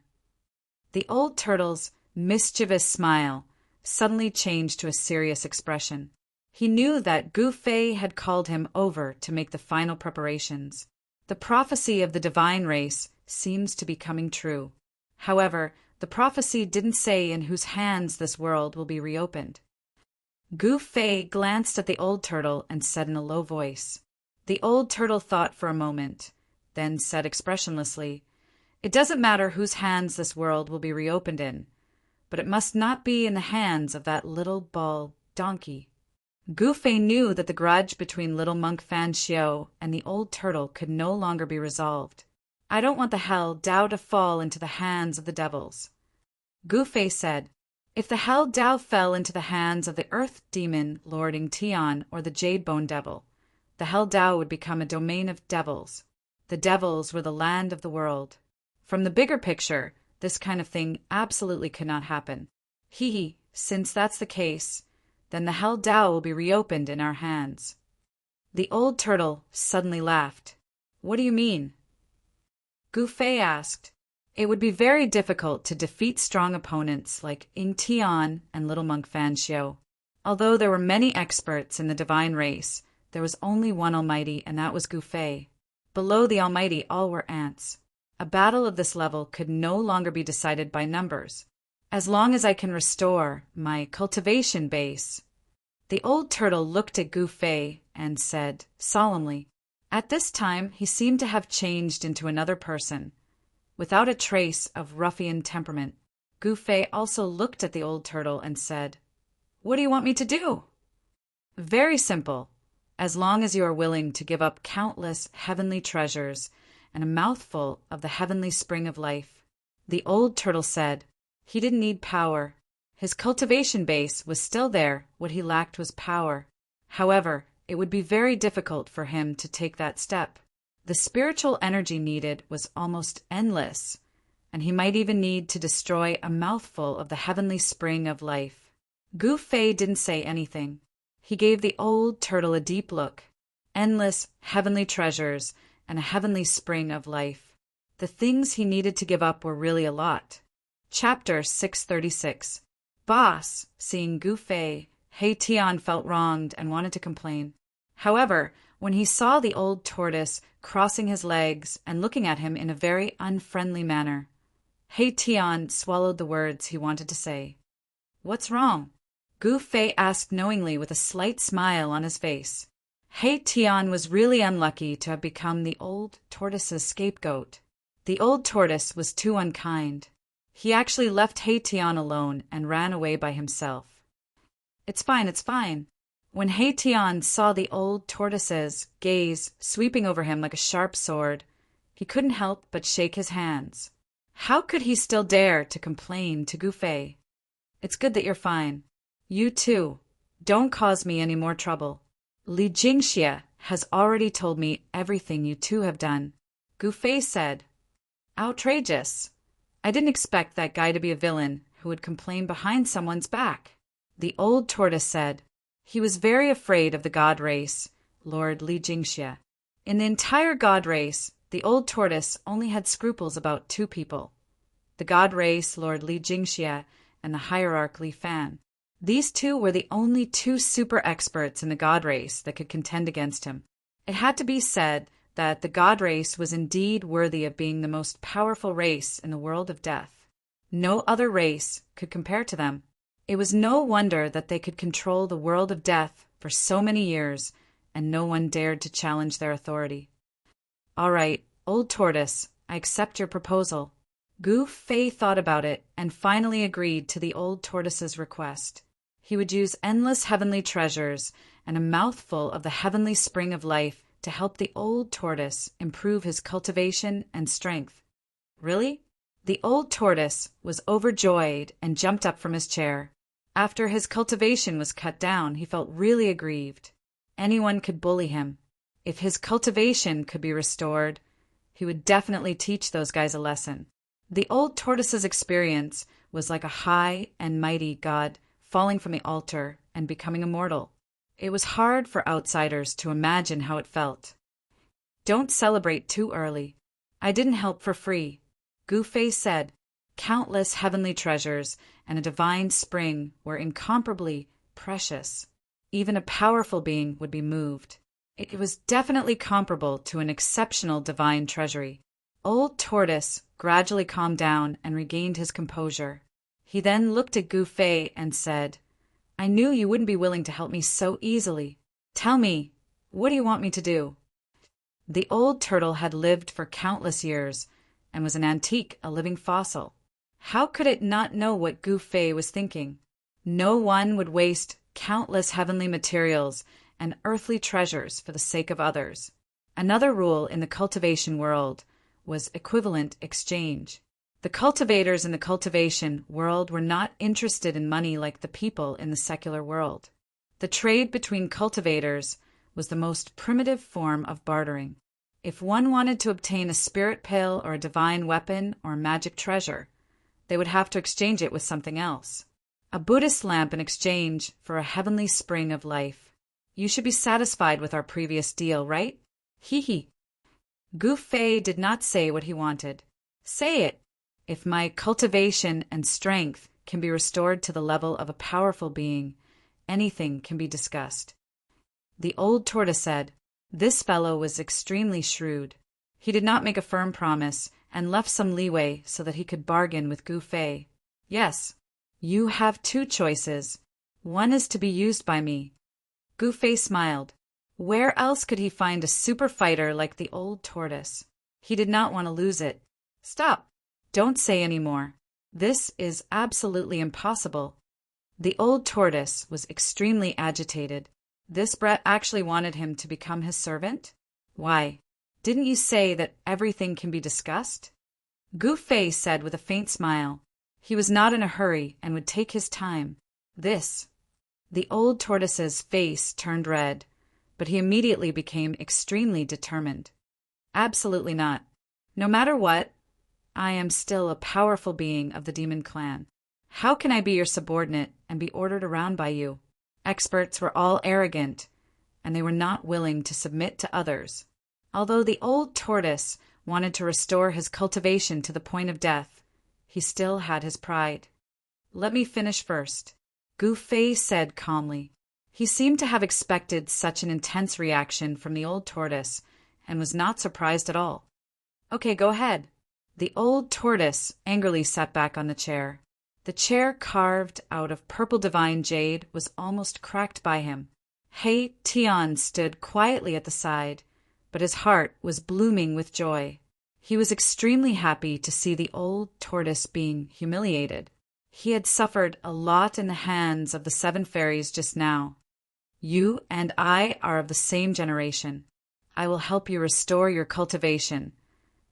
The old turtle's mischievous smile suddenly changed to a serious expression. He knew that Gu Fei had called him over to make the final preparations. The prophecy of the divine race seems to be coming true. However, the prophecy didn't say in whose hands this world will be reopened. Gu Fei glanced at the old turtle and said in a low voice. The old turtle thought for a moment, then said expressionlessly, It doesn't matter whose hands this world will be reopened in, but it must not be in the hands of that little bald donkey. Gu Fei knew that the grudge between little monk Fan Xiao and the old turtle could no longer be resolved. I don't want the hell Tao to fall into the hands of the devils. Gu Fei said, If the hell Tao fell into the hands of the earth demon lording Tian or the jade bone devil, the hell Tao would become a domain of devils. The devils were the land of the world. From the bigger picture, this kind of thing absolutely could not happen. Since that's the case, then the hell Tao will be reopened in our hands. The old turtle suddenly laughed. What do you mean? Gu Fei asked. It would be very difficult to defeat strong opponents like Ying Tian and little monk Fan Xiao. Although there were many experts in the divine race, there was only one Almighty, and that was Gu Fei. Below the Almighty, all were ants. A battle of this level could no longer be decided by numbers. as long as I can restore my cultivation base. The old turtle looked at Gu Fei and said solemnly. At this time, he seemed to have changed into another person, without a trace of ruffian temperament. Gu Fei also looked at the old turtle and said, "What do you want me to do?" "Very simple. As long as you are willing to give up countless heavenly treasures and a mouthful of the heavenly spring of life." The old turtle said he didn't need power. His cultivation base was still there. What he lacked was power. However, it would be very difficult for him to take that step. The spiritual energy needed was almost endless, and he might even need to destroy a mouthful of the heavenly spring of life. Gu Fei didn't say anything. He gave the old turtle a deep look. Endless heavenly treasures and a heavenly spring of life. The things he needed to give up were really a lot. Chapter 636. Boss, seeing Gu Fei, He Tian felt wronged and wanted to complain. However, when he saw the old tortoise crossing his legs and looking at him in a very unfriendly manner, He Tian swallowed the words he wanted to say. "What's wrong?" Gu Fei asked knowingly with a slight smile on his face. He Tian was really unlucky to have become the old tortoise's scapegoat. The old tortoise was too unkind. He actually left He Tian alone and ran away by himself. It's fine. When He Tian saw the old tortoise's gaze sweeping over him like a sharp sword, he couldn't help but shake his hands. How could he still dare to complain to Gu Fei? "It's good that you're fine. You too. Don't cause me any more trouble. Li Jingxia has already told me everything you two have done," Gu Fei said. "Outrageous. I didn't expect that guy to be a villain who would complain behind someone's back," the old tortoise said. He was very afraid of the god race, Lord Li Jingxia. In the entire god race, the old tortoise only had scruples about two people: the god race, Lord Li Jingxia, and the hierarch Li Fan. These two were the only two super experts in the god race that could contend against him. It had to be said that the god race was indeed worthy of being the most powerful race in the world of death. No other race could compare to them. It was no wonder that they could control the world of death for so many years, and no one dared to challenge their authority. "All right, old tortoise, I accept your proposal." Gu Fei thought about it and finally agreed to the old tortoise's request. He would use endless heavenly treasures and a mouthful of the heavenly spring of life to help the old tortoise improve his cultivation and strength. Really? The old tortoise was overjoyed and jumped up from his chair. After his cultivation was cut down, he felt really aggrieved. Anyone could bully him. If his cultivation could be restored, he would definitely teach those guys a lesson. The old tortoise's experience was like a high and mighty god falling from the altar and becoming immortal. It was hard for outsiders to imagine how it felt. "Don't celebrate too early. I didn't help for free," Gu Fei said. Countless heavenly treasures and a divine spring were incomparably precious. Even a powerful being would be moved. It was definitely comparable to an exceptional divine treasury. Old Tortoise gradually calmed down and regained his composure. He then looked at Gu Fei and said, "I knew you wouldn't be willing to help me so easily. Tell me, what do you want me to do?" The old turtle had lived for countless years and was an antique, a living fossil. How could it not know what Gu Fei was thinking? No one would waste countless heavenly materials and earthly treasures for the sake of others. Another rule in the cultivation world was equivalent exchange. The cultivators in the cultivation world were not interested in money like the people in the secular world. The trade between cultivators was the most primitive form of bartering. If one wanted to obtain a spirit pill or a divine weapon or a magic treasure, they would have to exchange it with something else. A Buddhist lamp in exchange for a heavenly spring of life. You should be satisfied with our previous deal, right? Hee. Gu Fei did not say what he wanted. Say it. If my cultivation and strength can be restored to the level of a powerful being, anything can be discussed. The old tortoise said. This fellow was extremely shrewd. He did not make a firm promise and left some leeway so that he could bargain with Gu Fei. Yes, You have two choices. One is to be used by me. Gu-fei smiled. Where else could he find a super fighter like the old tortoise? He did not want to lose it. Stop. Don't say any more. This is absolutely impossible. The old tortoise was extremely agitated. This Brett actually wanted him to become his servant? Why? Didn't you say that everything can be discussed? Gu-fei said with a faint smile. He was not in a hurry and would take his time. The old tortoise's face turned red, but he immediately became extremely determined. Absolutely not. No matter what, I am still a powerful being of the demon clan. How can I be your subordinate and be ordered around by you? Experts were all arrogant, and they were not willing to submit to others. Although the old tortoise wanted to restore his cultivation to the point of death, he still had his pride. Let me finish first, Gu-fei said calmly. He seemed to have expected such an intense reaction from the old tortoise and was not surprised at all. Okay, go ahead. The old tortoise angrily sat back on the chair. The chair carved out of purple divine jade was almost cracked by him. Hei Tian stood quietly at the side, but his heart was blooming with joy. He was extremely happy to see the old tortoise being humiliated. He had suffered a lot in the hands of the 7 fairies just now. You and I are of the same generation. I will help you restore your cultivation,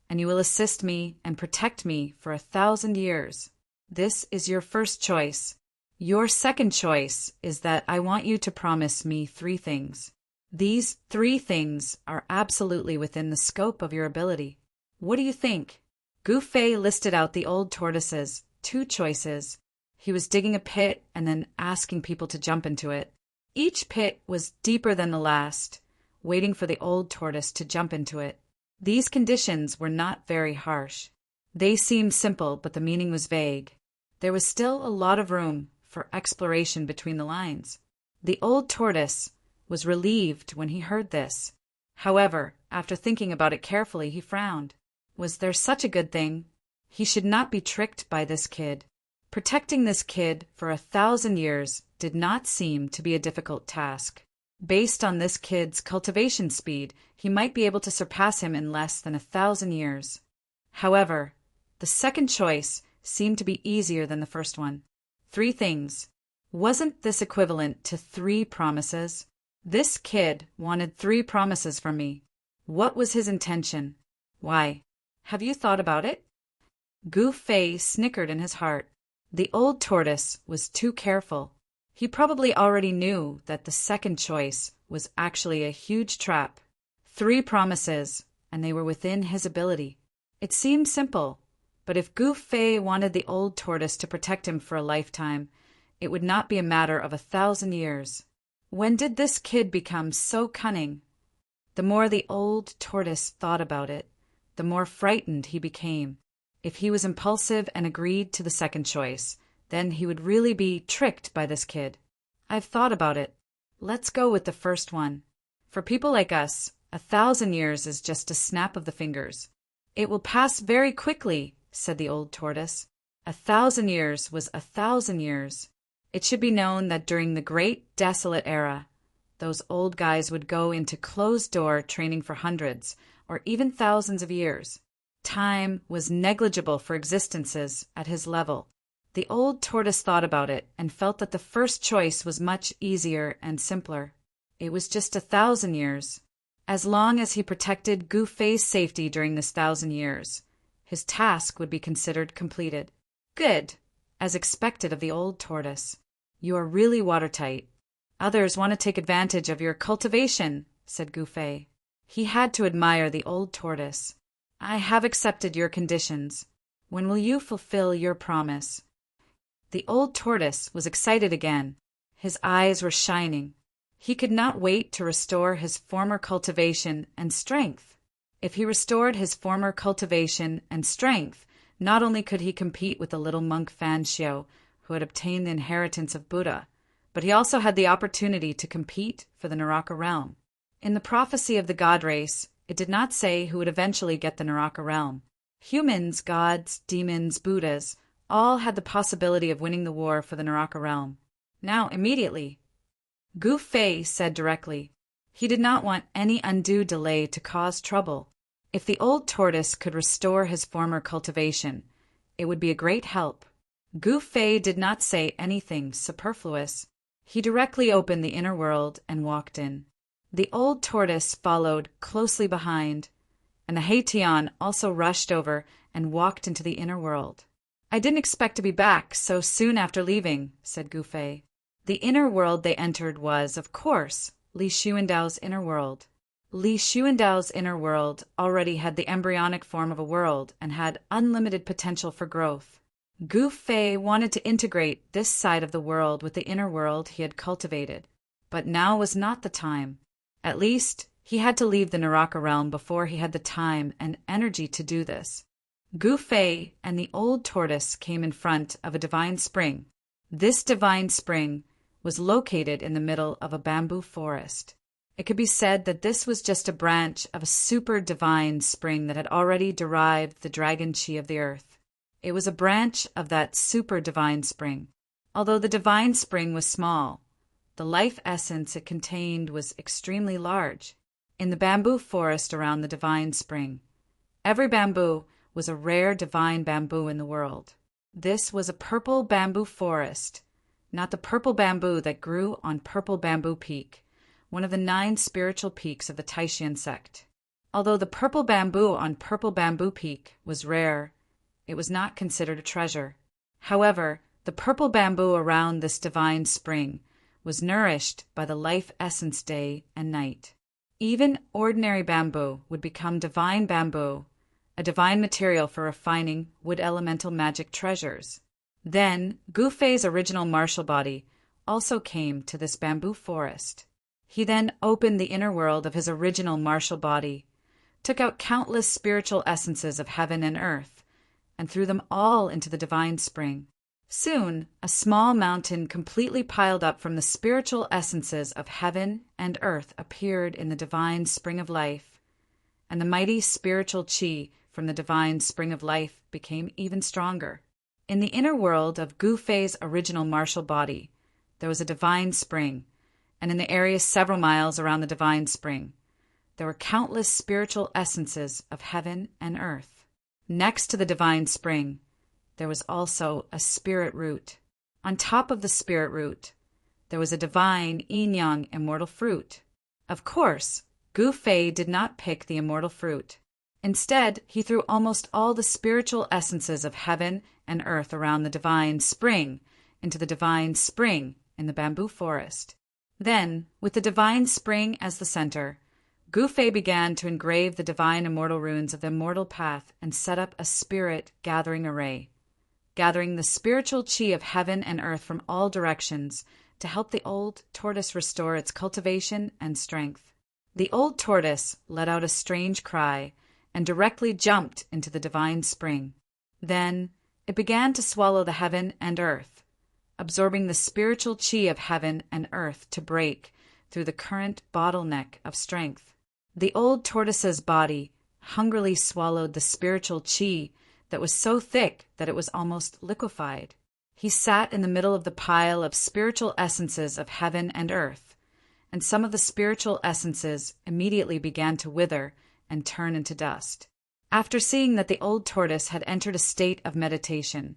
and you will assist me and protect me for 1,000 years. This is your first choice. Your second choice is that I want you to promise me 3 things. These 3 things are absolutely within the scope of your ability. What do you think? Gu-fei listed out the old tortoise's 2 choices. He was digging a pit and then asking people to jump into it. Each pit was deeper than the last, waiting for the old tortoise to jump into it. These conditions were not very harsh. They seemed simple, but the meaning was vague. There was still a lot of room for exploration between the lines. The old tortoise was relieved when he heard this. However, after thinking about it carefully, he frowned. Was there such a good thing? He should not be tricked by this kid. Protecting this kid for 1,000 years did not seem to be a difficult task. Based on this kid's cultivation speed, he might be able to surpass him in less than 1,000 years. However, the second choice seemed to be easier than the first one. 3 things. Wasn't this equivalent to 3 promises? This kid wanted 3 promises from me. What was his intention? Why? Have you thought about it? Gu-fei snickered in his heart. The old tortoise was too careful. He probably already knew that the second choice was actually a huge trap. 3 promises, and they were within his ability. It seemed simple, but if Gu-fei wanted the old tortoise to protect him for a lifetime, it would not be a matter of 1,000 years. When did this kid become so cunning? The more the old tortoise thought about it, the more frightened he became. If he was impulsive and agreed to the second choice, then he would really be tricked by this kid. I've thought about it. Let's go with the first one. For people like us, 1,000 years is just a snap of the fingers. It will pass very quickly, said the old tortoise. 1,000 years was 1,000 years. It should be known that during the Great Desolate Era, those old guys would go into closed-door training for hundreds or even thousands of years. Time was negligible for existences at his level. The old tortoise thought about it and felt that the first choice was much easier and simpler. It was just 1,000 years. As long as he protected Gu-fei's safety during this 1,000 years, his task would be considered completed. Good, as expected of the old tortoise. You are really watertight. Others want to take advantage of your cultivation, said Gu-fei. He had to admire the old tortoise. I have accepted your conditions. When will you fulfill your promise? The old tortoise was excited again. His eyes were shining. He could not wait to restore his former cultivation and strength. If he restored his former cultivation and strength, not only could he compete with the little monk Fan Xiao, who had obtained the inheritance of Buddha, but he also had the opportunity to compete for the Naraka realm. In the prophecy of the god race, it did not say who would eventually get the Naraka realm. Humans, gods, demons, Buddhas, all had the possibility of winning the war for the Naraka realm. Now, immediately. Gu Fei said directly. He did not want any undue delay to cause trouble. If the old tortoise could restore his former cultivation, it would be a great help. Gu Fei did not say anything superfluous. He directly opened the inner world and walked in. The old tortoise followed closely behind, and the Haitian also rushed over and walked into the inner world. "I didn't expect to be back so soon after leaving," said Gu Fei. The inner world they entered was, of course, Li Xuandao's inner world. Li Xuandao's inner world already had the embryonic form of a world and had unlimited potential for growth. Gu Fei wanted to integrate this side of the world with the inner world he had cultivated, but now was not the time. At least, he had to leave the Naraka realm before he had the time and energy to do this. Gu Fei and the old tortoise came in front of a divine spring. This divine spring was located in the middle of a bamboo forest. It could be said that this was just a branch of a super divine spring that had already derived the dragon chi of the earth. It was a branch of that super divine spring. Although the divine spring was small, the life essence it contained was extremely large. In the bamboo forest around the divine spring, every bamboo was a rare divine bamboo in the world. This was a purple bamboo forest, not the purple bamboo that grew on Purple Bamboo Peak, one of the 9 spiritual peaks of the Taishan sect. Although the purple bamboo on Purple Bamboo Peak was rare, it was not considered a treasure. However, the purple bamboo around this divine spring was nourished by the life essence day and night. Even ordinary bamboo would become divine bamboo, a divine material for refining wood elemental magic treasures. Then, Gu Fei's original martial body also came to this bamboo forest. He then opened the inner world of his original martial body, took out countless spiritual essences of heaven and earth, and threw them all into the divine spring. Soon, a small mountain completely piled up from the spiritual essences of heaven and earth appeared in the divine spring of life, and the mighty spiritual chi from the divine spring of life became even stronger. In the inner world of Gu Fei's original martial body, there was a divine spring, and in the area several miles around the divine spring, there were countless spiritual essences of heaven and earth. Next to the divine spring, there was also a spirit root. On top of the spirit root, there was a divine yin-yang immortal fruit. Of course, Gu Fei did not pick the immortal fruit. Instead, he threw almost all the spiritual essences of heaven and earth around the divine spring into the divine spring in the bamboo forest. Then, with the divine spring as the center, Gu Fei began to engrave the divine immortal runes of the immortal path and set up a spirit gathering array, gathering the spiritual chi of heaven and earth from all directions to help the old tortoise restore its cultivation and strength. The old tortoise let out a strange cry and directly jumped into the divine spring. Then it began to swallow the heaven and earth, absorbing the spiritual chi of heaven and earth to break through the current bottleneck of strength. The old tortoise's body hungrily swallowed the spiritual chi that was so thick that it was almost liquefied. He sat in the middle of the pile of spiritual essences of heaven and earth, and some of the spiritual essences immediately began to wither and turn into dust. After seeing that the old tortoise had entered a state of meditation,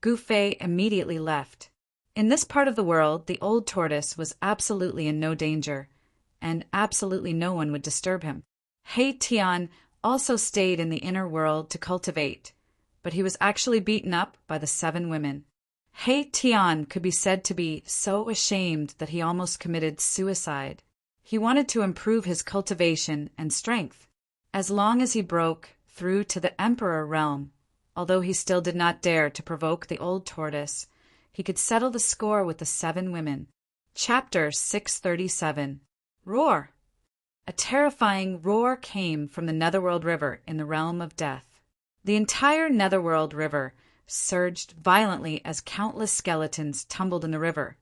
Gu Fei immediately left. In this part of the world, the old tortoise was absolutely in no danger, and absolutely no one would disturb him. He Tian also stayed in the inner world to cultivate, but he was actually beaten up by the 7 women. He Tian could be said to be so ashamed that he almost committed suicide. He wanted to improve his cultivation and strength. As long as he broke through to the emperor realm, although he still did not dare to provoke the old tortoise, he could settle the score with the 7 women. Chapter 637. Roar. A terrifying roar came from the Netherworld River in the realm of death. The entire Netherworld River surged violently as countless skeletons tumbled in the river,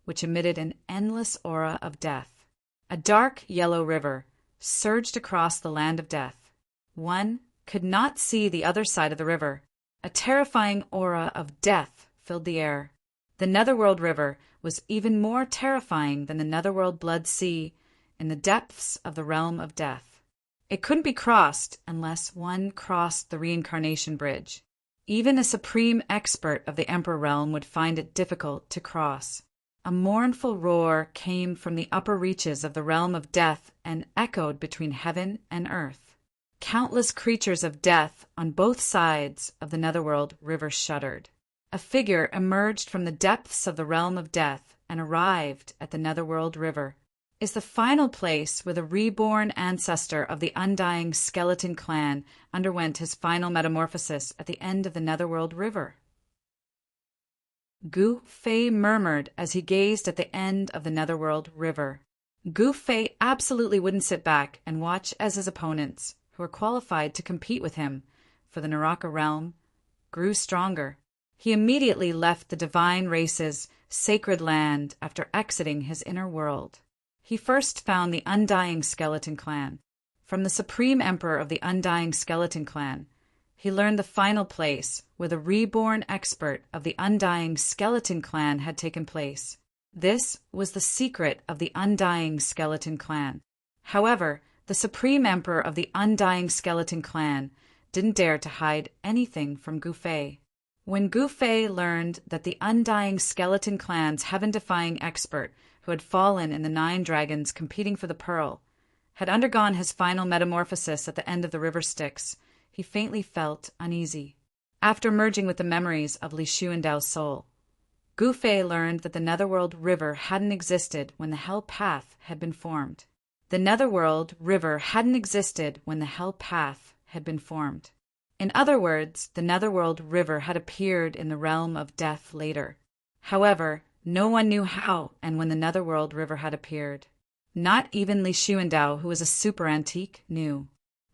which emitted an endless aura of death. A dark yellow river surged across the land of death. One could not see the other side of the river. A terrifying aura of death filled the air. The Netherworld River was even more terrifying than the Netherworld Blood Sea in the depths of the realm of death. It couldn't be crossed unless one crossed the reincarnation bridge. Even a supreme expert of the Emperor realm would find it difficult to cross. A mournful roar came from the upper reaches of the realm of death and echoed between heaven and earth. Countless creatures of death on both sides of the Netherworld River shuddered. A figure emerged from the depths of the realm of death and arrived at the Netherworld River. Is the final place where the reborn ancestor of the undying skeleton clan underwent his final metamorphosis at the end of the Netherworld River. Gu Fei murmured as he gazed at the end of the Netherworld River. Gu Fei absolutely wouldn't sit back and watch as his opponents, who were qualified to compete with him for the Naraka realm, grew stronger. He immediately left the divine race's sacred land after exiting his inner world. He first found the Undying Skeleton Clan. From the Supreme Emperor of the Undying Skeleton Clan, he learned the final place where the reborn expert of the Undying Skeleton Clan had taken place. This was the secret of the Undying Skeleton Clan. However, the Supreme Emperor of the Undying Skeleton Clan didn't dare to hide anything from Gu Fei. When Gu Fei learned that the Undying Skeleton Clan's heaven-defying expert, who had fallen in the 9 dragons competing for the pearl, had undergone his final metamorphosis at the end of the river Styx, he faintly felt uneasy. After merging with the memories of Li Xuandao's soul, Gu Fei learned that the Netherworld River hadn't existed when the Hell Path had been formed. The Netherworld River hadn't existed when the Hell Path had been formed. In other words, the Netherworld River had appeared in the realm of death later. However, no one knew how and when the Netherworld River had appeared. Not even Li Xuandao, who was a super antique, knew.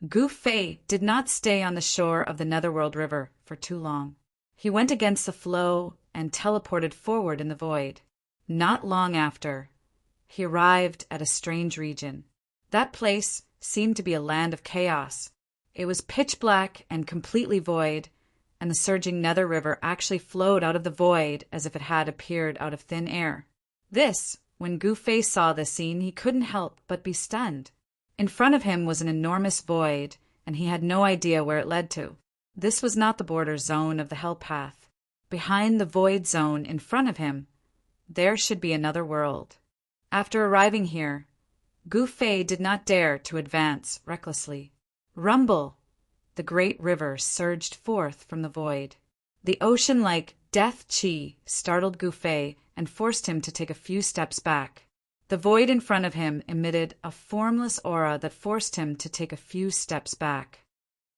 Gu Fei did not stay on the shore of the Netherworld River for too long. He went against the flow and teleported forward in the void. Not long after, he arrived at a strange region. That place seemed to be a land of chaos. It was pitch black and completely void, and the surging Nether River actually flowed out of the void as if it had appeared out of thin air. When Gu Fei saw this scene, he couldn't help but be stunned. In front of him was an enormous void, and he had no idea where it led to. This was not the border zone of the Hell Path. Behind the void zone in front of him, there should be another world. After arriving here, Gu Fei did not dare to advance recklessly. Rumble! The great river surged forth from the void. The ocean-like death chi startled Gu Fei and forced him to take a few steps back. The void in front of him emitted a formless aura that forced him to take a few steps back.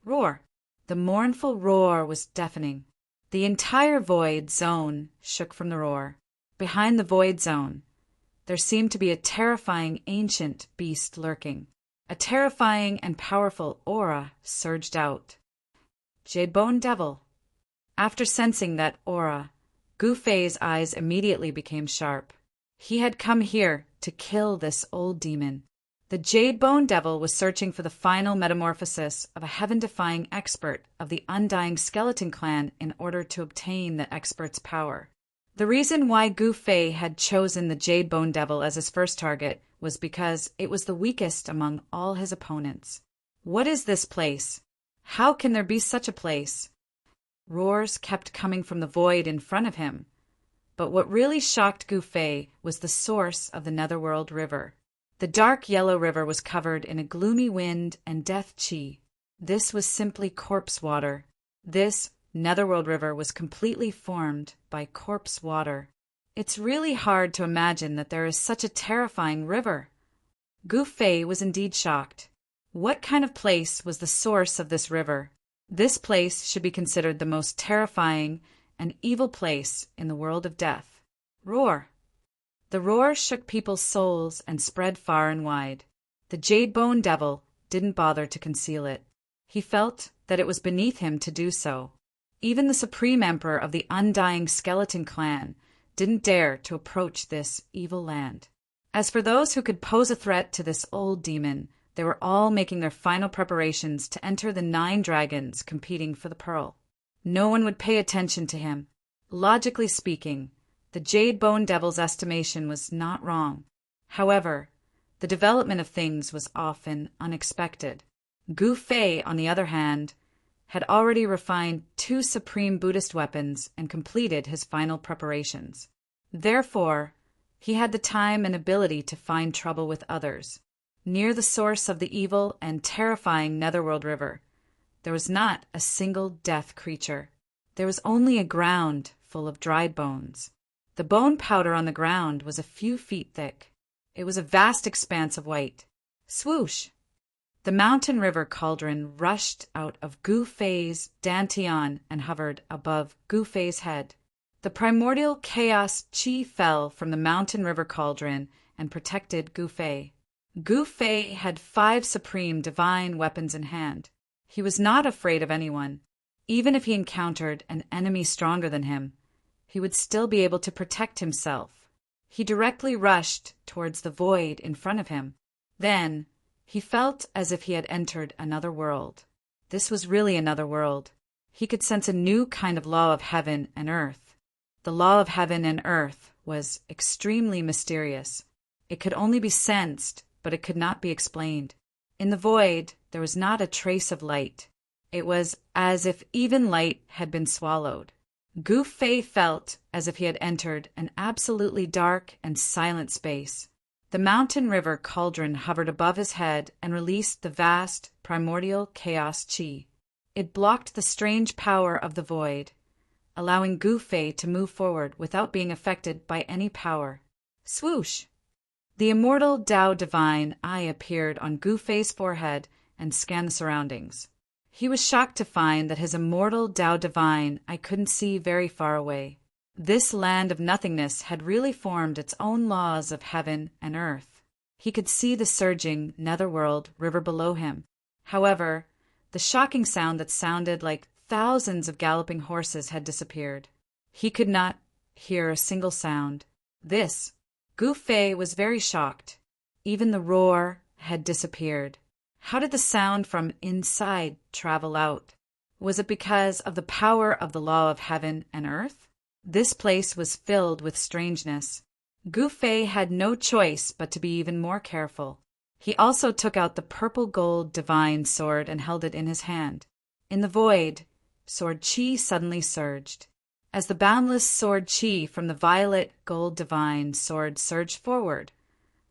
Roar! The mournful roar was deafening. The entire void zone shook from the roar. Behind the void zone, there seemed to be a terrifying ancient beast lurking. A terrifying and powerful aura surged out. Jadebone Devil. After sensing that aura, Gu Fei's eyes immediately became sharp. He had come here to kill this old demon. The Jadebone Devil was searching for the final metamorphosis of a heaven-defying expert of the Undying Skeleton Clan in order to obtain the expert's power. The reason why Gu Fei had chosen the Jadebone Devil as his first target was because it was the weakest among all his opponents. What is this place? How can there be such a place? Roars kept coming from the void in front of him. But what really shocked Gu Fei was the source of the Netherworld River. The dark yellow river was covered in a gloomy wind and death chi. This was simply corpse water. This Netherworld River was completely formed by corpse water. It's really hard to imagine that there is such a terrifying river. Gu Fei was indeed shocked. What kind of place was the source of this river? This place should be considered the most terrifying and evil place in the world of death. Roar! The roar shook people's souls and spread far and wide. The Jadebone Devil didn't bother to conceal it. He felt that it was beneath him to do so. Even the Supreme Emperor of the Undying Skeleton Clan didn't dare to approach this evil land. As for those who could pose a threat to this old demon, they were all making their final preparations to enter the 9 dragons competing for the pearl. No one would pay attention to him. Logically speaking, the Jade Bone Devil's estimation was not wrong. However, the development of things was often unexpected. Gu Fei, on the other hand, had already refined 2 supreme Buddhist weapons and completed his final preparations. Therefore, he had the time and ability to find trouble with others. Near the source of the evil and terrifying Netherworld River, there was not a single death creature. There was only a ground full of dried bones. The bone powder on the ground was a few feet thick. It was a vast expanse of white. Swoosh! The mountain river cauldron rushed out of Gu Fei's dantian and hovered above Gu Fei's head. The primordial chaos chi fell from the mountain river cauldron and protected Gu Fei. Gu Fei had 5 supreme divine weapons in hand. He was not afraid of anyone. Even if he encountered an enemy stronger than him, he would still be able to protect himself. He directly rushed towards the void in front of him. Then, he felt as if he had entered another world. This was really another world. He could sense a new kind of law of heaven and earth. The law of heaven and earth was extremely mysterious. It could only be sensed, but it could not be explained. In the void, there was not a trace of light. It was as if even light had been swallowed. Gu Fei felt as if he had entered an absolutely dark and silent space. The mountain river cauldron hovered above his head and released the vast, primordial chaos chi. It blocked the strange power of the void, allowing Gu Fei to move forward without being affected by any power. Swoosh! The immortal Tao Divine eye appeared on Gu Fei's forehead and scanned the surroundings. He was shocked to find that his immortal Tao Divine eye couldn't see very far away. This land of nothingness had really formed its own laws of heaven and earth. He could see the surging netherworld river below him. However, the shocking sound that sounded like thousands of galloping horses had disappeared. He could not hear a single sound. Gu Fei was very shocked. Even the roar had disappeared. How did the sound from inside travel out? Was it because of the power of the law of heaven and earth? This place was filled with strangeness. Gu Fei had no choice but to be even more careful. He also took out the purple gold divine sword and held it in his hand. In the void, sword chi suddenly surged. As the boundless sword chi from the violet gold divine sword surged forward,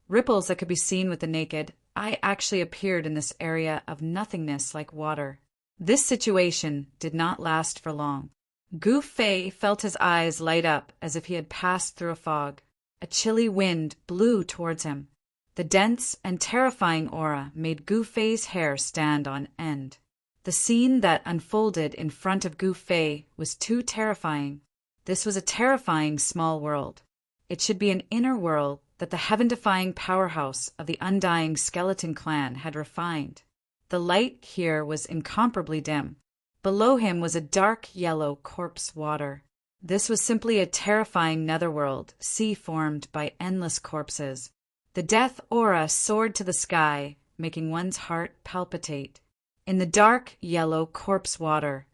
ripples that could be seen with the naked eye actually appeared in this area of nothingness like water. This situation did not last for long. Gu Fei felt his eyes light up as if he had passed through a fog. A chilly wind blew towards him. The dense and terrifying aura made Gu Fei's hair stand on end. The scene that unfolded in front of Gu Fei was too terrifying. This was a terrifying small world. It should be an inner world that the heaven-defying powerhouse of the undying skeleton clan had refined. The light here was incomparably dim. Below him was a dark yellow corpse water. This was simply a terrifying netherworld, sea formed by endless corpses. The death aura soared to the sky, making one's heart palpitate. In the dark yellow corpse water,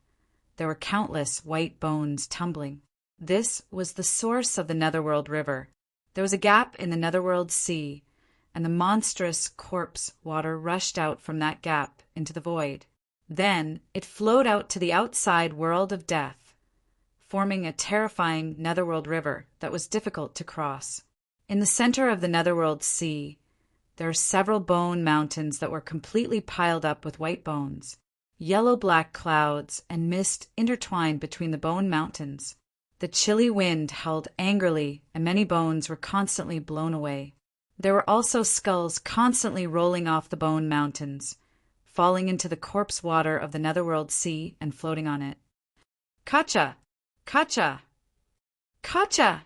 there were countless white bones tumbling. This was the source of the Netherworld River. There was a gap in the Netherworld Sea, and the monstrous corpse water rushed out from that gap into the void. Then it flowed out to the outside world of death, forming a terrifying Netherworld River that was difficult to cross. In the center of the Netherworld Sea, there are several bone mountains that were completely piled up with white bones. Yellow-black clouds and mist intertwined between the bone mountains. The chilly wind howled angrily, and many bones were constantly blown away. There were also skulls constantly rolling off the bone mountains, falling into the corpse water of the Netherworld Sea and floating on it. Kacha! Kacha! Kacha!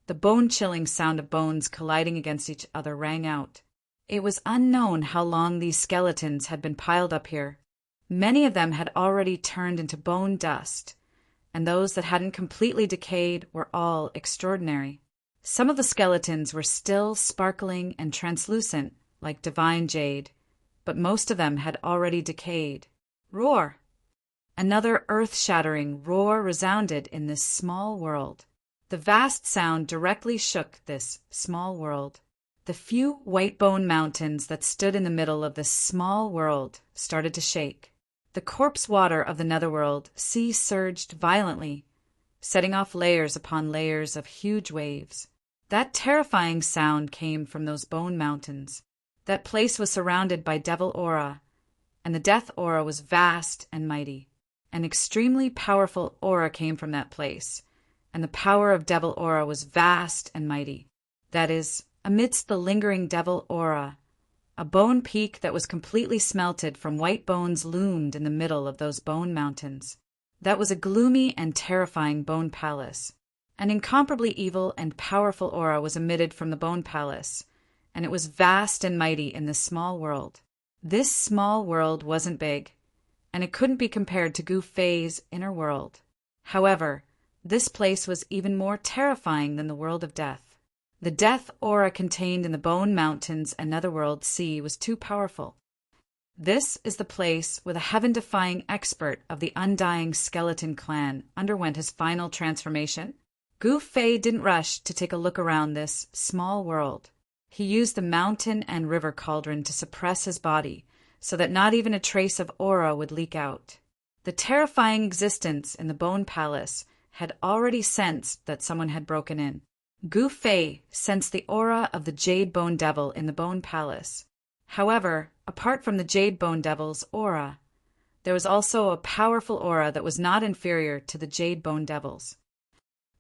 The bone-chilling sound of bones colliding against each other rang out. It was unknown how long these skeletons had been piled up here. Many of them had already turned into bone dust, and those that hadn't completely decayed were all extraordinary. Some of the skeletons were still sparkling and translucent, like divine jade, but most of them had already decayed. Roar! Another earth-shattering roar resounded in this small world. The vast sound directly shook this small world. The few white bone mountains that stood in the middle of this small world started to shake. The corpse water of the netherworld sea surged violently, setting off layers upon layers of huge waves. That terrifying sound came from those bone mountains. That place was surrounded by devil aura, and the death aura was vast and mighty. An extremely powerful aura came from that place, and the power of devil aura was vast and mighty. That is, amidst the lingering devil aura, a bone peak that was completely smelted from white bones loomed in the middle of those bone mountains. That was a gloomy and terrifying bone palace. An incomparably evil and powerful aura was emitted from the bone palace, and it was vast and mighty in this small world. This small world wasn't big, and it couldn't be compared to Gu Fei's inner world. However, this place was even more terrifying than the world of death. The death aura contained in the bone mountains and netherworld sea was too powerful. This is the place where the heaven-defying expert of the undying skeleton clan underwent his final transformation. Gu Fei didn't rush to take a look around this small world. He used the mountain and river cauldron to suppress his body, so that not even a trace of aura would leak out. The terrifying existence in the bone palace had already sensed that someone had broken in. Gu Fei sensed the aura of the Jade Bone Devil in the Bone Palace. However, apart from the Jade Bone Devil's aura, there was also a powerful aura that was not inferior to the Jade Bone Devil's.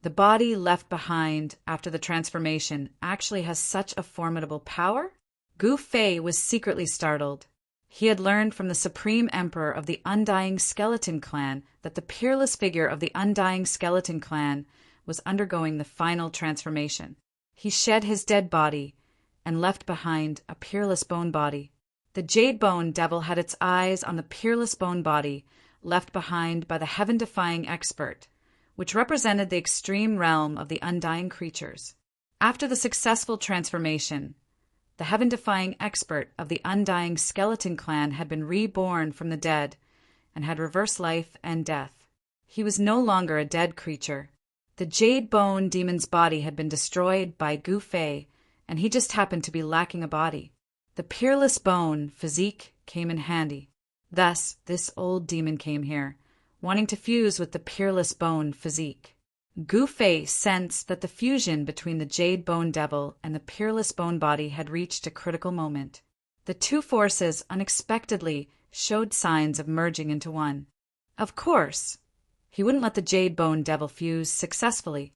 The body left behind after the transformation actually has such a formidable power? Gu Fei was secretly startled. He had learned from the Supreme Emperor of the Undying Skeleton Clan that the peerless figure of the Undying Skeleton Clan was undergoing the final transformation. He shed his dead body and left behind a peerless bone body. The Jade Bone Devil had its eyes on the peerless bone body left behind by the heaven-defying expert, which represented the extreme realm of the undying creatures. After the successful transformation, the heaven-defying expert of the Undying Skeleton Clan had been reborn from the dead and had reversed life and death. He was no longer a dead creature. The Jade Bone Demon's body had been destroyed by Gu Fei, and he just happened to be lacking a body. The peerless bone physique came in handy. Thus, this old demon came here, wanting to fuse with the peerless bone physique. Gu Fei sensed that the fusion between the Jade Bone Devil and the peerless bone body had reached a critical moment. The two forces unexpectedly showed signs of merging into one. Of course, he wouldn't let the Jade Bone Devil fuse successfully.